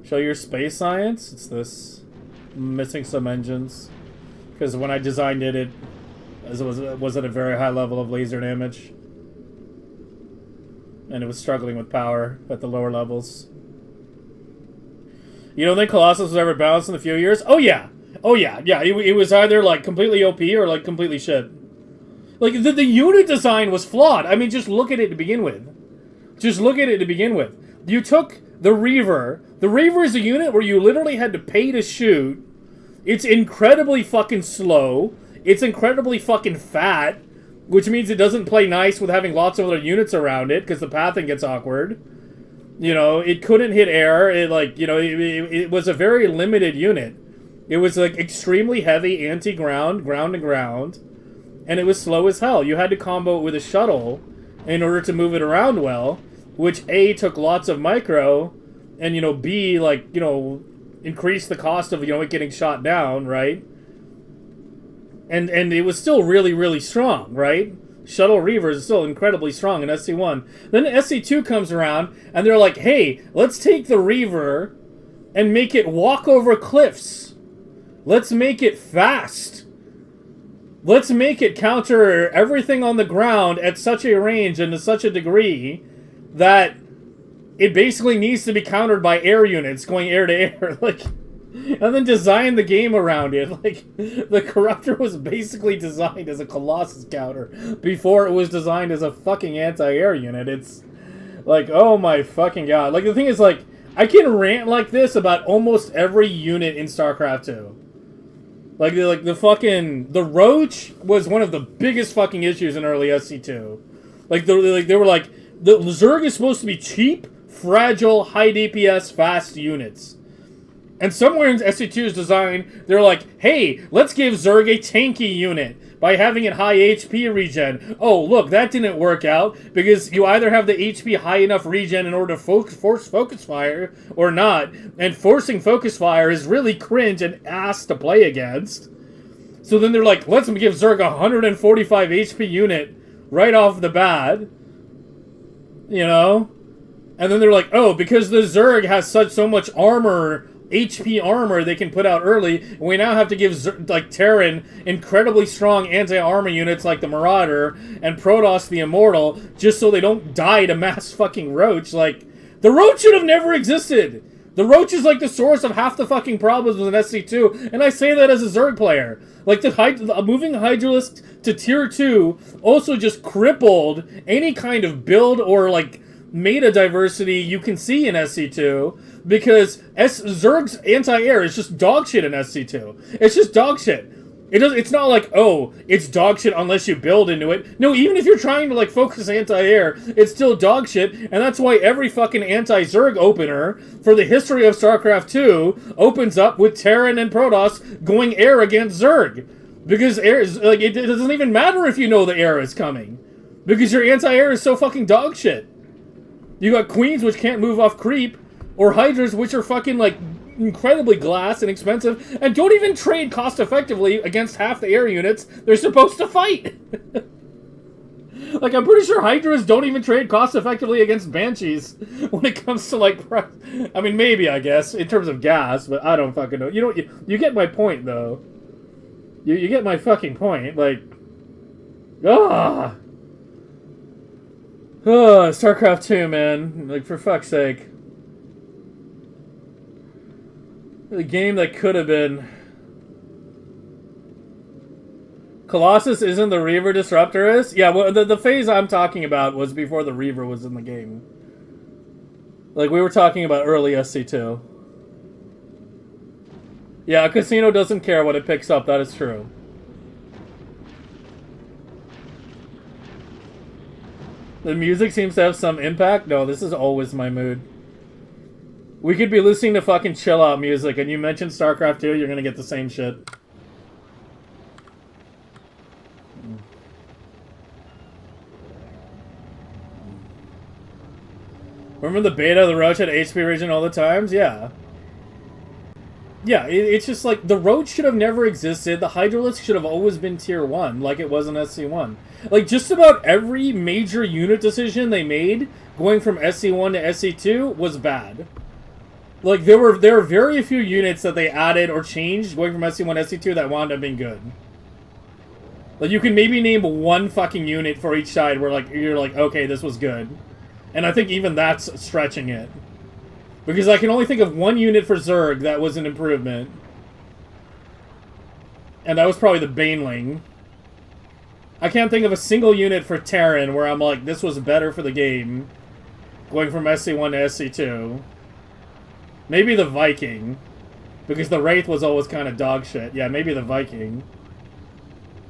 [SPEAKER 1] Show your space science? It's this. Missing some engines. Because when I designed it, it was at a very high level of laser damage. And it was struggling with power at the lower levels. You don't think Colossus was ever balanced in the few years? Oh yeah! Oh yeah, it was either like completely OP or like completely shit. Like the unit design was flawed. I mean, just look at it to begin with. You took the Reaver. The Reaver is a unit where you literally had to pay to shoot. It's incredibly fucking slow. It's incredibly fucking fat, which means it doesn't play nice with having lots of other units around it because the pathing gets awkward. You know, it couldn't hit air. It like, you know, it was a very limited unit. It was like extremely heavy anti-ground, ground to ground, and it was slow as hell. You had to combo it with a shuttle in order to move it around well, which A, took lots of micro, and, you know, B, like, you know, increased the cost of, you know, it getting shot down, right? And it was still really, really strong, right? Shuttle Reaver is still incredibly strong in SC1. Then SC2 comes around, and they're like, hey, let's take the Reaver and make it walk over cliffs. Let's make it fast. Let's make it counter everything on the ground at such a range and to such a degree that it basically needs to be countered by air units going air to air. Like, and then design the game around it. Like, the Corruptor was basically designed as a Colossus counter before it was designed as a fucking anti-air unit. It's like, oh my fucking god. Like, the thing is, like, I can rant like this about almost every unit in StarCraft 2. Like the Roach was one of the biggest fucking issues in early SC2. They were like, the Zerg is supposed to be cheap, fragile, high DPS, fast units. And somewhere in SC2's design, they're like, hey, let's give Zerg a tanky unit by having it high HP regen. Oh, look, that didn't work out, because you either have the HP high enough regen in order to force focus fire, or not, and forcing focus fire is really cringe and ass to play against. So then they're like, let's give Zerg a 145 HP unit right off the bat. You know? And then they're like, oh, because the Zerg has so much armor, HP armor they can put out early, we now have to give Terran incredibly strong anti-armor units like the Marauder and Protoss the Immortal just so they don't die to mass fucking Roach. Like, the Roach should have never existed. The Roach is like the source of half the fucking problems with an SC2, and I say that as a Zerg player. Like, the moving Hydralisk to tier 2 also just crippled any kind of build or, like, meta diversity you can see in SC2, because Zerg's anti-air is just dog shit in SC2. It's just dog shit. It's not like, oh, it's dog shit unless you build into it. No, even if you're trying to, like, focus anti-air, it's still dog shit, and that's why every fucking anti-Zerg opener for the history of StarCraft 2 opens up with Terran and Protoss going air against Zerg. Because air is, like, it doesn't even matter if you know the air is coming. Because your anti-air is so fucking dog shit. You got Queens, which can't move off creep, or Hydras, which are fucking, like, incredibly glass and expensive, and don't even trade cost-effectively against half the air units they're supposed to fight. Like, I'm pretty sure Hydras don't even trade cost-effectively against Banshees when it comes to, like, I mean, maybe, I guess, in terms of gas, but I don't fucking know. You get my point, though. You get my fucking point. Like, StarCraft 2, man. Like, for fuck's sake. The game that could have been. Colossus isn't the Reaver Disruptor is? Yeah, well, the phase I'm talking about was before the Reaver was in the game. Like, we were talking about early SC2. Yeah, a casino doesn't care what it picks up, that is true. The music seems to have some impact. No, this is always my mood. We could be listening to fucking chill out music, and you mentioned StarCraft 2, you're gonna get the same shit. Remember the beta of the Roach had HP region all the times? Yeah. Yeah, it's just like, the Roach should have never existed. The Hydralisk should have always been tier 1, like it was in SC1. Like, just about every major unit decision they made, going from SC1 to SC2, was bad. Like, there were very few units that they added or changed, going from SC1 to SC2, that wound up being good. Like, you can maybe name one fucking unit for each side where, like, you're like, okay, this was good. And I think even that's stretching it. Because I can only think of one unit for Zerg that was an improvement. And that was probably the Baneling. I can't think of a single unit for Terran where I'm like, this was better for the game. Going from SC1 to SC2. Maybe the Viking. Because the Wraith was always kind of dog shit. Yeah, maybe the Viking.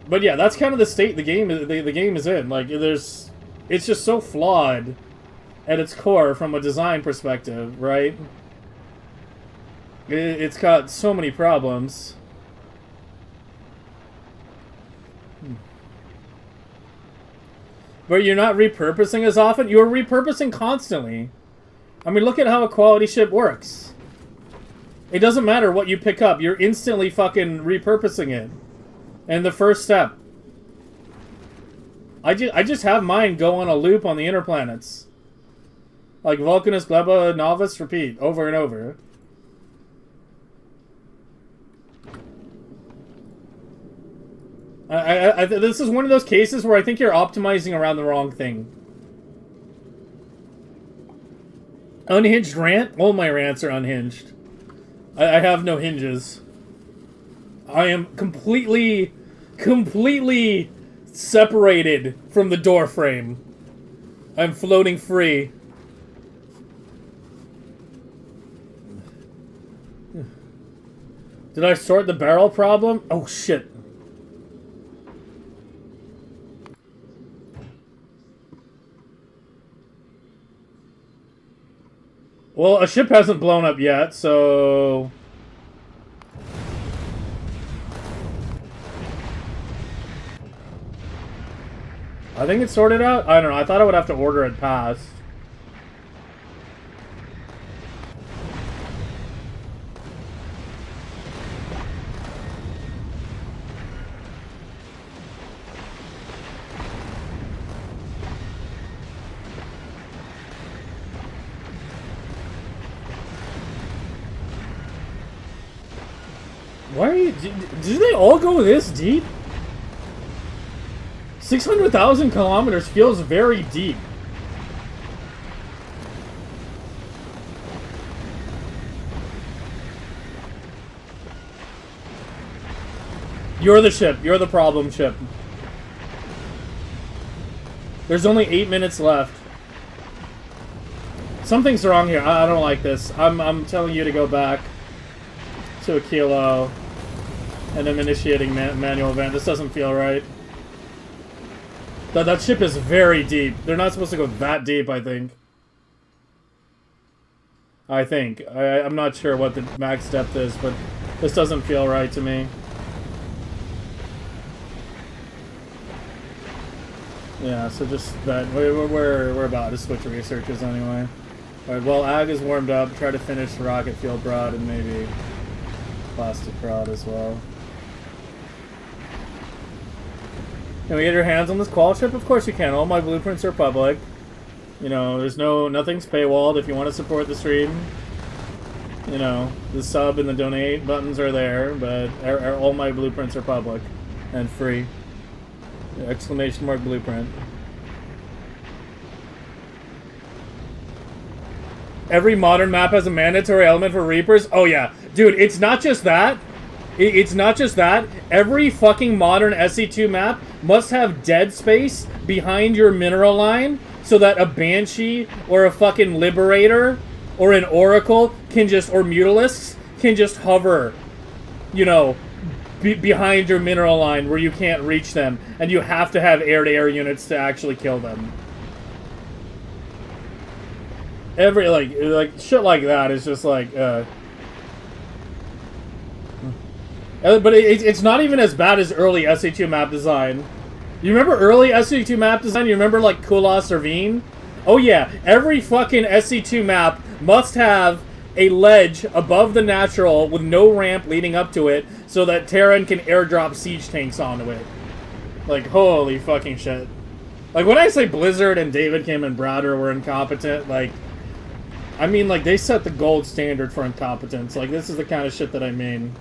[SPEAKER 1] But yeah, that's kind of the state the game is in. Like, it's just so flawed at its core from a design perspective, right? It's got so many problems. But you're not repurposing as often? You're repurposing constantly. I mean, look at how a quality ship works. It doesn't matter what you pick up. You're instantly fucking repurposing it. And the first step. I just have mine go on a loop on the inner planets. Like Vulcanus, Gleba, Novice, repeat over and over. This is one of those cases where I think you're optimizing around the wrong thing. Unhinged rant? All my rants are unhinged. I have no hinges. I am completely separated from the door frame. I'm floating free. Did I sort the barrel problem? Oh, shit. Well, a ship hasn't blown up yet, so... I think it's sorted out? I don't know. I thought I would have to order it passed. Why are you... Do they all go this deep? 600,000 kilometers feels very deep. You're the ship. You're the problem ship. There's only 8 minutes left. Something's wrong here. I don't like this. I'm telling you to go back to a kilo. And I'm initiating manual event. This doesn't feel right. That ship is very deep. They're not supposed to go that deep, I think. I'm not sure what the max depth is, but this doesn't feel right to me. Yeah, so just that. We're about to switch researchers anyway. Alright, well, Ag is warmed up. Try to finish rocket fuel prod and maybe plastic prod as well. Can we get your hands on this qual ship? Of course you can. All my blueprints are public. You know, nothing's paywalled if you want to support the stream. You know, the sub and the donate buttons are there, but all my blueprints are public and free. Exclamation mark blueprint. Every modern map has a mandatory element for Reapers? Oh yeah. Dude, it's not just that. It's not just that. Every fucking modern SE2 map must have dead space behind your mineral line so that a Banshee or a fucking Liberator or an Oracle can just, or Mutalisks can just hover, you know, behind your mineral line where you can't reach them, and you have to have air-to-air units to actually kill them. Every, like shit like that is just like, but it's not even as bad as early SE2 map design. You remember early SE2 map design? You remember, like, Kulas or Veen? Oh yeah, every fucking SE2 map must have a ledge above the natural with no ramp leading up to it so that Terran can airdrop siege tanks onto it. Like, holy fucking shit. Like, when I say Blizzard and David Kim and Browder were incompetent, like, I mean, like, they set the gold standard for incompetence. Like, this is the kind of shit that I mean.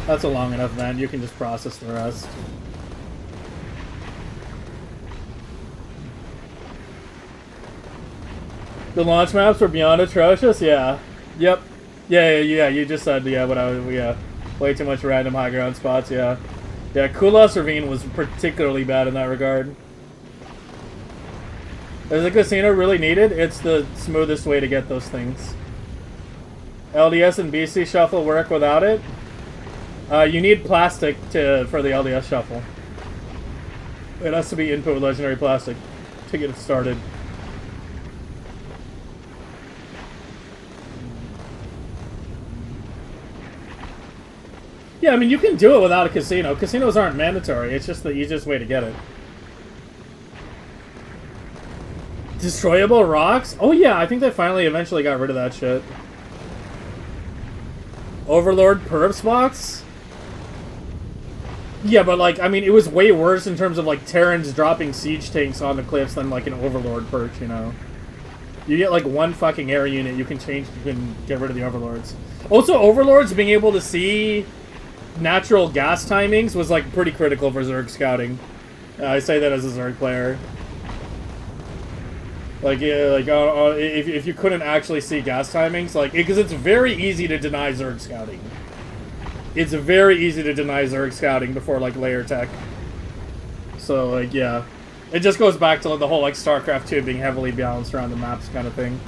[SPEAKER 1] That's a long enough event. You can just process the rest. The launch maps were beyond atrocious? Yeah. Yep. Yeah, you just said, yeah, way too much random high ground spots, yeah. Yeah, Kulas Ravine was particularly bad in that regard. Is the casino really needed? It's the smoothest way to get those things. LDS and BC shuffle work without it? You need plastic for the LDS shuffle. It has to be input with legendary plastic to get it started. Yeah, I mean, you can do it without a casino. Casinos aren't mandatory. It's just the easiest way to get it. Destroyable rocks? Oh yeah, I think they finally eventually got rid of that shit. Overlord perps box? Yeah, but like, I mean, it was way worse in terms of like Terrans dropping siege tanks on the cliffs than like an Overlord perch, you know? You get like one fucking air unit, you can get rid of the Overlords. Also, Overlords being able to see natural gas timings was like pretty critical for Zerg scouting. I say that as a Zerg player. Like, yeah, like if you couldn't actually see gas timings, like, because it's very easy to deny Zerg scouting. It's very easy to deny Zerg scouting before like layer tech. So like, yeah, it just goes back to like, the whole like StarCraft 2 being heavily balanced around the maps kind of thing.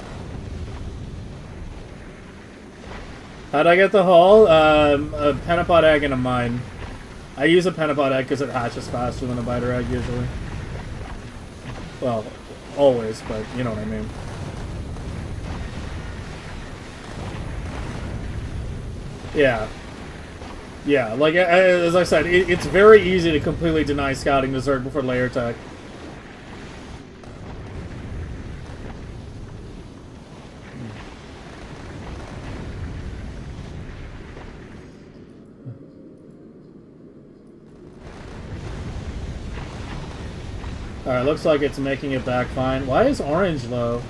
[SPEAKER 1] How'd I get the hull? A Pentapod egg and a mine. I use a Pentapod egg because it hatches faster than a biter egg usually. Well, always, but you know what I mean. Yeah. Yeah, like, as I said, it's very easy to completely deny scouting to Zerg before layer tech. Alright, looks like it's making it back fine. Why is orange low?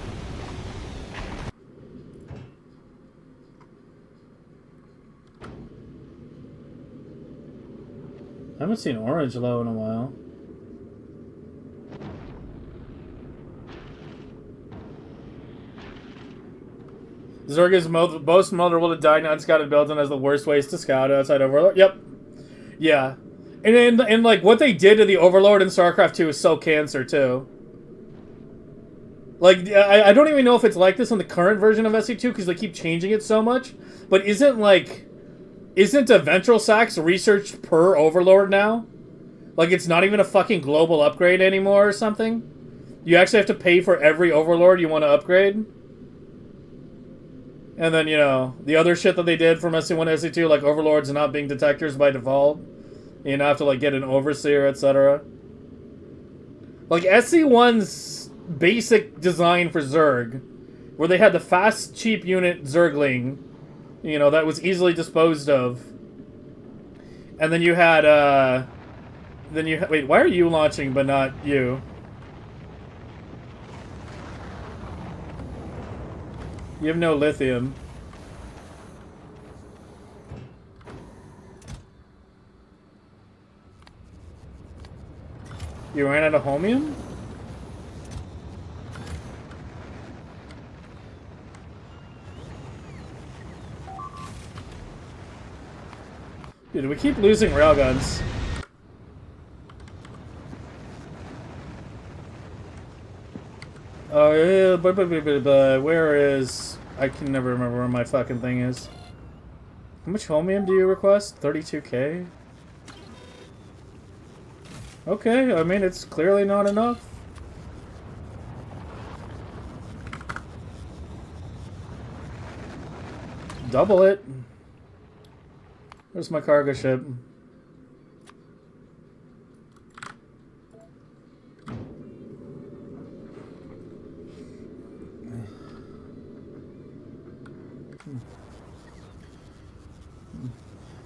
[SPEAKER 1] I haven't seen orange low in a while. Zerg is most vulnerable to die. Now it's got it built in as the worst ways to scout outside Overlord. Yep. Yeah. And like what they did to the Overlord in StarCraft 2 is so cancer too. Like I don't even know if it's like this on the current version of SE2 because they keep changing it so much. But isn't a Ventral Sax research per Overlord now? Like it's not even a fucking global upgrade anymore or something? You actually have to pay for every Overlord you want to upgrade? And then, you know, the other shit that they did from SE1 to SE2, like Overlords not being detectors by default. You know, have to, like, get an Overseer, etc. Like, SE1's basic design for Zerg, where they had the fast, cheap unit Zergling, you know, that was easily disposed of. And then you had, wait, why are you launching but not you? You have no lithium. You ran out of homium? Dude, we keep losing railguns. Oh, yeah, but where is... I can never remember where my fucking thing is. How much homium do you request? 32k? Okay, I mean, it's clearly not enough. Double it. Where's my cargo ship?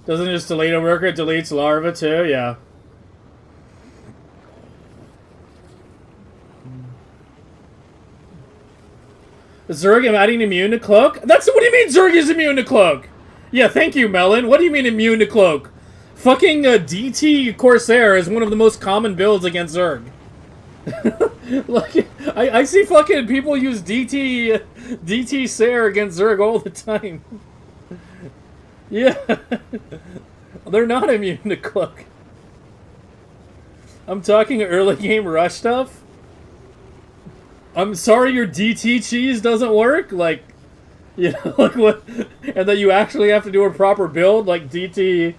[SPEAKER 1] Doesn't it just delete a worker, it deletes larva too? Yeah. Zerg, I'm adding immune to cloak? What do you mean Zerg is immune to cloak? Yeah, thank you, Melon. What do you mean immune to cloak? Fucking DT Corsair is one of the most common builds against Zerg. Like, I see fucking people use DT Sair against Zerg all the time. Yeah. They're not immune to cloak. I'm talking early game rush stuff. I'm sorry your DT cheese doesn't work? Like, you know, like what? And that you actually have to do a proper build, like DT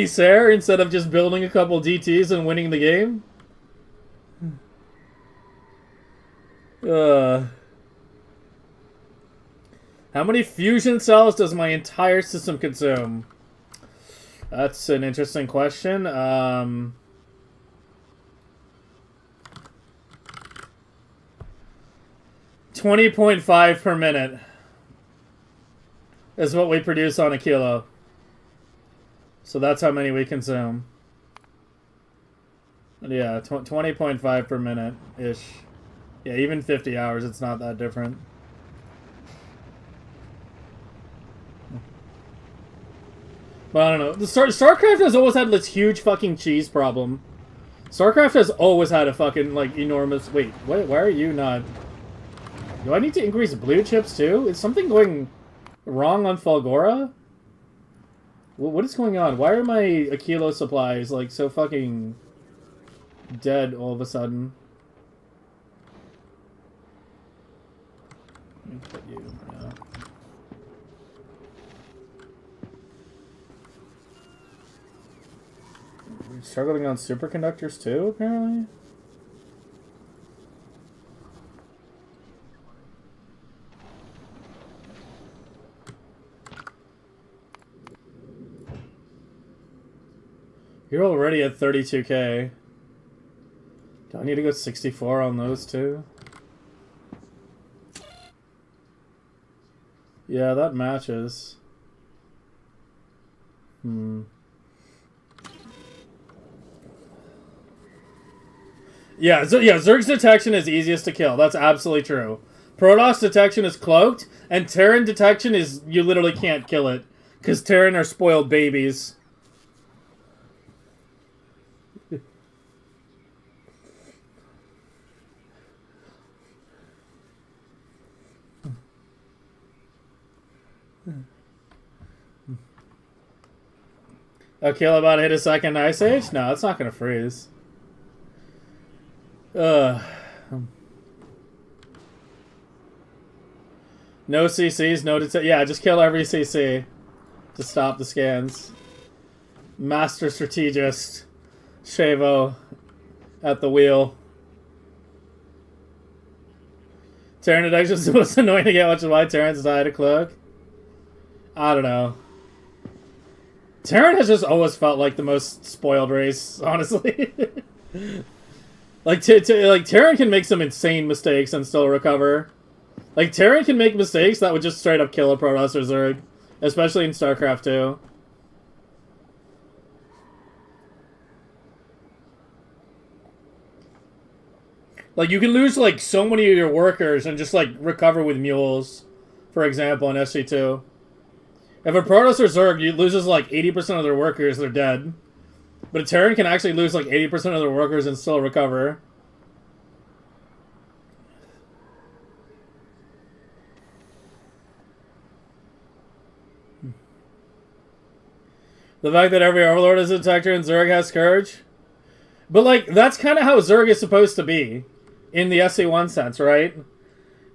[SPEAKER 1] Sair, instead of just building a couple DTs and winning the game? How many fusion cells does my entire system consume? That's an interesting question. 20.5 per minute is what we produce on a kilo. So that's how many we consume. Yeah, 20.5 per minute-ish. Yeah, even 50 hours, it's not that different. But I don't know. StarCraft has always had this huge fucking cheese problem. StarCraft has always had a fucking, like, enormous... Wait, why are you not... Do I need to increase blue chips too? Is something going wrong on Fulgora? What is going on? Why are my Aquilo supplies, like, so fucking dead all of a sudden? Let me put you now. We're struggling on superconductors too, apparently? You're already at 32k. Do I need to go 64 on those two? Yeah, that matches. Yeah, Zerg's detection is easiest to kill. That's absolutely true. Protoss detection is cloaked, and Terran detection is... You literally can't kill it. Because Terran are spoiled babies. A kill about to hit a second ice age? No, it's not gonna freeze. No CCs, no detect. Yeah, just kill every CC to stop the scans. Master strategist Shavo at the wheel. Terran detection is the most annoying to get, which is why Terrans died a cloak. I don't know. Terran has just always felt like the most spoiled race, honestly. like Terran can make some insane mistakes and still recover. Like, Terran can make mistakes that would just straight up kill a Protoss or Zerg. Especially in StarCraft 2. Like, you can lose, like, so many of your workers and just, like, recover with mules. For example, in SC2. If a Protoss or Zerg loses, like, 80% of their workers, they're dead. But a Terran can actually lose, like, 80% of their workers and still recover. The fact that every Overlord is a detector and Zerg has Scourge. But, like, that's kind of how Zerg is supposed to be. In the SC1 sense, right?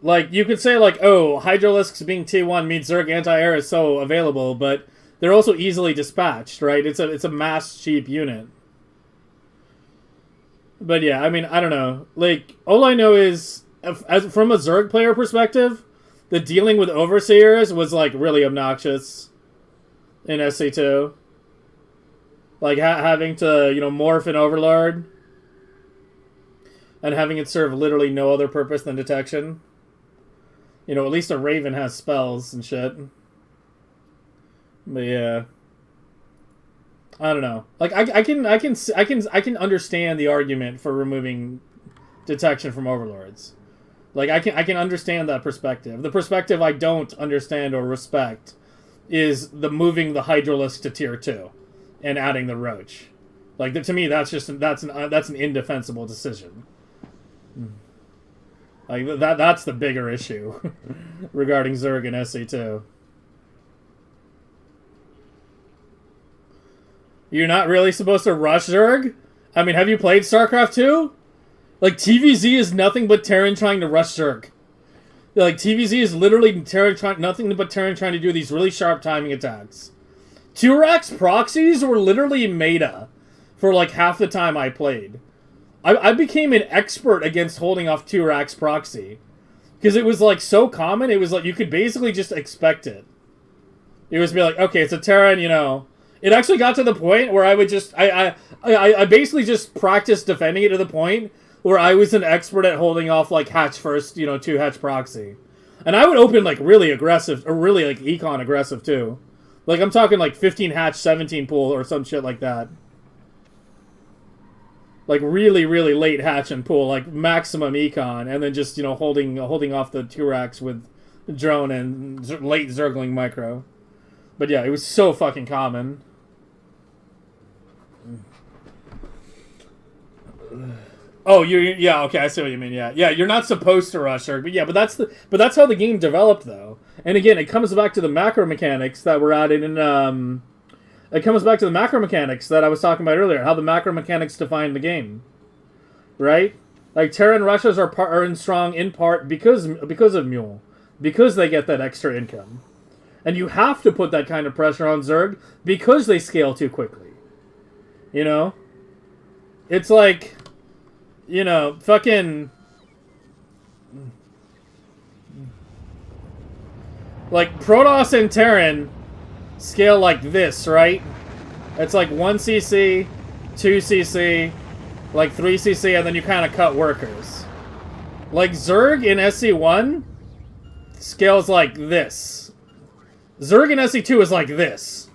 [SPEAKER 1] Like, you could say, like, oh, Hydralisks being T1 means Zerg anti-air is so available, but they're also easily dispatched, right? It's a mass cheap unit. But yeah, I mean, I don't know. Like, all I know is, from a Zerg player perspective, the dealing with Overseers was, like, really obnoxious in SC2. Like, having to, you know, morph an Overlord and having it serve literally no other purpose than detection. You know, at least a Raven has spells and shit. But yeah, I don't know. Like, I can understand the argument for removing detection from Overlords. Like, I can understand that perspective. The perspective I don't understand or respect is the moving the Hydralisk to tier 2 and adding the Roach. Like, to me, that's an indefensible decision. Like, that's the bigger issue regarding Zerg and SC2. You're not really supposed to rush Zerg? I mean, have you played StarCraft 2? Like, TVZ is nothing but Terran trying to rush Zerg. Like, TVZ is literally nothing but Terran trying to do these really sharp timing attacks. Turax proxies were literally meta for, like, half the time I played. I became an expert against holding off Turax proxy. Because it was, like, so common, it was like, you could basically just expect it. It was be like, okay, it's a Terran, you know. It actually got to the point where I would just, I basically just practiced defending it to the point where I was an expert at holding off, like, hatch first, you know, 2-hatch proxy. And I would open, like, really aggressive, or really, like, econ aggressive, too. Like, I'm talking, like, 15-hatch, 17 pool, or some shit like that. Like, really, really late hatch and pull, like, maximum econ, and then just, you know, holding off the Turax with drone and late Zergling micro. But yeah, it was so fucking common. Oh, yeah, okay, I see what you mean. Yeah, you're not supposed to rush Zerg, but yeah, but that's how the game developed, though. And again, it comes back to the macro mechanics that were added in It comes back to the macro mechanics that I was talking about earlier, how the macro mechanics define the game, right? Like, Terran rushes are in strong in part because of Mule, because they get that extra income, and you have to put that kind of pressure on Zerg because they scale too quickly. You know, it's like, you know, fucking. Like, Protoss and Terran scale like this, right? It's like 1cc, 2cc, like 3cc, and then you kind of cut workers. Like, Zerg in SC1 scales like this. Zerg in SC2 is like this.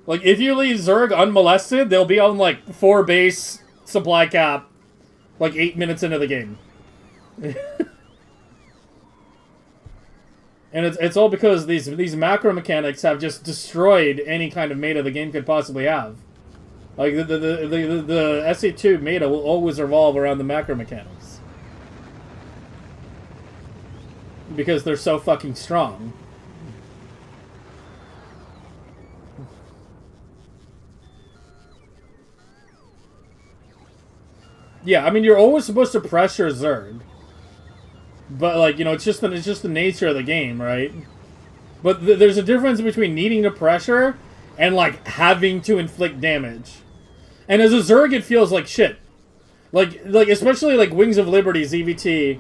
[SPEAKER 1] Like, if you leave Zerg unmolested, they'll be on, like, 4 base supply cap, like, 8 minutes into the game. And it's all because these macro mechanics have just destroyed any kind of meta the game could possibly have. Like, the SC2 meta will always revolve around the macro mechanics. Because they're so fucking strong. Yeah, I mean, you're always supposed to pressure Zerg. But, like, you know, it's just the nature of the game, right? But there's a difference between needing to pressure and, like, having to inflict damage. And as a Zerg, it feels like shit. Like especially, like, Wings of Liberty, ZVT,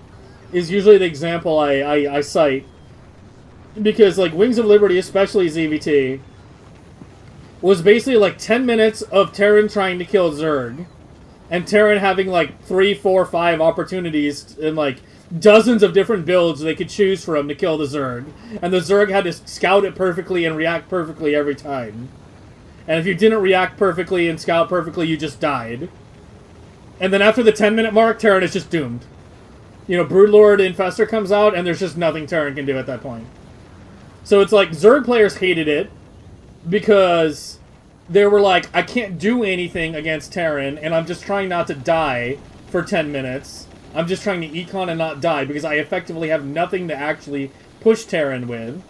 [SPEAKER 1] is usually the example I cite. Because, like, Wings of Liberty, especially ZVT, was basically, like, 10 minutes of Terran trying to kill Zerg. And Terran having, like, 3, 4, 5 opportunities and, like, dozens of different builds they could choose from to kill the Zerg. And the Zerg had to scout it perfectly and react perfectly every time. And if you didn't react perfectly and scout perfectly, you just died. And then after the 10-minute mark, Terran is just doomed. You know, Broodlord Infestor comes out, and there's just nothing Terran can do at that point. So it's like, Zerg players hated it, because they were like, I can't do anything against Terran, and I'm just trying not to die for 10 minutes. I'm just trying to econ and not die, because I effectively have nothing to actually push Terran with.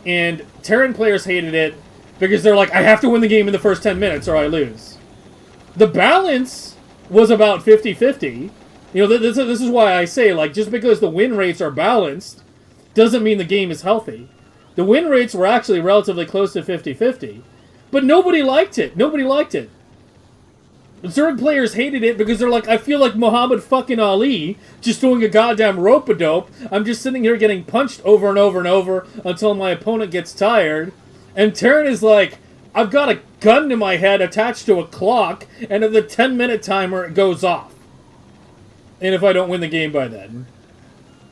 [SPEAKER 1] And Terran players hated it, because they're like, I have to win the game in the first 10 minutes, or I lose. The balance was about 50-50. You know, this is why I say, like, just because the win rates are balanced, doesn't mean the game is healthy. The win rates were actually relatively close to 50-50. But nobody liked it. Nobody liked it. Zerg players hated it because they're like, I feel like Muhammad fucking Ali just doing a goddamn rope-a-dope. I'm just sitting here getting punched over and over and over until my opponent gets tired. And Terran is like, I've got a gun to my head attached to a clock, and at the 10-minute timer, it goes off. And if I don't win the game by then.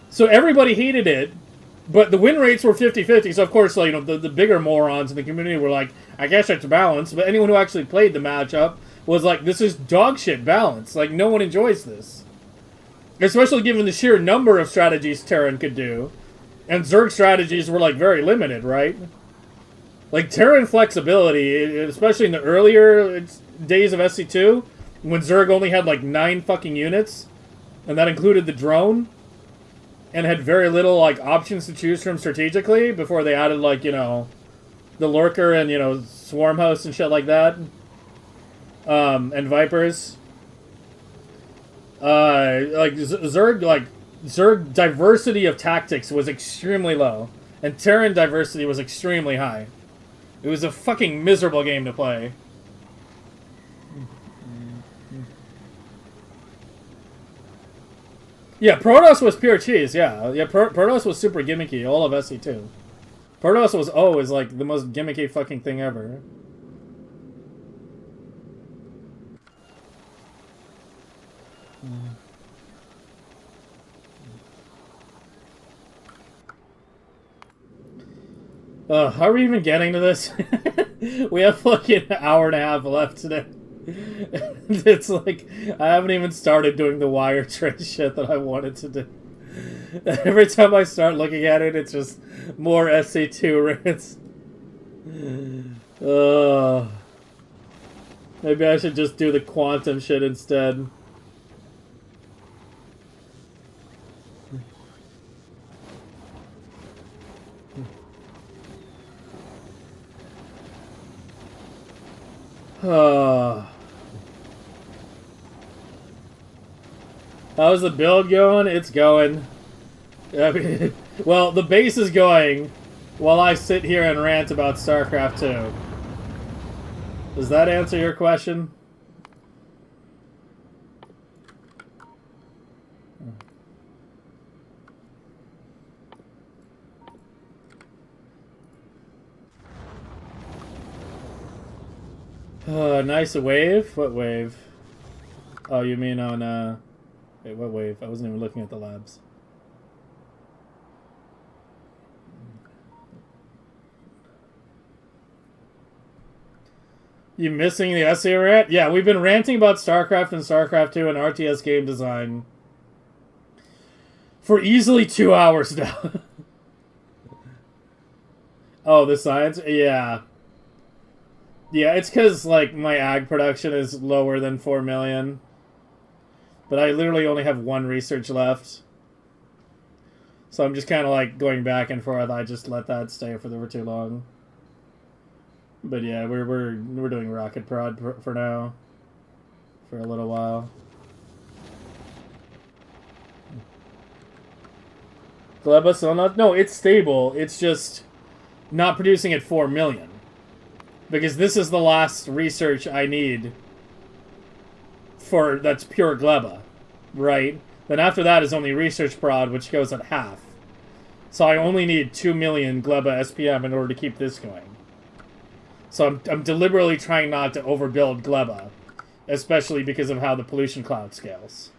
[SPEAKER 1] So everybody hated it, but the win rates were 50-50, so of course, like, you know, the bigger morons in the community were like, I guess it's balanced, but anyone who actually played the matchup was like, this is dog shit balance. Like, no one enjoys this. Especially given the sheer number of strategies Terran could do. And Zerg strategies were, like, very limited, right? Like, Terran flexibility, especially in the earlier days of SC2, when Zerg only had, like, 9 fucking units, and that included the drone, and had very little, like, options to choose from strategically before they added, like, you know, the Lurker and, you know, Swarm Host and shit like that. And Vipers. Zerg diversity of tactics was extremely low. And Terran diversity was extremely high. It was a fucking miserable game to play. Yeah, Protoss was pure cheese, yeah. Yeah, Protoss was super gimmicky, all of SC2. Protoss was always, like, the most gimmicky fucking thing ever. How are we even getting to this? We have fucking an hour and a half left today. It's like, I haven't even started doing the wire tray shit that I wanted to do. Every time I start looking at it, it's just more SC2 rants. Maybe I should just do the quantum shit instead. How's the build going? It's going. I mean, well, the base is going while I sit here and rant about StarCraft 2. Does that answer your question? Nice wave? What wave? Oh, you mean on, wait, what wave? I wasn't even looking at the labs. You missing the essay rant? Yeah, we've been ranting about StarCraft and StarCraft 2 and RTS game design for easily 2 hours now. Oh, the science? Yeah. Yeah, it's because, like, my ag production is lower than 4 million. But I literally only have 1 research left. So I'm just kind of, like, going back and forth. I just let that stay for too long. But yeah, we're doing Rocket Prod for now. For a little while. Gleba still not... No, it's stable. It's just not producing at 4 million. Because this is the last research I need for... That's pure Gleba. Right? Then after that is only research prod, which goes at half. So I only need 2 million Gleba SPM in order to keep this going. So I'm deliberately trying not to overbuild Gleba. Especially because of how the pollution cloud scales.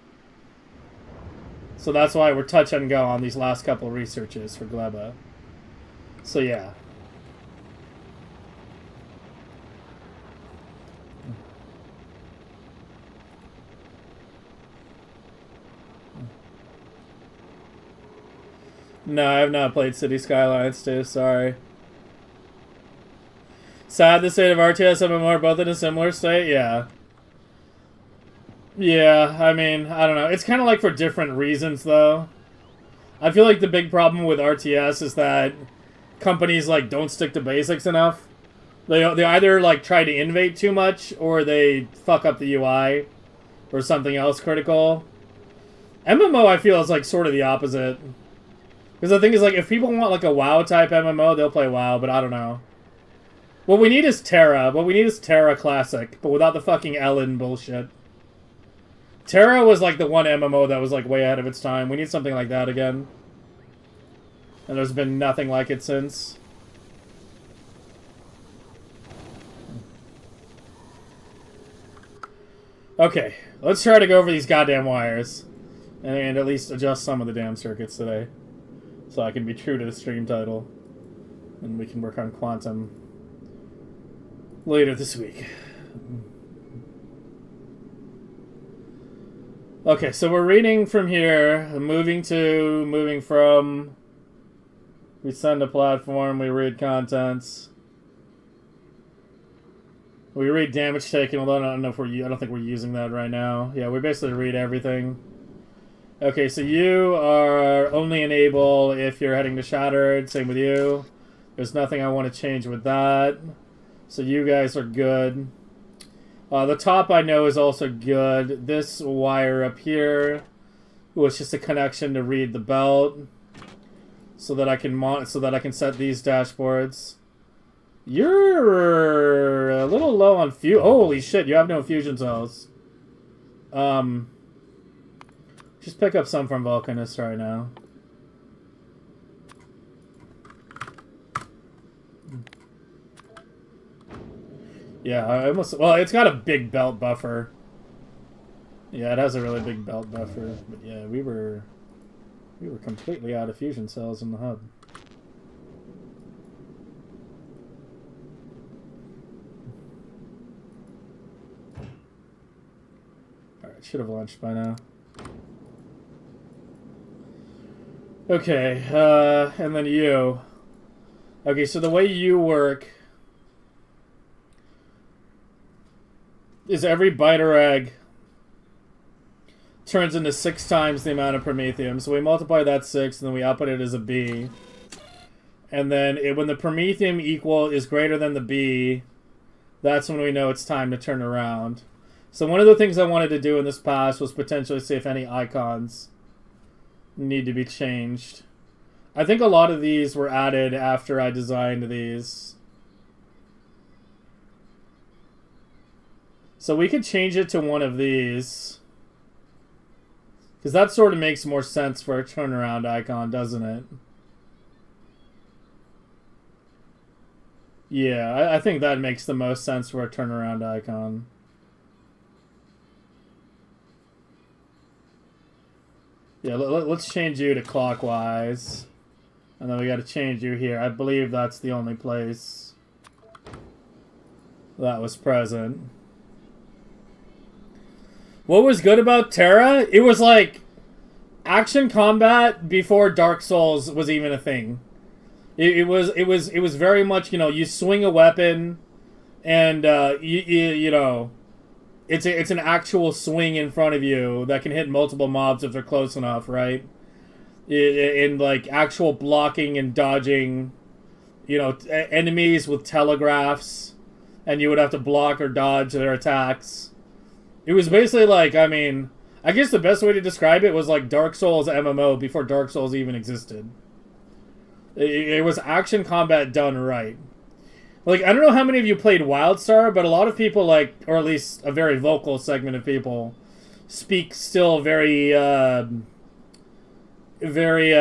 [SPEAKER 1] So that's why we're touch and go on these last couple of researches for Gleba. So yeah. No, I have not played City Skylines 2, sorry. Sad the state of RTS and MMO are both in a similar state? Yeah. Yeah, I mean, I don't know. It's kind of like for different reasons, though. I feel like the big problem with RTS is that companies, like, don't stick to basics enough. They either, like, try to innovate too much, or they fuck up the UI, or something else critical. MMO, I feel, is, like, sort of the opposite. Because the thing is, like, if people want, like, a WoW-type MMO, they'll play WoW, but I don't know. What we need is Terra. What we need is Terra Classic, but without the fucking Ellen bullshit. Terra was, like, the one MMO that was, like, way ahead of its time. We need something like that again. And there's been nothing like it since. Okay, let's try to go over these goddamn wires. And at least adjust some of the damn circuits today. So I can be true to the stream title. And we can work on quantum later this week. Okay, so we're reading from here, moving from, we send a platform, we read contents. We read damage taken, although I don't know if I don't think we're using that right now. Yeah, we basically read everything. Okay, so you are only enable if you're heading to Shattered, same with you. There's nothing I want to change with that. So you guys are good. The top I know is also good. This wire up here was just a connection to read the belt, so that I can set these dashboards. You're a little low on fusion. Holy shit! You have no fusion cells. Just pick up some from Vulcanist right now. Yeah, I almost... Well, it's got a big belt buffer. Yeah, it has a really big belt buffer. But yeah, we were completely out of fusion cells in the hub. Alright, should have launched by now. Okay, and then you. Okay, so the way you work is every byte or egg turns into 6 times the amount of Prometheium. So we multiply that 6, and then we output it as a B. And then when the Prometheium equal is greater than the B, that's when we know it's time to turn around. So one of the things I wanted to do in this pass was potentially see if any icons need to be changed. I think a lot of these were added after I designed these. So we could change it to one of these. Because that sort of makes more sense for a turnaround icon, doesn't it? Yeah, I think that makes the most sense for a turnaround icon. Yeah, let's change you to clockwise. And then we got to change you here. I believe that's the only place that was present. What was good about Terra? It was like action combat before Dark Souls was even a thing. It was very much, you know, you swing a weapon, and you know, it's an actual swing in front of you that can hit multiple mobs if they're close enough, right? In like actual blocking and dodging, you know, enemies with telegraphs, and you would have to block or dodge their attacks. It was basically like, I mean, I guess the best way to describe it was like Dark Souls MMO before Dark Souls even existed. It was action combat done right. Like, I don't know how many of you played WildStar, but a lot of people, like, or at least a very vocal segment of people, speak still very very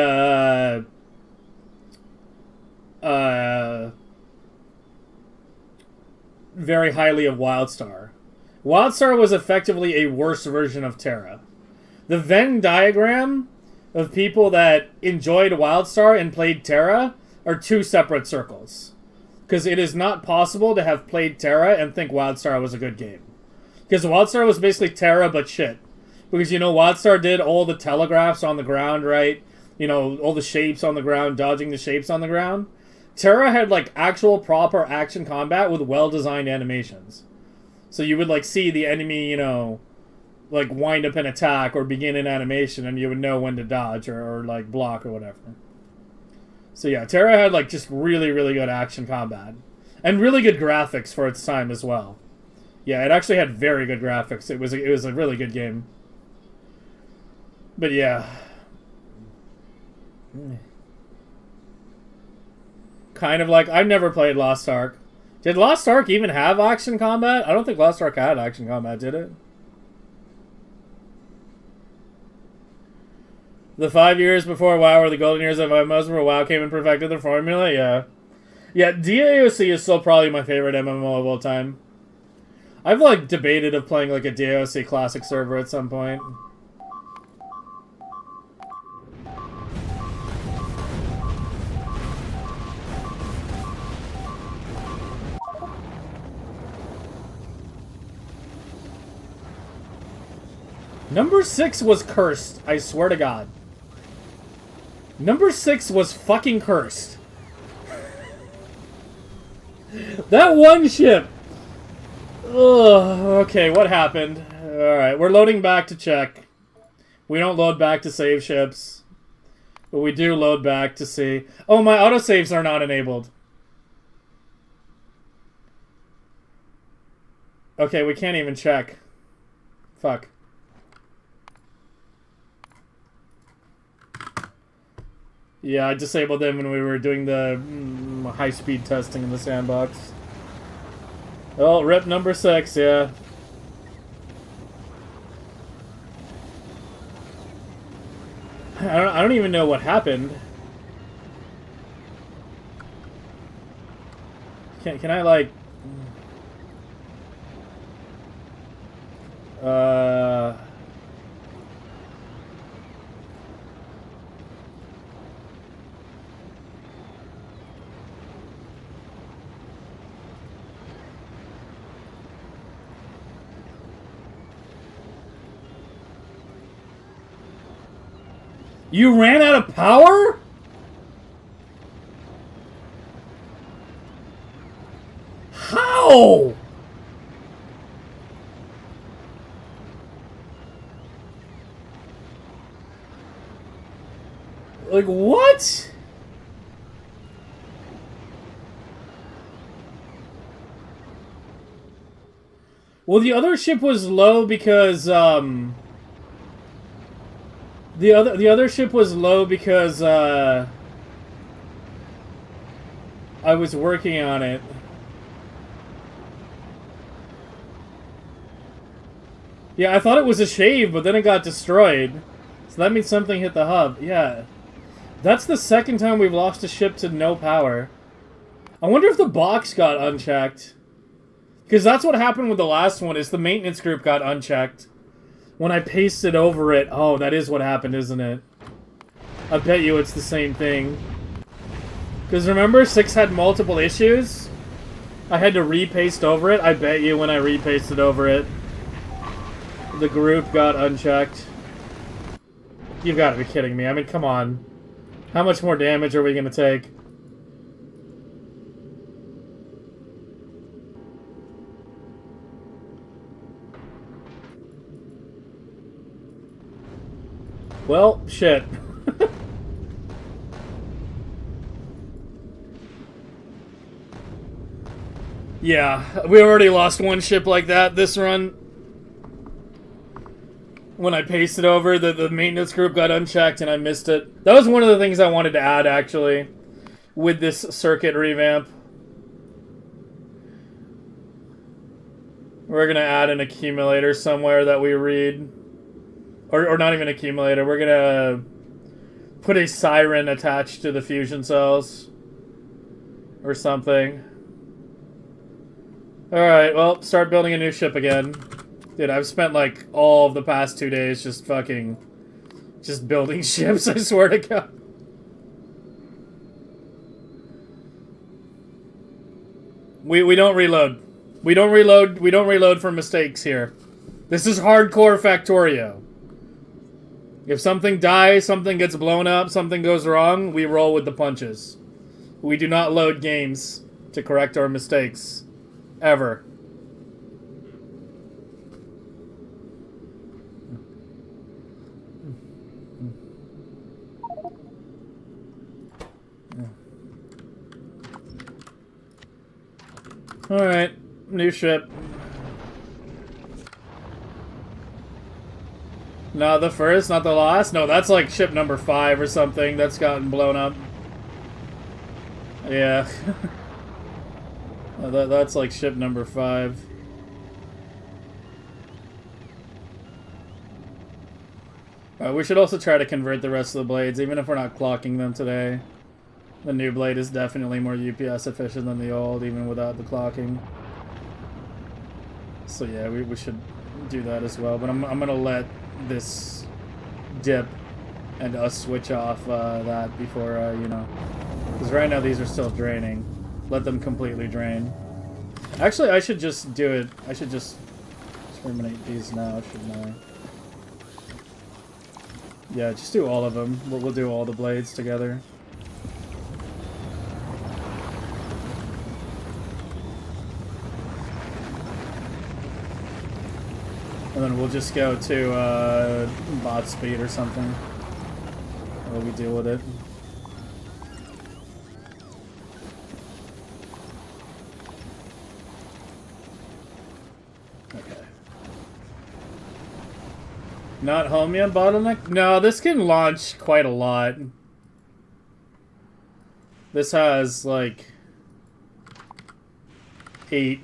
[SPEAKER 1] highly of WildStar. WildStar was effectively a worse version of Terra. The Venn diagram of people that enjoyed WildStar and played Terra are two separate circles. Because it is not possible to have played Terra and think WildStar was a good game. Because WildStar was basically Terra but shit. Because, you know, WildStar did all the telegraphs on the ground, right? You know, all the shapes on the ground, dodging the shapes on the ground. Terra had, like, actual proper action combat with well-designed animations. So you would, like, see the enemy, you know, like, wind up an attack or begin an animation, and you would know when to dodge or like, block or whatever. So yeah, Terra had, like, just really, really good action combat. And really good graphics for its time as well. Yeah, it actually had very good graphics. It was a really good game. But yeah. Kind of like, I've never played Lost Ark. Did Lost Ark even have action combat? I don't think Lost Ark had action combat, did it? The 5 years before WoW were the golden years of MMOs where WoW came and perfected their formula? Yeah. Yeah, DAOC is still probably my favorite MMO of all time. I've, like, debated of playing, like, a DAOC classic server at some point. Number 6 was cursed, I swear to God. Number 6 was fucking cursed. That one ship. Ugh, okay, what happened? Alright, we're loading back to check. We don't load back to save ships. But we do load back to see. Oh, my autosaves are not enabled. Okay, we can't even check. Fuck. Yeah, I disabled them when we were doing the high-speed testing in the sandbox. Oh, rip number 6, yeah. I don't even know what happened. Can I, like... You ran out of power? How? Like, what? Well, the other ship was low because, The other ship was low because, I was working on it. Yeah, I thought it was a shave, but then it got destroyed. So that means something hit the hub. Yeah. That's the second time we've lost a ship to no power. I wonder if the box got unchecked. Because that's what happened with the last one, is the maintenance group got unchecked. When I pasted over it... Oh, that is what happened, isn't it? I bet you it's the same thing. Because remember, 6 had multiple issues? I had to repaste over it. I bet you when I repasted over it, the group got unchecked. You've got to be kidding me. I mean, come on. How much more damage are we going to take? Well, shit. Yeah, we already lost one ship like that this run. when I pasted over, the maintenance group got unchecked and I missed it. That was one of the things I wanted to add, actually, with this circuit revamp. We're going to add an accumulator somewhere that we read. Or not even accumulator. We're going to put a siren attached to the fusion cells. Or something. Alright, well, start building a new ship again. Dude, I've spent like all of the past 2 days just fucking... just building ships, I swear to God. We don't reload. We don't reload for mistakes here. This is hardcore Factorio. If something dies, something gets blown up, something goes wrong, we roll with the punches. We do not load games to correct our mistakes. Ever. Alright, new ship. No, the first, not the last? No, that's like ship number 5 or something that's gotten blown up. Yeah. That's like ship number 5. We should also try to convert the rest of the blades, even if we're not clocking them today. The new blade is definitely more UPS efficient than the old, even without the clocking. So yeah, we should do that as well. But I'm gonna let this dip and us switch off that before, you know. Because right now these are still draining. Let them completely drain. Actually, I should just do it. I should just terminate these now, shouldn't I? Yeah, just do all of them. We'll do all the blades together. And then we'll just go to bot speed or something while we deal with it. Okay. Not home yet, bottleneck? No, this can launch quite a lot. This has like 8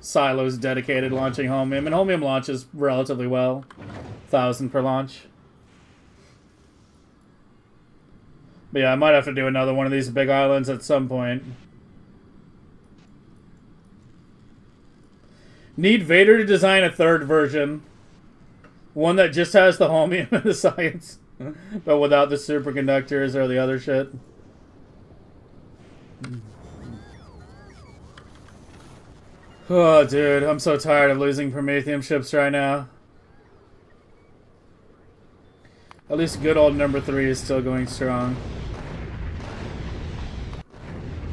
[SPEAKER 1] silos dedicated launching Homium, and Homium launches relatively well. 1,000 per launch. But yeah, I might have to do another one of these big islands at some point. Need Vader to design a 3rd version. One that just has the Homium and the science, but without the superconductors or the other shit. Oh, dude, I'm so tired of losing Prometheium ships right now. At least good old number 3 is still going strong.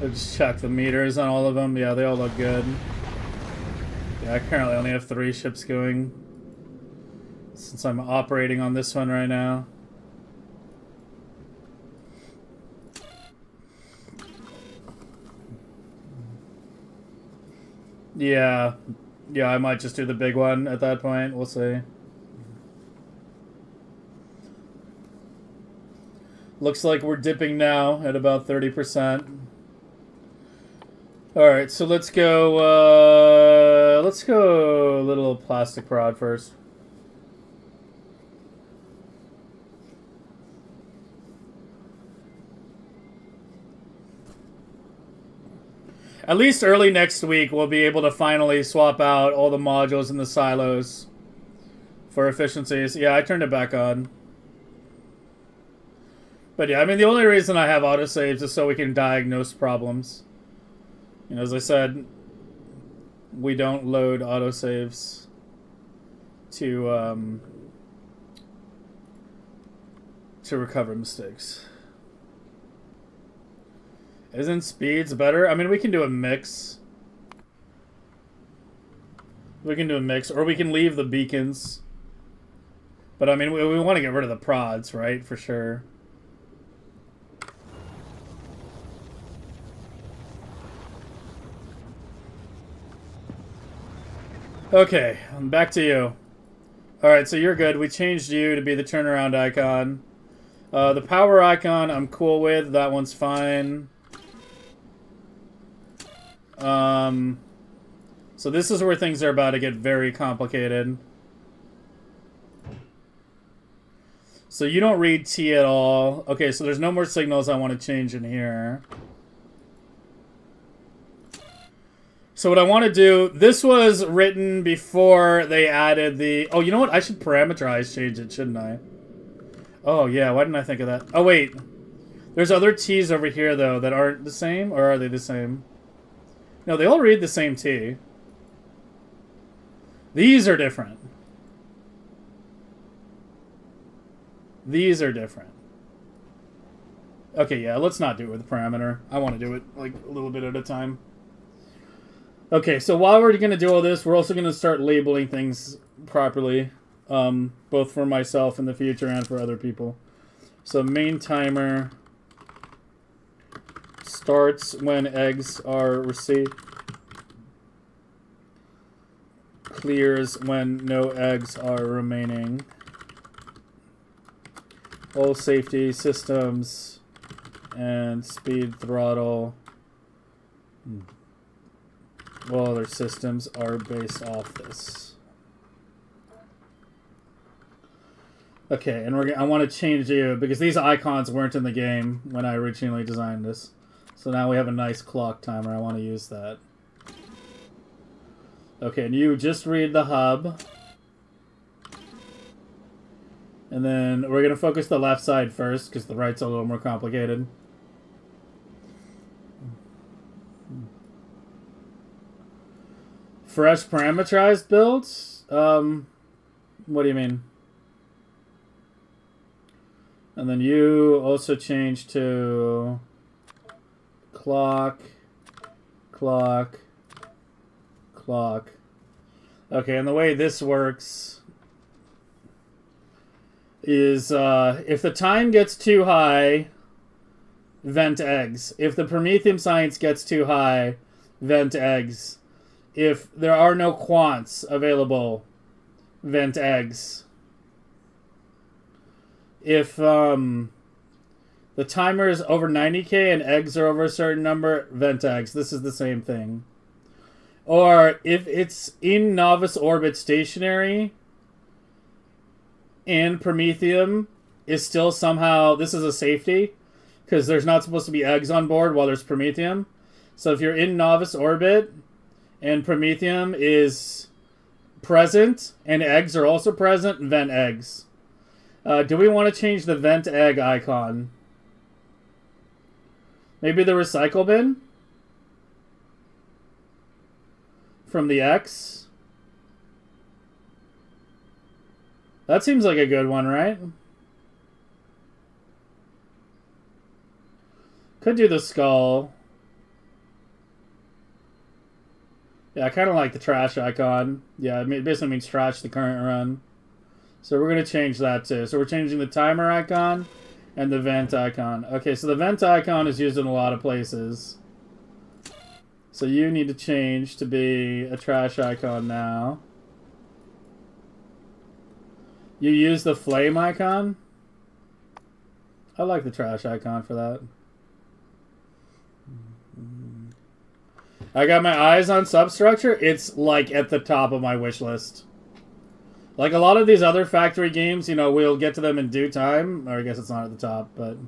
[SPEAKER 1] Let's check the meters on all of them. Yeah, they all look good. Yeah, I currently only have 3 ships going, since I'm operating on this one right now. Yeah. Yeah, I might just do the big one at that point. We'll see. Looks like we're dipping now at about 30%. Alright, so let's go a little plastic prod first. At least early next week, we'll be able to finally swap out all the modules in the silos for efficiencies. Yeah, I turned it back on. But yeah, I mean, the only reason I have autosaves is so we can diagnose problems. You know, as I said, we don't load autosaves to recover mistakes. Isn't speeds better? I mean, we can do a mix. We can do a mix, or we can leave the beacons. But I mean, we want to get rid of the prods, right? For sure. Okay, back to you. Alright, so you're good. We changed you to be the turnaround icon. The power icon I'm cool with. That one's fine. So this is where things are about to get very complicated. So you don't read T at all. Okay, so there's no more signals I want to change in here. So what I want to do, this was written before they added the... Oh, you know what? I should parameterize change it, shouldn't I? Oh, yeah. Why didn't I think of that? Oh, wait. There's other T's over here, though, that aren't the same? Or are they the same? No, they all read the same T. These are different. These are different. Okay, yeah, let's not do it with a parameter. I want to do it, like, a little bit at a time. Okay, so while we're going to do all this, we're also going to start labeling things properly, both for myself in the future and for other people. So main timer starts when eggs are received, clears when no eggs are remaining. All safety systems and speed throttle. All other systems are based off this. Okay, and I want to change you because these icons weren't in the game when I originally designed this. So now we have a nice clock timer. I want to use that. Okay, and you just read the hub. And then we're going to focus the left side first because the right's a little more complicated. Fresh parameterized builds? What do you mean? And then you also change to clock, clock, clock. Okay, and the way this works is if the time gets too high, vent eggs. If the Prometheium science gets too high, vent eggs. If there are no quants available, vent eggs. If the timer is over 90k and eggs are over a certain number, vent eggs. This is the same thing. Or if it's in novice orbit stationary and Prometheium is still somehow... This is a safety because there's not supposed to be eggs on board while there's Prometheium. So if you're in novice orbit and Prometheium is present and eggs are also present, vent eggs. Do we want to change the vent egg icon? Maybe the recycle bin? From the X? That seems like a good one, right? Could do the skull. Yeah, I kind of like the trash icon. Yeah, it basically means trash the current run. So we're going to change that too. So we're changing the timer icon and the vent icon. Okay, so the vent icon is used in a lot of places. So you need to change to be a trash icon now. You use the flame icon? I like the trash icon for that. I got my eyes on substructure. It's like at the top of my wish list. Like a lot of these other factory games, you know, we'll get to them in due time. Or I guess it's not at the top, but...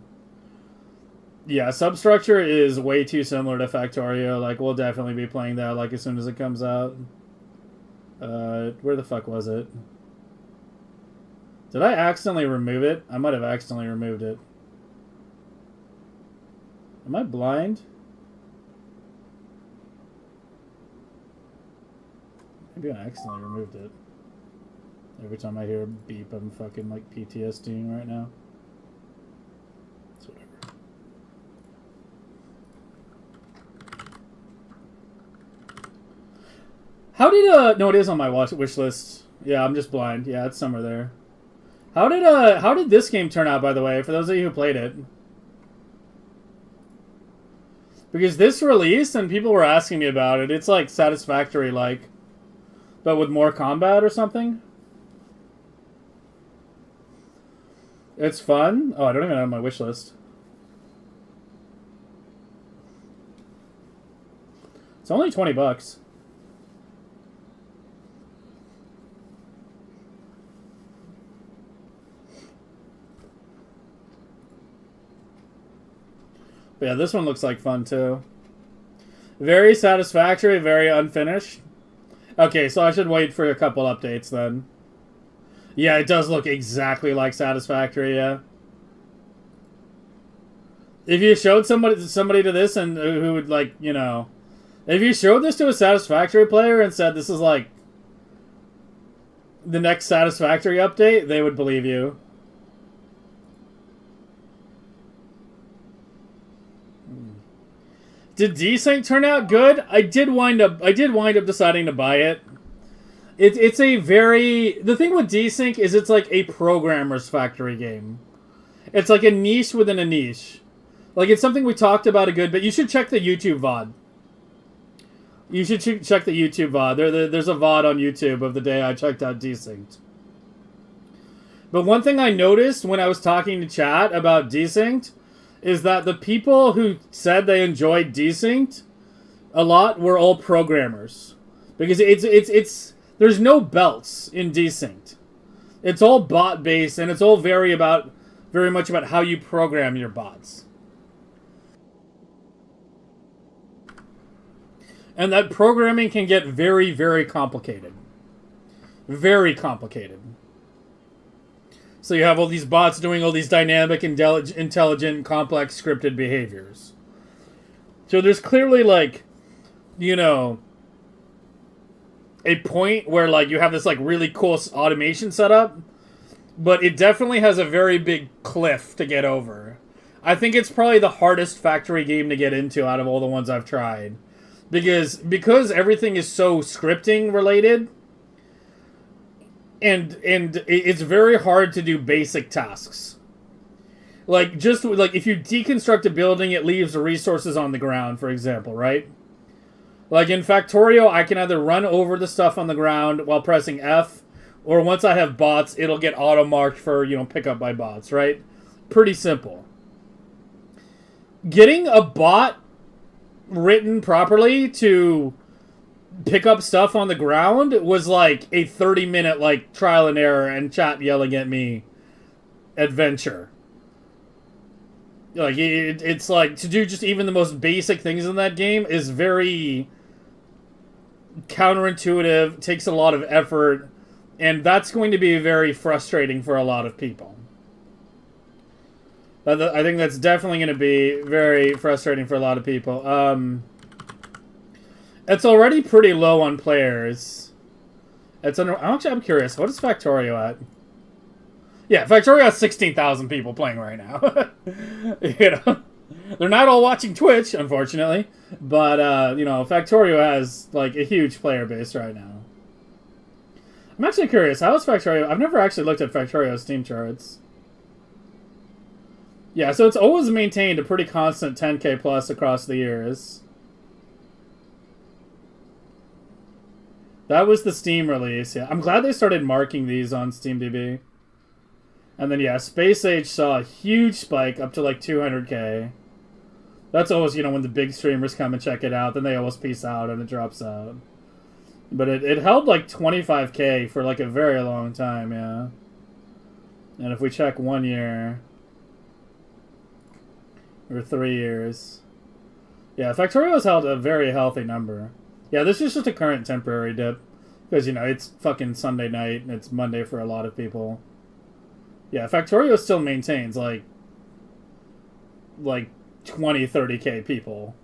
[SPEAKER 1] Yeah, Substructure is way too similar to Factorio. Like, we'll definitely be playing that, like, as soon as it comes out. Where the fuck was it? Did I accidentally remove it? I might have accidentally removed it. Am I blind? Maybe I accidentally removed it. Every time I hear a beep, I'm fucking, like, PTSDing right now. It's whatever. How did, no, it is on my wish list. Yeah, I'm just blind. Yeah, it's somewhere there. How did this game turn out, by the way, for those of you who played it? Because this released, and people were asking me about it, it's, like, Satisfactory, like, but with more combat or something? It's fun. Oh, I don't even have my wish list. It's only $20. But yeah, this one looks like fun too. Very satisfactory, very unfinished. Okay, so I should wait for a couple updates then. Yeah, it does look exactly like Satisfactory, yeah. If you showed somebody to this and who would, like, you know... If you showed this to a Satisfactory player and said this is, like, the next Satisfactory update, they would believe you. Did Desync turn out good? I did wind up deciding to buy it. It's a very... The thing with Desync is it's like a programmer's factory game. It's like a niche within a niche. Like, it's something we talked about a good bit. You should check the YouTube VOD. You should check the YouTube VOD. There's a VOD on YouTube of the day I checked out Desynced. But one thing I noticed when I was talking to chat about Desynced is that the people who said they enjoyed Desynced a lot were all programmers. Because it's there's no belts in Desynced. It's all bot-based, and it's all very much about how you program your bots. And that programming can get very, very complicated. Very complicated. So you have all these bots doing all these dynamic, intelligent, complex, scripted behaviors. So there's clearly, like, you know, a point where, like, you have this, like, really cool automation setup, but it definitely has a very big cliff to get over. I think it's probably the hardest factory game to get into out of all the ones I've tried. Because everything is so scripting related, and it's very hard to do basic tasks. Like, just like if you deconstruct a building, it leaves resources on the ground, for example, right? Like in Factorio, I can either run over the stuff on the ground while pressing F, or once I have bots, it'll get auto-marked for, you know, pick up by bots, right? Pretty simple. Getting a bot written properly to pick up stuff on the ground was like a 30-minute like trial and error and chat yelling at me adventure. Like it's like to do just even the most basic things in that game is very counterintuitive, takes a lot of effort, and that's going to be very frustrating for a lot of people. I think that's definitely going to be very frustrating for a lot of people. It's already pretty low on players. It's under. I'm curious. What is Factorio at? Yeah, Factorio has 16,000 people playing right now. You know, they're not all watching Twitch, unfortunately, but you know, Factorio has like a huge player base right now. I'm actually curious. How is Factorio? I've never actually looked at Factorio's Steam charts. Yeah, so it's always maintained a pretty constant 10K plus across the years. That was the Steam release, yeah. I'm glad they started marking these on SteamDB. And then, yeah, Space Age saw a huge spike up to like 200K. That's always, you know, when the big streamers come and check it out, then they always peace out and it drops out. But it held like 25K for like a very long time, yeah. And if we check 1 year... or 3 years. Yeah, Factorio's held a very healthy number. Yeah, this is just a current temporary dip. Because, you know, it's fucking Sunday night, and it's Monday for a lot of people. Yeah, Factorio still maintains, like 20, 30K people.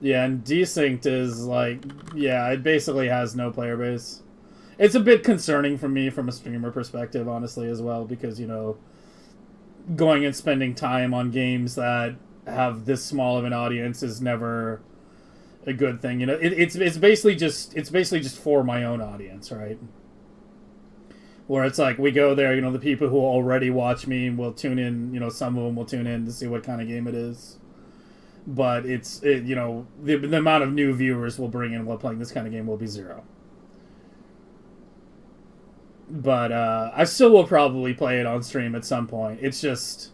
[SPEAKER 1] Yeah, and Desynced is, like, yeah, it basically has no player base. It's a bit concerning for me from a streamer perspective, honestly, as well, because, you know, going and spending time on games that have this small of an audience is never a good thing. You know, it's basically just for my own audience, right? Where it's like we go there, you know, the people who already watch me will tune in. You know, some of them will tune in to see what kind of game it is. But you know, the amount of new viewers we'll bring in while playing this kind of game will be zero. But I still will probably play it on stream at some point. It's just,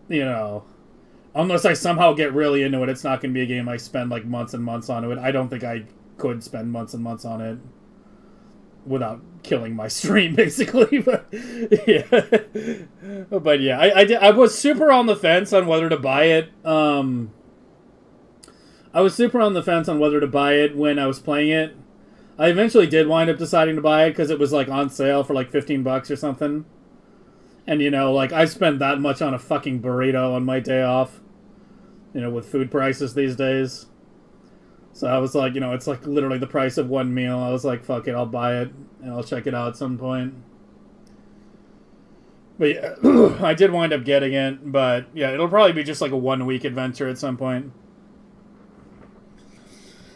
[SPEAKER 1] you know, unless I somehow get really into it, it's not going to be a game I spend like months and months on it. I don't think I could spend months and months on it without killing my stream, basically. But yeah, I was super on the fence on whether to buy it. I was super on the fence on whether to buy it when I was playing it. I eventually did wind up deciding to buy it because it was like on sale for like $15 or something. And you know, like I spend that much on a fucking burrito on my day off. You know, with food prices these days. So I was like, you know, it's like literally the price of one meal. I was like, fuck it, I'll buy it and I'll check it out at some point. But yeah, I did wind up getting it, but yeah, it'll probably be just like a 1 week adventure at some point.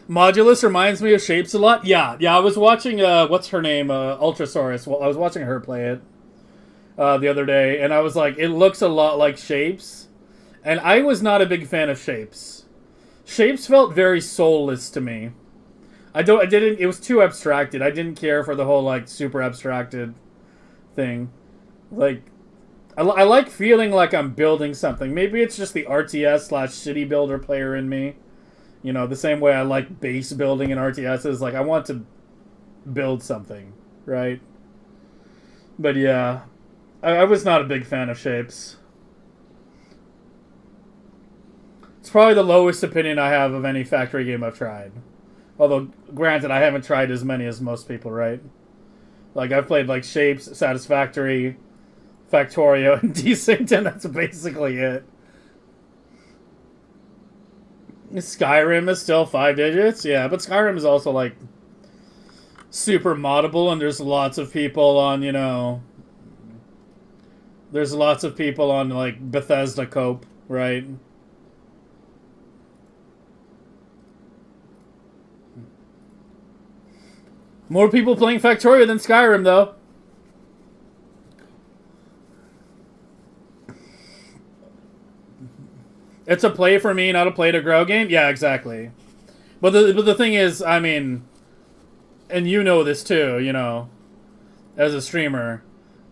[SPEAKER 1] Modulus reminds me of Shapes a lot. Yeah, I was watching, what's her name? Ultrasaurus. Well, I was watching her play it the other day, and I was like, it looks a lot like Shapes. And I was not a big fan of Shapes. Shapes felt very soulless to me. It was too abstracted. I didn't care for the whole, like, super abstracted thing. Like, I like feeling like I'm building something. Maybe it's just the RTS/city builder player in me. You know, the same way I like base building in RTSs. Like, I want to build something, right? But yeah, I was not a big fan of Shapes. It's probably the lowest opinion I have of any Factory game I've tried. Although, granted, I haven't tried as many as most people, right? Like, I've played, like, Shapes, Satisfactory, Factorio, and Desynced, and that's basically it. Skyrim is still 5 digits? Yeah, but Skyrim is also, like, super moddable, and there's lots of people on, you know... There's lots of people on, like, Bethesda Cope, right? More people playing Factorio than Skyrim, though. It's a play for me, not a play to grow game? Yeah, exactly. But the thing is, I mean... And you know this too, you know, as a streamer.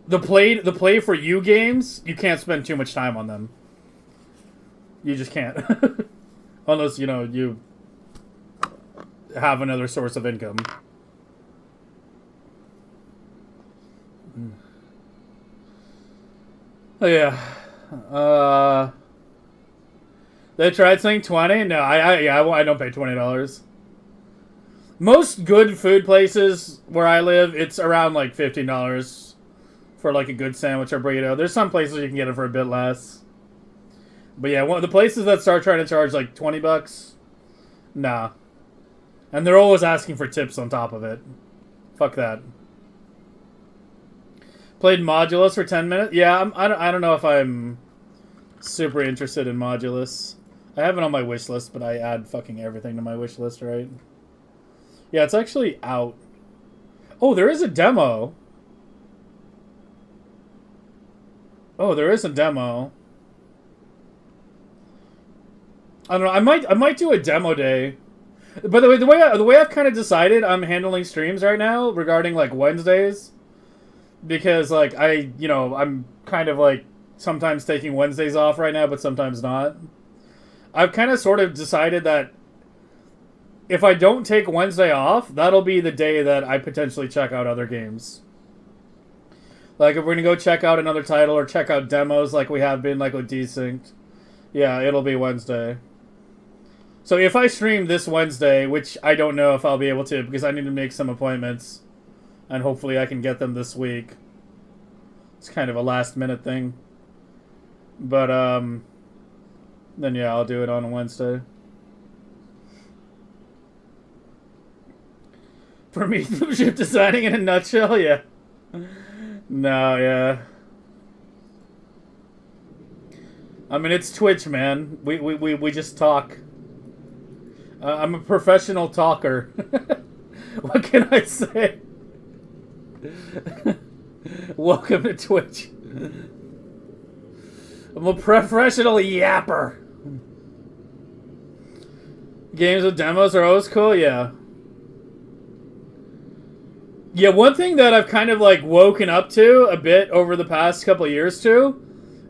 [SPEAKER 1] The play for you games, you can't spend too much time on them. You just can't. Unless, you know, you have another source of income. Oh, yeah. They tried saying 20? No, I don't pay $20. Most good food places where I live, it's around like $15 for like a good sandwich or burrito. There's some places you can get it for a bit less. But yeah, one of the places that start trying to charge like $20, nah. And they're always asking for tips on top of it. Fuck that. Played Modulus for 10 minutes? Yeah, I don't know if I'm super interested in Modulus. I have it on my wish list, but I add fucking everything to my wish list, right? Yeah, it's actually out. Oh, there is a demo. Oh, there is a demo. I don't know. I might do a demo day. By the way, the way I've kind of decided I'm handling streams right now regarding like Wednesdays, because like I'm kind of like sometimes taking Wednesdays off right now, but sometimes not. I've kind of sort of decided that if I don't take Wednesday off, that'll be the day that I potentially check out other games. Like, if we're going to go check out another title or check out demos like we have been, like with Desynced, yeah, it'll be Wednesday. So if I stream this Wednesday, which I don't know if I'll be able to because I need to make some appointments, and hopefully I can get them this week. It's kind of a last-minute thing. But, then yeah, I'll do it on a Wednesday. Prometheium designing in a nutshell? Yeah. No, yeah. I mean, it's Twitch, man. We just talk. I'm a professional talker. What can I say? Welcome to Twitch. I'm a professional yapper. Games with demos are always cool, yeah. Yeah, one thing that I've kind of like woken up to a bit over the past couple of years too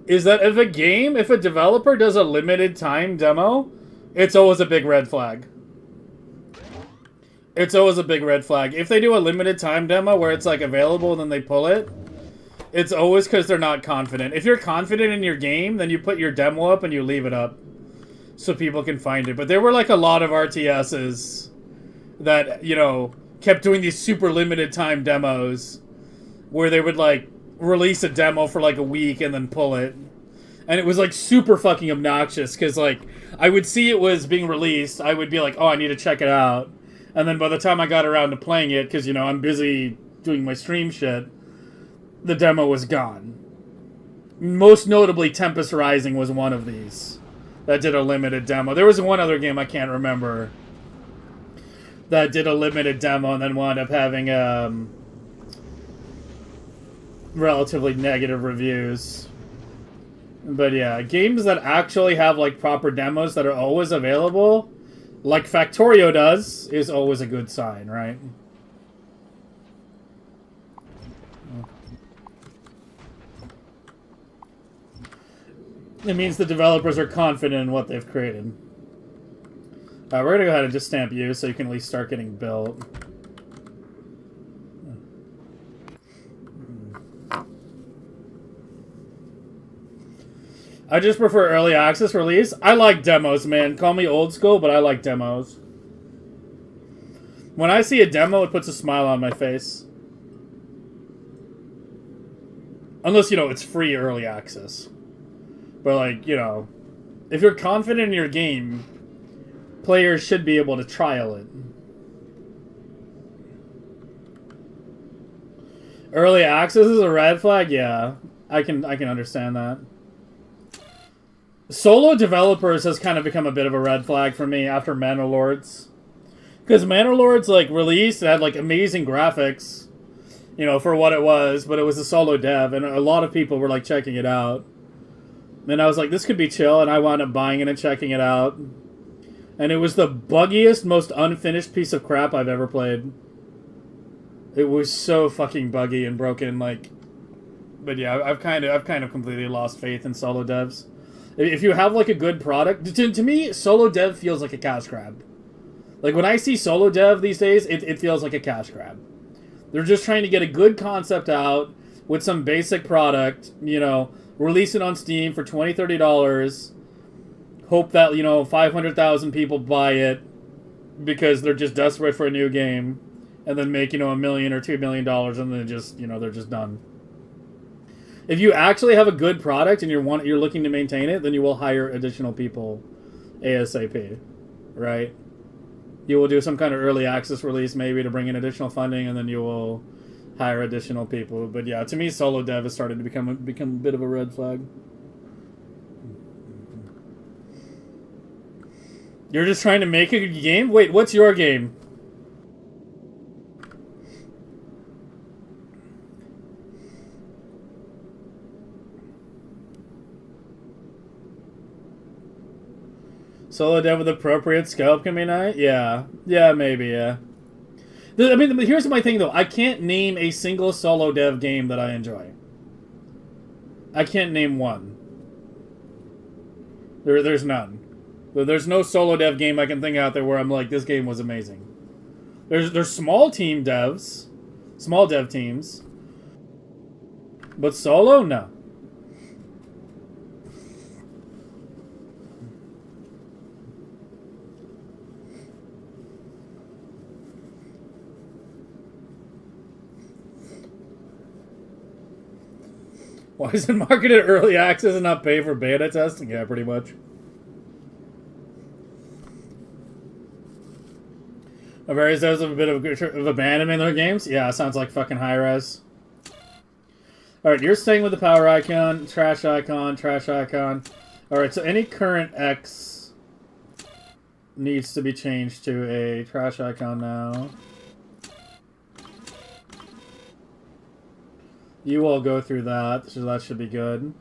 [SPEAKER 1] is that if a developer does a limited time demo, it's always a big red flag. It's always a big red flag. If they do a limited time demo where it's like available and then they pull it, it's always because they're not confident. If you're confident in your game, then you put your demo up and you leave it up so people can find it. But there were like a lot of RTSs that, you know, kept doing these super limited time demos where they would like release a demo for like a week and then pull it. And it was like super fucking obnoxious because like I would see it was being released. I would be like, oh, I need to check it out. And then by the time I got around to playing it, because, you know, I'm busy doing my stream shit, the demo was gone. Most notably, Tempest Rising was one of these that did a limited demo. There was one other game I can't remember that did a limited demo and then wound up having relatively negative reviews. But yeah, games that actually have like proper demos that are always available, like Factorio does, is always a good sign, right? It means the developers are confident in what they've created. We're going to go ahead and just stamp you so you can at least start getting built. I just prefer early access release. I like demos, man. Call me old school, but I like demos. When I see a demo, it puts a smile on my face. Unless, you know, it's free early access. But, like, you know, if you're confident in your game, players should be able to trial it. Early access is a red flag? Yeah, I can understand that. Solo developers has kind of become a bit of a red flag for me after Manor Lords. Because Manor Lords, like, released, it had, like, amazing graphics, you know, for what it was, but it was a solo dev, and a lot of people were, like, checking it out. And I was like, this could be chill, and I wound up buying it and checking it out. And it was the buggiest, most unfinished piece of crap I've ever played. It was so fucking buggy and broken, like... But yeah, I've kind of completely lost faith in solo devs. If you have, like, a good product... To me, solo dev feels like a cash grab. Like, when I see solo dev these days, it feels like a cash grab. They're just trying to get a good concept out with some basic product, you know, release it on Steam for $20, $30, hope that, you know, 500,000 people buy it because they're just desperate for a new game, and then make, you know, $1 million or $2 million, and then just, you know, they're just done. If you actually have a good product and you're looking to maintain it, then you will hire additional people ASAP, right? You will do some kind of early access release maybe to bring in additional funding, and then you will hire additional people. But yeah, to me, solo dev has started to become a bit of a red flag. You're just trying to make a good game? Wait, what's your game? Solo dev with appropriate scope can be nice? Yeah. Yeah, maybe, yeah. I mean, here's my thing, though. I can't name a single solo dev game that I enjoy. I can't name one. There's none. There's no solo dev game I can think out there where I'm like, this game was amazing. There's small team devs. Small dev teams. But solo? No. Why is it marketed early access and not pay for beta testing? Yeah, pretty much. Various devs have a bit of abandonment in their games? Yeah, sounds like fucking high-res. Alright, you're staying with the power icon, trash icon, trash icon. Alright, so any current X needs to be changed to a trash icon now. You all go through that, so that should be good.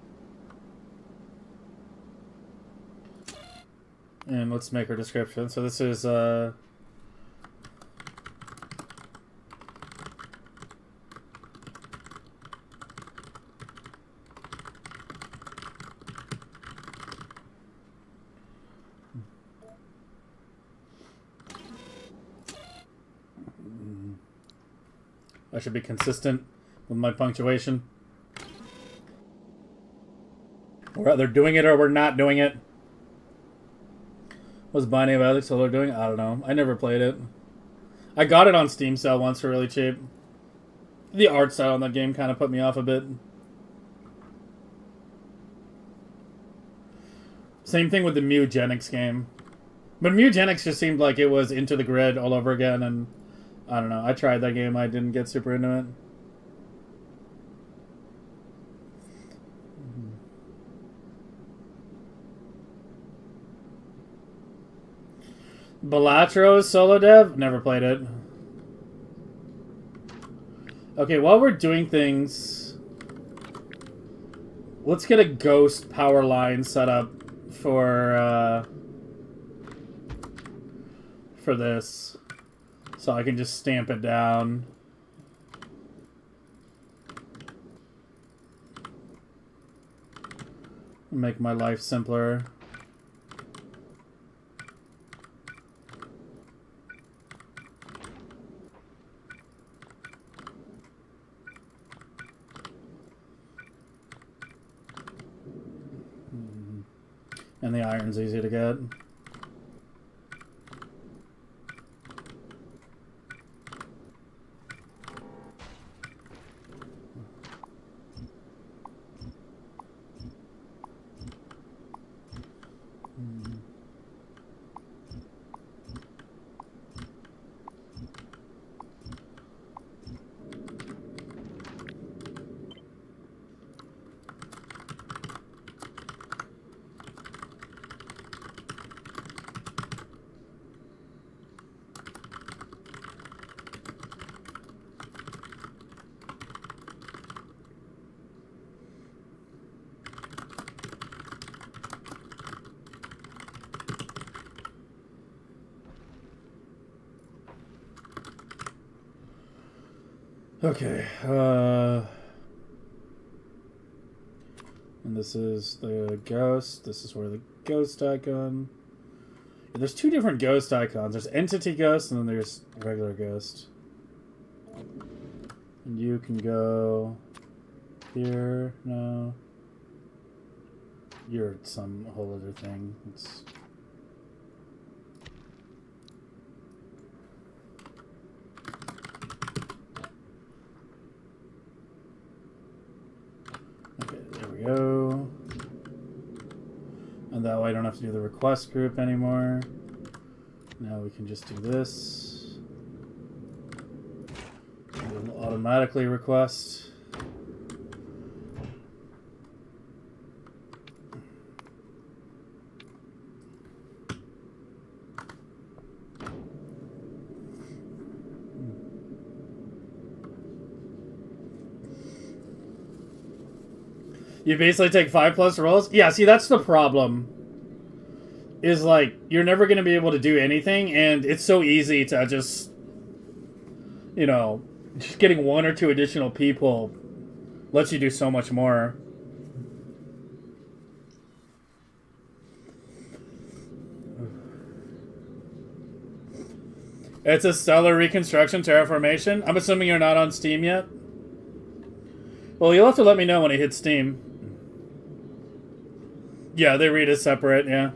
[SPEAKER 1] And let's make our description. So this is, I should be consistent with my punctuation. We're either doing it or we're not doing it. What's Binding of Isaac Solo doing? I don't know. I never played it. I got it on Steam sale once for really cheap. The art style on that game kind of put me off a bit. Same thing with the Mugenics game. But Mugenics just seemed like it was Into the Grid all over again, and I don't know. I tried that game. I didn't get super into it. Balatro's solo dev? Never played it. Okay, while we're doing things, let's get a ghost power line set up for this, so I can just stamp it down. Make my life simpler. And the iron's easy to get. Okay, and this is the ghost. This is where the ghost icon. There's two different ghost icons. There's entity ghost and then there's regular ghost. And you can go here. No. You're some whole other thing. It's... Okay, there we go. And that way I don't have to do the request group anymore. Now we can just do this. It'll automatically request. You basically take 5+ rolls? Yeah, see, that's the problem. Is like, you're never going to be able to do anything, and it's so easy to just, you know, just getting 1 or 2 additional people lets you do so much more. It's a stellar reconstruction terraformation. I'm assuming you're not on Steam yet? Well, you'll have to let me know when it hits Steam. Yeah, they read as separate, yeah.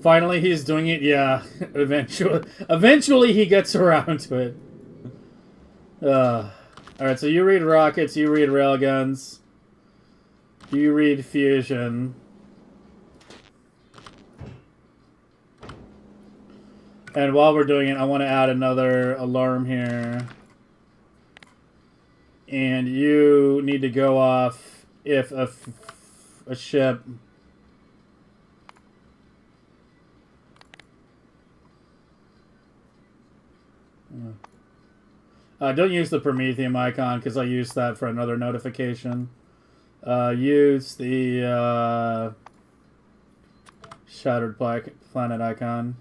[SPEAKER 1] Finally, he's doing it, yeah. Eventually he gets around to it. Alright, so you read rockets, you read railguns. You read fusion. And while we're doing it, I want to add another alarm here. And you need to go off if a ship... don't use the Prometheium icon because I used that for another notification. Use the Shattered Planet icon.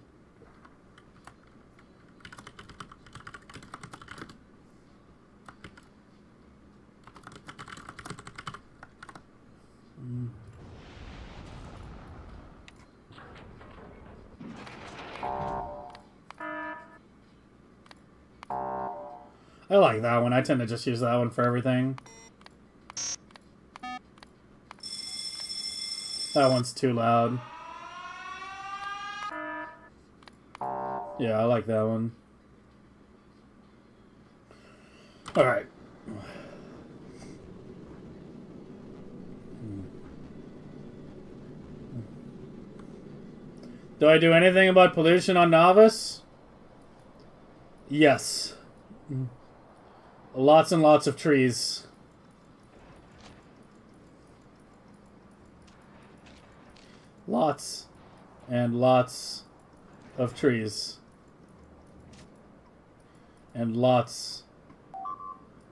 [SPEAKER 1] I like that one. I tend to just use that one for everything. That one's too loud. Yeah, I like that one. Alright. Do I do anything about pollution on Novice? Yes. Lots and lots of trees. Lots and lots of trees. And lots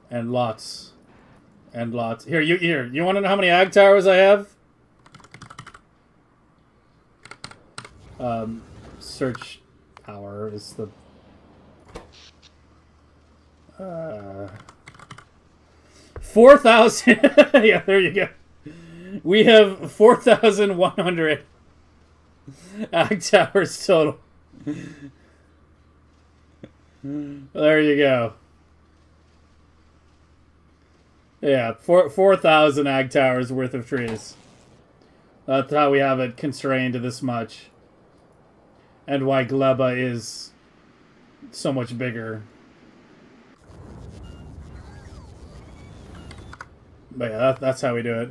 [SPEAKER 1] and lots and lots. Here, you want to know how many ag towers I have? Search tower is the 4,000. Yeah, there you go. We have 4,100 ag towers total. There you go. Yeah, 4,000 ag towers worth of trees. That's how we have it constrained to this much. And why Gleba is so much bigger. But yeah, that's how we do it.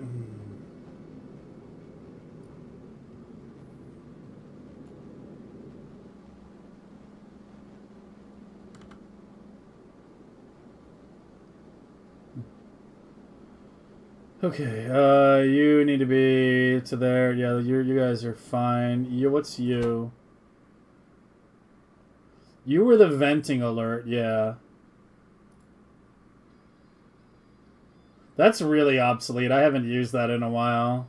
[SPEAKER 1] Okay, you need to be to there. Yeah, you guys are fine. What's you? You were the venting alert, yeah. That's really obsolete. I haven't used that in a while.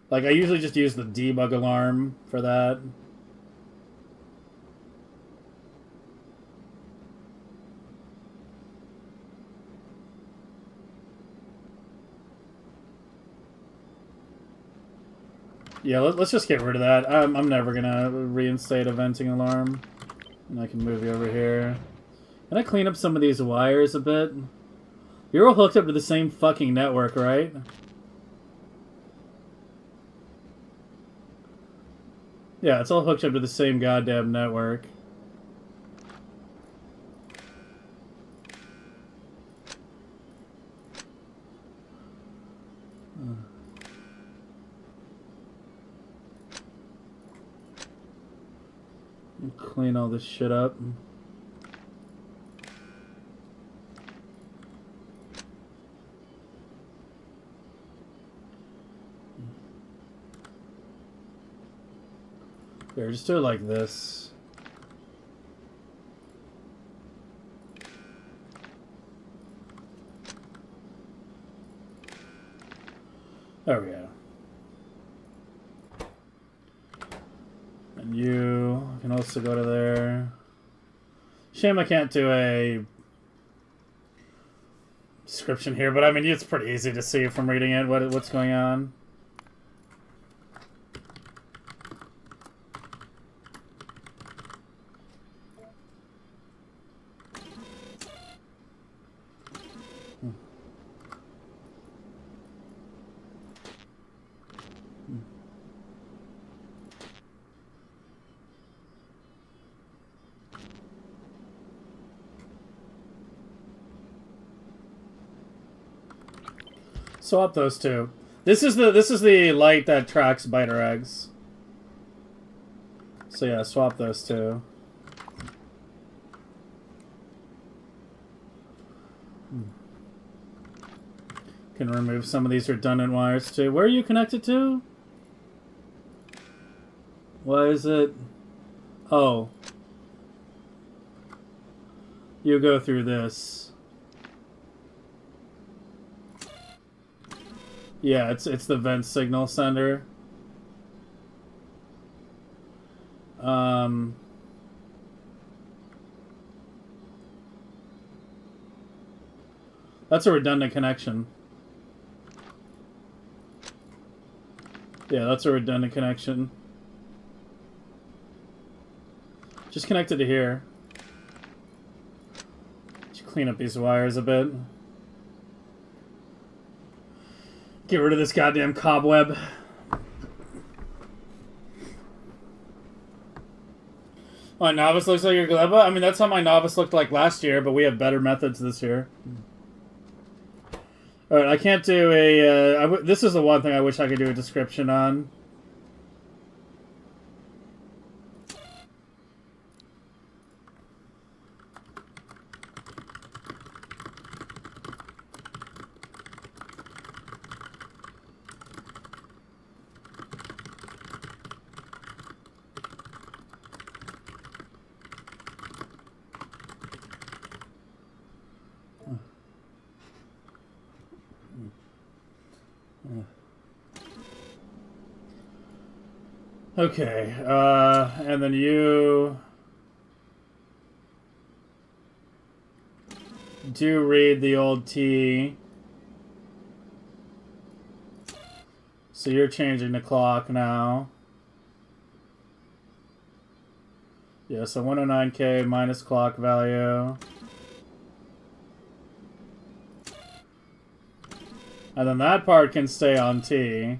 [SPEAKER 1] Like, I usually just use the debug alarm for that. Yeah, let's just get rid of that. I'm never gonna reinstate a venting alarm. And I can move you over here. Can I clean up some of these wires a bit? You're all hooked up to the same fucking network, right? Yeah, it's all hooked up to the same goddamn network. Clean all this shit up. Here, just do it like this. There we go. And you can also go to there. Shame I can't do a description here, but I mean, it's pretty easy to see from reading it what's going on. Swap those two. This is the light that tracks biter eggs. So yeah, swap those two. Can remove some of these redundant wires too. Where are you connected to? Why is it? Oh. You go through this. Yeah, it's the vent signal sender. That's a redundant connection. Yeah, that's a redundant connection. Just connect it to here. clean up these wires a bit. Get rid of this goddamn cobweb. My novice looks like your Gleba? I mean, that's how my novice looked like last year, but we have better methods this year. Alright, I can't do a... this is the one thing I wish I could do a description on. Okay, and then you do read the old T. So you're changing the clock now. Yeah, so 109K minus clock value. And then that part can stay on T.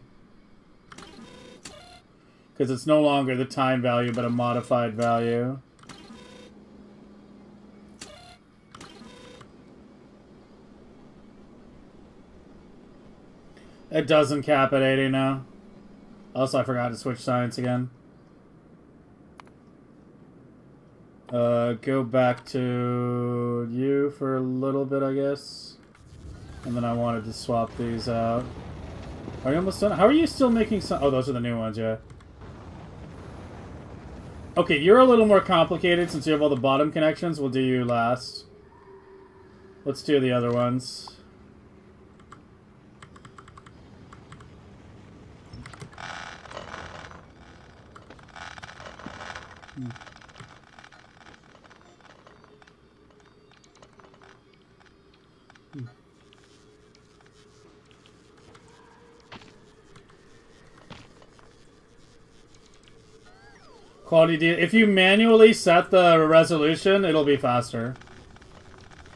[SPEAKER 1] Because it's no longer the time value, but a modified value. It doesn't cap at 80 now. Also, I forgot to switch science again. Go back to you for a little bit, I guess. And then I wanted to swap these out. Are you almost done? How are you still making some... Oh, those are the new ones, yeah. Okay, you're a little more complicated since you have all the bottom connections. We'll do you last. Let's do the other ones. Quality if you manually set the resolution, it'll be faster.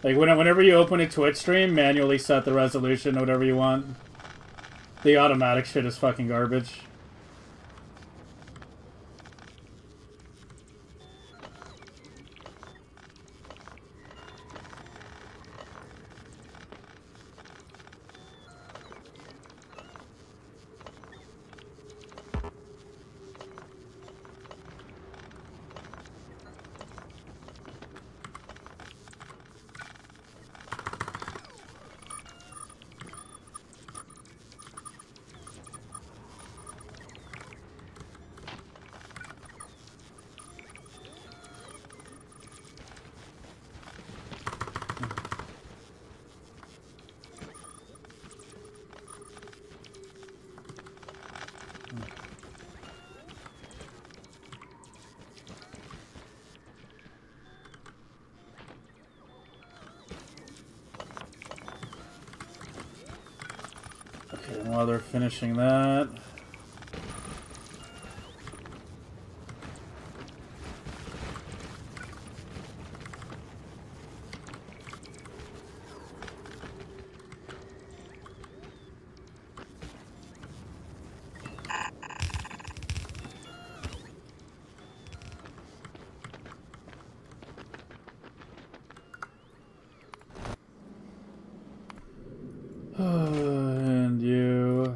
[SPEAKER 1] Like whenever you open a Twitch stream, manually set the resolution, whatever you want. The automatic shit is fucking garbage. While they're finishing that. And you...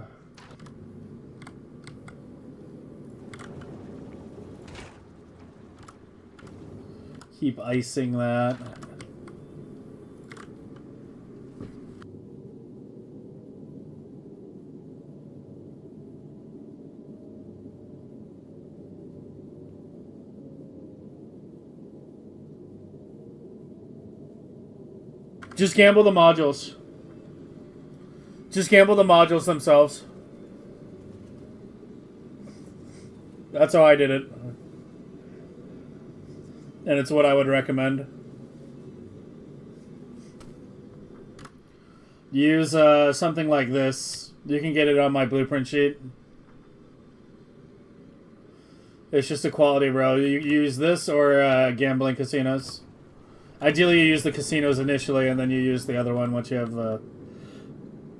[SPEAKER 1] keep icing that. Just gamble the modules. Just gamble the modules themselves. That's how I did it. And it's what I would recommend. Use something like this. You can get it on my blueprint sheet. It's just a quality row. You use this or gambling casinos. Ideally, you use the casinos initially, and then you use the other one once you have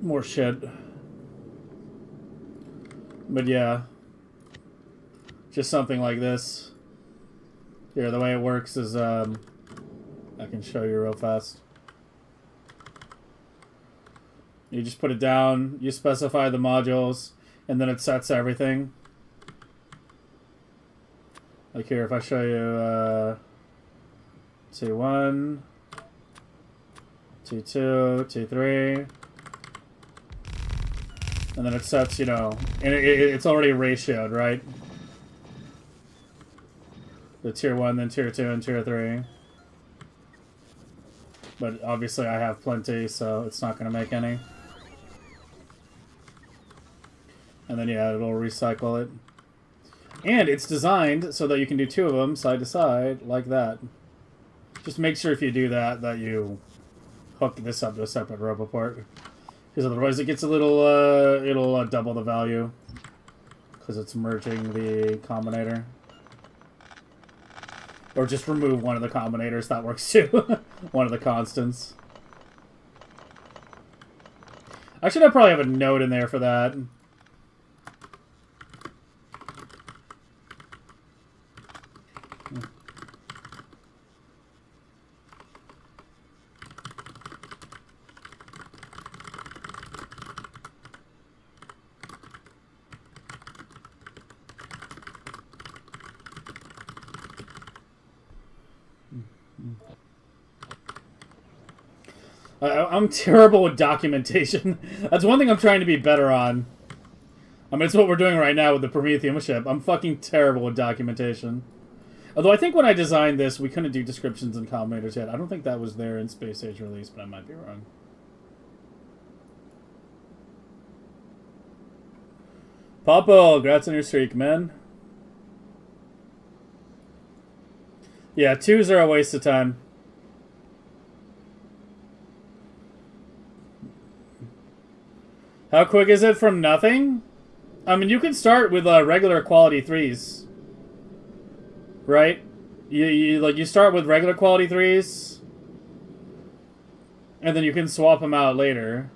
[SPEAKER 1] more shit. But yeah, just something like this. Here, the way it works is, I can show you real fast. You just put it down, you specify the modules, and then it sets everything. Like here, if I show you, T1, T2, T3, and then it sets, you know, and it's already ratioed, right? The tier 1, then tier 2, and tier 3. But obviously I have plenty, so it's not going to make any. And then, yeah, it'll recycle it. And it's designed so that you can do 2 of them side to side, like that. Just make sure if you do that, that you hook this up to a separate roboport. Because otherwise it gets a little, it'll double the value. Because it's merging the combinator. Or just remove one of the combinators, that works too. One of the constants. Actually, I probably have a note in there for that. I'm terrible with documentation. That's one thing I'm trying to be better on. I mean, it's what we're doing right now with the Prometheium ship. I'm fucking terrible with documentation. Although I think when I designed this, we couldn't do descriptions and combinators yet. I don't think that was there in Space Age release, but I might be wrong. Papa, congrats on your streak, man. Yeah, 2s are a waste of time. How quick is it from nothing? I mean, you can start with regular quality 3s, right? You start with regular quality 3s, and then you can swap them out later.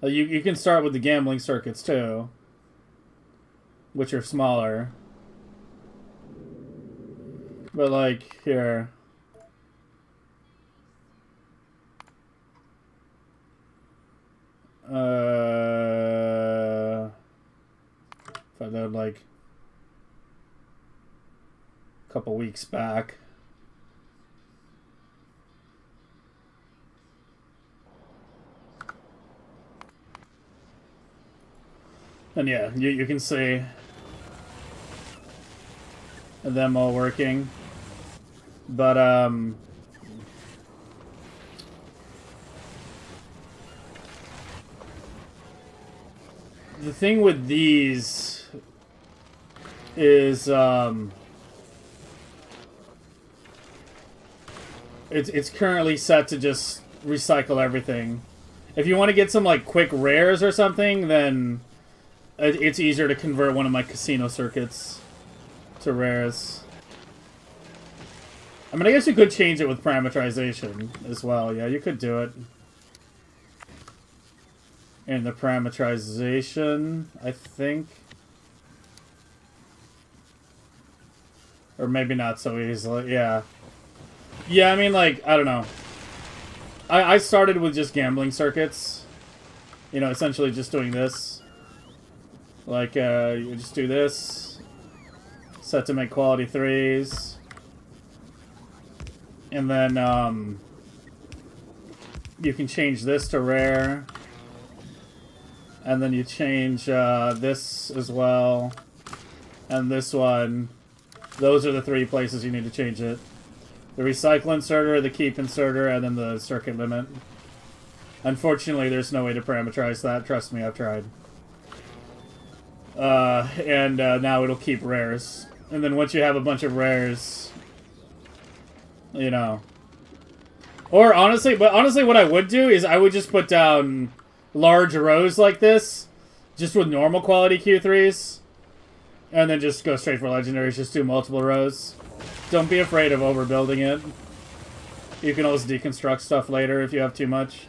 [SPEAKER 1] You can start with the gambling circuits too, which are smaller. But like here. If I load like a couple weeks back. And yeah, you can see them all working. But the thing with these is it's currently set to just recycle everything. If you want to get some like quick rares or something, then it's easier to convert one of my casino circuits to rares. I mean, I guess you could change it with parameterization as well. Yeah, you could do it. And the parameterization, I think. Or maybe not so easily, yeah. Yeah, I mean, like, I don't know. I started with just gambling circuits. You know, essentially just doing this. Like, you just do this. Set to make quality 3s. And then, you can change this to rare. And then you change this as well. And this one. Those are the 3 places you need to change it. The recycle inserter, the keep inserter, and then the circuit limit. Unfortunately, there's no way to parameterize that. Trust me, I've tried. And now it'll keep rares. And then once you have a bunch of rares, you know. Or honestly, what I would do is I would just put down large rows like this, just with normal quality Q3s. And then just go straight for legendaries, just do multiple rows. Don't be afraid of overbuilding it. You can always deconstruct stuff later if you have too much.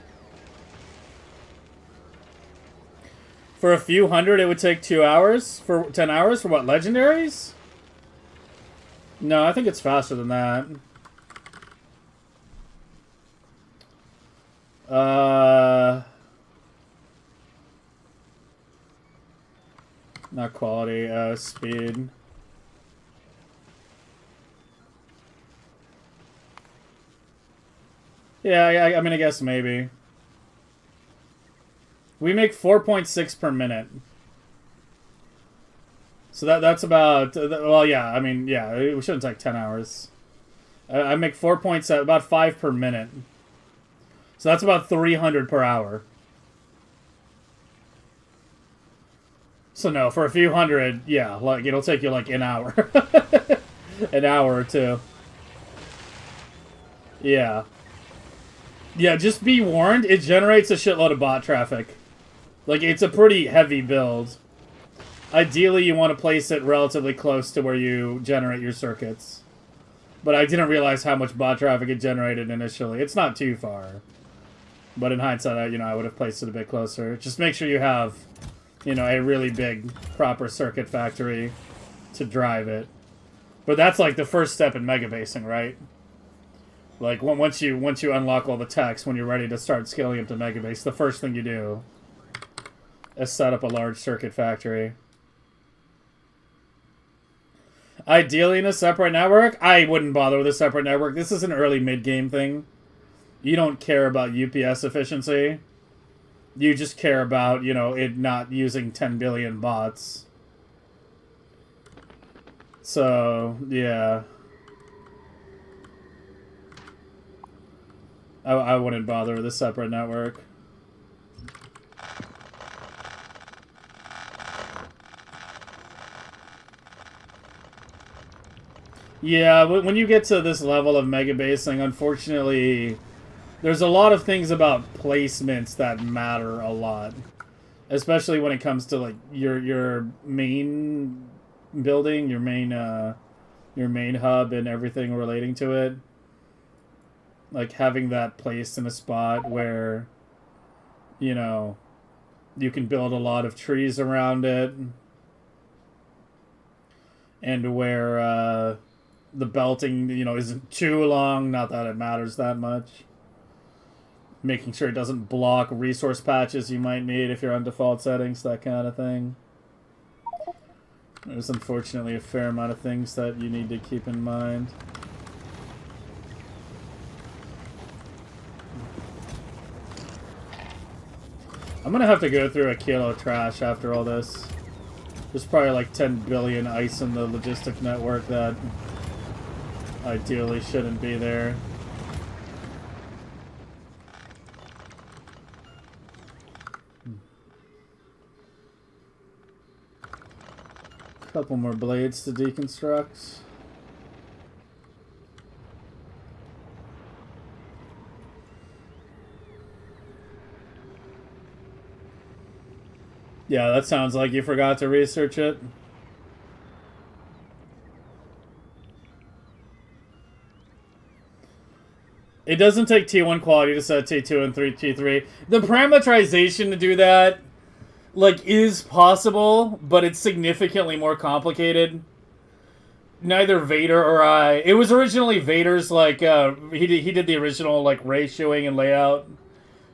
[SPEAKER 1] For a few hundred, it would take 2 hours? For 10 hours? For what, legendaries? No, I think it's faster than that. Not quality, speed. Yeah, I mean, I guess maybe. We make 4.6 per minute. So that's about, well, yeah, I mean, yeah, it shouldn't take 10 hours. I make 4.7, about 5 per minute. So that's about 300 per hour. So no, for a few hundred, yeah, like it'll take you like an hour. An hour or two. Yeah. Yeah, just be warned, it generates a shitload of bot traffic. Like, it's a pretty heavy build. Ideally, you want to place it relatively close to where you generate your circuits. But I didn't realize how much bot traffic it generated initially. It's not too far. But in hindsight, I would have placed it a bit closer. Just make sure you have, a really big, proper circuit factory to drive it. But that's like the first step in megabasing, right? Like, once you unlock all the techs, when you're ready to start scaling up to megabase, the first thing you do is set up a large circuit factory. Ideally in a separate network, I wouldn't bother with a separate network. This is an early mid-game thing. You don't care about UPS efficiency. You just care about, it not using 10 billion bots. So, yeah. I wouldn't bother with a separate network. Yeah, when you get to this level of megabasing, unfortunately, there's a lot of things about placements that matter a lot. Especially when it comes to, like, your main building, your main hub and everything relating to it. Like, having that placed in a spot where, you can build a lot of trees around it. And where, the belting, isn't too long. Not that it matters that much. Making sure it doesn't block resource patches you might need if you're on default settings, that kind of thing. There's unfortunately a fair amount of things that you need to keep in mind. I'm gonna have to go through a kilo of trash after all this. There's probably like 10 billion ice in the logistic network that ideally shouldn't be there. Couple more blades to deconstruct. Yeah, that sounds like you forgot to research it. It doesn't take T1 quality to set T2 and T3. The parameterization to do that, like, is possible, but it's significantly more complicated. Neither Vader or I... It was originally Vader's, like, he did the original, like, ratioing and layout.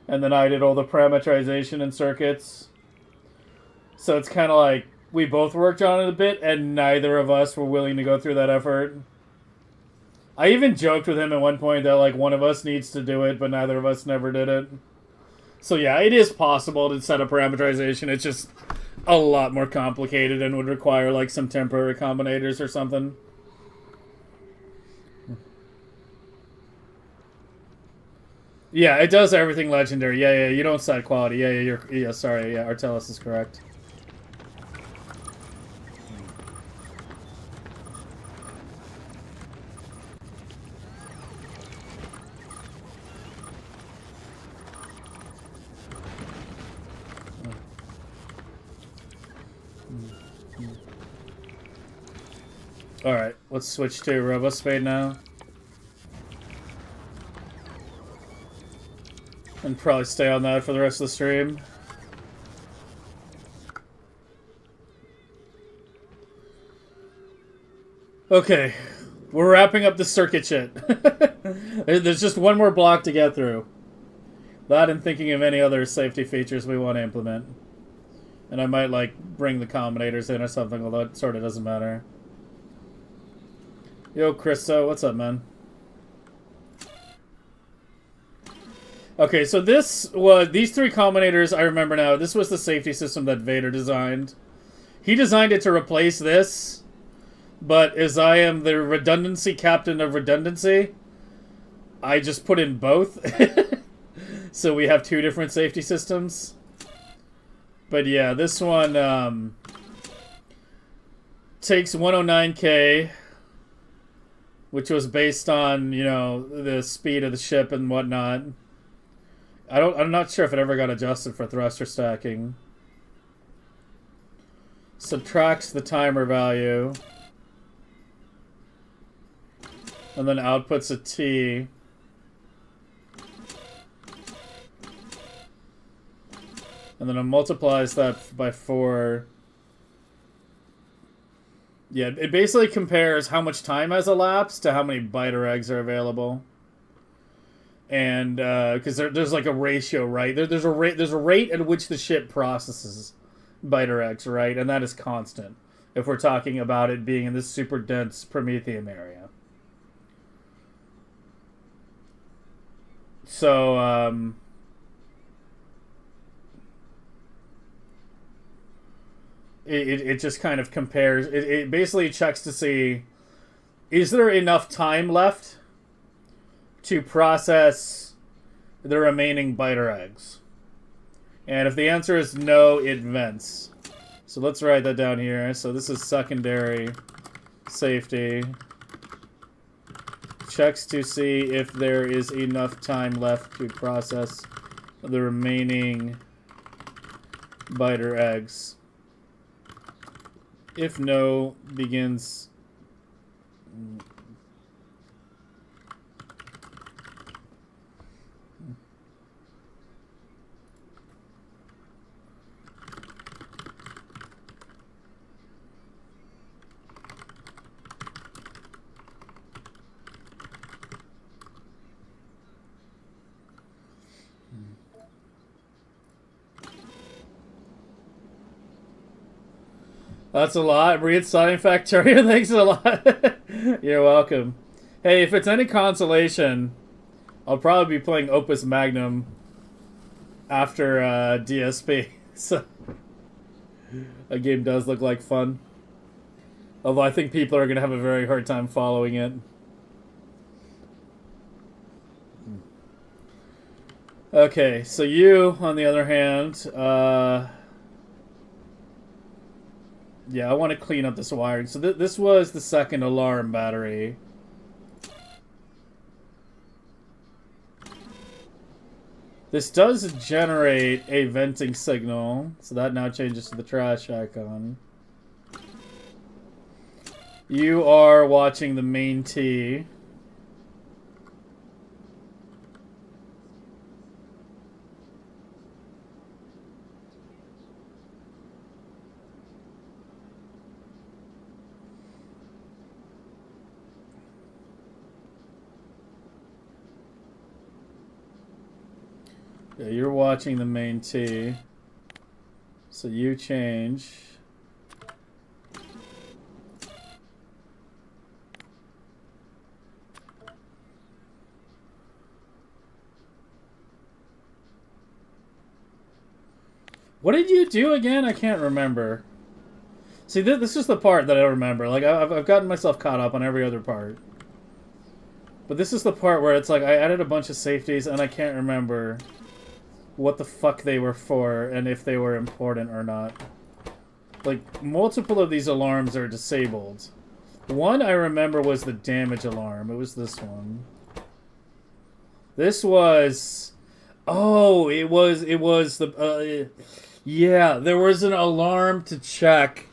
[SPEAKER 1] And then I did all the parameterization and circuits. So it's kind of like, we both worked on it a bit, and neither of us were willing to go through that effort. I even joked with him at one point that, like, one of us needs to do it, but neither of us never did it. So yeah, it is possible to set up parameterization. It's just a lot more complicated and would require, like, some temporary combinators or something. Yeah, it does everything legendary. Yeah, you don't set quality. Yeah, sorry, yeah, Artelis is correct. Alright, let's switch to RoboSpade now. And probably stay on that for the rest of the stream. Okay, we're wrapping up the circuit shit. There's just one more block to get through. That and thinking of any other safety features we want to implement. And I might, like, bring the combinators in or something, although it sort of doesn't matter. Yo, Christo, what's up, man? Okay, so this was... These three combinators, I remember now, this was the safety system that Vader designed. He designed it to replace this... But as I am the redundancy captain of redundancy, I just put in both. So we have two different safety systems. But yeah, this one takes 109K, which was based on, you know, the speed of the ship and whatnot. I'm not sure if it ever got adjusted for thruster stacking. Subtracts the timer value. And then outputs a T. And then it multiplies that by 4. Yeah, it basically compares how much time has elapsed to how many biter eggs are available. And, because there's like a ratio, right? There's a rate at which the ship processes biter eggs, right? And that is constant. If we're talking about it being in this super dense Prometheium area. So, it just kind of compares. It basically checks to see, is there enough time left to process the remaining biter eggs? And if the answer is no, it vents. So let's write that down here. So this is secondary safety. Checks to see if there is enough time left to process the remaining biter eggs. If no, begins... That's a lot. Reinstalling Factorio, thanks a lot. You're welcome. Hey, if it's any consolation, I'll probably be playing Opus Magnum after DSP. So, a game does look like fun. Although I think people are going to have a very hard time following it. Okay, so you, on the other hand, yeah, I want to clean up this wiring. So this was the second alarm battery. This does generate a venting signal. So that now changes to the trash icon. You are watching the main T. Yeah, you're watching the main T. So you change. What did you do again? I can't remember. See, this is the part that I don't remember. Like, I've gotten myself caught up on every other part. But this is the part where it's like, I added a bunch of safeties and I can't remember what the fuck they were for and if they were important or not. Like, multiple of these alarms are disabled. One I remember was the damage alarm. It was this one. This was... Oh, it was the... yeah, there was an alarm to check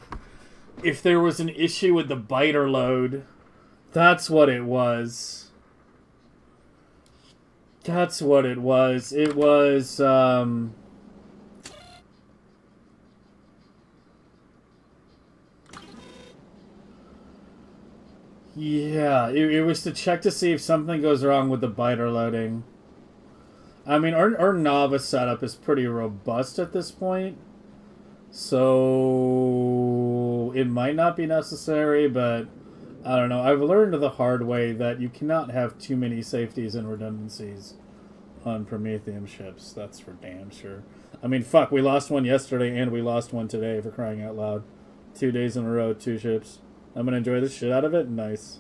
[SPEAKER 1] if there was an issue with the biter load. That's what it was. That's what it was. It was, yeah, it was to check to see if something goes wrong with the biter loading. I mean, our novice setup is pretty robust at this point. So it might not be necessary, but I don't know. I've learned the hard way that you cannot have too many safeties and redundancies on Prometheium ships. That's for damn sure. I mean, fuck, we lost one yesterday and we lost one today, for crying out loud. 2 days in a row, 2 ships. I'm gonna enjoy the shit out of it? Nice.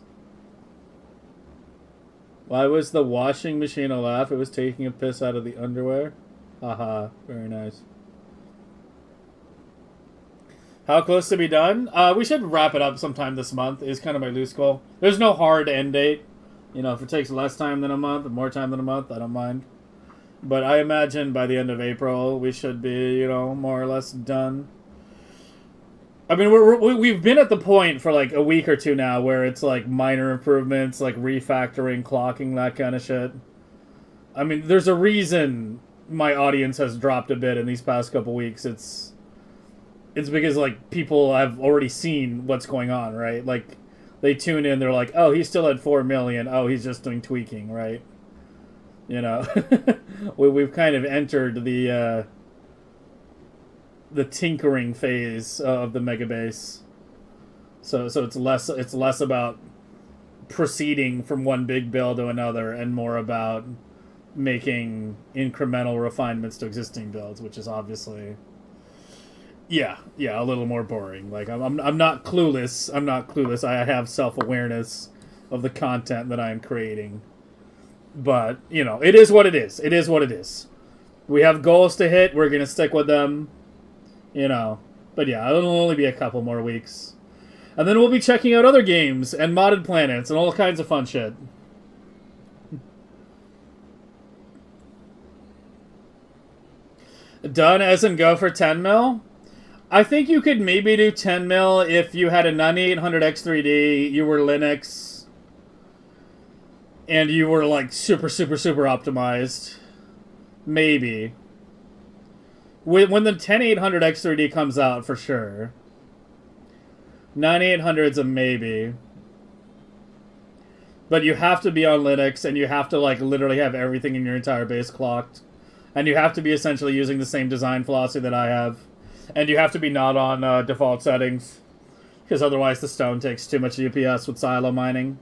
[SPEAKER 1] Why was the washing machine a laugh? It was taking a piss out of the underwear. Haha, very nice. How close to be done? We should wrap it up sometime this month, is kind of my loose goal. There's no hard end date. You know, if it takes less time than a month or more time than a month, I don't mind. But I imagine by the end of April, we should be, you know, more or less done. I mean, we've been at the point for like a week or two now where it's like minor improvements, like refactoring, clocking, that kind of shit. I mean, there's a reason my audience has dropped a bit in these past couple weeks. It's because like people have already seen what's going on, right? Like they tune in, they're like, oh, he's still at 4 million. Oh, he's just doing tweaking, right? You know, we've kind of entered the tinkering phase of the Megabase. So it's less about proceeding from one big build to another and more about making incremental refinements to existing builds, which is obviously a little more boring. Like I'm not clueless. I'm not clueless. I have self-awareness of the content that I am creating. But, you know, it is what it is. It is what it is. We have goals to hit. We're going to stick with them. You know, but yeah, it'll only be a couple more weeks. And then we'll be checking out other games and modded planets and all kinds of fun shit. Done as in go for 10 mil? I think you could maybe do 10 mil if you had a 9800X3D, you were Linux, and you were like super optimized. Maybe. When the 10800X3D comes out, for sure. 9800's a maybe. But you have to be on Linux, and you have to like literally have everything in your entire base clocked. And you have to be essentially using the same design philosophy that I have. And you have to be not on default settings. Because otherwise the stone takes too much UPS with silo mining.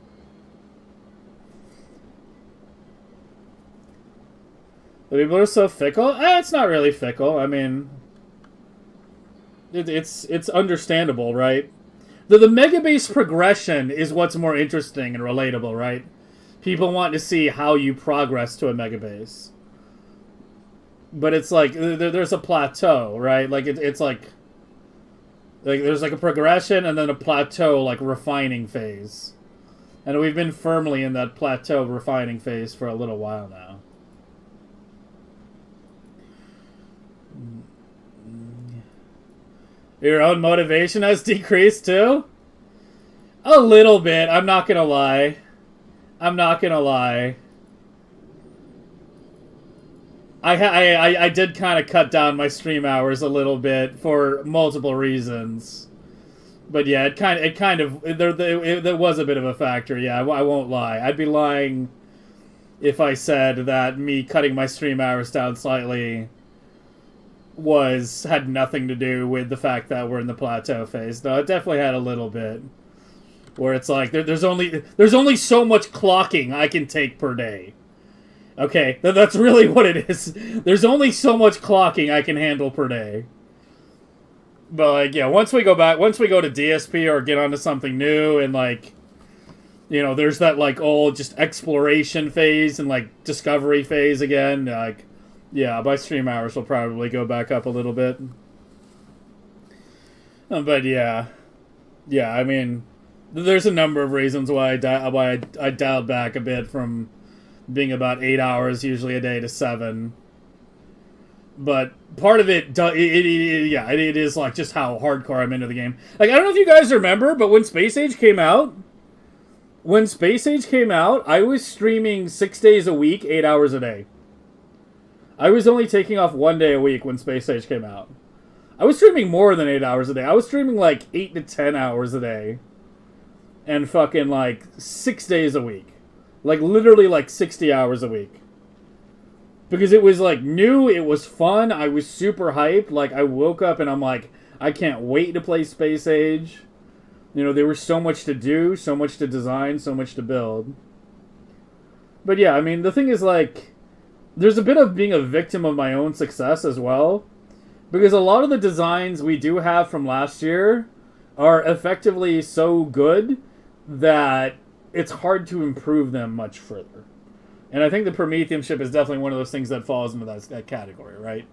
[SPEAKER 1] The people are so fickle? It's not really fickle. I mean, it's understandable, right? The Megabase progression is what's more interesting and relatable, right? People want to see how you progress to a Megabase. But it's like, there's a plateau, right? Like, it's like there's like a progression and then a plateau, like, refining phase. And we've been firmly in that plateau refining phase for a little while now. Your own motivation has decreased too? A little bit, I'm not gonna lie. I'm not gonna lie. I did kind of cut down my stream hours a little bit for multiple reasons. But yeah, there was a bit of a factor, yeah, I won't lie. I'd be lying if I said that me cutting my stream hours down slightly had nothing to do with the fact that we're in the plateau phase. No, it definitely had a little bit. Where it's like, there's only so much clocking I can take per day. Okay, that's really what it is. There's only so much clocking I can handle per day. But, like, yeah, once we go to DSP or get onto something new and, like, you know, there's that, like, old just exploration phase and, like, discovery phase again, like, yeah, my stream hours will probably go back up a little bit. But yeah, I mean, there's a number of reasons why I dialed back a bit from being about 8 hours usually a day to 7. But part of it, it is like just how hardcore I'm into the game. Like, I don't know if you guys remember, but when Space Age came out, I was streaming 6 days a week, 8 hours a day. I was only taking off 1 day a week when Space Age came out. I was streaming more than 8 hours a day. I was streaming like 8 to 10 hours a day. And fucking like 6 days a week. Like literally like 60 hours a week. Because it was like new, it was fun, I was super hyped. Like I woke up and I'm like, I can't wait to play Space Age. You know, there was so much to do, so much to design, so much to build. But yeah, I mean, the thing is like, there's a bit of being a victim of my own success as well. Because a lot of the designs we do have from last year are effectively so good that it's hard to improve them much further. And I think the Prometheium ship is definitely one of those things that falls into that category, right?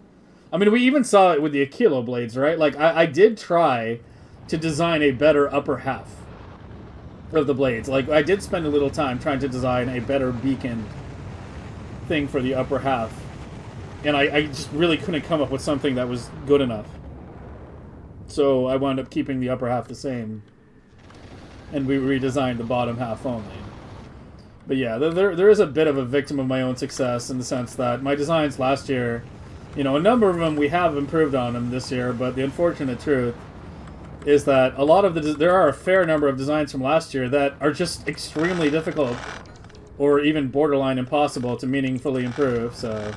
[SPEAKER 1] I mean, we even saw it with the Aquilo blades, right? Like, I did try to design a better upper half of the blades. Like, I did spend a little time trying to design a better beacon thing for the upper half. And I just really couldn't come up with something that was good enough. So I wound up keeping the upper half the same. And we redesigned the bottom half only. But yeah, there is a bit of a victim of my own success in the sense that my designs last year, you know, a number of them we have improved on them this year, but the unfortunate truth is that a lot of there are a fair number of designs from last year that are just extremely difficult or even borderline impossible to meaningfully improve, so,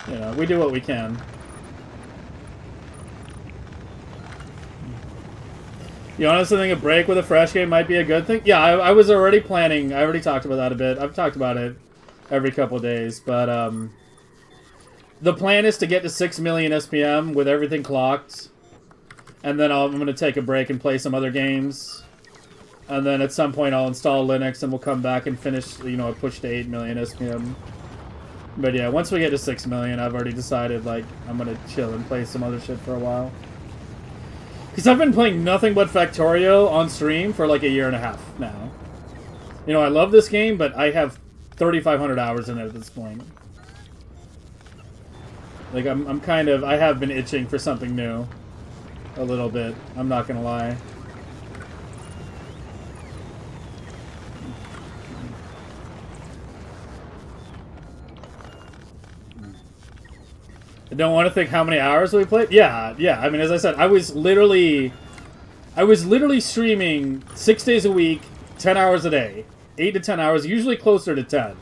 [SPEAKER 1] you know, we do what we can. You honestly think a break with a fresh game might be a good thing? Yeah, I was already planning. I already talked about that a bit. I've talked about it every couple of days. But the plan is to get to 6 million SPM with everything clocked. And then I'm going to take a break and play some other games. And then at some point I'll install Linux and we'll come back and finish, you know, a push to 8 million SPM. But yeah, once we get to 6 million, I've already decided, like, I'm going to chill and play some other shit for a while. Because I've been playing nothing but Factorio on stream for like a year and a half now. You know, I love this game, but I have 3,500 hours in it at this point. Like, I'm kind of... I have been itching for something new. A little bit. I'm not gonna lie. I don't want to think how many hours we played. Yeah. I mean, as I said, I was literally streaming 6 days a week, 10 hours a day, 8 to 10 hours, usually closer to 10.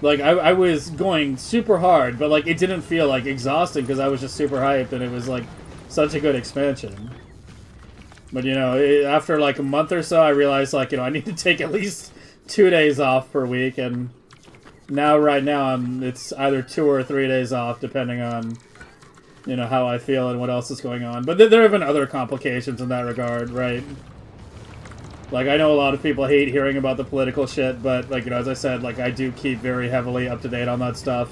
[SPEAKER 1] Like, I was going super hard, but like it didn't feel like exhausting because I was just super hyped and it was like such a good expansion. But you know, after like a month or so, I realized like, you know, I need to take at least 2 days off per week, and right now, it's either 2 or 3 days off, depending on, you know, how I feel and what else is going on. But there have been other complications in that regard, right? Like, I know a lot of people hate hearing about the political shit, but, like, you know, as I said, like, I do keep very heavily up to date on that stuff.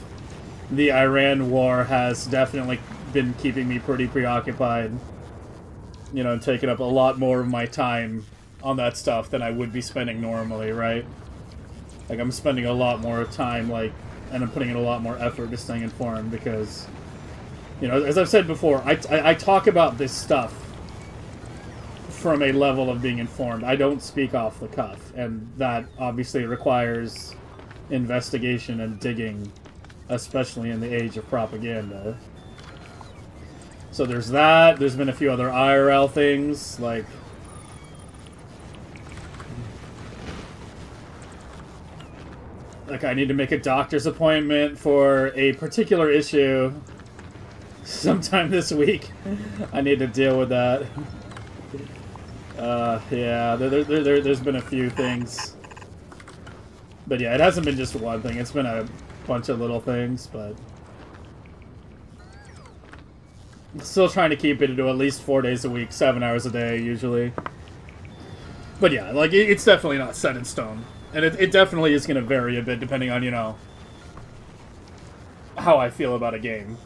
[SPEAKER 1] The Iran war has definitely been keeping me pretty preoccupied, you know, and taking up a lot more of my time on that stuff than I would be spending normally, right? Like, I'm spending a lot more time, like, and I'm putting in a lot more effort to staying informed because, you know, as I've said before, I talk about this stuff from a level of being informed. I don't speak off the cuff, and that obviously requires investigation and digging, especially in the age of propaganda. So there's that. There's been a few other IRL things, like... Like, I need to make a doctor's appointment for a particular issue sometime this week. I need to deal with that. Yeah, there's been a few things. But yeah, it hasn't been just one thing. It's been a bunch of little things, but... Still trying to keep it into at least 4 days a week, 7 hours a day, usually. But yeah, like, it's definitely not set in stone. And it definitely is going to vary a bit depending on, you know, how I feel about a game.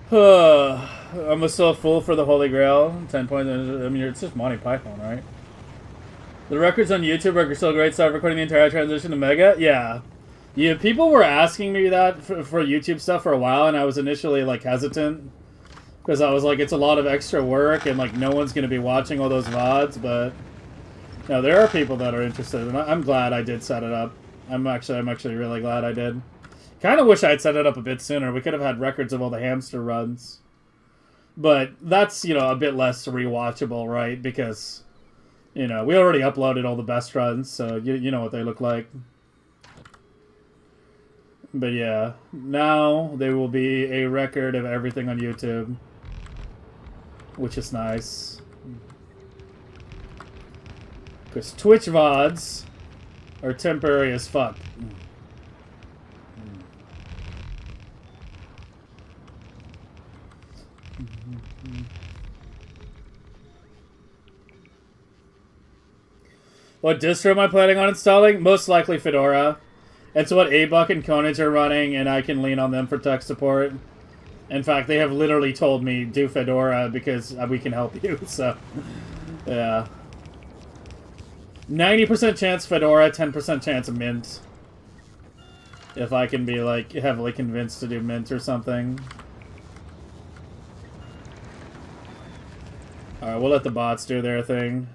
[SPEAKER 1] I'm still full for the Holy Grail. 10 points. I mean, it's just Monty Python, right? The records on YouTube are still great. Start recording the entire transition to Mega. Yeah. Yeah, people were asking me that for YouTube stuff for a while, and I was initially, like, hesitant. Because I was like, it's a lot of extra work, and, like, no one's going to be watching all those VODs, but... No, there are people that are interested, and I'm glad I did set it up. I'm actually really glad I did. Kind of wish I'd set it up a bit sooner. We could have had records of all the hamster runs. But that's, you know, a bit less rewatchable, right? Because, you know, we already uploaded all the best runs, so you know what they look like. But yeah, now there will be a record of everything on YouTube. Which is nice. Because Twitch VODs are temporary as fuck. What distro am I planning on installing? Most likely Fedora. It's what Abuck and Konage are running, and I can lean on them for tech support. In fact, they have literally told me, do Fedora because we can help you, so... Yeah. 90% chance Fedora, 10% chance of Mint. If I can be, like, heavily convinced to do Mint or something. Alright, we'll let the bots do their thing.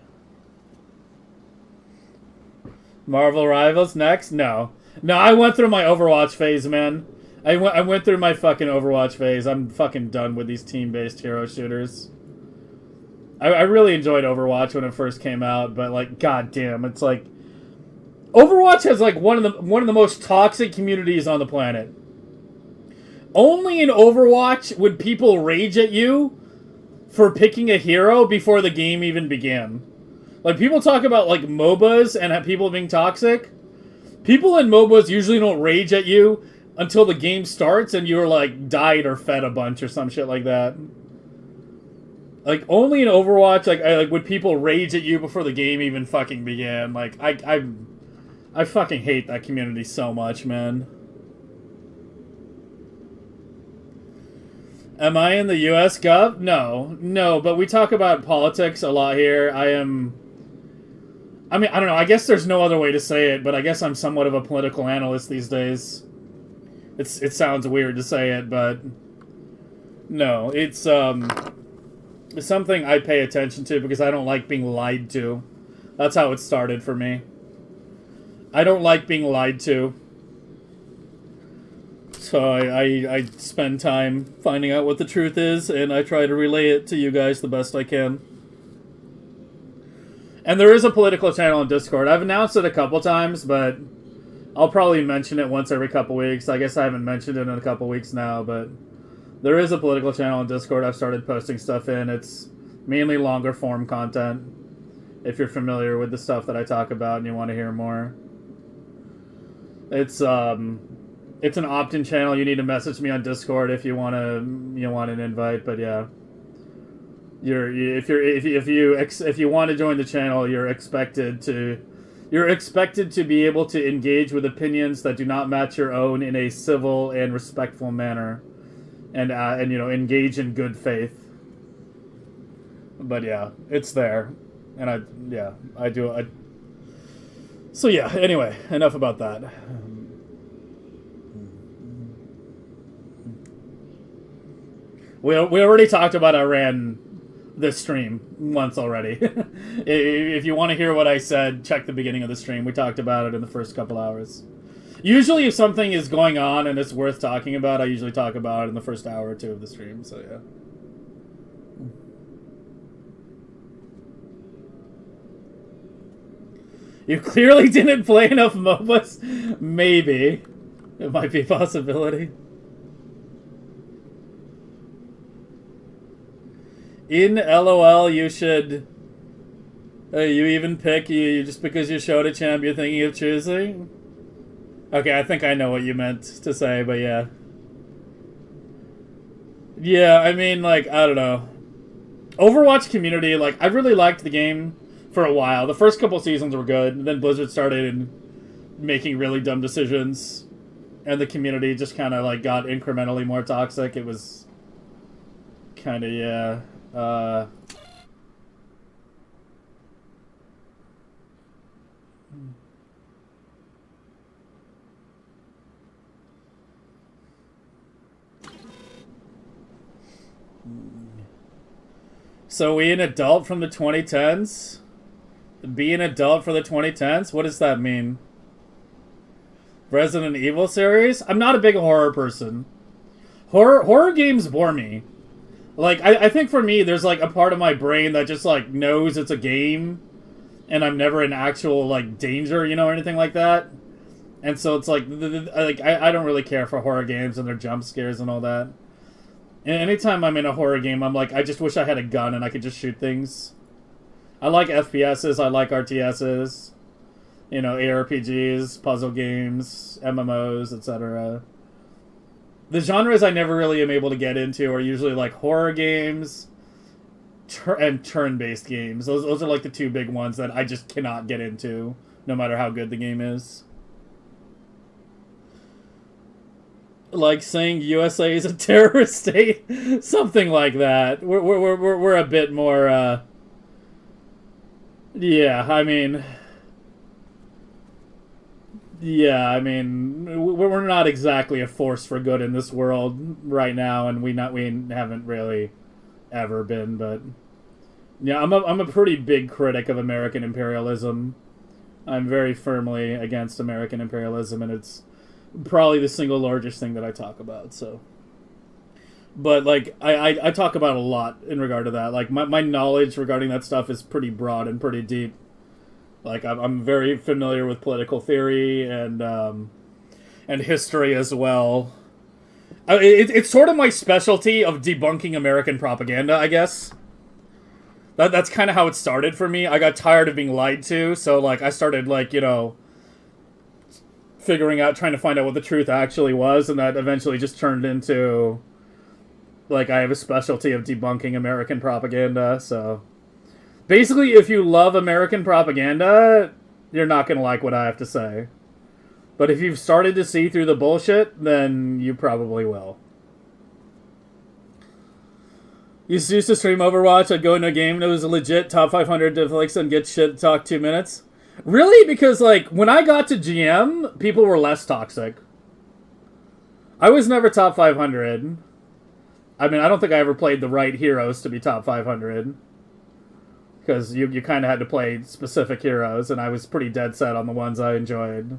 [SPEAKER 1] Marvel Rivals next? No. No, I went through my Overwatch phase, man. I went through my fucking Overwatch phase. I'm fucking done with these team-based hero shooters. I really enjoyed Overwatch when it first came out, but, like, goddamn, it's like... Overwatch has, like, one of the most toxic communities on the planet. Only in Overwatch would people rage at you for picking a hero before the game even began. Like, people talk about, like, MOBAs and have people being toxic. People in MOBAs usually don't rage at you until the game starts and you're, like, died or fed a bunch or some shit like that. Like, only in Overwatch, like, would people rage at you before the game even fucking began. Like, I fucking hate that community so much, man. Am I in the US Gov? No. No, but we talk about politics a lot here. I mean, I don't know. I guess there's no other way to say it, but I guess I'm somewhat of a political analyst these days. It sounds weird to say it, but... No, it's something I pay attention to because I don't like being lied to. That's how it started for me. I don't like being lied to. So I spend time finding out what the truth is, and I try to relay it to you guys the best I can. And there is a political channel on Discord. I've announced it a couple times, but I'll probably mention it once every couple weeks. I guess I haven't mentioned it in a couple weeks now, but there is a political channel on Discord I've started posting stuff in. It's mainly longer form content, if you're familiar with the stuff that I talk about and you want to hear more. It's an opt-in channel. You need to message me on Discord if you want an invite, but yeah. If you want to join the channel, you're expected to be able to engage with opinions that do not match your own in a civil and respectful manner, and you know, engage in good faith. But yeah, it's there, and I do. So yeah. Anyway, enough about that. We already talked about Iran this stream once already. If you want to hear what I said, check the beginning of the stream. We talked about it in the first couple hours. Usually if something is going on and it's worth talking about, I usually talk about it in the first hour or two of the stream, so yeah. You clearly didn't play enough MOBAs? Maybe. It might be a possibility. In LOL, you should... you even pick you just because you showed a champ you're thinking of choosing? Okay, I think I know what you meant to say, but yeah. Yeah, I mean, like, I don't know. Overwatch community, like, I really liked the game for a while. The first couple seasons were good, and then Blizzard started making really dumb decisions, and the community just kind of, like, got incrementally more toxic. It was kind of, yeah... So we an adult from the 2010s? Be an adult for the 2010s? What does that mean? Resident Evil series? I'm not a big horror person. Horror games bore me. Like, I think for me, there's, like, a part of my brain that just, like, knows it's a game, and I'm never in actual, like, danger, you know, or anything like that. And so it's, like, I don't really care for horror games and their jump scares and all that. And anytime I'm in a horror game, I'm like, I just wish I had a gun and I could just shoot things. I like FPSs, I like RTSs, you know, ARPGs, puzzle games, MMOs, etc. The genres I never really am able to get into are usually like horror games and turn-based games. Those are like the two big ones that I just cannot get into, no matter how good the game is. Like saying USA is a terrorist state, something like that. We're a bit more. Yeah, I mean. Yeah, I mean, we're not exactly a force for good in this world right now, and we haven't really ever been. But yeah, I'm a pretty big critic of American imperialism. I'm very firmly against American imperialism, and it's probably the single largest thing that I talk about. So, but like I talk about a lot in regard to that. Like my knowledge regarding that stuff is pretty broad and pretty deep. Like I'm very familiar with political theory and history as well. It's sort of my specialty of debunking American propaganda, I guess. That's kind of how it started for me. I got tired of being lied to, so like I started like, you know, trying to find out what the truth actually was, and that eventually just turned into like I have a specialty of debunking American propaganda. So basically, if you love American propaganda, you're not going to like what I have to say. But if you've started to see through the bullshit, then you probably will. Used to stream Overwatch. I'd go into a game that was a legit top 500 to like some get shit talk 2 minutes. Really? Because like when I got to GM, people were less toxic. I was never top 500. I mean, I don't think I ever played the right heroes to be top 500. Because you kind of had to play specific heroes, and I was pretty dead set on the ones I enjoyed.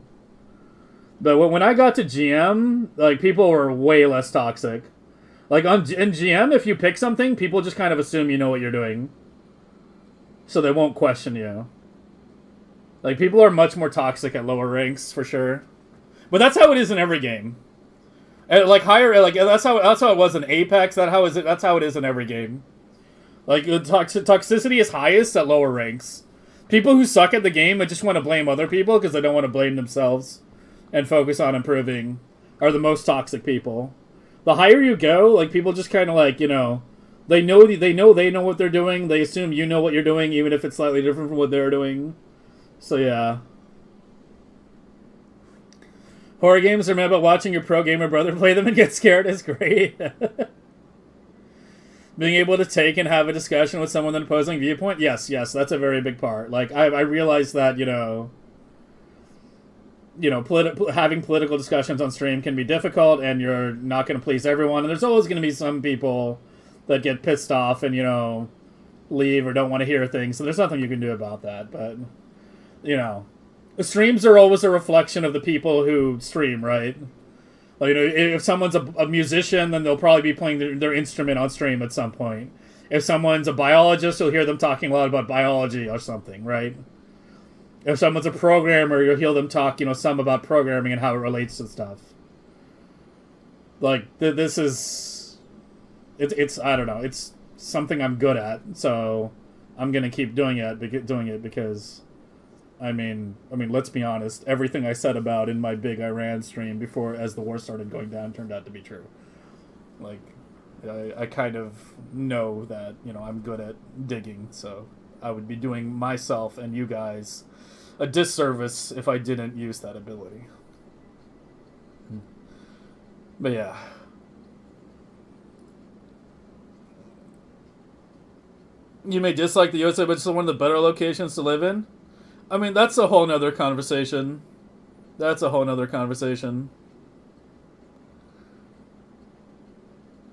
[SPEAKER 1] But when I got to GM, like, people were way less toxic. Like, in GM, if you pick something, people just kind of assume you know what you're doing. So they won't question you. Like, people are much more toxic at lower ranks, for sure. But that's how it is in every game. And, like, higher, like, that's how it was in Apex, that's how it is in every game. Like, toxicity is highest at lower ranks. People who suck at the game and just want to blame other people because they don't want to blame themselves and focus on improving are the most toxic people. The higher you go, like, people just kind of like, you know, they know what they're doing. They assume you know what you're doing, even if it's slightly different from what they're doing. So, yeah. Horror games are meant about watching your pro gamer brother play them and get scared is great. Being able to take and have a discussion with someone with an opposing viewpoint, yes, that's a very big part. Like, I realize that, you know, having political discussions on stream can be difficult, and you're not going to please everyone, and there's always going to be some people that get pissed off and, you know, leave or don't want to hear things, so there's nothing you can do about that, but, you know, the streams are always a reflection of the people who stream, right? Like, you know, if someone's a musician, then they'll probably be playing their instrument on stream at some point. If someone's a biologist, you'll hear them talking a lot about biology or something, right? If someone's a programmer, you'll hear them talk, you know, some about programming and how it relates to stuff. Like, this is... It's I don't know, it's something I'm good at, so I'm gonna keep doing it because... I mean, let's be honest. Everything I said about in my big Iran stream before, as the war started going down, turned out to be true. Like, I kind of know that, you know, I'm good at digging, so I would be doing myself and you guys a disservice if I didn't use that ability. But yeah. You may dislike the USA, but it's one of the better locations to live in. I mean, that's a whole nother conversation.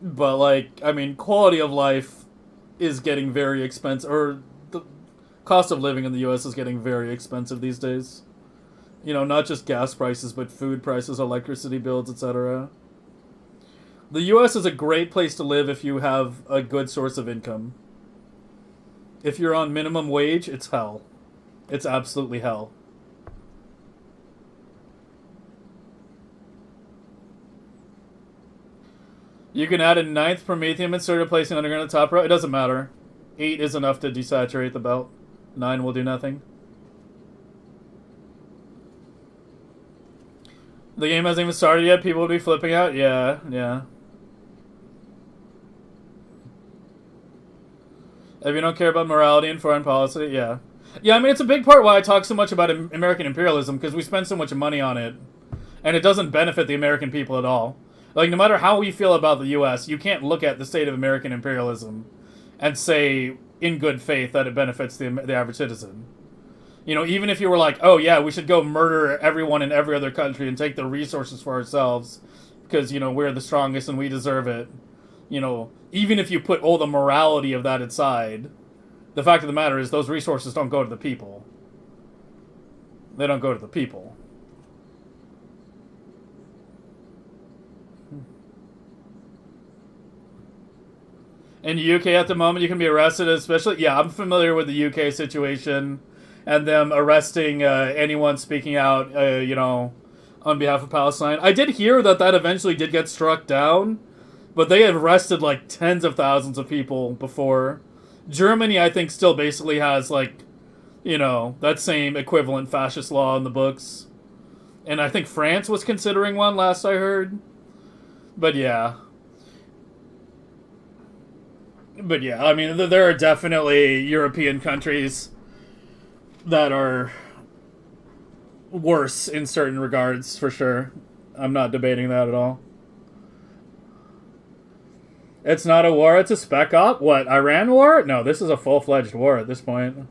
[SPEAKER 1] But, like, I mean, quality of life is getting very expensive, or the cost of living in the U.S. is getting very expensive these days. You know, not just gas prices, but food prices, electricity bills, etc. The U.S. is a great place to live if you have a good source of income. If you're on minimum wage, it's hell. It's absolutely hell. You can add a 9th Prometheium and start replacing underground at the top row. It doesn't matter. 8 is enough to desaturate the belt. 9 will do nothing. The game hasn't even started yet. People will be flipping out. Yeah, yeah. If you don't care about morality and foreign policy, yeah. Yeah, I mean, it's a big part why I talk so much about American imperialism, because we spend so much money on it, and it doesn't benefit the American people at all. Like, no matter how we feel about the U.S., you can't look at the state of American imperialism and say, in good faith, that it benefits the average citizen. You know, even if you were like, oh yeah, we should go murder everyone in every other country and take the resources for ourselves, because, you know, we're the strongest and we deserve it. You know, even if you put all the morality of that aside, the fact of the matter is those resources don't go to the people. They don't go to the people. In the UK at the moment, you can be arrested, especially... Yeah, I'm familiar with the UK situation and them arresting anyone speaking out, you know, on behalf of Palestine. I did hear that eventually did get struck down, but they have arrested, like, tens of thousands of people before. Germany, I think, still basically has, like, you know, that same equivalent fascist law in the books. And I think France was considering one, last I heard. But yeah. But yeah, I mean, there are definitely European countries that are worse in certain regards, for sure. I'm not debating that at all. It's not a war, it's a spec op? What, Iran war? No, this is a full-fledged war at this point.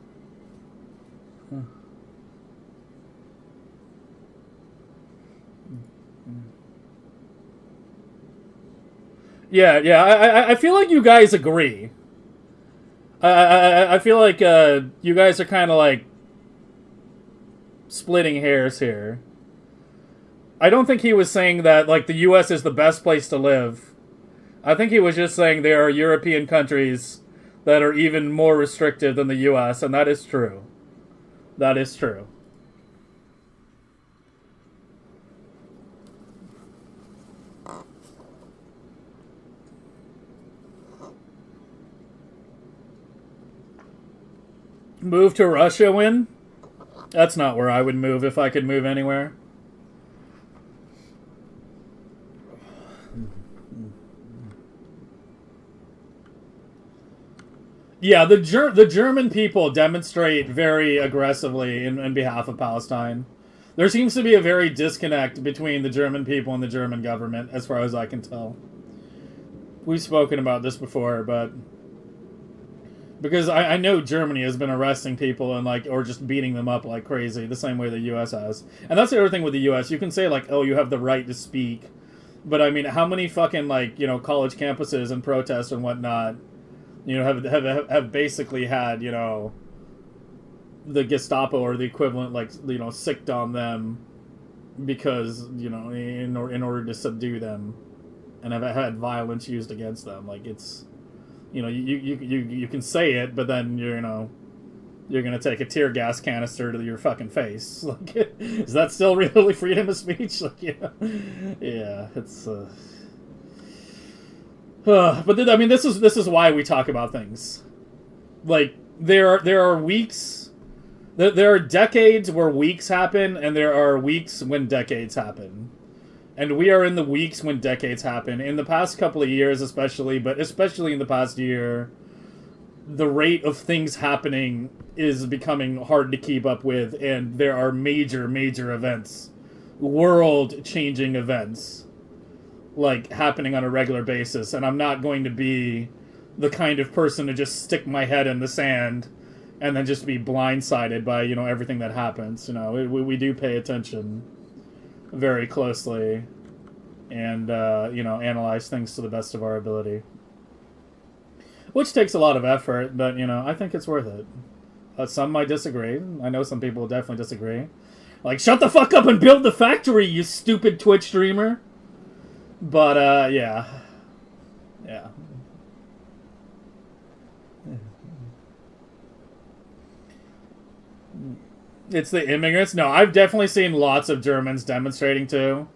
[SPEAKER 1] Yeah, I feel like you guys agree. I feel like you guys are kind of like splitting hairs here. I don't think he was saying that like the U.S. is the best place to live. I think he was just saying there are European countries that are even more restrictive than the U.S., and that is true. That is true. Move to Russia, win? That's not where I would move if I could move anywhere. Yeah, the German people demonstrate very aggressively in behalf of Palestine. There seems to be a very disconnect between the German people and the German government, as far as I can tell. We've spoken about this before, but... Because I know Germany has been arresting people and like, or just beating them up like crazy, the same way the U.S. has. And that's the other thing with the U.S. You can say like, oh, you have the right to speak, but I mean, how many fucking like, you know, college campuses and protests and whatnot, you know, have basically had, you know, the Gestapo or the equivalent, like, you know, sicked on them because, you know, in order to subdue them, and have had violence used against them. Like, it's, you know, you can say it, but then you're gonna take a tear gas canister to your fucking face. Like, is that still really freedom of speech? Like, yeah, it's. But I mean, this is why we talk about things. Like, there are weeks, there are decades where weeks happen, and there are weeks when decades happen. And we are in the weeks when decades happen. In the past couple of years especially, but especially in the past year, the rate of things happening is becoming hard to keep up with, and there are major events. World-changing events, like, happening on a regular basis. And I'm not going to be the kind of person to just stick my head in the sand and then just be blindsided by, you know, everything that happens. You know, we do pay attention very closely and, you know, analyze things to the best of our ability. Which takes a lot of effort, but, you know, I think it's worth it. Some might disagree. I know some people will definitely disagree. Like, shut the fuck up and build the factory, you stupid Twitch streamer. But, yeah. Yeah. It's the immigrants? No, I've definitely seen lots of Germans demonstrating, too.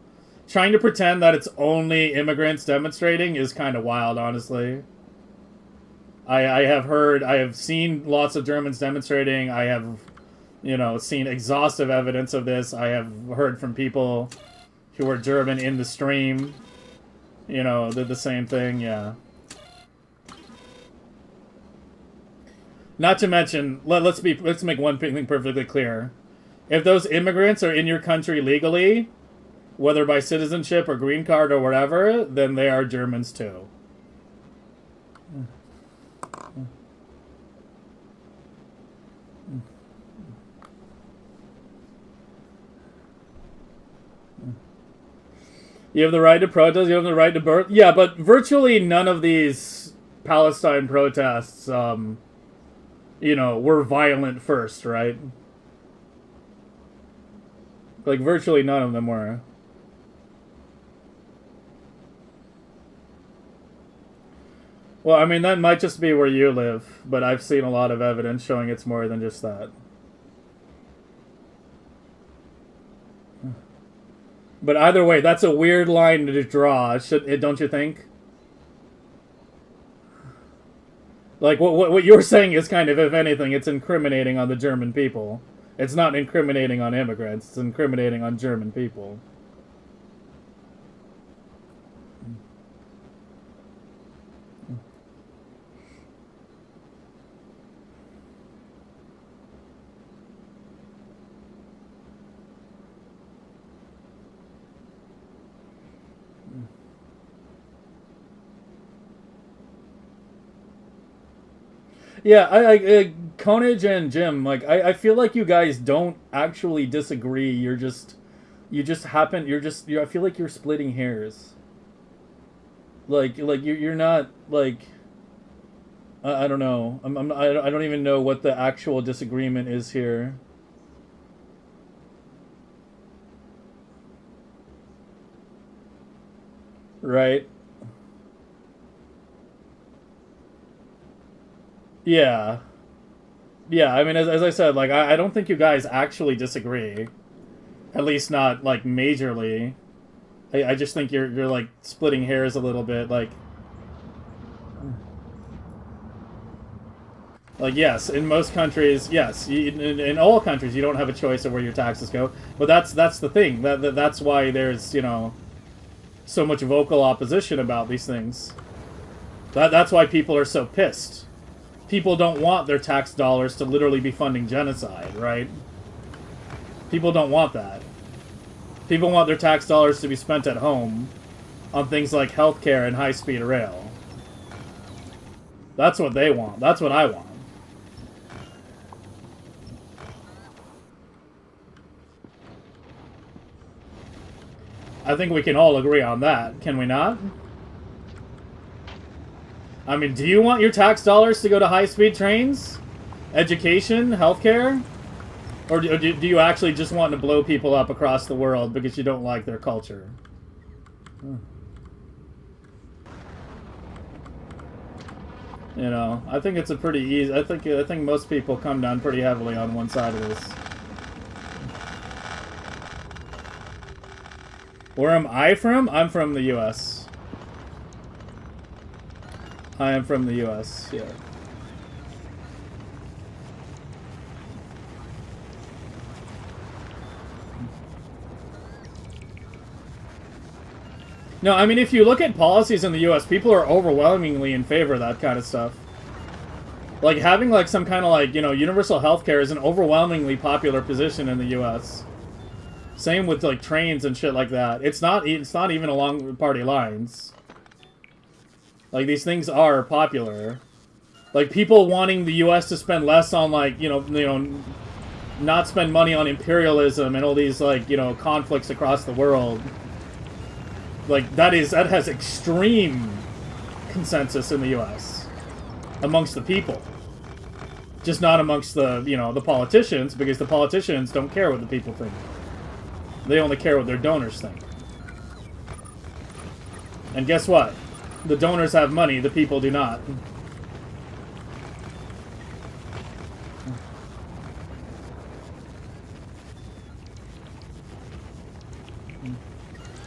[SPEAKER 1] Trying to pretend that it's only immigrants demonstrating is kind of wild, honestly. I have seen lots of Germans demonstrating. I have, you know, seen exhaustive evidence of this. I have heard from people who are German in the stream. You know, did the same thing, yeah. Not to mention, let's make one thing perfectly clear. If those immigrants are in your country legally, whether by citizenship or green card or whatever, then they are Germans too. You have the right to protest, you have the right to birth. Yeah, but virtually none of these Palestine protests, you know, were violent first, right? Like, virtually none of them were. Well, I mean, that might just be where you live, but I've seen a lot of evidence showing it's more than just that. But either way, that's a weird line to draw, don't you think? Like, what you're saying is kind of, if anything, it's incriminating on the German people. It's not incriminating on immigrants, it's incriminating on German people. Yeah, Conage and Jim, like, I feel like you guys don't actually disagree. I feel like you're splitting hairs. Like you're not, like, I don't know. I don't even know what the actual disagreement is here. Right? Yeah. Yeah, I mean, as I said, like, I don't think you guys actually disagree. At least not, like, majorly. I just think you're like, splitting hairs a little bit, like... Like, yes, in most countries, yes, in all countries, you don't have a choice of where your taxes go. But that's the thing. That's why there's, you know, so much vocal opposition about these things. That's why people are so pissed. People don't want their tax dollars to literally be funding genocide, right? People don't want that. People want their tax dollars to be spent at home on things like healthcare and high-speed rail. That's what they want. That's what I want. I think we can all agree on that, can we not? I mean, do you want your tax dollars to go to high-speed trains? Education? Healthcare? Or do you actually just want to blow people up across the world because you don't like their culture? You know, I think it's a pretty easy... I think most people come down pretty heavily on one side of this. Where am I from? I'm from the U.S. I am from the U.S., yeah. No, I mean, if you look at policies in the U.S., people are overwhelmingly in favor of that kind of stuff. Like, having, like, some kind of, like, you know, universal healthcare is an overwhelmingly popular position in the U.S. Same with, like, trains and shit like that. It's not even along party lines. Like, these things are popular. Like, people wanting the U.S. to spend less on, like, you know, not spend money on imperialism and all these, like, you know, conflicts across the world. Like, that has extreme consensus in the U.S. amongst the people. Just not amongst the, you know, the politicians, because the politicians don't care what the people think. They only care what their donors think. And guess what? The donors have money, the people do not.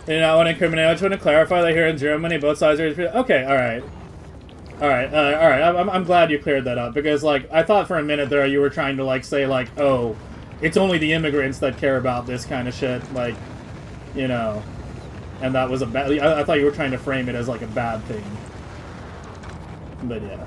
[SPEAKER 1] You know, when incriminating, I just want to clarify that here in Germany, both sides are... Okay, alright. Alright, I'm glad you cleared that up, because, like, I thought for a minute there you were trying to, like, say, like, oh, it's only the immigrants that care about this kind of shit, like, you know, and that was a bad... I thought you were trying to frame it as, like, a bad thing. But, yeah.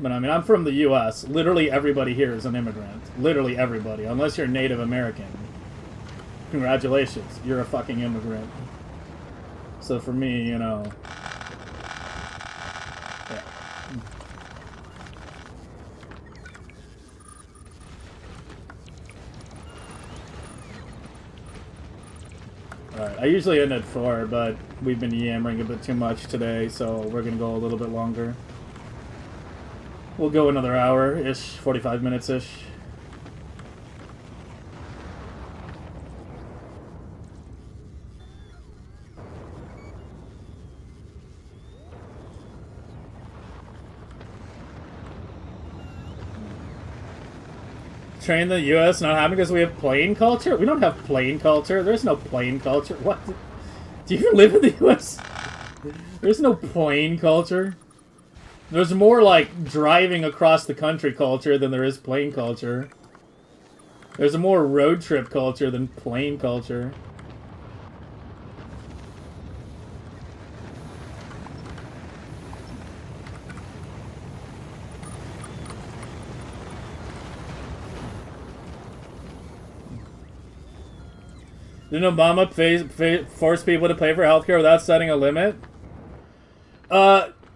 [SPEAKER 1] But I mean, I'm from the U.S. Literally everybody here is an immigrant. Literally everybody. Unless you're Native American. Congratulations. You're a fucking immigrant. So for me, you know... Yeah. Alright, I usually end at 4, but we've been yammering a bit too much today, so we're gonna go a little bit longer. We'll go another hour-ish, 45 minutes-ish. Train the U.S. not having because we have plane culture? We don't have plane culture. There's no plane culture. What? Do you even live in the U.S.? There's no plane culture. There's more, like, driving across the country culture than there is plane culture. There's a more road trip culture than plane culture. Didn't Obama force people to pay for healthcare without setting a limit?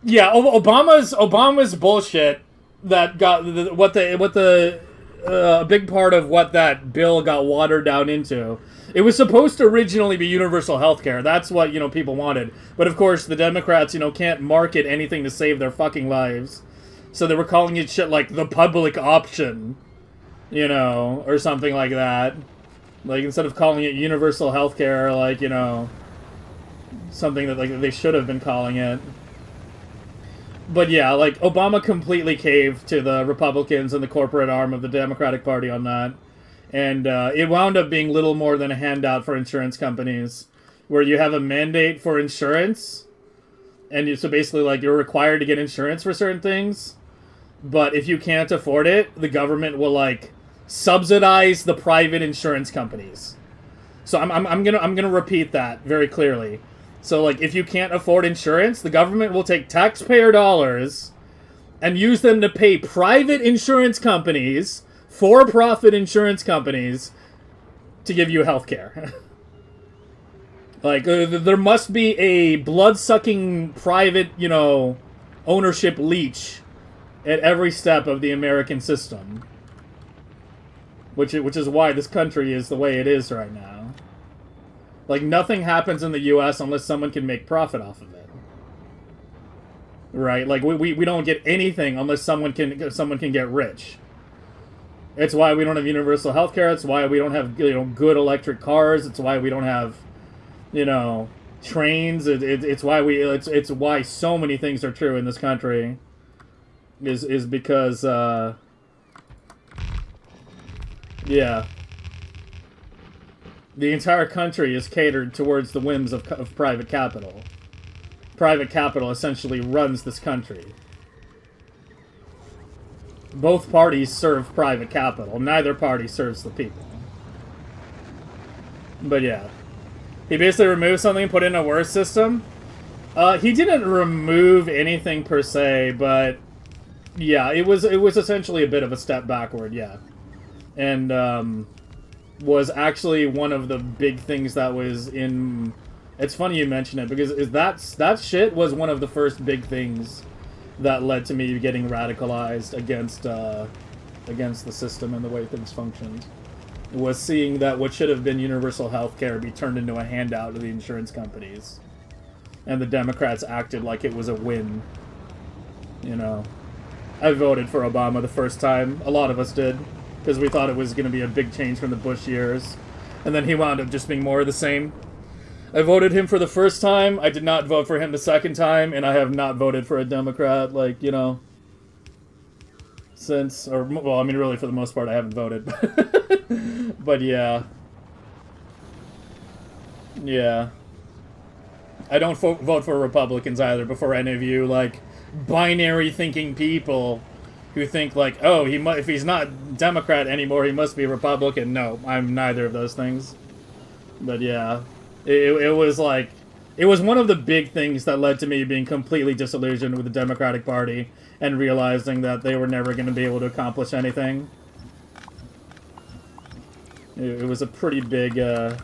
[SPEAKER 1] Yeah, Obama's bullshit that got a big part of what that bill got watered down into. It was supposed to originally be universal healthcare. That's what, you know, people wanted. But of course, the Democrats, you know, can't market anything to save their fucking lives. So they were calling it shit like the public option, you know, or something like that. Like, instead of calling it universal healthcare, like, you know, something that, like, they should have been calling it. But yeah, like, Obama completely caved to the Republicans and the corporate arm of the Democratic Party on that. And it wound up being little more than a handout for insurance companies, where you have a mandate for insurance, and so basically, like, you're required to get insurance for certain things, but if you can't afford it, the government will, like, subsidize the private insurance companies. So I'm gonna repeat that very clearly. So, like, if you can't afford insurance, the government will take taxpayer dollars and use them to pay private insurance companies, for-profit insurance companies, to give you health care. Like, there must be a blood-sucking private, you know, ownership leech at every step of the American system. Which is why this country is the way it is right now. Like, nothing happens in the U.S. unless someone can make profit off of it. Right? Like, we don't get anything unless someone can get rich. It's why we don't have universal healthcare. It's why we don't have, you know, good electric cars. It's why we don't have, you know, trains. It's why so many things are true in this country. Is because yeah. The entire country is catered towards the whims of private capital. Private capital essentially runs this country. Both parties serve private capital. Neither party serves the people. But yeah. He basically removed something and put in a worse system. He didn't remove anything per se, but yeah, it was essentially a bit of a step backward, yeah. And was actually one of the big things that was in... It's funny you mention it, because that shit was one of the first big things that led to me getting radicalized against against the system and the way things functioned. Was seeing that what should have been universal health care be turned into a handout to the insurance companies. And the Democrats acted like it was a win. You know. I voted for Obama the first time. A lot of us did. Because we thought it was going to be a big change from the Bush years. And then he wound up just being more of the same. I voted him for the first time. I did not vote for him the second time. And I have not voted for a Democrat, like, you know, since. Or, well, I mean, really, for the most part, I haven't voted. But, yeah. Yeah. I don't vote for Republicans either, before any of you, like, binary-thinking people who think, like, oh, if he's not Democrat anymore, he must be Republican. No, I'm neither of those things. But, yeah. It was, like... It was one of the big things that led to me being completely disillusioned with the Democratic Party and realizing that they were never going to be able to accomplish anything. It was a pretty big, yeah,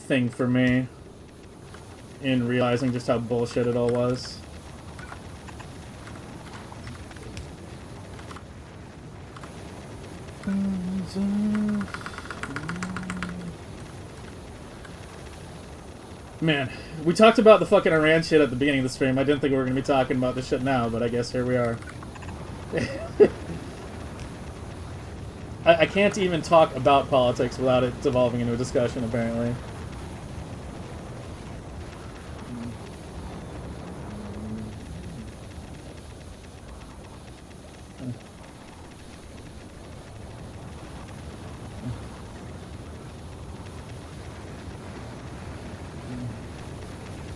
[SPEAKER 1] thing for me in realizing just how bullshit it all was. Man, we talked about the fucking Iran shit at the beginning of the stream. I didn't think we were going to be talking about this shit now, but I guess here we are. I can't even talk about politics without it devolving into a discussion, apparently.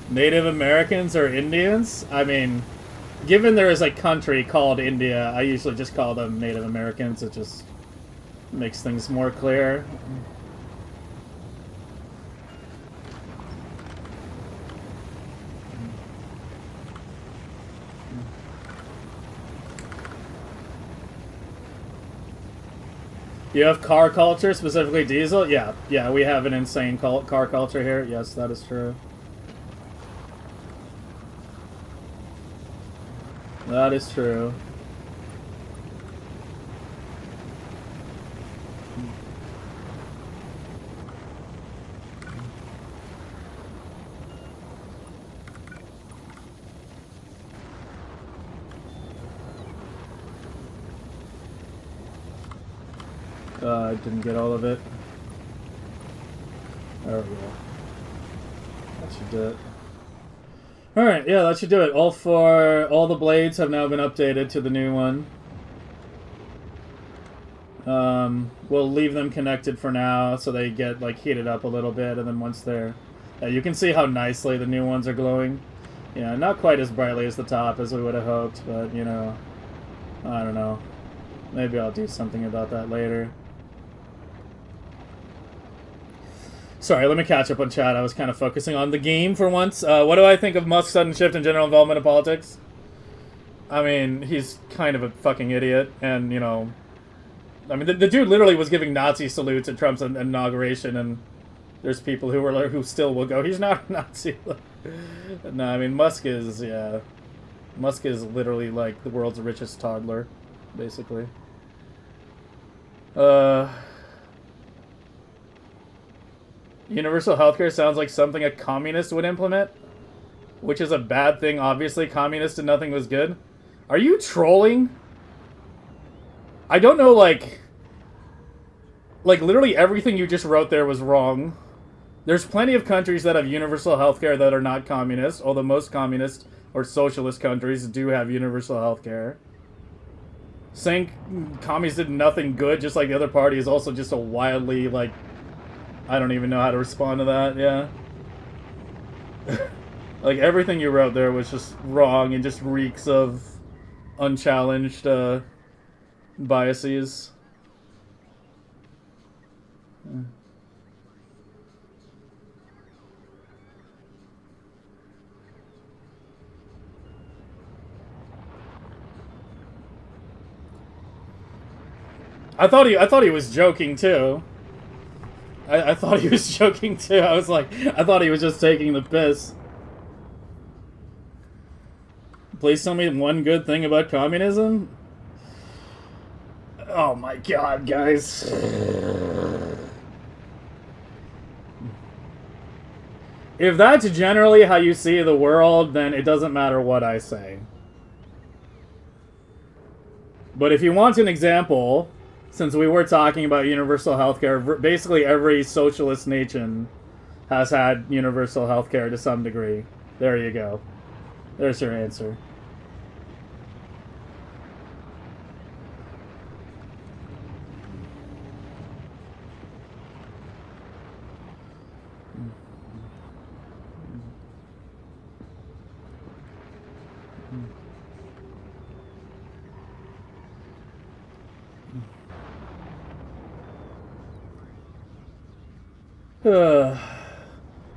[SPEAKER 1] Native Americans or Indians? I mean, given there is a country called India, I usually just call them Native Americans. It just makes things more clear. You have car culture, specifically diesel? Yeah, we have an insane car culture here. Yes, that is true. That is true. I didn't get all of it. There we go. That should do it. Alright, yeah, that should do it. All the blades have now been updated to the new one. We'll leave them connected for now so they get, like, heated up a little bit, and then once they're... you can see how nicely the new ones are glowing. Yeah, not quite as brightly as the top as we would have hoped, but, you know, I don't know. Maybe I'll do something about that later. Sorry, let me catch up on chat. I was kind of focusing on the game for once. What do I think of Musk's sudden shift in general involvement in politics? I mean, he's kind of a fucking idiot, and, you know... I mean, the dude literally was giving Nazi salutes at Trump's inauguration, and there's people who still will go, he's not a Nazi. No, I mean, Musk is, yeah... Musk is literally, like, the world's richest toddler, basically. Universal healthcare sounds like something a communist would implement, which is a bad thing, obviously. Communist and nothing was good. Are you trolling? I don't know, like, literally everything you just wrote there was wrong. There's plenty of countries that have universal healthcare that are not communist, although most communist or socialist countries do have universal healthcare. Saying commies did nothing good, just like the other party, is also just a wildly, like... I don't even know how to respond to that, yeah. Like, everything you wrote there was just wrong and just reeks of unchallenged biases. I thought he was joking too. I thought he was joking too. I was like, I thought he was just taking the piss. Please tell me one good thing about communism. Oh my god, guys. If that's generally how you see the world, then it doesn't matter what I say. But if you want an example, since we were talking about universal healthcare, basically every socialist nation has had universal healthcare to some degree. There you go. There's your answer.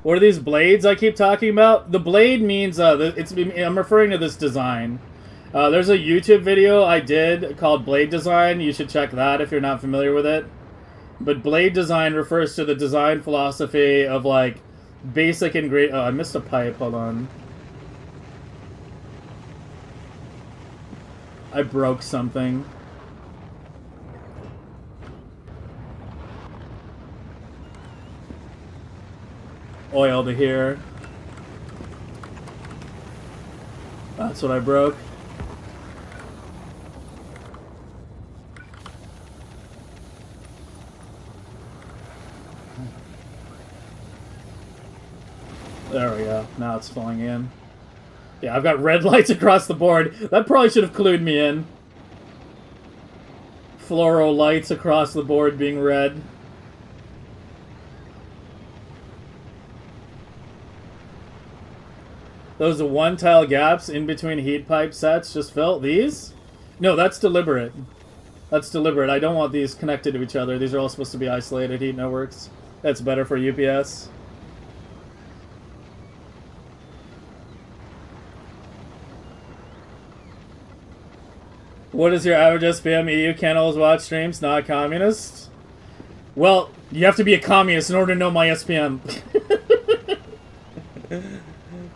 [SPEAKER 1] What are these blades I keep talking about? The blade means I'm referring to this design. There's a YouTube video I did called Blade Design. You should check that if you're not familiar with it. But blade design refers to the design philosophy of like basic ingredient. Oh, I missed a pipe. Hold on. I broke something. Oil to here. That's what I broke. There we go. Now it's filling in. Yeah, I've got red lights across the board. That probably should have clued me in. Fluoro lights across the board being red. Those one-tile gaps in between heat pipe sets just fill. These? No, that's deliberate. That's deliberate. I don't want these connected to each other. These are all supposed to be isolated heat networks. That's better for UPS. What is your average SPM EU channels watch streams? Not communist? Well, you have to be a communist in order to know my SPM.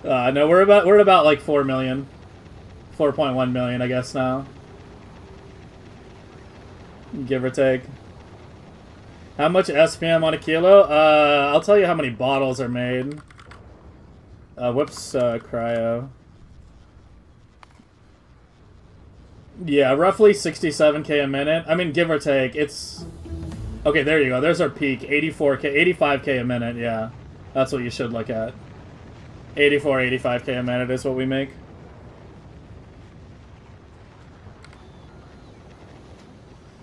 [SPEAKER 1] No, we're at about like 4 million. 4.1 million, I guess, now. Give or take. How much SPM on a kilo? I'll tell you how many bottles are made. Whoops, cryo. Yeah, roughly 67k a minute. I mean, give or take. It's... Okay, there you go. There's our peak. 84k, 85k a minute, yeah. That's what you should look at. 84, 85k a minute is what we make.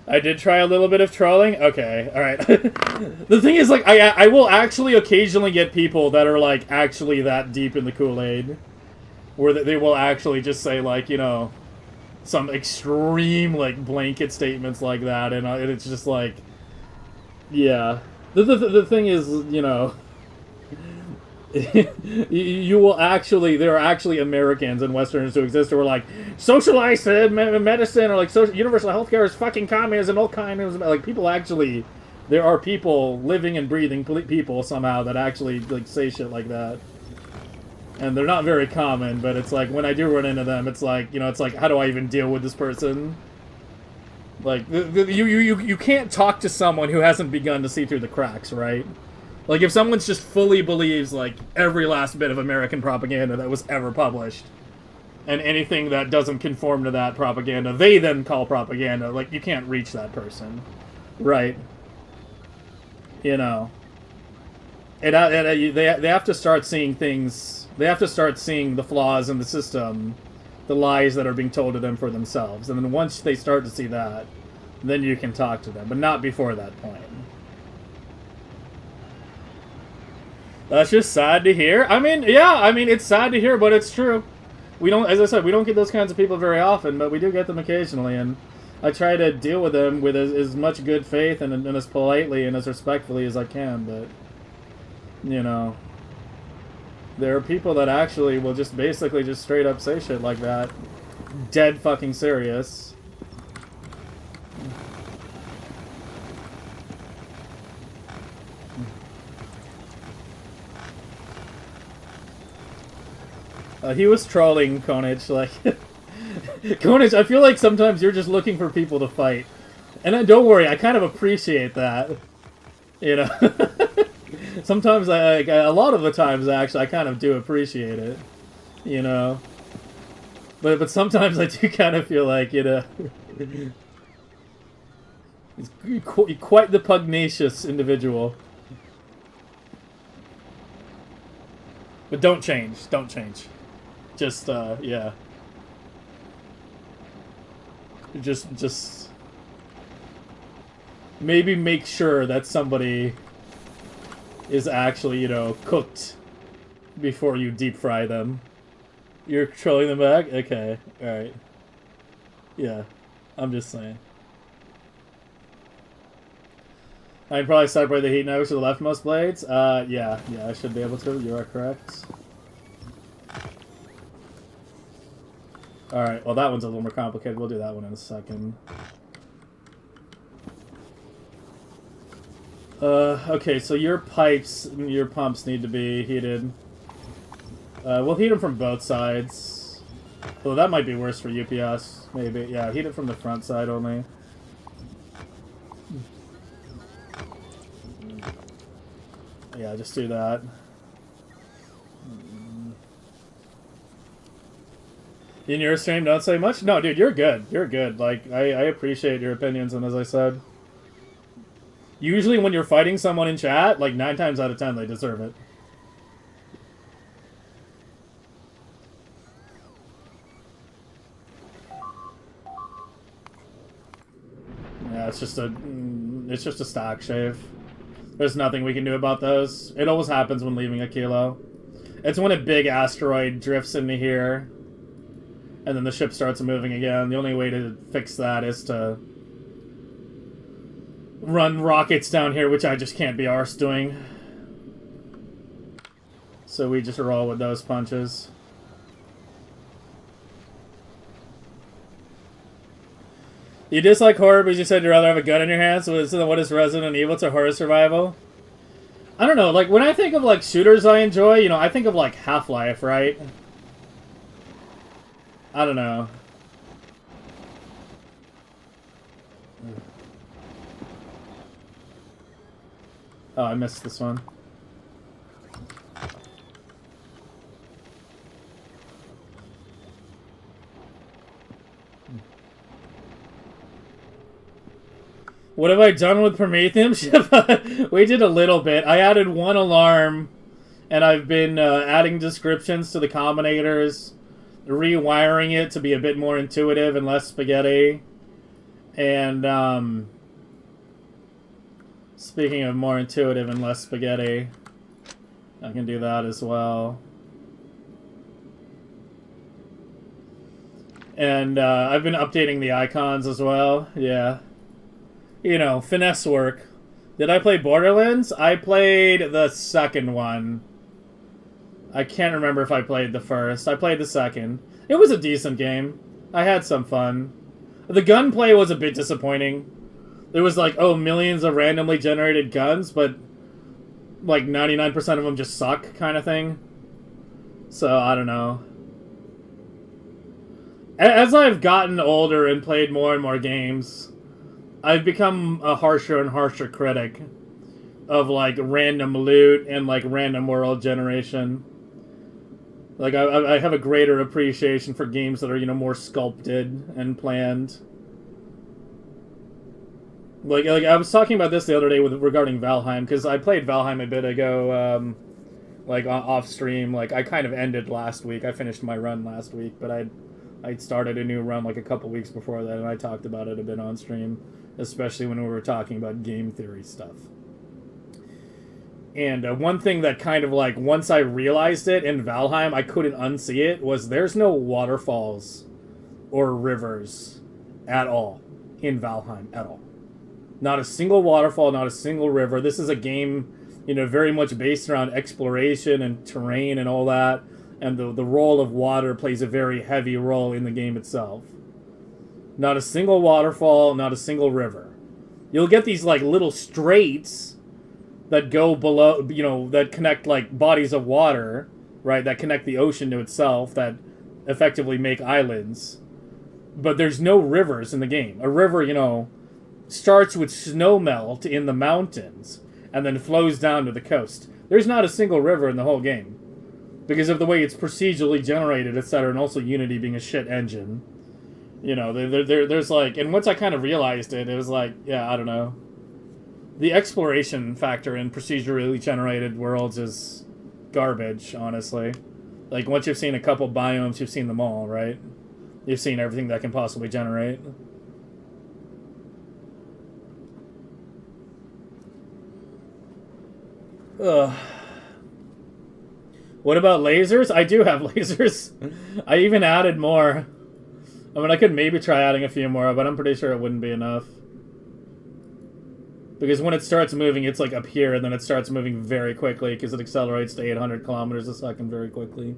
[SPEAKER 1] I did try a little bit of trolling. Okay, alright. The thing is, like, I will actually occasionally get people that are, like, actually that deep in the Kool-Aid. Where they will actually just say, like, you know, some extreme, like, blanket statements like that. And it's just like, yeah. The thing is, you know... you will actually, there are actually Americans and Westerners who exist who are like, socialized medicine or like universal healthcare is fucking communism, all kinds of, like, people actually, there are people, living and breathing people somehow that actually, like, say shit like that. And they're not very common, but it's like, when I do run into them, it's like, you know, it's like, how do I even deal with this person? Like, you can't talk to someone who hasn't begun to see through the cracks, right? Like, if someone's just fully believes, like, every last bit of American propaganda that was ever published, and anything that doesn't conform to that propaganda, they then call propaganda, like, you can't reach that person. Right? You know. They have to start seeing things, they have to start seeing the flaws in the system, the lies that are being told to them for themselves. And then once they start to see that, then you can talk to them, but not before that point. That's just sad to hear. I mean, yeah, I mean, it's sad to hear, but it's true. We don't, as I said, we don't get those kinds of people very often, but we do get them occasionally, and I try to deal with them with as much good faith and as politely and as respectfully as I can, but, you know, there are people that actually will just basically just straight up say shit like that. Dead fucking serious. He was trolling Konich, like... Konich, I feel like sometimes you're just looking for people to fight. And don't worry, I kind of appreciate that. You know? Sometimes, a lot of the times, actually, I kind of do appreciate it. You know? But sometimes I do kind of feel like, you know... He's quite the pugnacious individual. But don't change. Don't change. Just, yeah. Just... Maybe make sure that somebody is actually, you know, cooked before you deep fry them. You're trolling them back? Okay. Alright. Yeah. I'm just saying. I can probably separate the heat networks to the leftmost blades. Yeah, I should be able to. You are correct. Alright, well that one's a little more complicated. We'll do that one in a second. Okay, so your pipes, your pumps need to be heated. We'll heat them from both sides. Well, that might be worse for UPS, maybe. Yeah, heat it from the front side only. Yeah, just do that. In your stream, don't say much? No, dude, you're good. You're good. Like, I appreciate your opinions, and as I said... Usually when you're fighting someone in chat, like 9 times out of 10 they deserve it. Yeah, it's just a stock shave. There's nothing we can do about those. It always happens when leaving a kilo. It's when a big asteroid drifts into here, and then the ship starts moving again. The only way to fix that is to run rockets down here, which I just can't be arsed doing. So we just roll with those punches. You dislike horror because you said you'd rather have a gun in your hands, so what is Resident Evil to horror survival? I don't know, like, when I think of, like, shooters I enjoy, you know, I think of, like, Half-Life, right? I don't know. Oh, I missed this one. What have I done with Prometheium? We did a little bit. I added one alarm, and I've been adding descriptions to the combinators, rewiring it to be a bit more intuitive and less spaghetti. And, speaking of more intuitive and less spaghetti, I can do that as well. And I've been updating the icons as well, yeah. You know, finesse work. Did I play Borderlands? I played the second one. I can't remember if I played the first. I played the second. It was a decent game. I had some fun. The gunplay was a bit disappointing. There was like, oh, millions of randomly generated guns, but like 99% of them just suck kind of thing. So, I don't know. As I've gotten older and played more and more games, I've become a harsher and harsher critic of, like, random loot and, like, random world generation. Like, I have a greater appreciation for games that are, you know, more sculpted and planned. Like I was talking about this the other day regarding Valheim, because I played Valheim a bit ago, like, off stream. Like, I kind of ended last week. I finished my run last week, but I'd started a new run, like, a couple weeks before that, and I talked about it a bit on stream. Especially when we were talking about game theory stuff. And one thing that kind of, like, once I realized it in Valheim, I couldn't unsee it, was there's no waterfalls or rivers at all in Valheim, at all. Not a single waterfall, not a single river. This is a game, you know, very much based around exploration and terrain and all that, and the role of water plays a very heavy role in the game itself. Not a single waterfall, not a single river. You'll get these, like, little straits that go below, you know, that connect, like, bodies of water, right, that connect the ocean to itself, that effectively make islands. But there's no rivers in the game. A river, you know, starts with snow melt in the mountains and then flows down to the coast. There's not a single river in the whole game because of the way it's procedurally generated, etc., and also Unity being a shit engine. You know, there's like... And once I kind of realized it, it was like, yeah, I don't know. The exploration factor in procedurally generated worlds is garbage, honestly. Like, once you've seen a couple biomes, you've seen them all, right? You've seen everything that can possibly generate. Ugh. What about lasers? I do have lasers. I even added more. I mean, I could maybe try adding a few more, but I'm pretty sure it wouldn't be enough. Because when it starts moving, it's like up here, and then it starts moving very quickly, because it accelerates to 800 kilometers a second very quickly.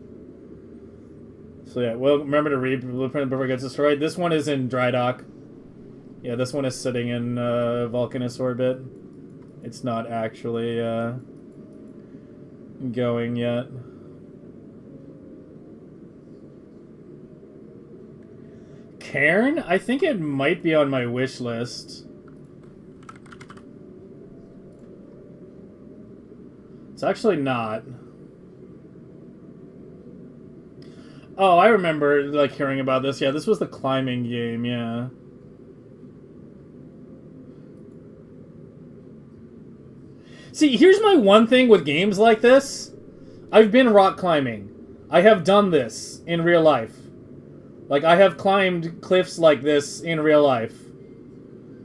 [SPEAKER 1] So yeah, well, remember to read Blueprint before it gets destroyed. This one is in dry dock. Yeah, this one is sitting in Vulcanus orbit. It's not actually going yet. Cairn? I think it might be on my wish list. It's actually not. Oh, I remember, like, hearing about this. Yeah, this was the climbing game, yeah. See, here's my one thing with games like this. I've been rock climbing. I have done this in real life. Like, I have climbed cliffs like this in real life.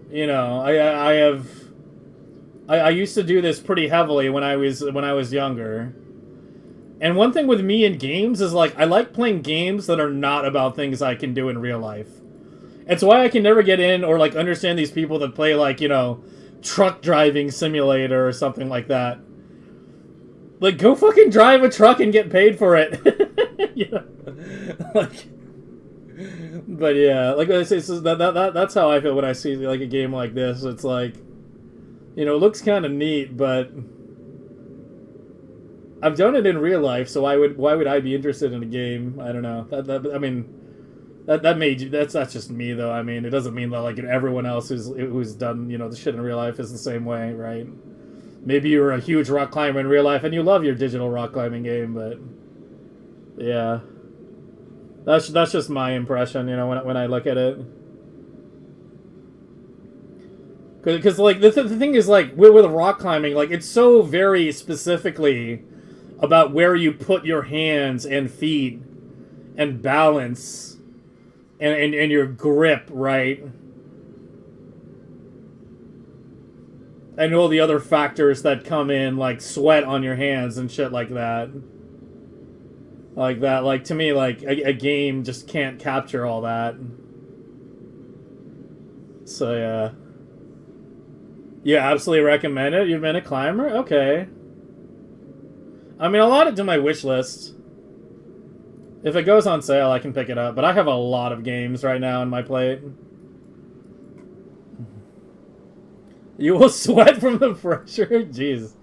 [SPEAKER 1] You know, I used to do this pretty heavily when I was younger. And one thing with me in games is, like, I like playing games that are not about things I can do in real life. It's why I can never get in or, like, understand these people that play, like, you know, truck driving simulator or something like that. Like, go fucking drive a truck and get paid for it. You know? Like, but yeah, like I say, so that's how I feel when I see, like, a game like this. It's like, you know, it looks kind of neat, but I've done it in real life, so why would I be interested in a game? I don't know. I mean, that's just me though. I mean, it doesn't mean that, like, everyone else who's done, you know, the shit in real life is the same way, right? Maybe you're a huge rock climber in real life and you love your digital rock climbing game, but yeah, that's just my impression, you know, when I look at it. Because like the thing is, like, with rock climbing, like, it's so very specifically about where you put your hands and feet and balance and your grip, right? And all the other factors that come in, like sweat on your hands and shit like that. Like, to me, like, a game just can't capture all that. So, yeah. You absolutely recommend it? You've been a climber? Okay. I mean, I'll add it to my wish list. If it goes on sale, I can pick it up. But I have a lot of games right now on my plate. You will sweat from the pressure? Jeez.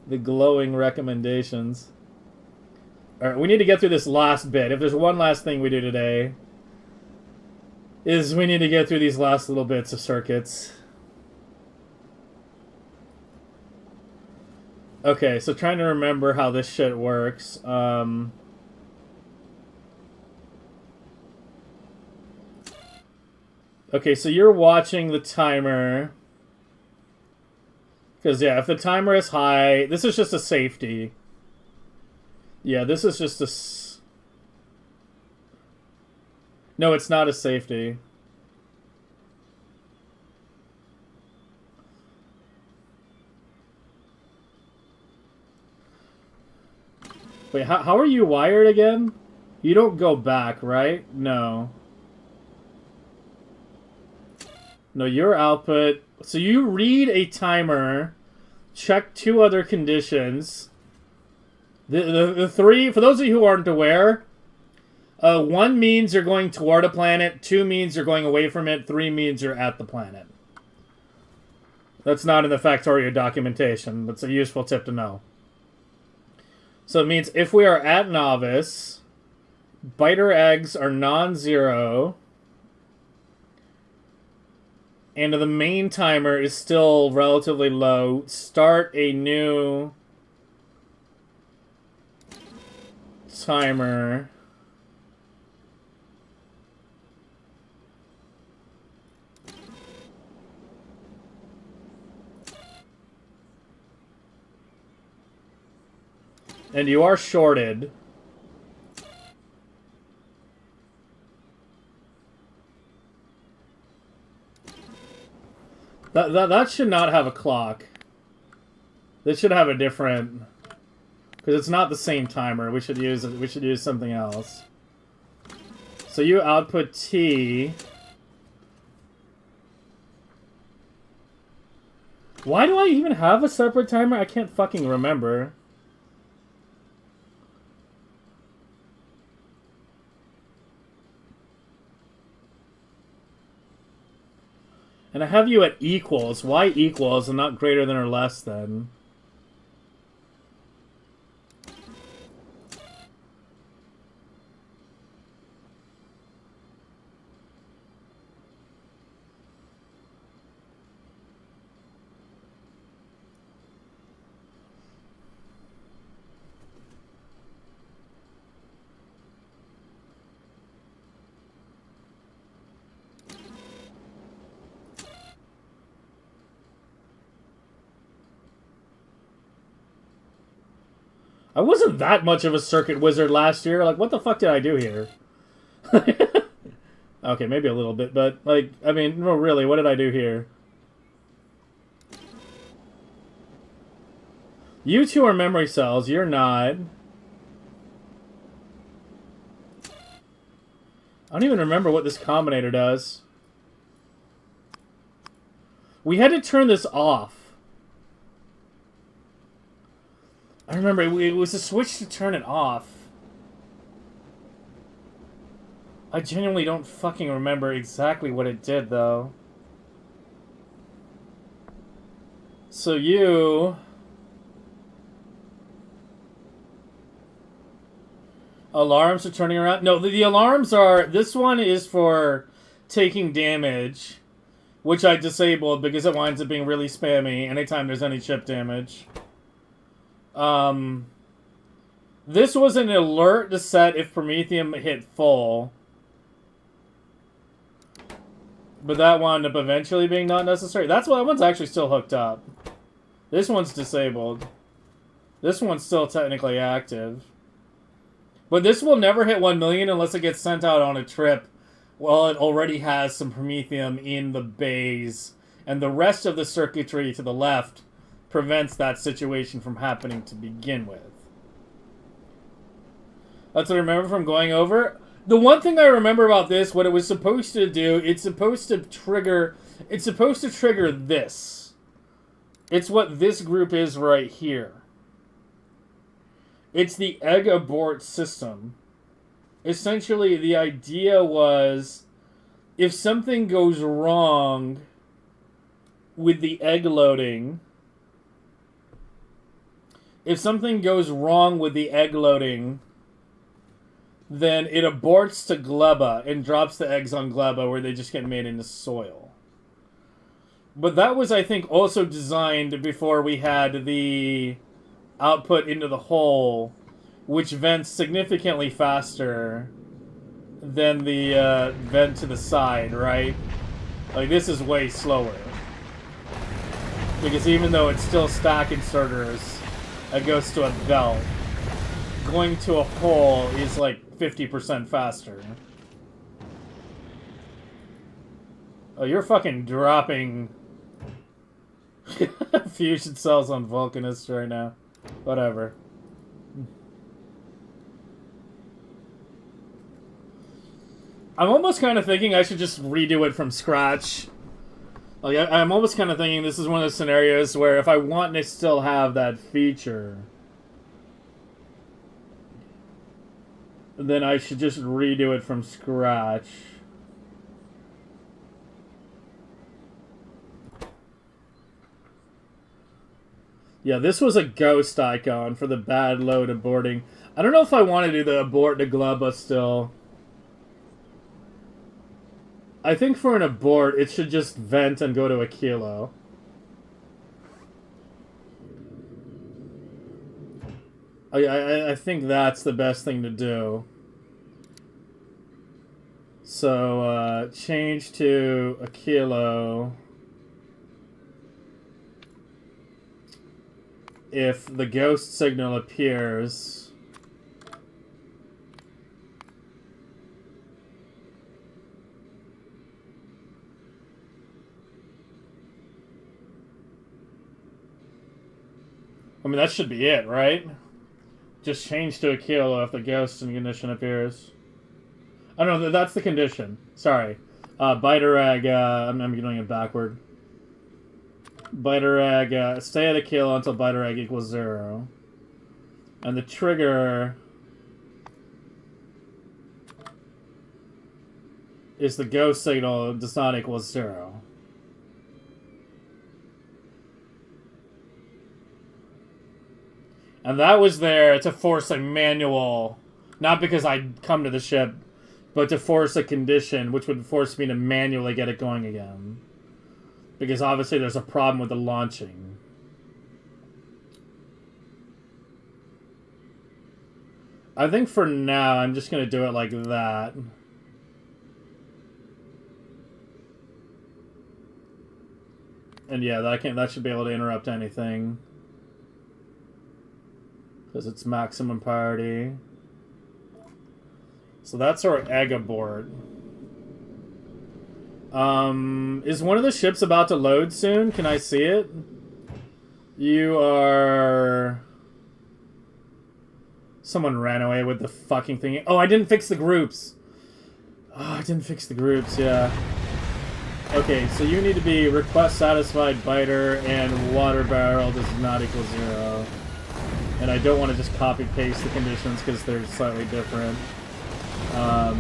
[SPEAKER 1] The glowing recommendations. Alright, we need to get through this last bit. If there's one last thing we do today, is we need to get through these last little bits of circuits. Okay, so trying to remember how this shit works. Okay, so you're watching the timer. Because, yeah, if the timer is high... This is just a safety. Yeah, this is just a... No, it's not a safety. Wait, how are you wired again? You don't go back, right? No. No, your output... So you read a timer, check two other conditions. The three, for those of you who aren't aware, 1 means you're going toward a planet, 2 means you're going away from it, 3 means you're at the planet. That's not in the Factorio documentation. That's a useful tip to know. So it means if we are at novice, biter eggs are non-zero, and the main timer is still relatively low, start a new timer. And you are shorted. That should not have a clock. This should have a different, because it's not the same timer. We should use something else. So you output T. Why do I even have a separate timer? I can't fucking remember. And I have you at equals. Why equals and not greater than or less than? I wasn't that much of a circuit wizard last year. Like, what the fuck did I do here? Okay, maybe a little bit, but, like, I mean, no, really, what did I do here? You two are memory cells. You're not. I don't even remember what this combinator does. We had to turn this off. I remember it was a switch to turn it off. I genuinely don't fucking remember exactly what it did, though. So you... Alarms are turning around? No, the alarms are... This one is for taking damage, which I disabled because it winds up being really spammy anytime there's any chip damage. This was an alert to set if Prometheium hit full. But that wound up eventually being not necessary. That one's actually still hooked up. This one's disabled. This one's still technically active. But this will never hit 1 million unless it gets sent out on a trip while it already has some Prometheium in the bays. And the rest of the circuitry to the left prevents that situation from happening to begin with. That's what I remember from going over. The one thing I remember about this, what it was supposed to do, it's supposed to trigger this. It's what this group is right here. It's the egg abort system. Essentially, the idea was, if something goes wrong with the egg loading, then it aborts to gleba and drops the eggs on gleba where they just get made into soil. But that was, I think, also designed before we had the output into the hole, which vents significantly faster than the vent to the side, right? Like, this is way slower. Because even though it's still stack inserters, it goes to a belt. Going to a hole is like 50% faster. Oh, you're fucking dropping fusion cells on Vulcanists right now. Whatever. I'm almost kind of thinking I should just redo it from scratch. Like, I'm almost kind of thinking this is one of those scenarios where if I want to still have that feature, then I should just redo it from scratch. Yeah, this was a ghost icon for the bad load aborting. I don't know if I want to do the abort to Gleba still. I think for an abort, it should just vent and go to a kilo. I think that's the best thing to do. So, change to a kilo if the ghost signal appears. I mean, that should be it, right? Just change to a kilo if the ghost condition appears. Oh no, that's the condition. Sorry. Biterag, I'm doing it backward. Biterag, stay at a kilo until Biterag equals 0. And the trigger is the ghost signal does not equal 0. And that was there to force a manual, not because I'd come to the ship, but to force a condition, which would force me to manually get it going again. Because obviously there's a problem with the launching. I think for now, I'm just going to do it like that. And yeah, that should be able to interrupt anything. Because it's maximum priority. So that's our egg abort. Is one of the ships about to load soon? Can I see it? You are... Someone ran away with the fucking thing. Oh, I didn't fix the groups. Oh, I didn't fix the groups, yeah. Okay, so you need to be request satisfied biter and water barrel does not equal 0. And I don't want to just copy paste the conditions because they're slightly different. I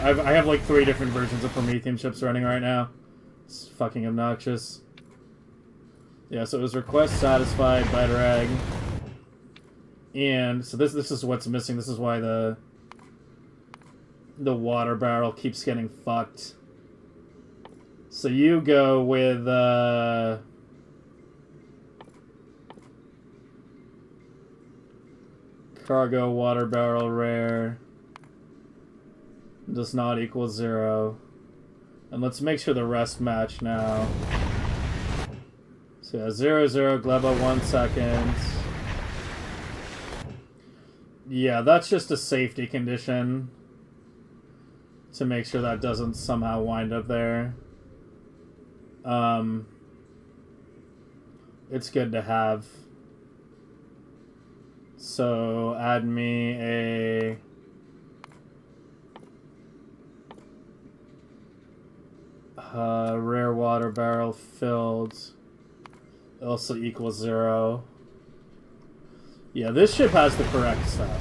[SPEAKER 1] have like 3 different versions of Prometheium ships running right now. It's fucking obnoxious. Yeah, so it was request satisfied biter egg. And so this is what's missing. This is why the water barrel keeps getting fucked. So you go with cargo water barrel rare does not equal 0. And let's make sure the rest match now. So yeah, 0, 0, Gleba 1 second. Yeah, that's just a safety condition to make sure that doesn't somehow wind up there. It's good to have. So add me a rare water barrel filled also equals 0. Yeah, this ship has the correct stuff.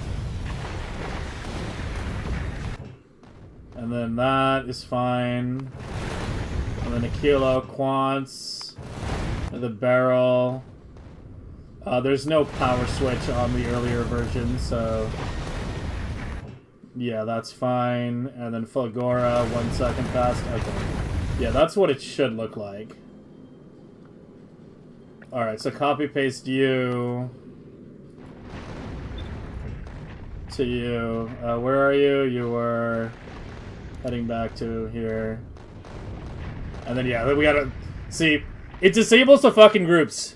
[SPEAKER 1] And then that is fine. And then a kilo quants. And the barrel. There's no power switch on the earlier version, so... Yeah, that's fine. And then Fulgora, 1 second past. Okay. Yeah, that's what it should look like. Alright, so copy-paste you... to you. Where are you? You were heading back to here. And then, yeah, we gotta... See, it disables the fucking groups.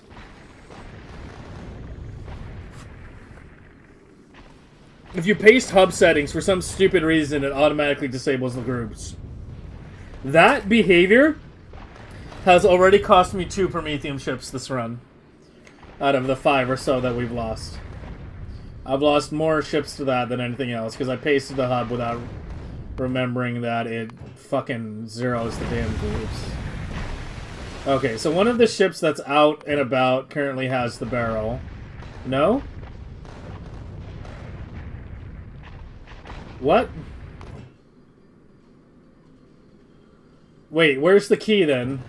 [SPEAKER 1] If you paste hub settings, for some stupid reason, it automatically disables the groups. That behavior has already cost me 2 Prometheium ships this run. Out of the 5 or so that we've lost. I've lost more ships to that than anything else, because I pasted the hub without remembering that it fucking zeroes the damn groups. Okay, so one of the ships that's out and about currently has the barrel. No? What? Wait, where's the key then?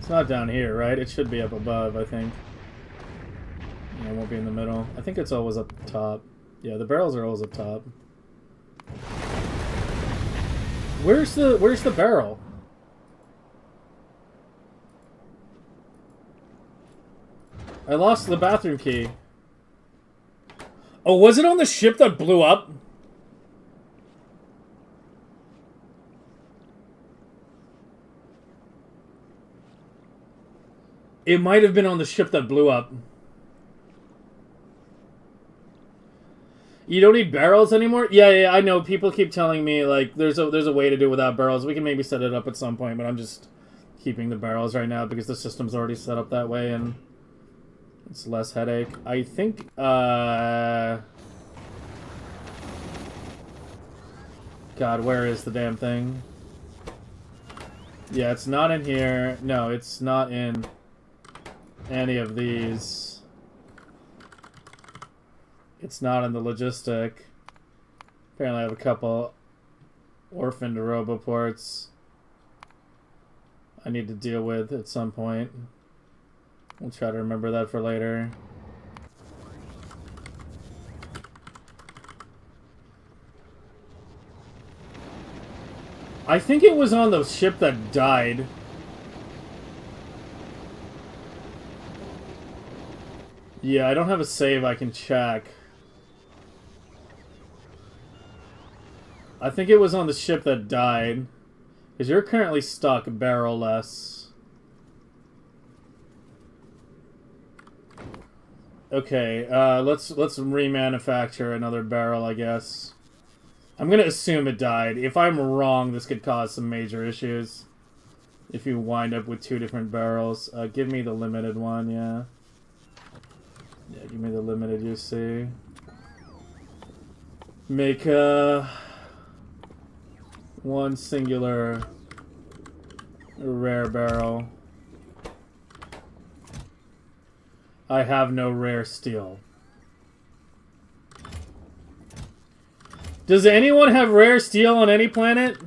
[SPEAKER 1] It's not down here, right? It should be up above, I think. Yeah, it won't be in the middle. I think it's always up top. Yeah, the barrels are always up top. Where's the barrel? I lost the bathroom key. Oh, was it on the ship that blew up? It might have been on the ship that blew up. You don't need barrels anymore? Yeah, I know. People keep telling me, like, there's a way to do it without barrels. We can maybe set it up at some point, but I'm just keeping the barrels right now because the system's already set up that way, and it's less headache. I think, God, where is the damn thing? Yeah, it's not in here. No, it's not in any of these. It's not in the logistic. Apparently I have a couple orphaned roboports I need to deal with at some point. We'll try to remember that for later. I think it was on the ship that died. Yeah, I don't have a save I can check. I think it was on the ship that died. Because you're currently stuck barrel-less. Okay, let's remanufacture another barrel, I guess. I'm gonna assume it died. If I'm wrong, this could cause some major issues. If you wind up with two different barrels. Give me the limited one, yeah. Yeah, give me the limited UC. Make, one singular rare barrel. I have no rare steel. Does anyone have rare steel on any planet?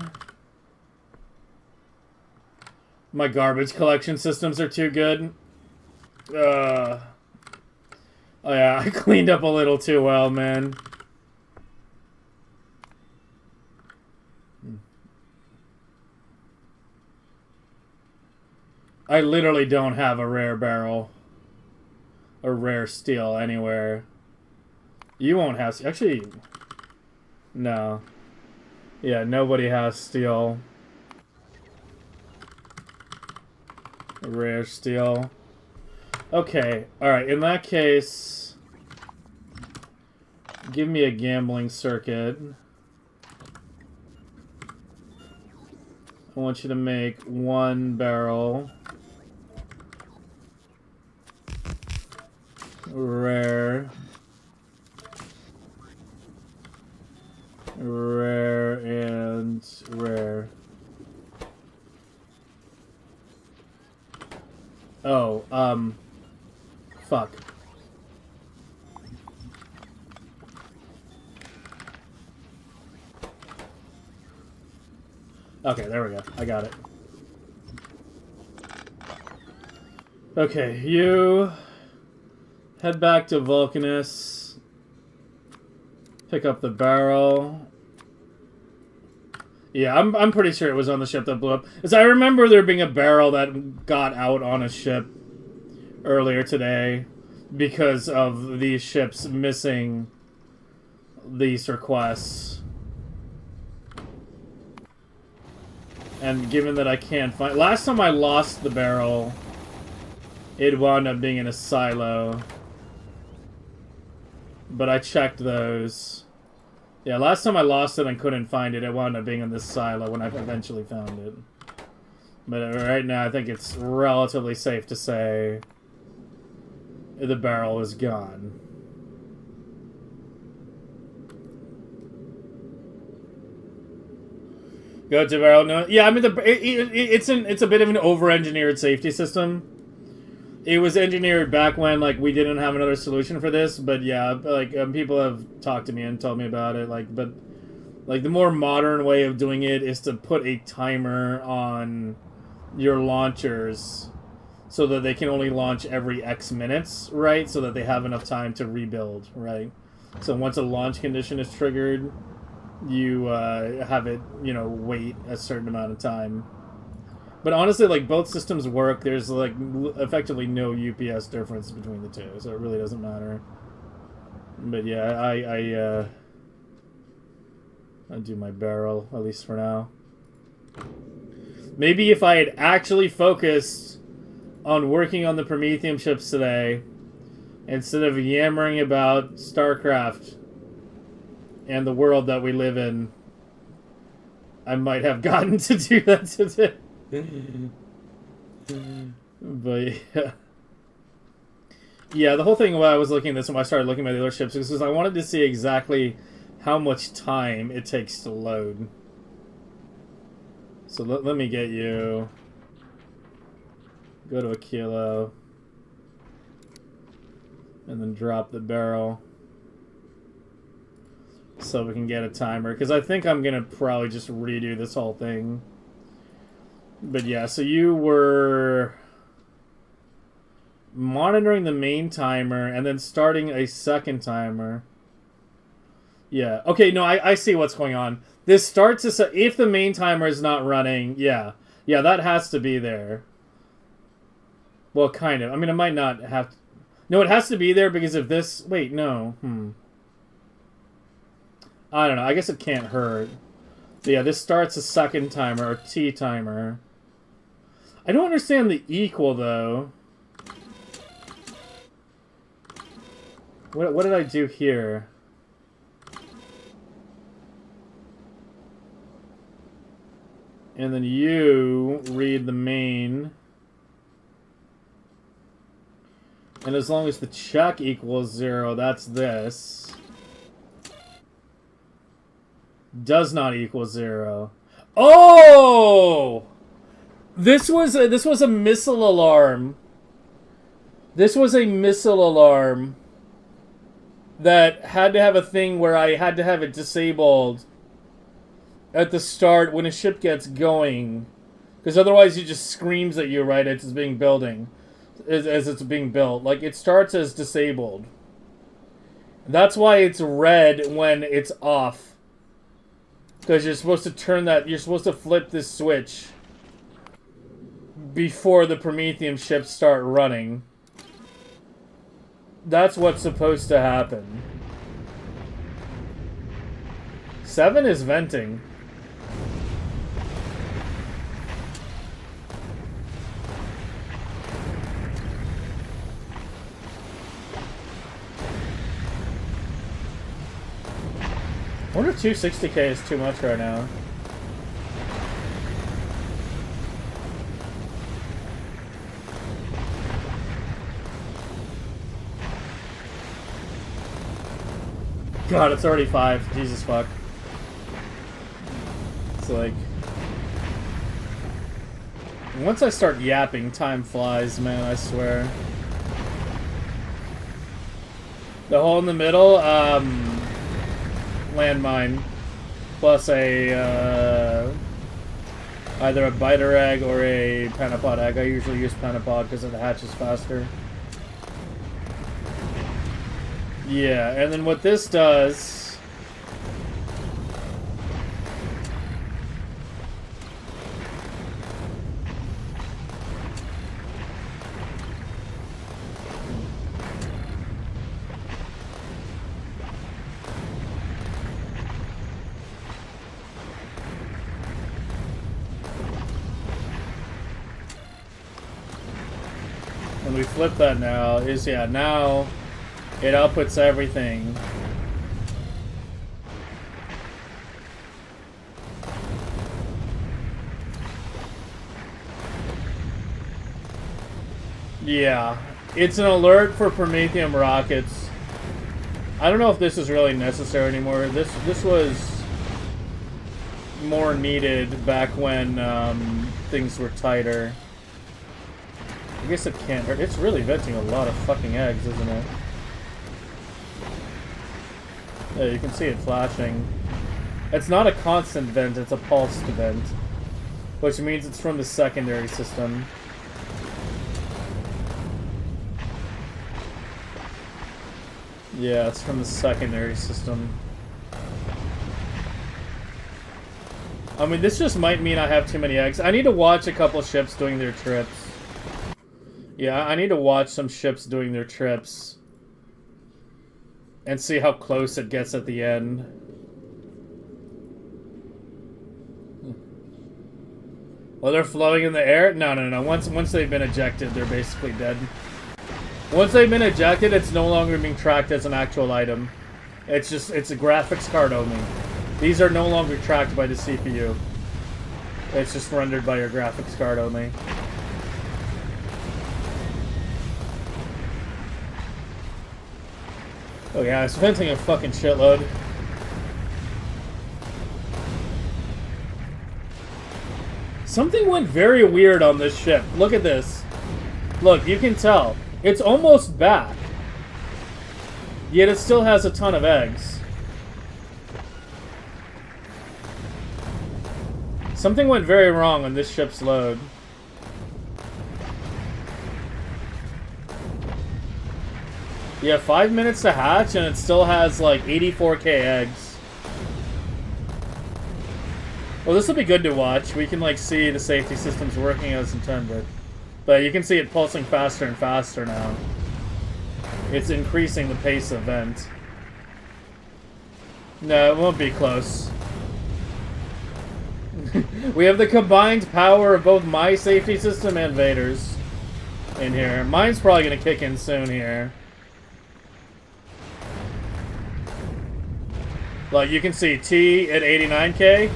[SPEAKER 1] My garbage collection systems are too good. Oh yeah, I cleaned up a little too well, man. I literally don't have a rare barrel or rare steel anywhere. You won't have... Actually, no. Yeah, nobody has steel. Rare steel. Okay, alright, in that case... Give me a gambling circuit. I want you to make one barrel. Rare. Rare and rare. Oh, fuck. Okay, there we go. I got it. Okay, you head back to Vulcanus. Pick up the barrel. Yeah, I'm pretty sure it was on the ship that blew up. As I remember there being a barrel that got out on a ship earlier today because of these ships missing these requests. And given that I can't find... Last time I lost the barrel, it wound up being in a silo. But I checked those. Yeah, last time I lost it and couldn't find it, it wound up being in this silo when I eventually found it. But right now, I think it's relatively safe to say the barrel is gone. Go to barrel. No, yeah, I mean it's a bit of an over-engineered safety system. It was engineered back when like we didn't have another solution for this, but yeah, like people have talked to me and told me about it. Like, but like the more modern way of doing it is to put a timer on your launchers so that they can only launch every X minutes, right? So that they have enough time to rebuild, right? So once a launch condition is triggered, you have it, wait a certain amount of time. But honestly, like, both systems work. There's, like, effectively no UPS difference between the two, so it really doesn't matter. But yeah, I do my barrel, at least for now. Maybe if I had actually focused on working on the Prometheium ships today, instead of yammering about StarCraft and the world that we live in, I might have gotten to do that today. But yeah. Yeah, the whole thing when I was looking at this, when I started looking at the other ships, is because I wanted to see exactly how much time it takes to load. So let me get you. Go to a kilo. And then drop the barrel. So we can get a timer. Because I think I'm going to probably just redo this whole thing. But yeah, so you were monitoring the main timer and then starting a second timer. Yeah. Okay, no, I see what's going on. This starts if the main timer is not running, yeah. Yeah, that has to be there. Well, kind of. I mean, it might not have to. No, it has to be there because if this... Wait, no. I don't know. I guess it can't hurt. But yeah, this starts a second timer, or T timer. I don't understand the equal, though. What did I do here? And then you read the main. And as long as the check equals 0, that's this. Does not equal 0. Oh! This was a missile alarm. This was a missile alarm that had to have a thing where I had to have it disabled at the start when a ship gets going, because otherwise it just screams at you right as it's being being built. Like, it starts as disabled. That's why it's red when it's off, because you're supposed to turn that. You're supposed to flip this switch before the Prometheium ships start running. That's what's supposed to happen. 7 is venting. I wonder if 260k is too much right now. God, it's already 5. Jesus fuck. It's like... Once I start yapping, time flies, man, I swear. The hole in the middle, landmine. Plus a, either a biter egg or a pentapod egg. I usually use pentapod because it hatches faster. Yeah, and then what this does... When we flip that now, is, yeah, now... It outputs everything. Yeah. It's an alert for Prometheium rockets. I don't know if this is really necessary anymore. This was more needed back when things were tighter. I guess it can't hurt. It's really venting a lot of fucking eggs, isn't it? Yeah, you can see it flashing. It's not a constant vent, it's a pulsed vent. Which means it's from the secondary system. Yeah, it's from the secondary system. I mean, this just might mean I have too many eggs. I need to watch a couple ships doing their trips. Yeah, I need to watch some ships doing their trips. And see how close it gets at the end. Well, they're floating in the air? No. Once they've been ejected, they're basically dead. Once they've been ejected, it's no longer being tracked as an actual item. It's a graphics card only. These are no longer tracked by the CPU. It's just rendered by your graphics card only. Oh yeah, it's venting a fucking shitload. Something went very weird on this ship. Look at this. Look, you can tell. It's almost back. Yet it still has a ton of eggs. Something went very wrong on this ship's load. Yeah, 5 minutes to hatch and it still has like 84k eggs. Well, this will be good to watch. We can like see the safety systems working as intended. But you can see it pulsing faster and faster now. It's increasing the pace of vent. No, it won't be close. We have the combined power of both my safety system and Vader's in here. Mine's probably going to kick in soon here. Like, you can see T at 89k.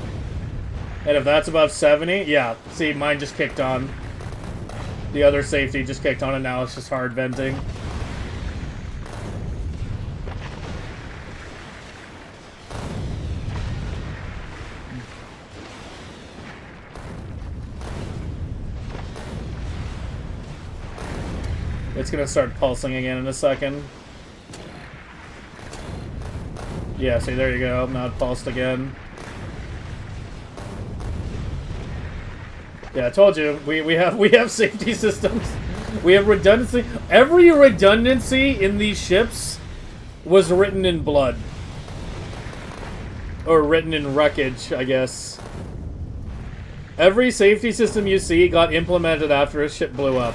[SPEAKER 1] And if that's above 70, yeah. See, mine just kicked on. The other safety just kicked on, and now it's just hard venting. It's gonna start pulsing again in a second. Yeah, see, there you go. Now it pulsed again. Yeah, I told you. We have safety systems. We have redundancy. Every redundancy in these ships was written in blood. Or written in wreckage, I guess. Every safety system you see got implemented after a ship blew up.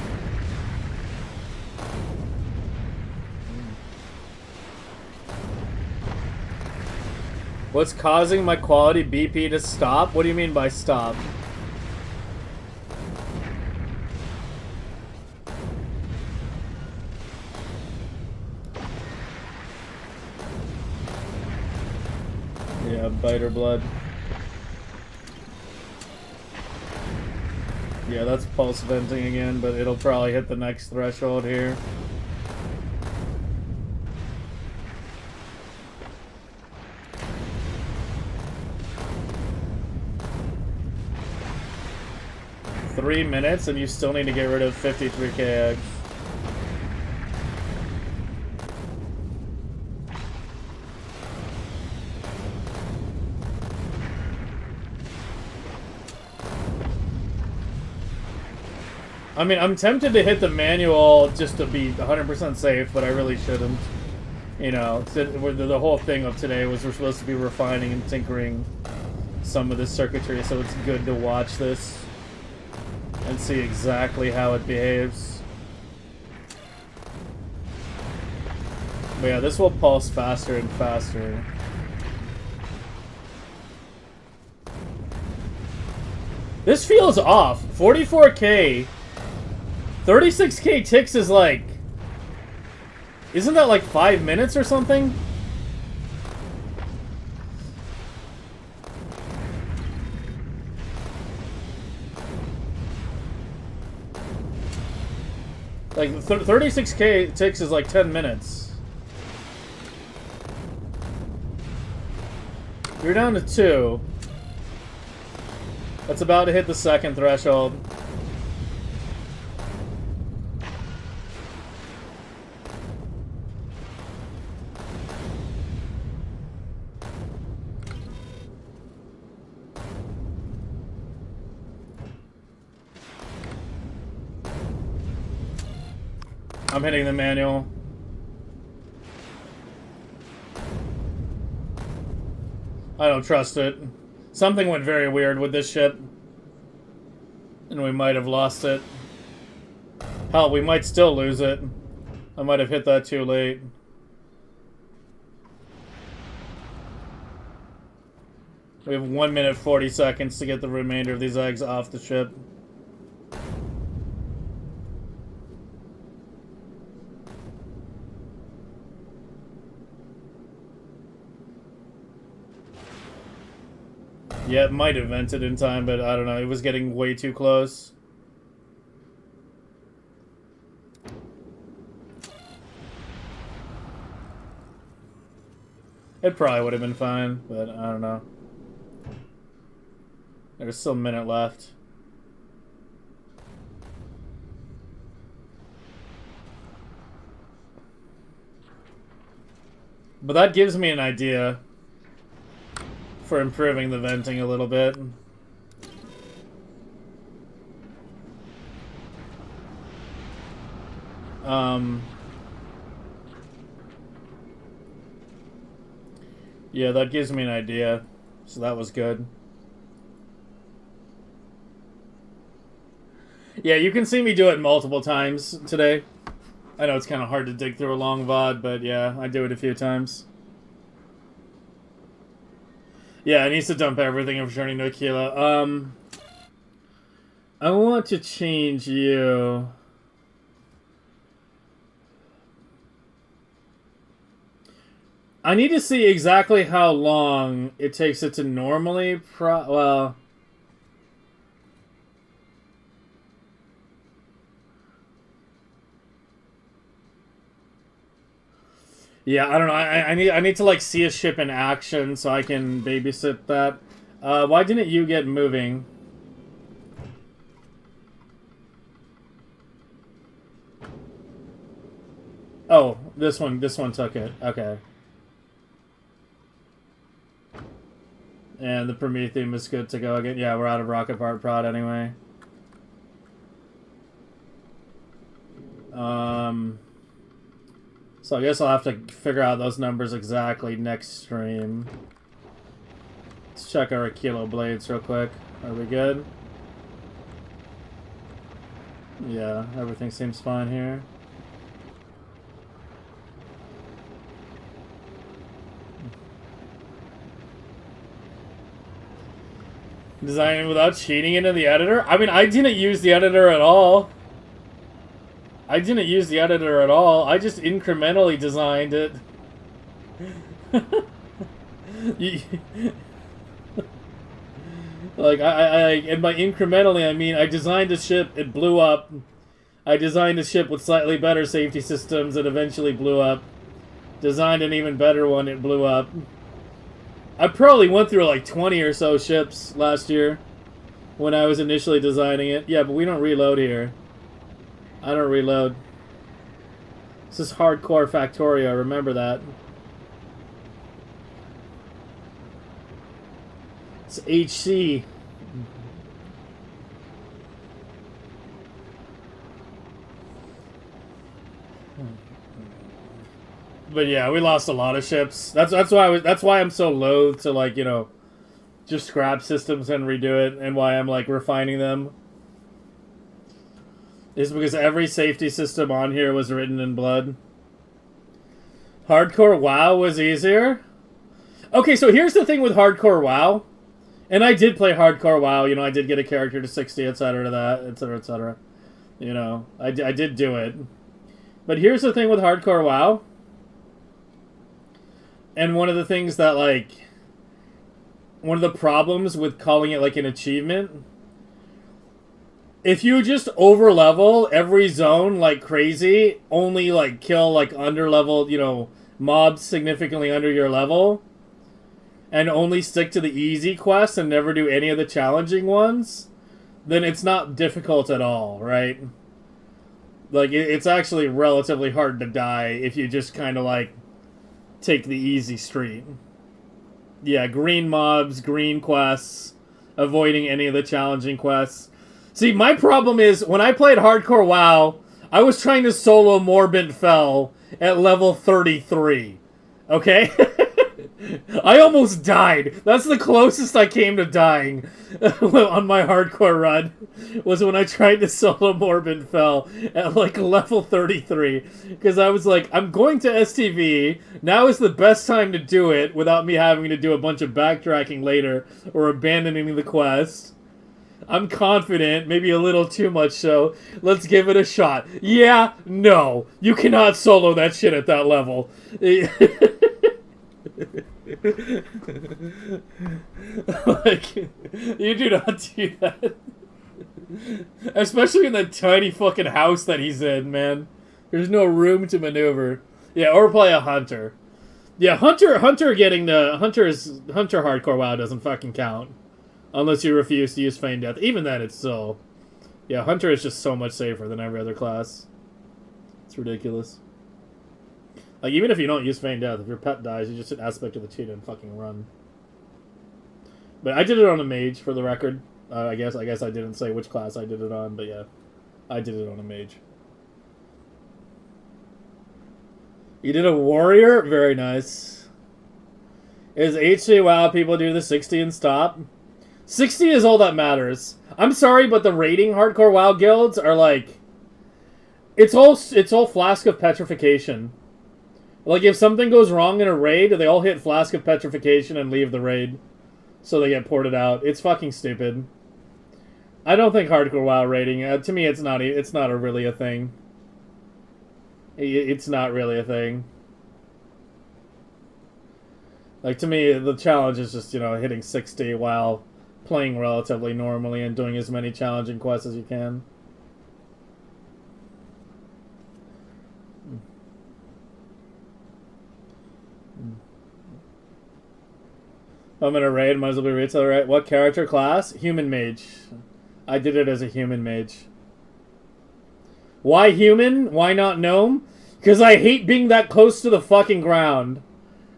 [SPEAKER 1] What's causing my quality BP to stop? What do you mean by stop? Yeah, biter blood. Yeah, that's pulse venting again, but it'll probably hit the next threshold here. Three minutes and you still need to get rid of 53k eggs. I mean, I'm tempted to hit the manual just to be 100% safe, but I really shouldn't. You know, the whole thing of today was we're supposed to be refining and tinkering some of this circuitry, so it's good to watch this and see exactly how it behaves. But yeah, this will pulse faster and faster. This feels off. 44k. 36k ticks is like... Isn't that like 5 minutes or something? Like, 36k ticks is like 10 minutes. You're down to 2. That's about to hit the second threshold. I'm hitting the manual. I don't trust it. Something went very weird with this ship. And we might have lost it. Hell, we might still lose it. I might have hit that too late. We have 1 minute 40 seconds to get the remainder of these eggs off the ship. Yeah, it might have vented in time, but I don't know. It was getting way too close. It probably would have been fine, but I don't know. There's still a minute left. But that gives me an idea for improving the venting a little bit. Yeah, that gives me an idea. So that was good. Yeah, you can see me do it multiple times today. I know it's kind of hard to dig through a long VOD, but yeah, I do it a few times. Yeah, it needs to dump everything and returning to Aquila. I want to change you. I need to see exactly how long it takes it to normally well... Yeah, I don't know. I need to like see a ship in action so I can babysit that. Why didn't you get moving? Oh, this one took it. Okay. And the Prometheium is good to go again. Yeah, we're out of rocket part prod anyway. So I guess I'll have to figure out those numbers exactly next stream. Let's check our Aquila blades real quick. Are we good? Yeah, everything seems fine here. Designing without cheating into the editor? I mean, I didn't use the editor at all. I didn't use the editor at all. I just incrementally designed it. Like, and by incrementally, I mean I designed a ship, it blew up. I designed a ship with slightly better safety systems, it eventually blew up. Designed an even better one, it blew up. I probably went through like 20 or so ships last year when I was initially designing it. Yeah, but we don't reload here. I don't reload. This is hardcore Factorio, remember that. It's HC. But yeah, we lost a lot of ships. That's why I'm so loath to, like, you know, just scrap systems and redo it, and why I'm like refining them. Is because every safety system on here was written in blood. Hardcore WoW was easier? Okay, so here's the thing with Hardcore WoW. And I did play Hardcore WoW, you know, I did get a character to 60, etc. to that, etc, etc. You know, I did do it. But here's the thing with Hardcore WoW. And one of the things that, like... One of the problems with calling it, like, an achievement... If you just over-level every zone like crazy, only, like, kill, like, under-leveled, you know, mobs significantly under your level, and only stick to the easy quests and never do any of the challenging ones, then it's not difficult at all, right? Like, it's actually relatively hard to die if you just kind of, like, take the easy street. Yeah, green mobs, green quests, avoiding any of the challenging quests. See, my problem is, when I played Hardcore WoW, I was trying to solo Morbid Fell at level 33. Okay? I almost died. That's the closest I came to dying on my hardcore run, was when I tried to solo Morbin Fell at like level 33. Because I was like, I'm going to STV. Now is the best time to do it without me having to do a bunch of backtracking later or abandoning the quest. I'm confident, maybe a little too much so. Let's give it a shot. Yeah, no. You cannot solo that shit at that level. Like, you do not do that. Especially in that tiny fucking house that he's in, man. There's no room to maneuver. Yeah, or play a hunter. Yeah, Hunter getting the... Hunter hardcore WoW doesn't fucking count. Unless you refuse to use Feign Death. Even then, it's still... Yeah, Hunter is just so much safer than every other class. It's ridiculous. Like, even if you don't use Feign Death, if your pet dies, you just hit Aspect of the Cheetah and fucking run. But I did it on a mage, for the record. I guess I didn't say which class I did it on, but yeah. I did it on a mage. You did a warrior? Very nice. Is HC WoW people do the 60 and stop? 60 is all that matters. I'm sorry, but the raiding hardcore WoW guilds are like... It's all Flask of Petrification. Like, if something goes wrong in a raid, they all hit Flask of Petrification and leave the raid. So they get ported out. It's fucking stupid. I don't think hardcore WoW raiding... to me, it's not really a thing. It's not really a thing. Like, to me, the challenge is just, hitting 60 while playing relatively normally and doing as many challenging quests as you can. I'm in a raid, might as well be retail, right? What character class? Human mage. I did it as a human mage. Why human? Why not gnome? Because I hate being that close to the fucking ground.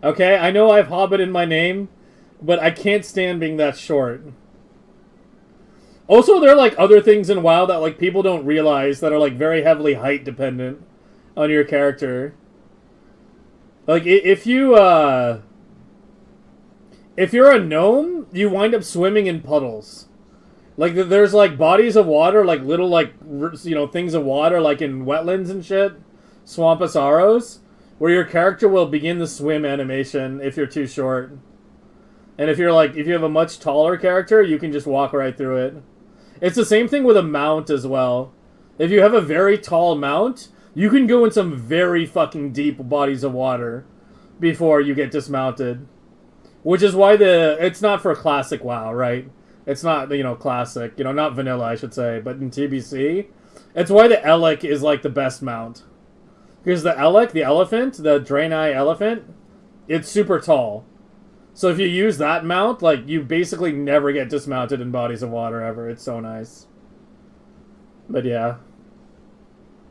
[SPEAKER 1] Okay, I know I have Hobbit in my name, but I can't stand being that short. Also, there are like other things in WoW that like people don't realize that are like very heavily height dependent on your character. Like if you're a gnome, you wind up swimming in puddles. Like there's like bodies of water, like little like things of water, like in wetlands and shit, Swampasaros, where your character will begin the swim animation if you're too short. And if you have a much taller character, you can just walk right through it. It's the same thing with a mount as well. If you have a very tall mount, you can go in some very fucking deep bodies of water before you get dismounted. Which is why it's not for classic WoW, right? It's not, classic, not vanilla, I should say, but in TBC, it's why the Elec is like the best mount. Because the Elec, the elephant, the Draenei elephant, it's super tall. So if you use that mount, like, you basically never get dismounted in bodies of water ever. It's so nice. But yeah.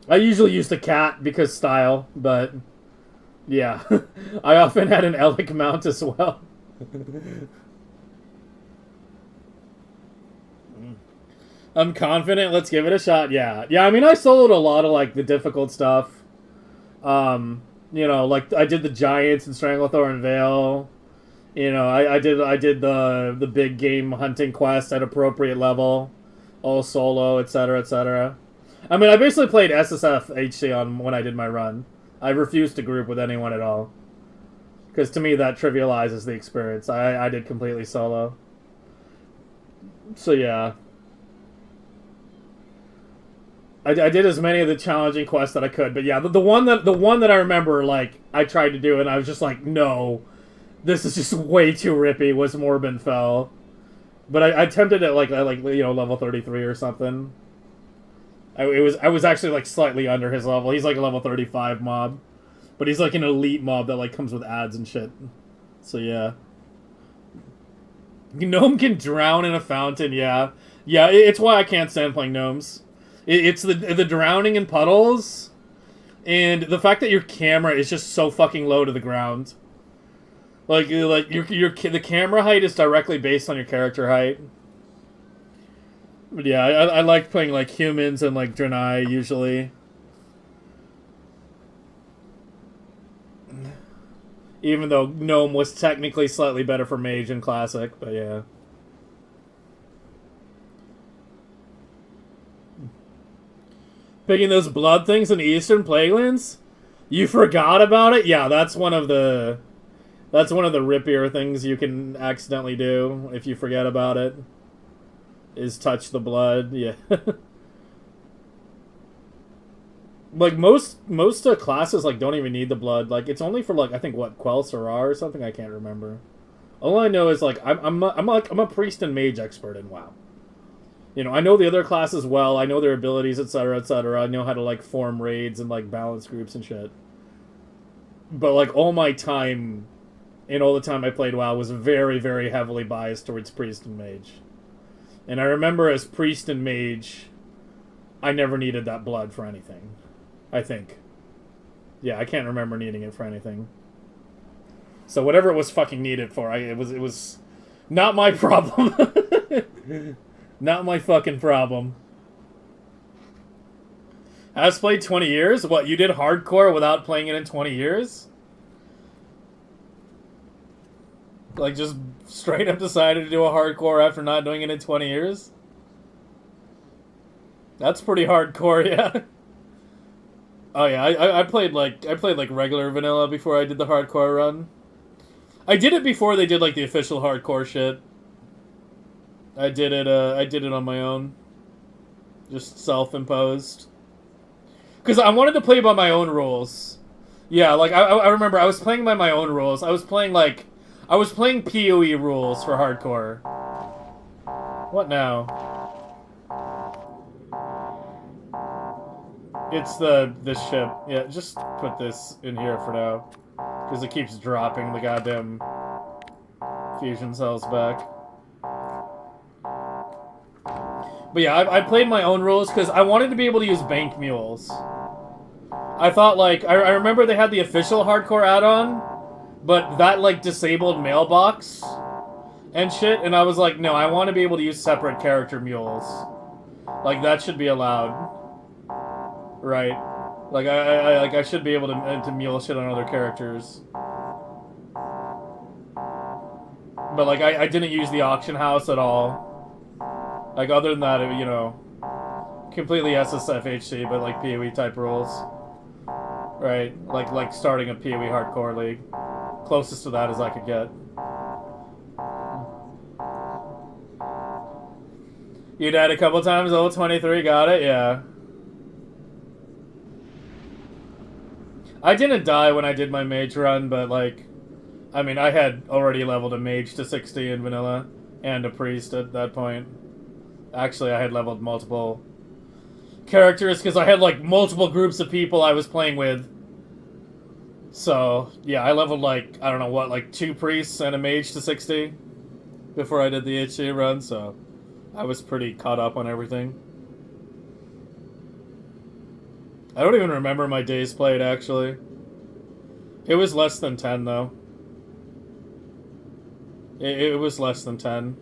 [SPEAKER 1] I usually use the cat because style, but yeah. I often had an Elec mount as well. I'm confident. Let's give it a shot. Yeah. Yeah, I mean, I soloed a lot of, like, the difficult stuff. Like, I did the Giants and Stranglethorn Vale. I did the big game hunting quest at appropriate level, all solo, etc., etc. I mean, I basically played SSF HC on when I did my run. I refused to group with anyone at all, because to me that trivializes the experience. I did completely solo. So yeah, I did as many of the challenging quests that I could. But yeah, the one that I remember, like, I tried to do and I was just like, no. This is just way too rippy, was Morbin Fell. But I attempted it like level 33 or something. I was actually like slightly under his level. He's like a level 35 mob. But he's like an elite mob that like comes with ads and shit. So yeah. Gnome can drown in a fountain, yeah. Yeah, it's why I can't stand playing gnomes. It's the drowning in puddles, and the fact that your camera is just so fucking low to the ground. Like the camera height is directly based on your character height. But yeah, I like playing like humans and like Draenei usually. Even though Gnome was technically slightly better for Mage in Classic, but yeah. Picking those blood things in Eastern Plaguelands? You forgot about it? Yeah, that's one of the rippier things you can accidentally do if you forget about it. Is touch the blood, yeah. Like most classes like don't even need the blood. Like it's only for like I think what Quell Sarar or something. I can't remember. All I know is like I'm a priest and mage expert in WoW. You know, I know the other classes well. I know their abilities, etc., etc. I know how to like form raids and like balance groups and shit. But like all my time, and all the time I played WoW was very, very heavily biased towards priest and mage. And I remember as priest and mage, I never needed that blood for anything. I think. Yeah, I can't remember needing it for anything. So whatever it was fucking needed for, it was not my problem. Not my fucking problem. Has played 20 years? What, you did hardcore without playing it in 20 years? Like, just straight up decided to do a hardcore after not doing it in 20 years? That's pretty hardcore, yeah. Oh yeah, I played like regular vanilla before I did the hardcore run. I did it before they did like the official hardcore shit. I did it on my own. Just self-imposed. Because I wanted to play by my own rules. Yeah, like I remember I was playing by my own rules. I was playing PoE rules for hardcore. What now? It's this ship. Yeah, just put this in here for now. Because it keeps dropping the goddamn fusion cells back. But yeah, I played my own rules because I wanted to be able to use bank mules. I thought, like, I remember they had the official hardcore add-on, but that, like, disabled mailbox and shit, and I was like, no, I want to be able to use separate character mules. Like, that should be allowed. Right. Like, I should be able to mule shit on other characters. But, like, I didn't use the auction house at all. Like, other than that, you know, completely SSFHC, but, like, PoE type rules. Right? Like starting a PoE hardcore league. Closest to that as I could get. You died a couple times, level 23, got it? Yeah. I didn't die when I did my mage run, but, like, I mean, I had already leveled a mage to 60 in vanilla, and a priest at that point. Actually, I had leveled multiple characters, because I had, like, multiple groups of people I was playing with. So, yeah, I leveled, like, I don't know what, like, 2 priests and a mage to 60 before I did the HC run, so I was pretty caught up on everything. I don't even remember my days played, actually. It was less than 10, though. It was less than 10.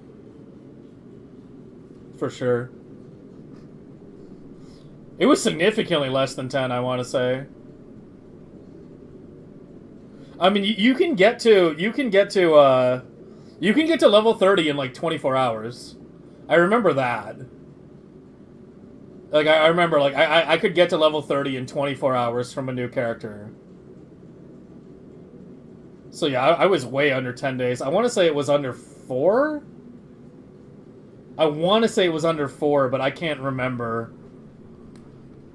[SPEAKER 1] For sure. It was significantly less than 10, I want to say. I mean, you can get to level 30 in, like, 24 hours. I remember that. Like, I remember, like, I could get to level 30 in 24 hours from a new character. So, yeah, I was way under 10 days. I want to say it was under 4? I want to say it was under 4, but I can't remember.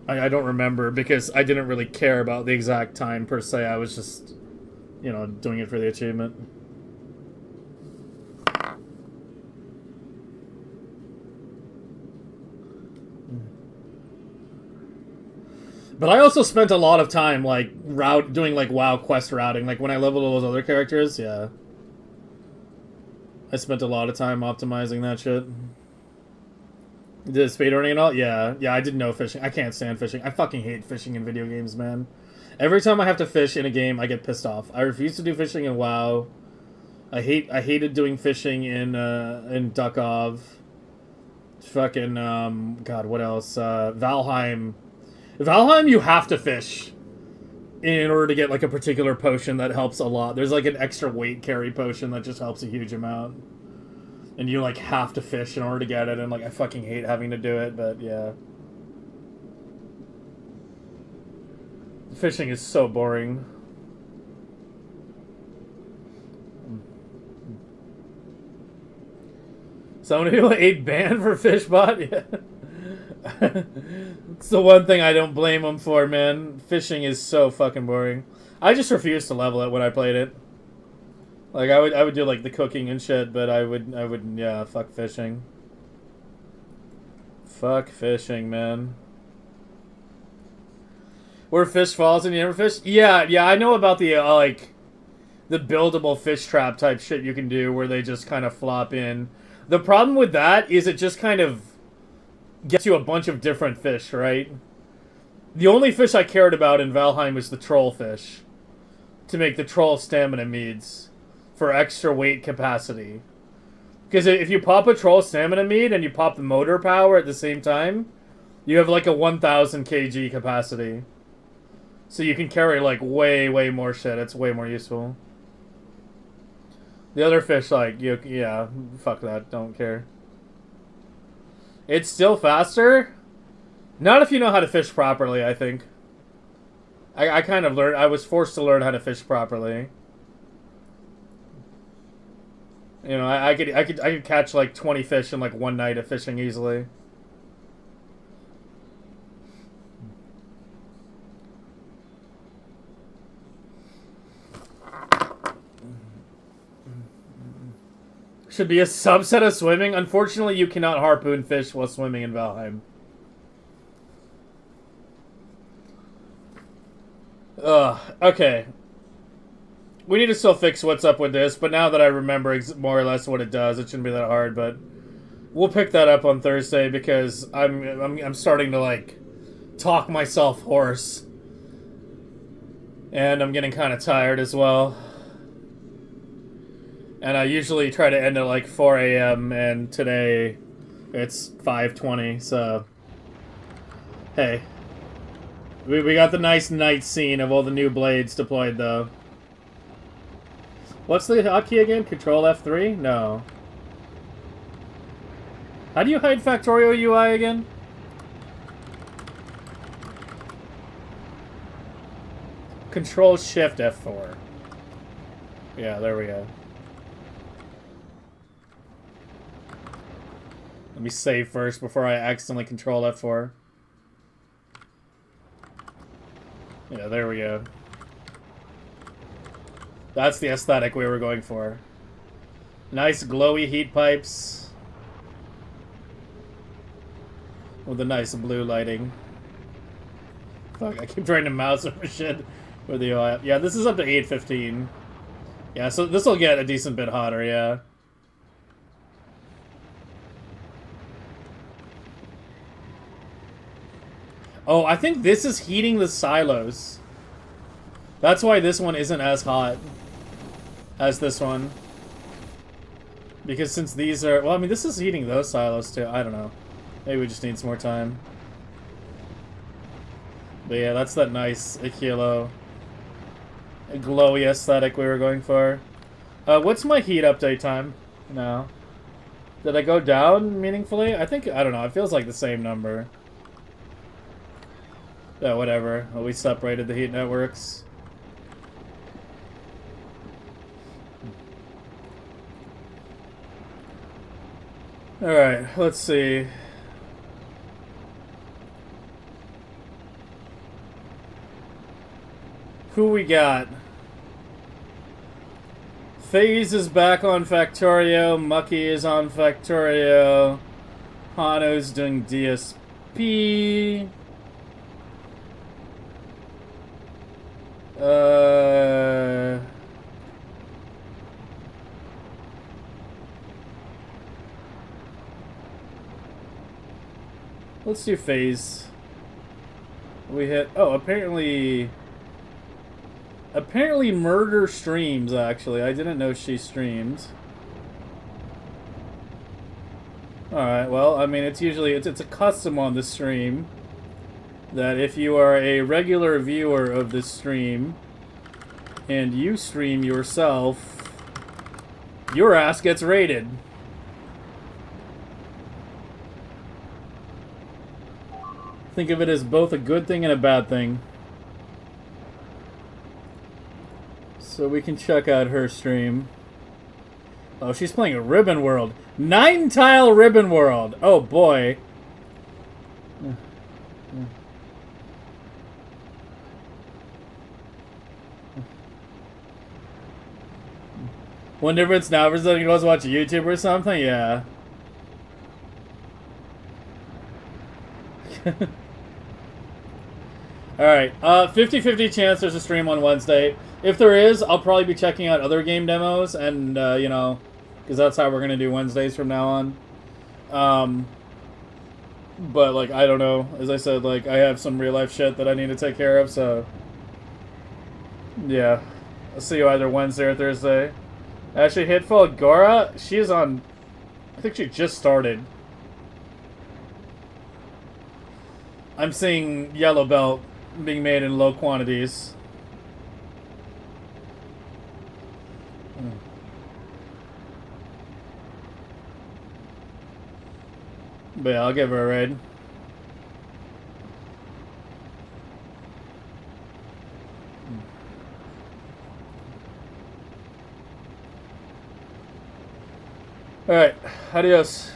[SPEAKER 1] I don't remember, because I didn't really care about the exact time, per se. I was just, you know, doing it for the achievement. But I also spent a lot of time, like, doing, like, WoW quest routing. Like, when I leveled all those other characters, yeah. I spent a lot of time optimizing that shit. Did speedrunning and all? Yeah. Yeah, I did no fishing. I can't stand fishing. I fucking hate fishing in video games, man. Every time I have to fish in a game, I get pissed off. I refuse to do fishing in WoW. I hated doing fishing in Duckov. Fucking, God, what else? Valheim. Valheim, you have to fish. in order to get like a particular potion that helps a lot. There's like an extra weight carry potion that just helps a huge amount. And you like have to fish in order to get it, and like I fucking hate having to do it, but yeah. Fishing is so boring. Someone who ate banned for Fishbot? Yeah. It's the one thing I don't blame him for, man. Fishing is so fucking boring. I just refused to level it when I played it. Like I would do like the cooking and shit, but I would yeah, fuck fishing. Fuck fishing, man. Where fish falls and you never fish? Yeah, I know about the like the buildable fish trap type shit you can do where they just kind of flop in. The problem with that is it just kind of gets you a bunch of different fish, right? The only fish I cared about in Valheim was the troll fish. To make the troll stamina meads for extra weight capacity. Because if you pop a troll stamina mead and you pop the motor power at the same time, you have like a 1000 kg capacity. So you can carry like way more shit. It's way more useful. The other fish, like, yeah, fuck that. Don't care. It's still faster? Not if you know how to fish properly, I think. I kind of learned. I was forced to learn how to fish properly. You know, I could catch like 20 fish in like one night of fishing easily. Should be a subset of swimming. Unfortunately, you cannot harpoon fish while swimming in Valheim. Okay. We need to still fix what's up with this, but now that I remember more or less what it does, it shouldn't be that hard, but we'll pick that up on Thursday because I'm starting to like talk myself hoarse. And I'm getting kind of tired as well. And I usually try to end at like 4 a.m. and today it's 5:20, so hey. We got the nice night scene of all the new blades deployed though. What's the hotkey again? Control F3? No. How do you hide Factorio UI again? Control Shift F4. Yeah, there we go. Let me save first before I accidentally control F4. Yeah, there we go. That's the aesthetic we were going for. Nice glowy heat pipes. With a nice blue lighting. Fuck, I keep trying to mouse over shit with the UI. Yeah, this is up to 815. Yeah, so this will get a decent bit hotter, yeah. Oh, I think this is heating the silos. That's why this one isn't as hot as this one. Because since these are... Well, I mean, this is heating those silos too. I don't know. Maybe we just need some more time. But yeah, that's that nice Akilo glowy aesthetic we were going for. What's my heat update time now? Did I go down meaningfully? I think... I don't know. It feels like the same number. Yeah, whatever. Well, we separated the heat networks. Alright, let's see. Who we got? FaZe is back on Factorio. Mucky is on Factorio. Hano's doing DSP. Let's do FaZe. We hit... Oh, apparently Murder streams, actually. I didn't know she streamed. Alright, well, I mean, it's usually... It's a custom on the stream that if you are a regular viewer of this stream and you stream yourself, your ass gets raided. Think of it as both a good thing and a bad thing. So we can check out her stream. Oh, she's playing a Ribbon World. 9-tile Ribbon World. Oh boy. One difference now versus you guys watch YouTube or something? Yeah. Alright, 50-50 chance there's a stream on Wednesday. If there is, I'll probably be checking out other game demos and, you know, because that's how we're going to do Wednesdays from now on. But, like, I don't know. As I said, like, I have some real-life shit that I need to take care of, so... Yeah. I'll see you either Wednesday or Thursday. Actually, Hitfall Gora, she is on... I think she just started. I'm seeing Yellow Belt being made in low quantities. But yeah, I'll give her a raid. Alright, adios.